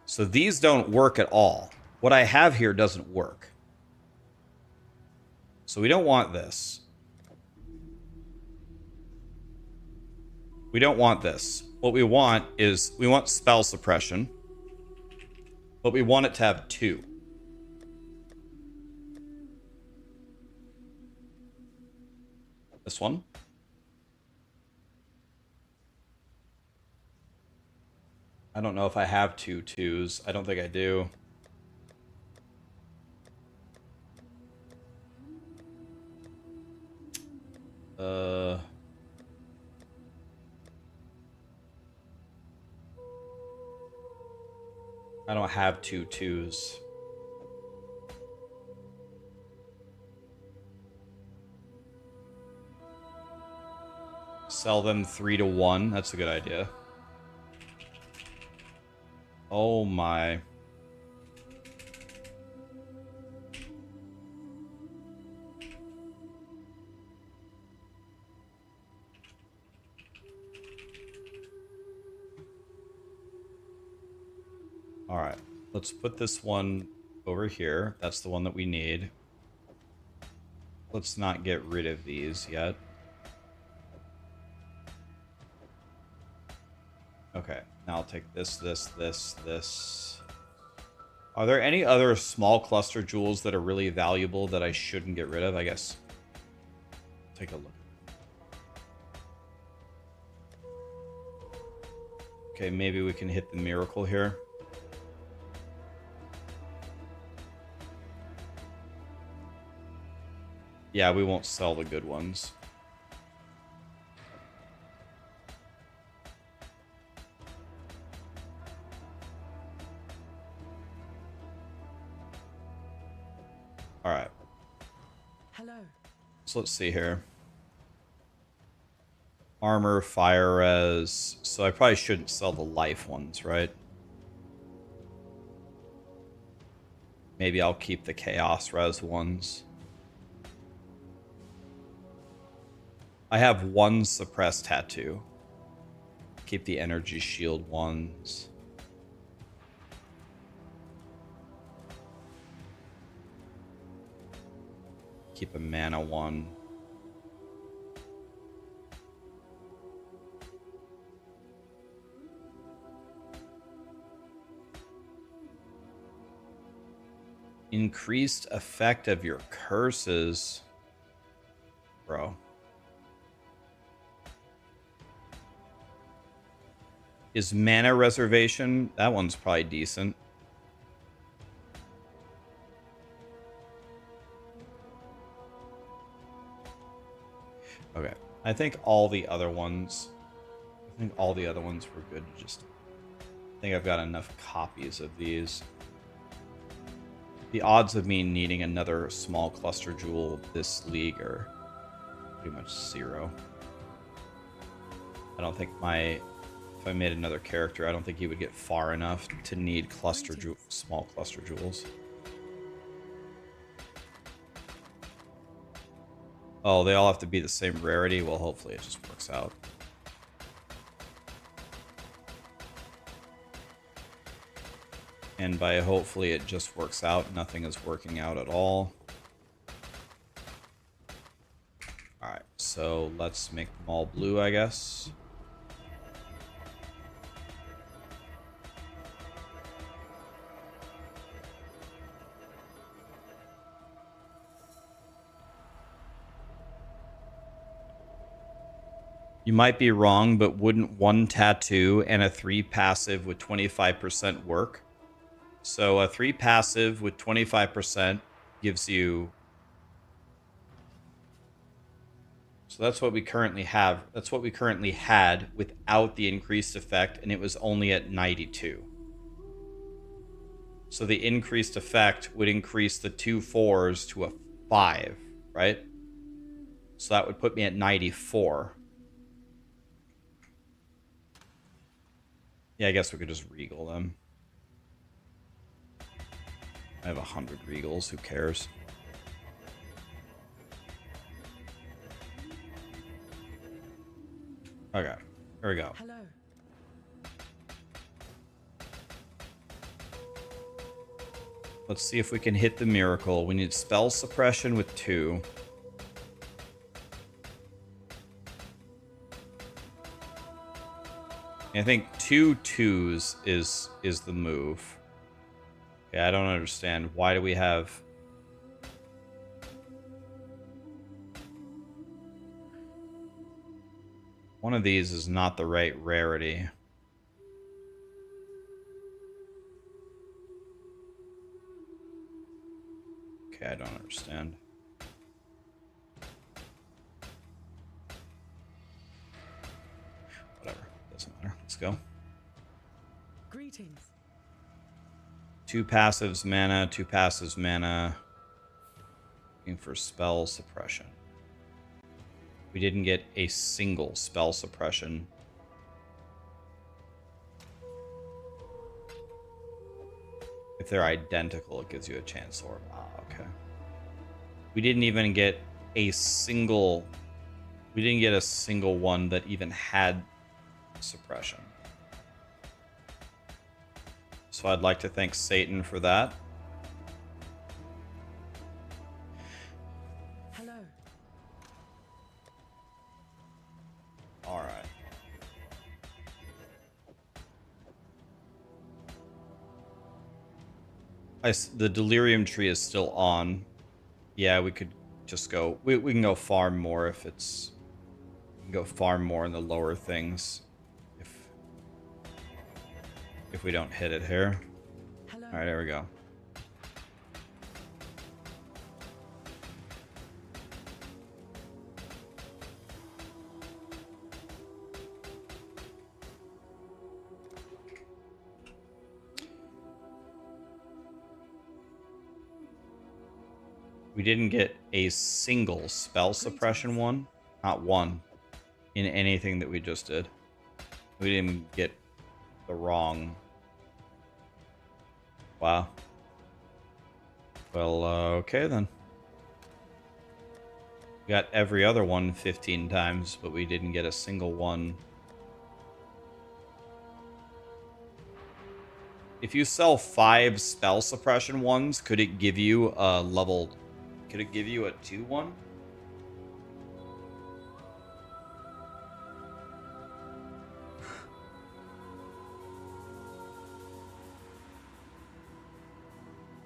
So these don't work at all. What I have here doesn't work. So we don't want this. We don't want this. What we want is we want spell suppression. But we want it to have 2. This one. I don't know if I have 2 2s. I don't think I do. I don't have 2 2s. Sell them 3 to 1. That's a good idea. Oh my. All right, let's put this one over here. That's the one that we need. Let's not get rid of these yet. Okay, now I'll take this, this. Are there any other small cluster jewels that are really valuable that I shouldn't get rid of? I guess. Take a look. Okay, maybe we can hit the miracle here. Yeah, we won't sell the good ones. All right. Hello. So let's see here. Armor, fire res. So I probably shouldn't sell the life ones, right? Maybe I'll keep the chaos res ones. I have 1 suppressed tattoo. Keep the energy shield ones. Keep a mana 1. Increased effect of your curses. Bro. Is mana reservation? That one's probably decent. Okay. I think all the other ones were good. Just I think I've got enough copies of these. The odds of me needing another small cluster jewel this league are pretty much 0. I don't think if I made another character, I don't think he would get far enough to need small cluster jewels. Oh, they all have to be the same rarity? Well, hopefully it just works out. And by hopefully it just works out, nothing is working out at all. Alright, so let's make them all blue, I guess. You might be wrong, but wouldn't 1 tattoo and a 3 passive with 25% work? So a 3 passive with 25% gives you... So that's what we currently have. That's what we currently had without the increased effect, and it was only at 92. So the increased effect would increase the 2 4s to a 5, right? So that would put me at 94. Yeah, I guess we could just regal them. I have 100 regals, who cares? Okay, here we go. Hello. Let's see if we can hit the miracle. We need spell suppression with 2. I think 2 2s is the move. Okay, I don't understand. Why do we have... One of these is not the right rarity. Okay, I don't understand. Whatever, doesn't matter. Let's go. Greetings. 2 passives mana, 2 passives mana. Looking for spell suppression. We didn't get a single spell suppression. If they're identical, it gives you a chance orb. Ah, okay. We didn't even get a single... We didn't get a single one that even had suppression. So I'd like to thank Satan for that. Hello. All right. The delirium tree is still on. Yeah, we could just go... We can go farm more if it's... We can go farm more in the lower things. If we don't hit it here. Hello. All right, there we go. We didn't get a single spell suppression one. Not one. In anything that we just did. We didn't get the wrong... Wow. Well, okay then. We got every other one 15 times, but we didn't get a single one. If you sell 5 spell suppression ones, could it give you a level... Could it give you a 2-1?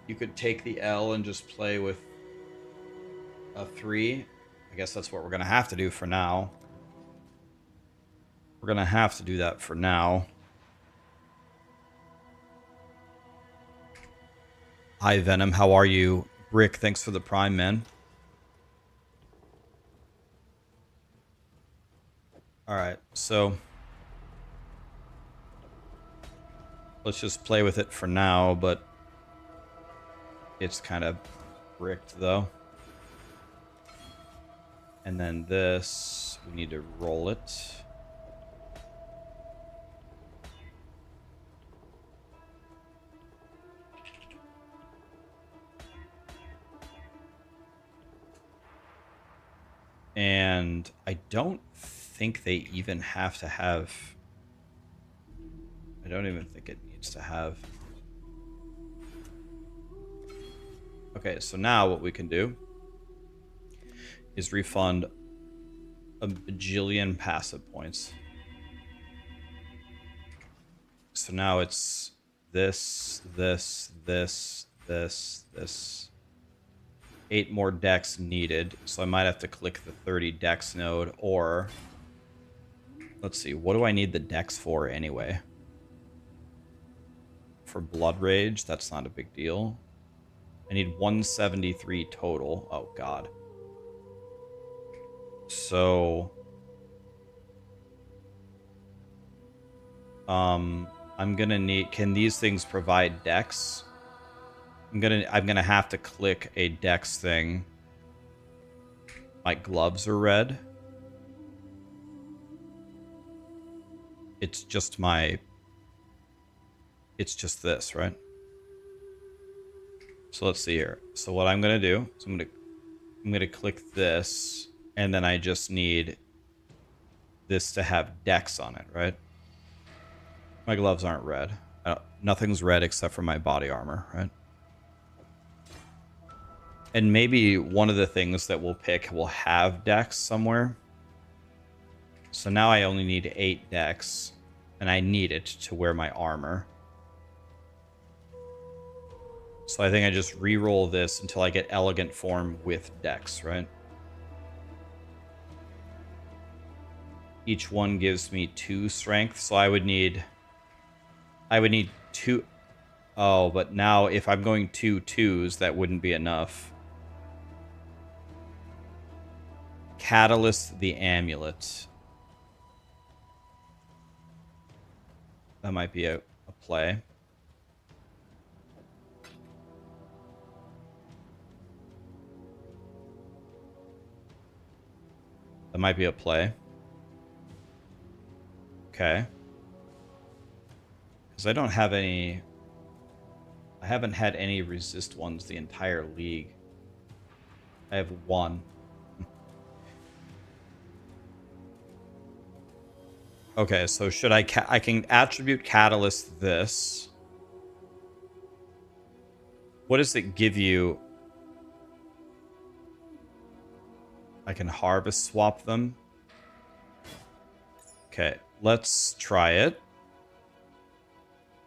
You could take the L and just play with a 3. I guess that's what we're going to have to do for now. We're going to have to do that for now. Hi, Venom. How are you? Rick, thanks for the prime, man. Alright, so... Let's just play with it for now, but... It's kind of bricked, though. And then this... We need to roll it. And I don't think they even have to have... I don't even think it needs to have... Okay, so now what we can do is refund a bajillion passive points. So now it's this, this, this, this, this. 8 more decks needed, so I might have to click the 30 decks node, or... Let's see, what do I need the decks for anyway? For Blood Rage, that's not a big deal. I need 173 total. Oh, God. So... I'm gonna need... Can these things provide decks? I'm gonna have to click a dex thing. My gloves are red. It's just my... It's just this, right? So let's see here. So what I'm gonna do is I'm gonna click this, and then I just need this to have dex on it, right? My gloves aren't red. Nothing's red except for my body armor, right? And maybe one of the things that we'll pick will have dex somewhere. So now I only need 8 dex, and I need it to wear my armor. So I think I just re-roll this until I get Elegant Form with dex, right? Each one gives me 2 strength, so I would need 2... Oh, but now if I'm going 2 2s, that wouldn't be enough. Catalyst the Amulet. That might be a play. That might be a play. Okay. Because I don't have any... I haven't had any resist ones the entire league. I have 1. Okay, so should I can attribute Catalyst this. What does it give you? I can harvest swap them. Okay, let's try it.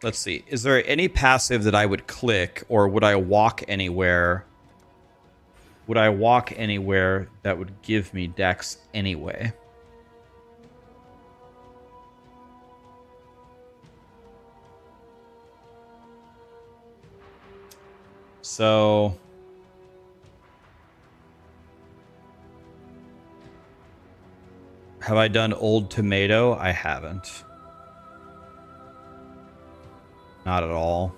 Let's see. Is there any passive that I would click, or would I walk anywhere? Would I walk anywhere that would give me dex anyway? So... Have I done Old Tomato? I haven't. Not at all.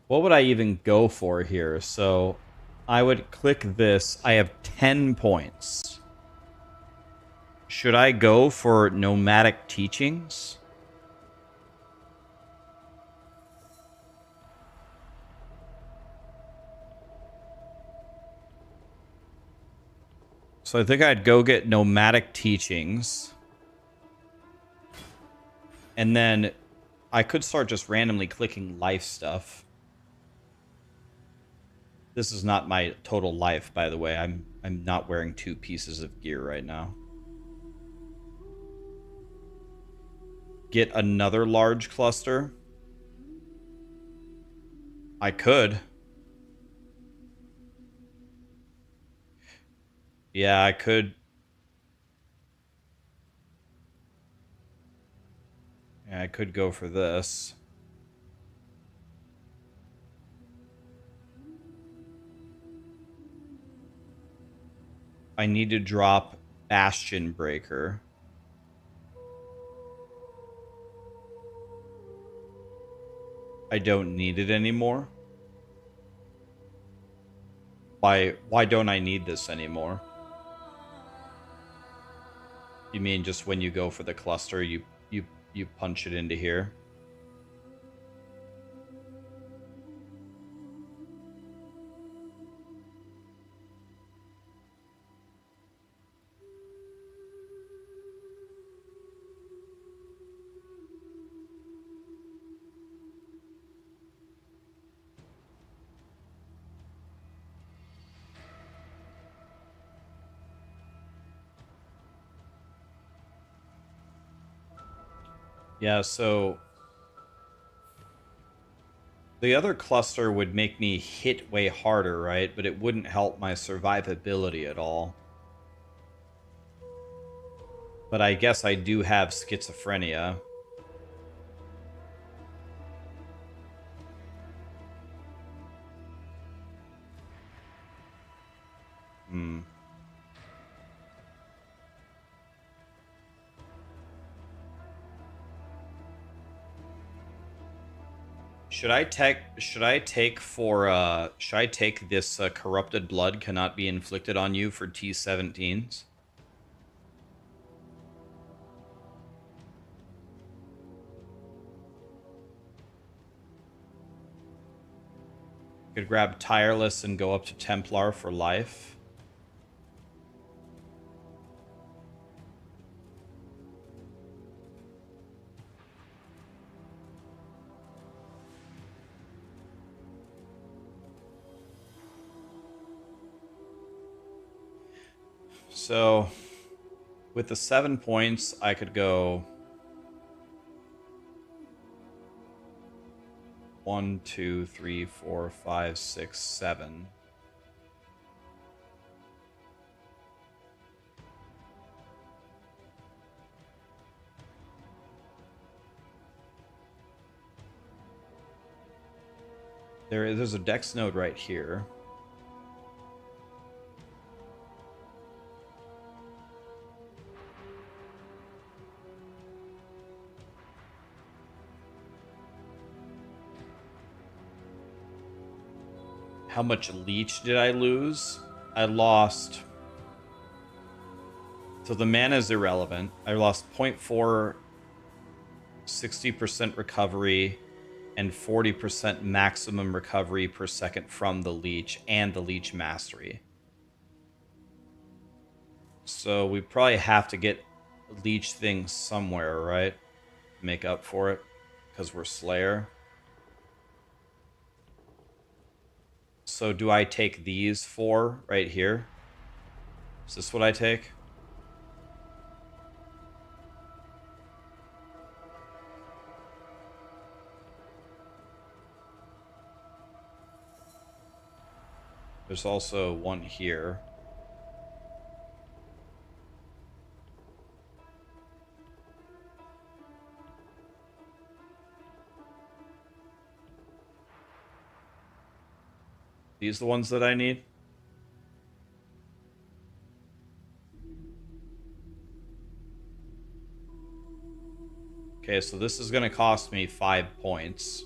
What would I even go for here? So I would click this. I have 10 points. Should I go for Nomadic Teachings? So I think I'd go get Nomadic Teachings. And then I could start just randomly clicking life stuff. This is not my total life, by the way. I'm not wearing 2 pieces of gear right now. Get another large cluster. I could. Yeah, I could. Yeah, I could go for this. I need to drop Bastion Breaker. I don't need it anymore. Why don't I need this anymore? You mean just when you go for the cluster, you punch it into here? Yeah, so the other cluster would make me hit way harder, right? But it wouldn't help my survivability at all. But I guess I do have schizophrenia. Hmm. Should I take this corrupted blood cannot be inflicted on you for T17s? Could grab Tireless and go up to Templar for life. So, with the 7 points, I could go 1, 2, 3, 4, 5, 6, 7. There's a dex node right here. How much leech did I lose? I lost... So the mana is irrelevant. I lost 0.4, 60% recovery, and 40% maximum recovery per second from the leech and the leech mastery. So we probably have to get leech things somewhere, right? Make up for it, because we're Slayer. So do I take these 4 right here? Is this what I take? There's also one here. These the ones that I need? Okay, so this is going to cost me 5 points.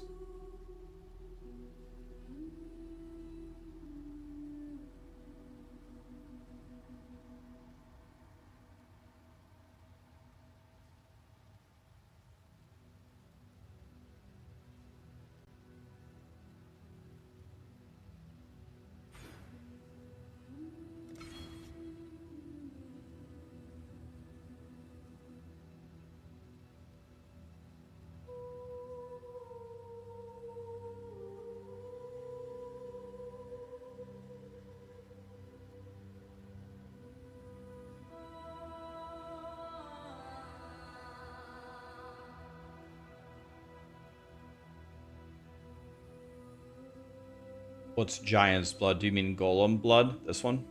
What's Giant's blood? Do you mean Golem blood? This one?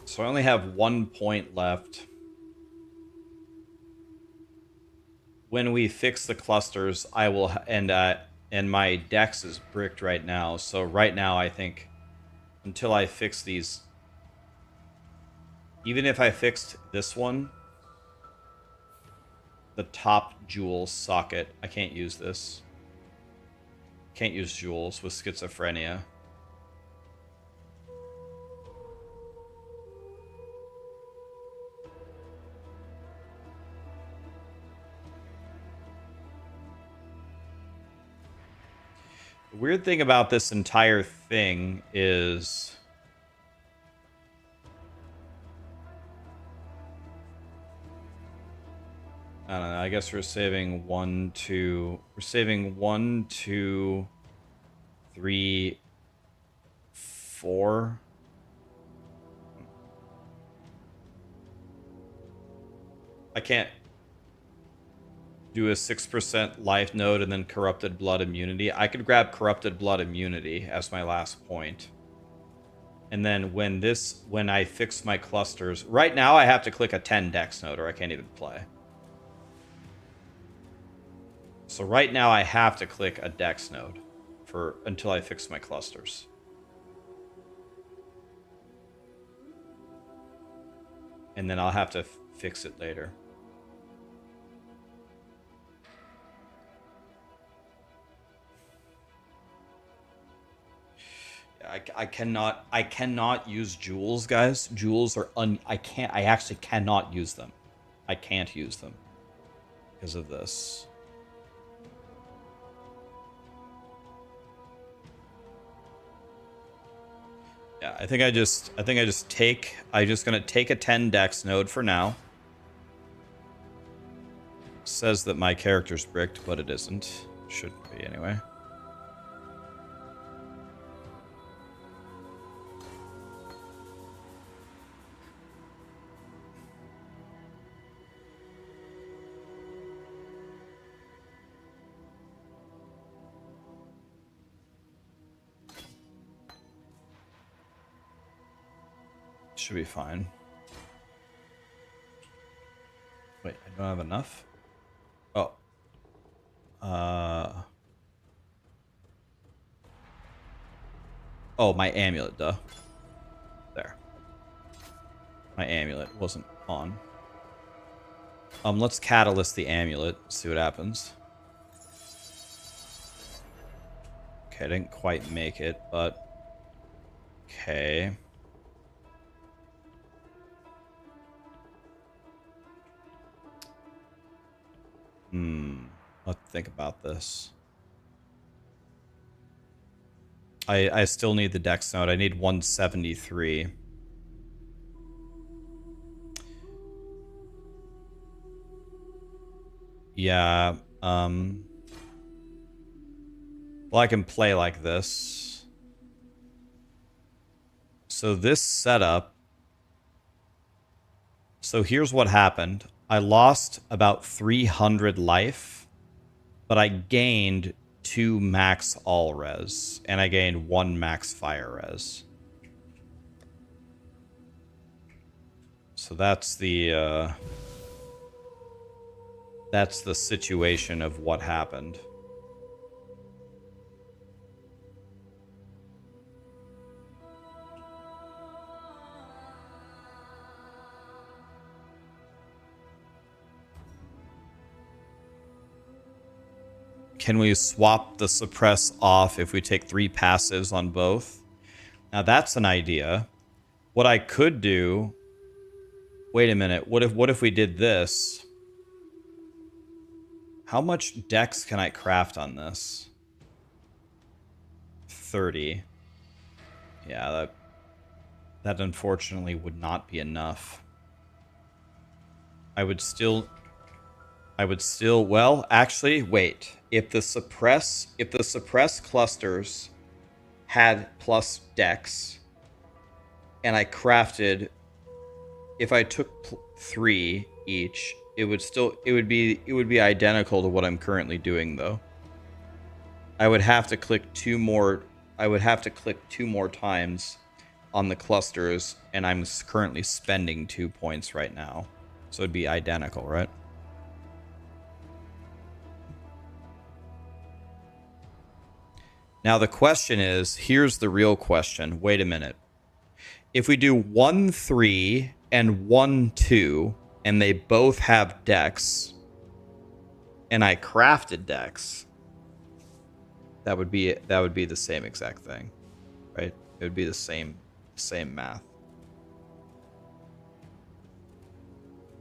So I only have 1 point left. When we fix the clusters, I will... And my dex is bricked right now. So right now, I think... Until I fix these... Even if I fixed this one, the top jewel socket, I can't use this. Can't use jewels with schizophrenia. The weird thing about this entire thing is I don't know, I guess we're saving 1, 2. We're saving 1, 2, 3, 4. I can't do a 6% life node and then corrupted blood immunity. I could grab corrupted blood immunity as my last point. And then when I fix my clusters, right now I have to click a 10 dex node or I can't even play. So right now I have to click a dex node until I fix my clusters. And then I'll have to fix it later. I cannot use jewels, guys. Jewels are I actually cannot use them. I can't use them because of this. Yeah, I'm just gonna take a 10 dex node for now. Says that my character's bricked, but it isn't. Shouldn't be anyway. Should be fine. Wait, I don't have enough? Oh. Oh, my amulet, duh. There. My amulet wasn't on. Let's catalyst the amulet, see what happens. Okay, I didn't quite make it, but... Okay. Let's think about this. I still need the dex node. I need 173. Yeah, well, I can play like this. So this setup... So here's what happened. I lost about 300 life, but I gained 2 max all res, and I gained 1 max fire res. So that's the situation of what happened. Can we swap the suppress off if we take 3 passives on both? Now that's an idea. What I could do... Wait a minute. What if we did this? How much dex can I craft on this? 30. Yeah, that unfortunately would not be enough. I would still, well, actually, wait. If the suppress clusters had plus dex, and I crafted, if I took 3 each, it would be identical to what I'm currently doing though. I would have to click 2 more times on the clusters, and I'm currently spending 2 points right now. So it'd be identical, right? Now the question is, here's the real question. Wait a minute. If we do 1, 3, and 1-2, and they both have decks, and I crafted decks, that would be the same exact thing, right? It would be the same math.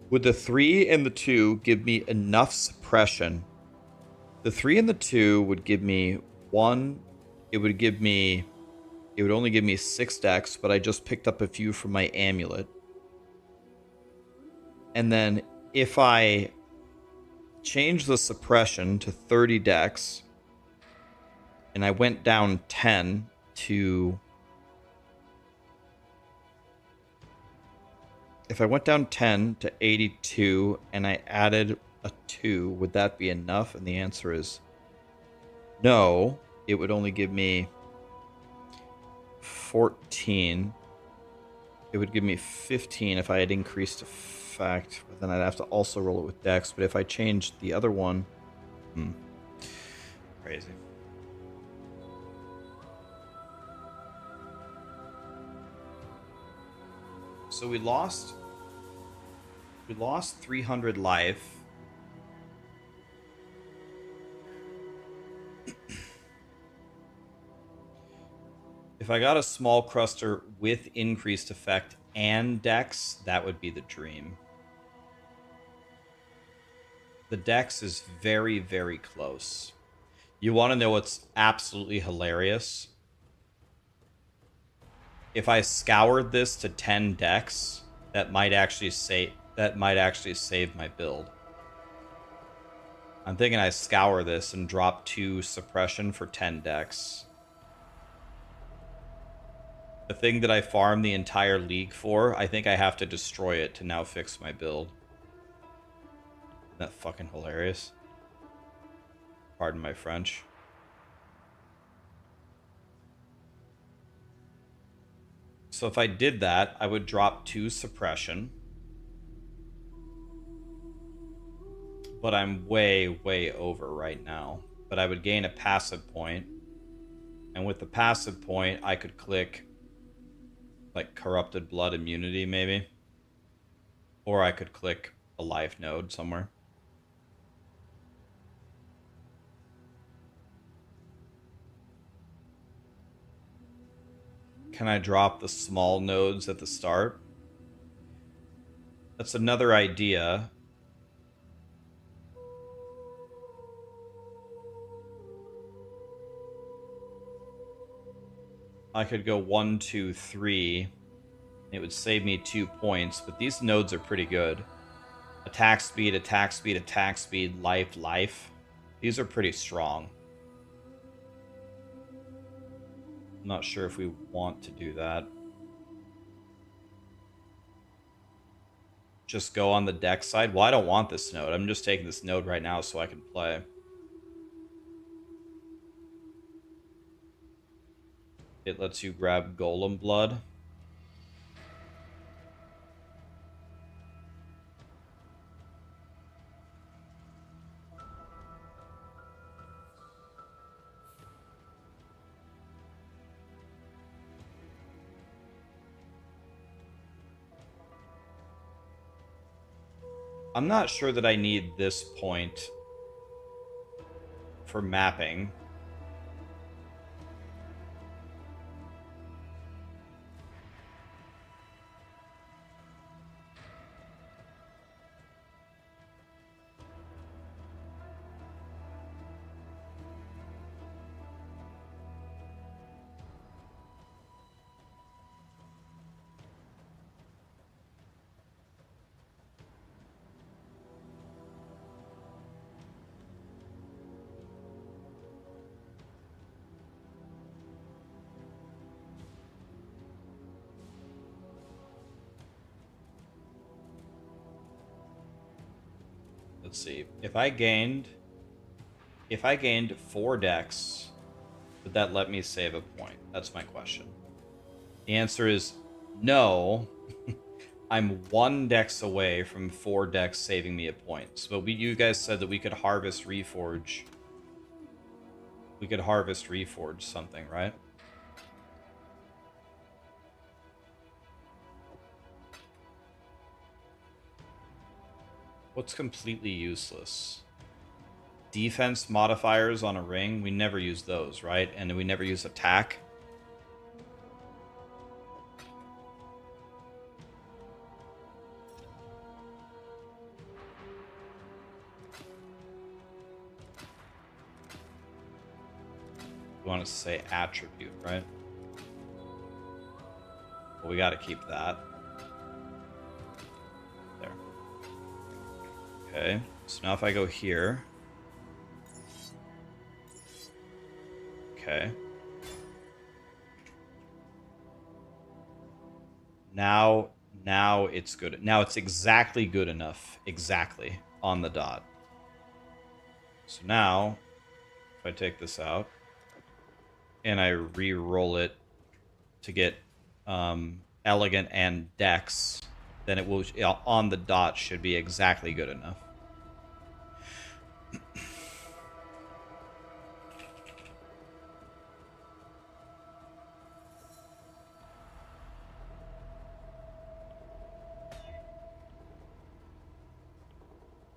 Would the 3 and the 2 give me enough suppression? The 3 and the 2 would give me 1. It would only give me 6 decks, but I just picked up a few from my amulet. And then if I change the suppression to 30 decks, and I went down 10 to... If I went down 10 to 82 and I added a 2, would that be enough? And the answer is no. It would only give me 14. It would give me 15 if I had increased effect, but then I'd have to also roll it with dex. But if I changed the other one... Crazy. So we lost 300 life. If I got a small cruster with increased effect and dex, that would be the dream. The dex is very, very close. You want to know what's absolutely hilarious? If I scoured this to 10 dex, that might actually save my build. I'm thinking I scour this and drop 2 suppression for 10 dex. The thing that I farmed the entire league for, I think I have to destroy it to now fix my build. Isn't that fucking hilarious? Pardon my French. So if I did that, I would drop 2 suppression. But I'm way, way over right now. But I would gain a passive point. And with the passive point, I could click like Corrupted Blood Immunity, maybe. Or I could click a life node somewhere. Can I drop the small nodes at the start? That's another idea. I could go 1, 2, 3. It would save me 2 points, but these nodes are pretty good. Attack speed, attack speed, attack speed, life, life. These are pretty strong. I'm not sure if we want to do that. Just go on the deck side? Well, I don't want this node. I'm just taking this node right now so I can play. It lets you grab Golem Blood. I'm not sure that I need this point for mapping. Let's see. If I gained 4 decks, would that let me save a point? That's my question. The answer is no. I'm 1 dex away from 4 decks saving me a point. So you guys said that we could harvest Reforge. We could harvest Reforge something, right? What's completely useless? Defense modifiers on a ring. We never use those, right? And we never use attack. We want to say attribute, right? Well, we got to keep that. There. Okay. So now if I go here. Okay. Now it's good. Now it's exactly good enough. Exactly. On the dot. So now, if I take this out, and I re-roll it to get elegant and dex, then it will, on the dot, should be exactly good enough.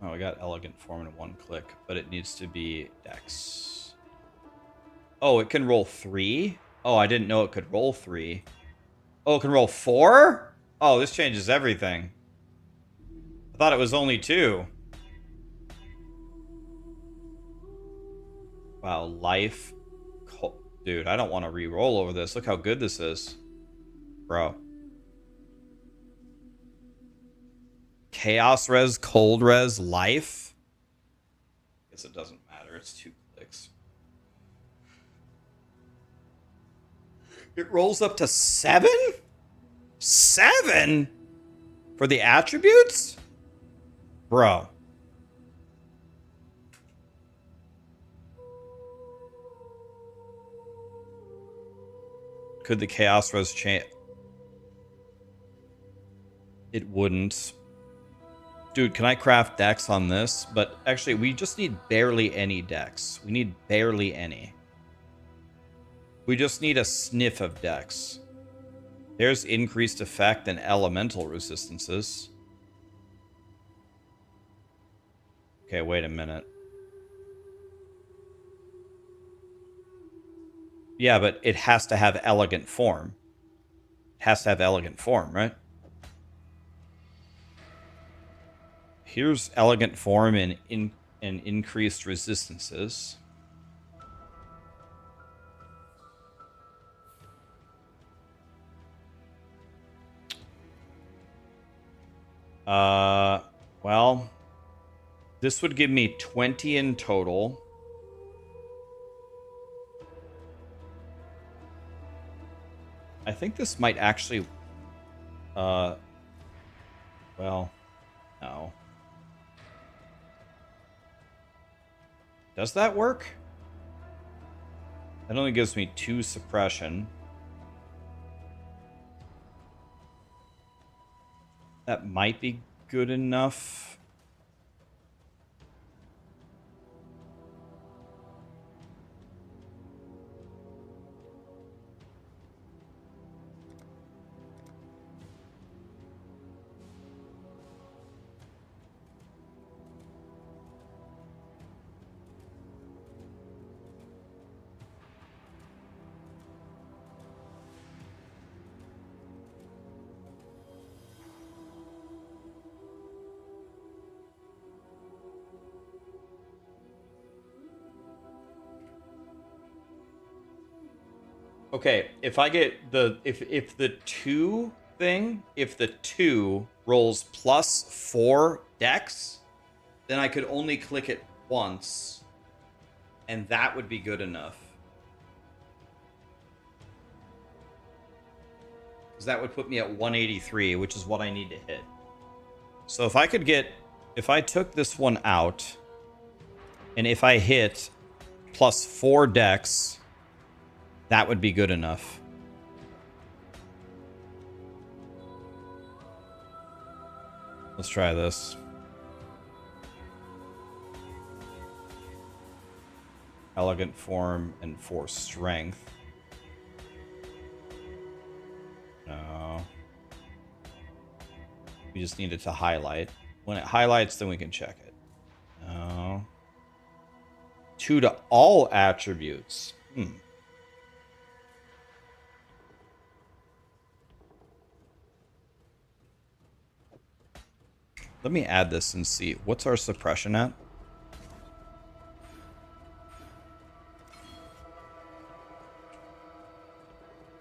Oh, I got elegant form in one click, but it needs to be dex. Oh, it can roll 3? Oh, I didn't know it could roll 3. Oh, it can roll 4? Oh, this changes everything. I thought it was only 2. Wow, life. Dude, I don't want to re-roll over this. Look how good this is. Bro. Chaos res, cold res, life? Guess it doesn't matter. It's 2 clicks. It rolls up to 7? 7? For the attributes? Bro. Could the chaos res change? It wouldn't. Dude, can I craft dex on this? But actually, we just need barely any dex. We need barely any. We just need a sniff of dex. There's increased effect and elemental resistances. Okay, wait a minute. Yeah, but it has to have elegant form. It has to have elegant form, right? Here's elegant form and increased resistances. Well, this would give me 20 in total. I think this might actually, well, no. Does that work? That only gives me 2 suppression. That might be good enough. Okay, if I get the if the 2 thing, if the 2 rolls plus 4 dex, then I could only click it once, and that would be good enough. Because that would put me at 183, which is what I need to hit. So if I could get, if I took this one out, and if I hit plus 4 dex, that would be good enough. Let's try this. Elegant form and 4 strength. No. We just needed to highlight. When it highlights, then we can check it. No. 2 to all attributes. Let me add this and see. What's our suppression at?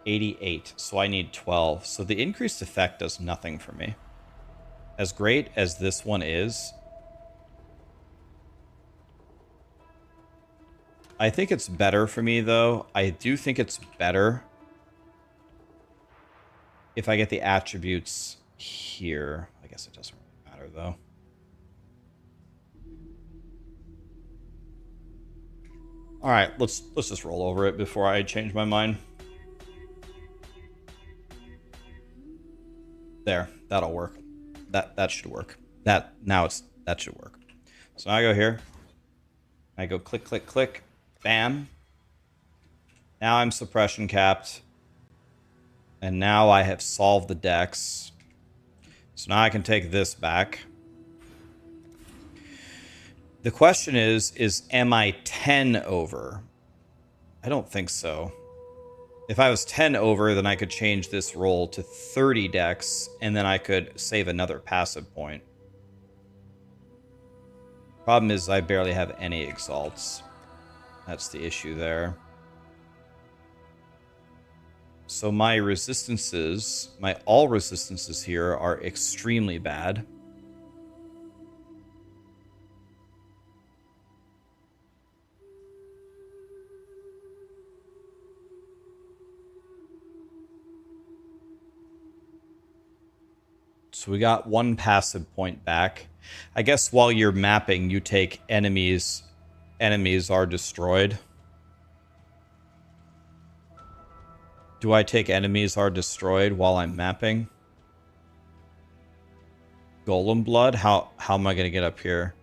88. So I need 12. So the increased effect does nothing for me. As great as this one is, I think it's better for me, though. I do think it's better if I get the attributes here. I guess it doesn't really matter, though. All right, let's just roll over it before I change my mind. There, that'll work. That should work. That should work. So now I go here. I go click, click, click. Bam. Now I'm suppression capped. And now I have solved the dex. So now I can take this back. The question is am I 10 over? I don't think so. If I was 10 over, then I could change this roll to 30 dex, and then I could save another passive point. Problem is I barely have any exalts. That's the issue there. So my resistances, my all resistances here are extremely bad. So we got 1 passive point back. I guess while you're mapping, you take enemies are destroyed. Do I take enemies are destroyed while I'm mapping? Golem blood? How am I going to get up here?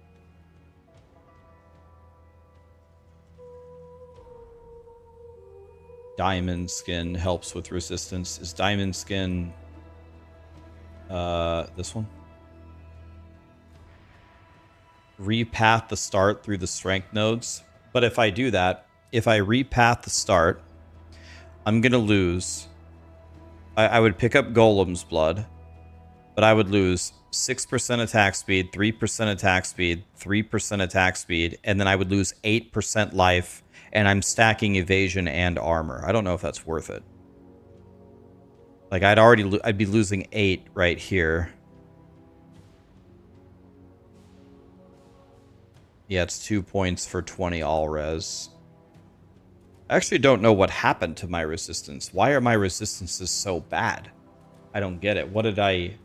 Diamond skin helps with resistance. Is diamond skin this one? Repath the start through the strength nodes. But if I do that, if I repath the start, I'm gonna lose. I would pick up Golem's blood, but I would lose 6% attack speed, 3% attack speed, 3% attack speed, and then I would lose 8% life, and I'm stacking evasion and armor. I don't know if that's worth it. Like I'd be losing 8 right here. Yeah, it's 2 points for 20 all res. I actually don't know what happened to my resistance. Why are my resistances so bad? I don't get it. What did I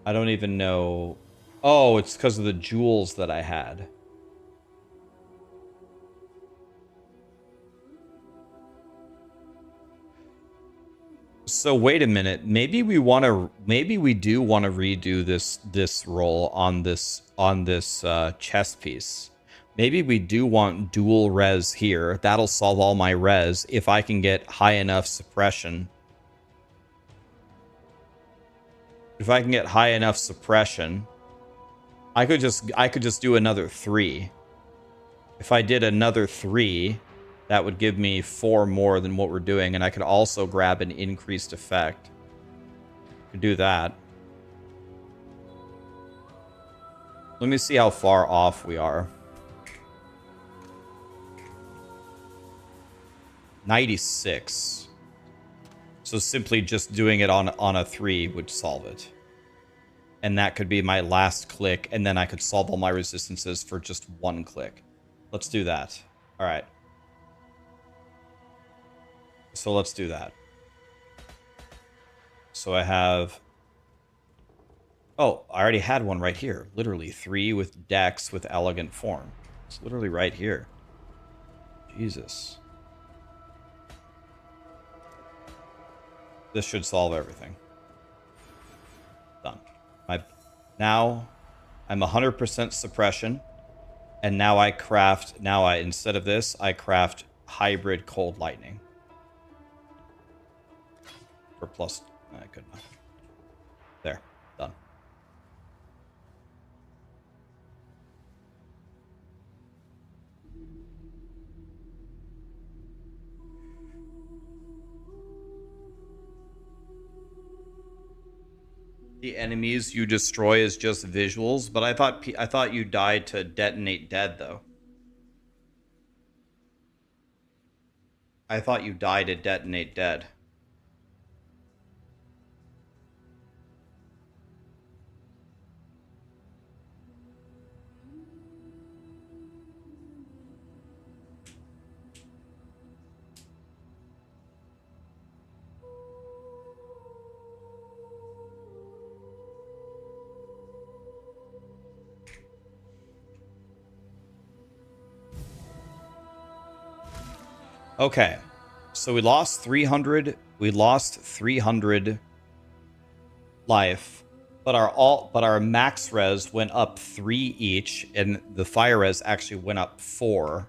don't even know. Oh, it's because of the jewels that I had. So wait a minute. Maybe we do want to redo this roll on this chess piece. Maybe we do want dual res here. That'll solve all my res if I can get high enough suppression. If I can get high enough suppression, I could just do another 3. If I did another 3, that would give me 4 more than what we're doing, and I could also grab an increased effect. Could do that. Let me see how far off we are. 96. So simply just doing it on a 3 would solve it. And that could be my last click, and then I could solve all my resistances for just 1 click. Let's do that. All right. So let's do that. So I have... Oh, I already had one right here. Literally 3 with Dex with Elegant Form. It's literally right here. Jesus. This should solve everything. Done. Now I'm 100% suppression, and now I craft. Instead of this, I craft hybrid cold lightning for plus. I could not. There, done. The enemies you destroy is just visuals, but I thought you died to detonate dead though. I thought you died to detonate dead. Okay. So we lost 300. We lost 300 life, but our max res went up 3 each, and the fire res actually went up 4.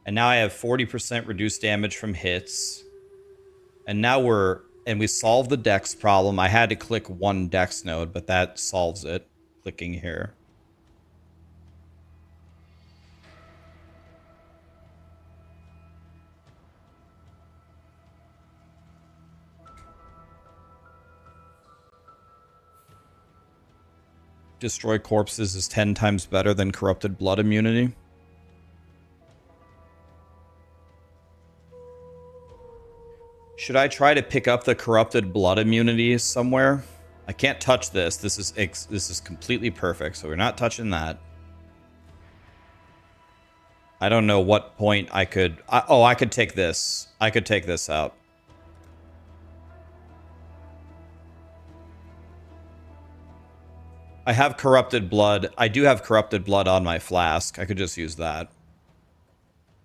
And now I have 40% reduced damage from hits. And now we solved the dex problem. I had to click one dex node, but that solves it. Clicking here. Destroy corpses is 10 times better than corrupted blood immunity. Should I try to pick up the corrupted blood immunity somewhere? I can't touch this. This is completely perfect, so we're not touching that. I don't know what point I could... I could take this. I could take this out. I have corrupted blood. I do have corrupted blood on my flask. I could just use that.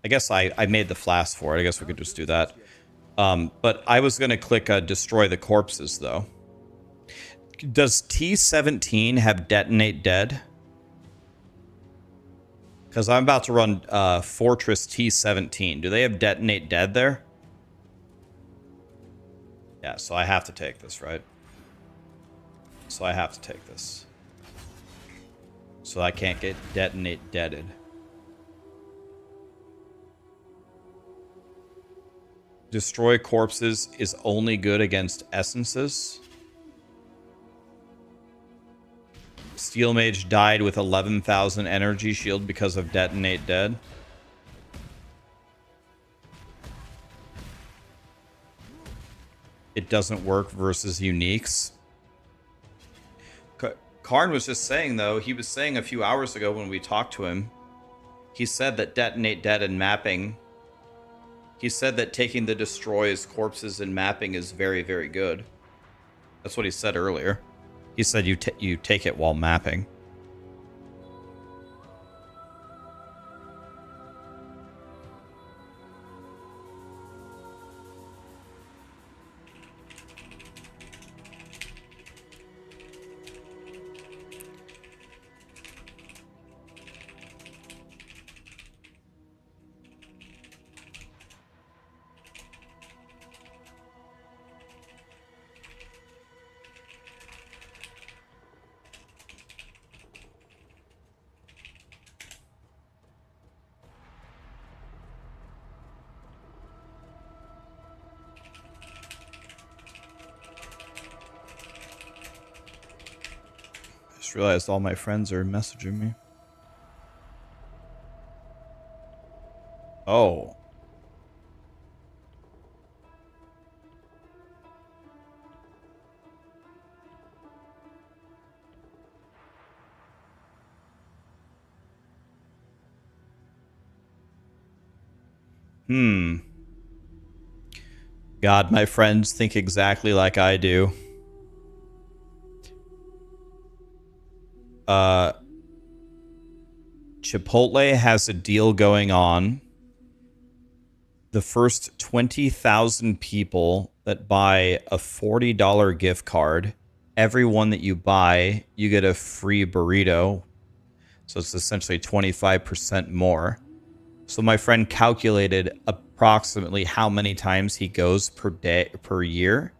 I guess I made the flask for it. I guess we could just do that. But I was going to click destroy the corpses, though. Does T17 have detonate dead? Because I'm about to run Fortress T17. Do they have detonate dead there? Yeah, so I have to take this, right? So I have to take this. So I can't get detonate deaded. Destroy corpses is only good against essences. Steel Mage died with 11,000 energy shield because of detonate dead. It doesn't work versus uniques. Karn was just saying, though, he was saying a few hours ago when we talked to him, he said that detonate dead and mapping, he said that taking the destroys corpses and mapping is very, very good. That's what he said earlier. He said you take it while mapping. Just realized all my friends are messaging me. Oh. God, my friends think exactly like I do. Chipotle has a deal going on. The first 20,000 people that buy a $40 gift card, everyone that you buy, you get a free burrito. So it's essentially 25% more. So my friend calculated approximately how many times he goes per year.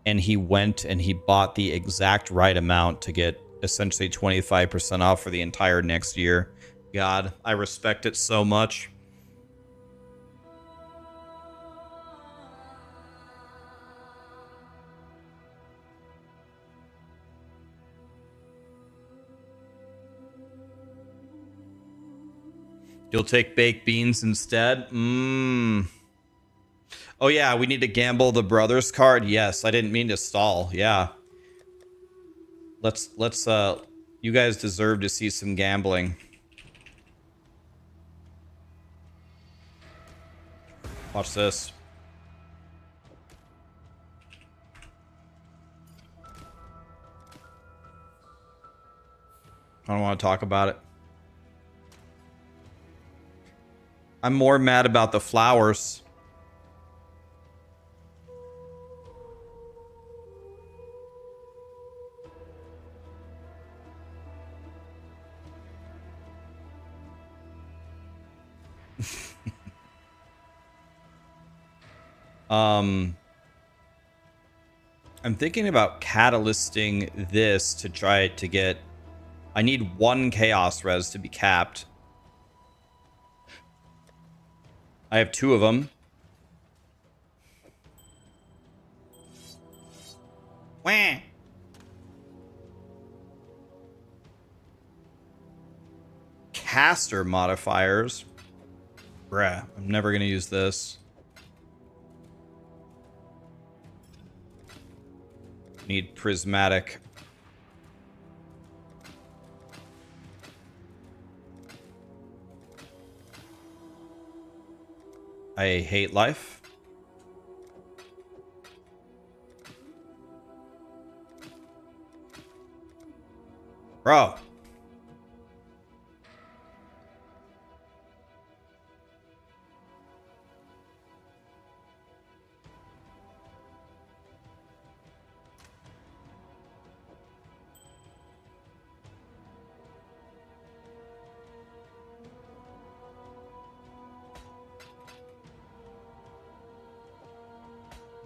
And he went and he bought the exact right amount to get essentially 25% off for the entire next year. God, I respect it so much. You'll take baked beans instead? Oh yeah, we need to gamble the brothers card. Yes, I didn't mean to stall. Yeah. Let's you guys deserve to see some gambling. Watch this. I don't want to talk about it. I'm more mad about the flowers. I'm thinking about catalysting this to try to get... I need 1 chaos res to be capped. I have 2 of them. Wah. Caster modifiers. Bruh, I'm never gonna use this. Need prismatic. I hate life. Bro.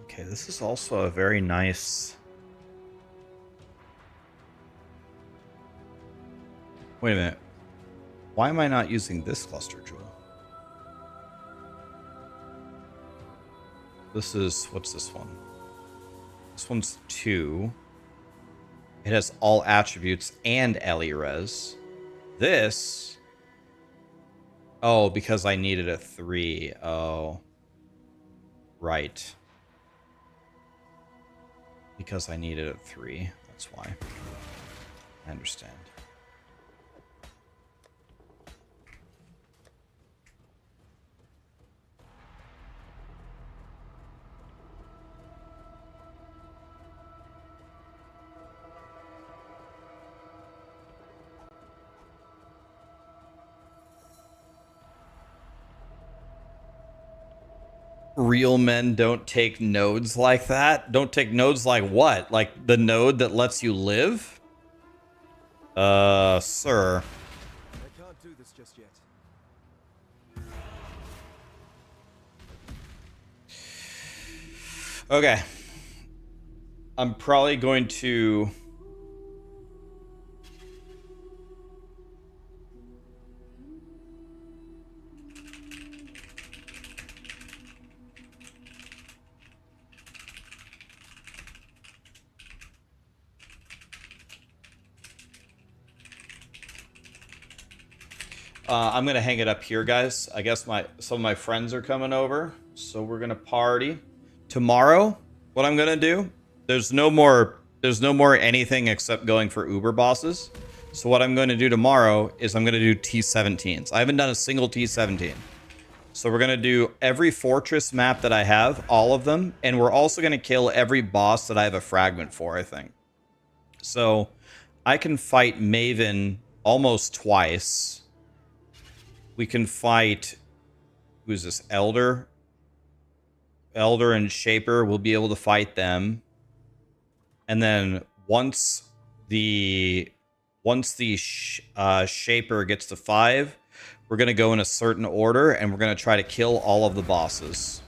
Okay, this is also a very nice... Wait a minute. Why am I not using this cluster jewel? This is... What's this one? This one's 2. It has all attributes and Ellie res. This... Oh, because I needed a 3. Oh. Right. Because I needed a 3. That's why. I understand. Real men don't take nodes like that? Don't take nodes like what? Like the node that lets you live? Sir. I can't do this just yet. Okay. I'm probably going to... I'm gonna hang it up here, guys. I guess some of my friends are coming over, so we're gonna party. Tomorrow, what I'm gonna do? There's no more anything except going for Uber bosses. So what I'm going to do tomorrow is I'm gonna do T17s. I haven't done a single T17. So we're gonna do every fortress map that I have, all of them, and we're also gonna kill every boss that I have a fragment for, I think. So I can fight Maven almost twice. We can fight, who's this, Elder? Elder and Shaper, we'll be able to fight them. And then once the Shaper gets to 5, we're going to go in a certain order and we're going to try to kill all of the bosses.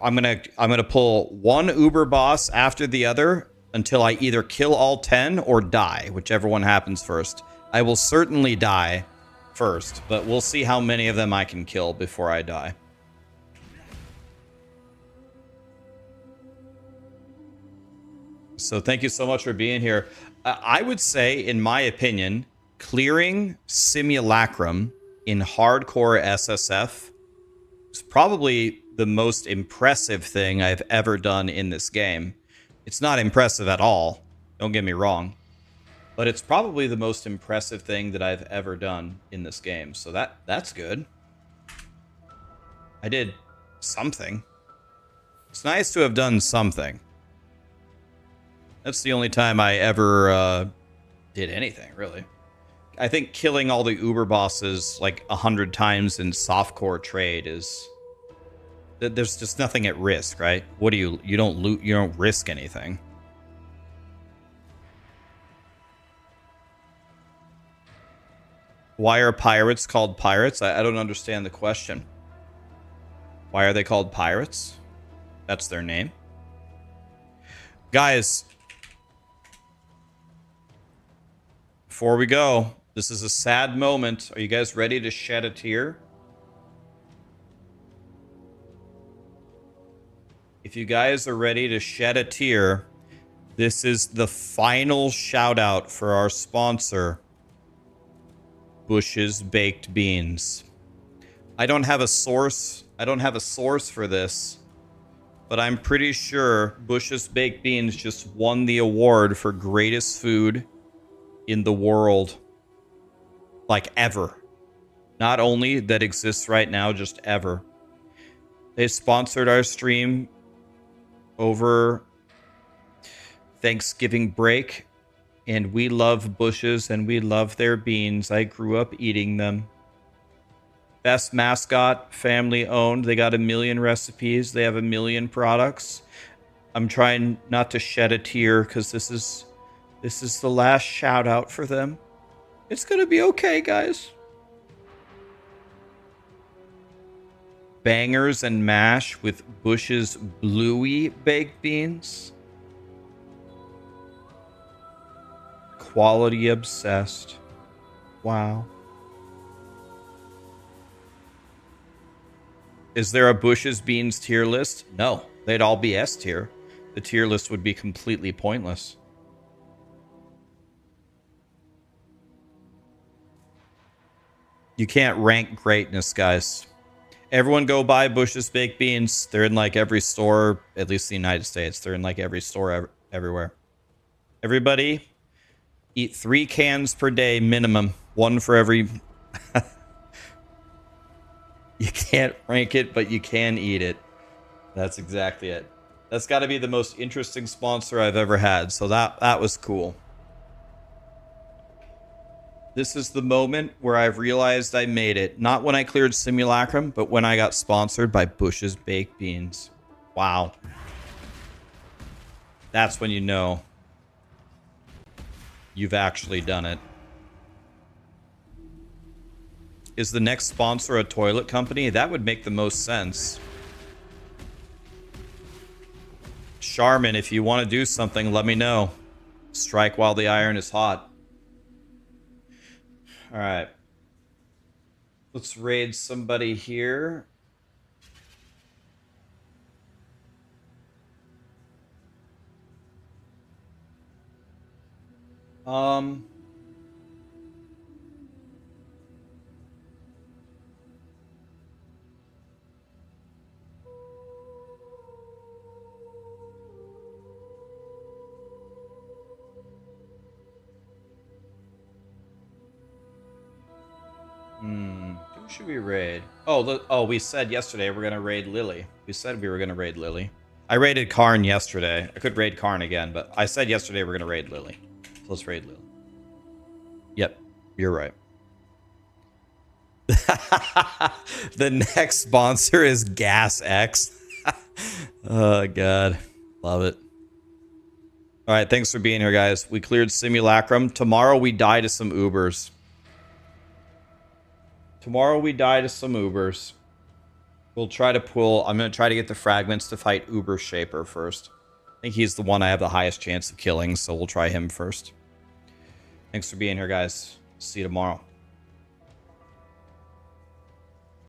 I'm going to pull one Uber boss after the other until I either kill all 10 or die, whichever one happens first. I will certainly die first, but we'll see how many of them I can kill before I die. So thank you so much for being here. I would say, in my opinion, clearing Simulacrum in hardcore SSF is probably the most impressive thing I've ever done in this game. It's not impressive at all, don't get me wrong, but it's probably the most impressive thing that I've ever done in this game. So that's good. I did something. It's nice to have done something. That's the only time I ever did anything, really. I think killing all the Uber bosses like 100 times in softcore trade is... There's just nothing at risk, right? What do you don't loot, you don't risk anything. Why are pirates called pirates? I don't understand the question. Why are they called pirates? That's their name. Guys, before we go, this is a sad moment. Are you guys ready to shed a tear? If you guys are ready to shed a tear, this is the final shout out for our sponsor, Bush's Baked Beans. I don't have a source for this, but I'm pretty sure Bush's Baked Beans just won the award for greatest food in the world. Like ever. Not only that exists right now, just ever. They sponsored our stream over Thanksgiving break, and we love Bush's and we love their beans. I grew up eating them. Best mascot, family owned. They got 1 million recipes. They have 1 million products. I'm trying not to shed a tear because this is the last shout out for them. It's gonna be okay, guys. Bangers and mash with Bush's Bluey baked beans. Quality obsessed. Wow. Is there a Bush's Beans tier list? No, they'd all be S tier. The tier list would be completely pointless. You can't rank greatness, guys. Everyone go buy Bush's Baked Beans. They're in like every store, at least the United States. They're in like every store everywhere. Everybody, eat 3 cans per day minimum. 1 for every... You can't rank it, but you can eat it. That's exactly it. That's got to be the most interesting sponsor I've ever had. So that was cool. This is the moment where I've realized I made it. Not when I cleared Simulacrum, but when I got sponsored by Bush's Baked Beans. Wow. That's when you know you've actually done it. Is the next sponsor a toilet company? That would make the most sense. Charmin, if you want to do something, let me know. Strike while the iron is hot. All right. Let's raid somebody here. Who should we raid? Oh, we said yesterday we're gonna raid Lily. We said we were gonna raid Lily. I raided Karn yesterday. I could raid Karn again, but I said yesterday we're gonna raid Lily. So let's raid Lily. Yep, you're right. The next sponsor is Gas X. Oh god, love it. All right, thanks for being here, guys. We cleared Simulacrum. Tomorrow we die to some Ubers. Tomorrow we die to some Ubers. We'll try to pull... I'm going to try to get the fragments to fight Uber Shaper first. I think he's the one I have the highest chance of killing, so we'll try him first. Thanks for being here, guys. See you tomorrow.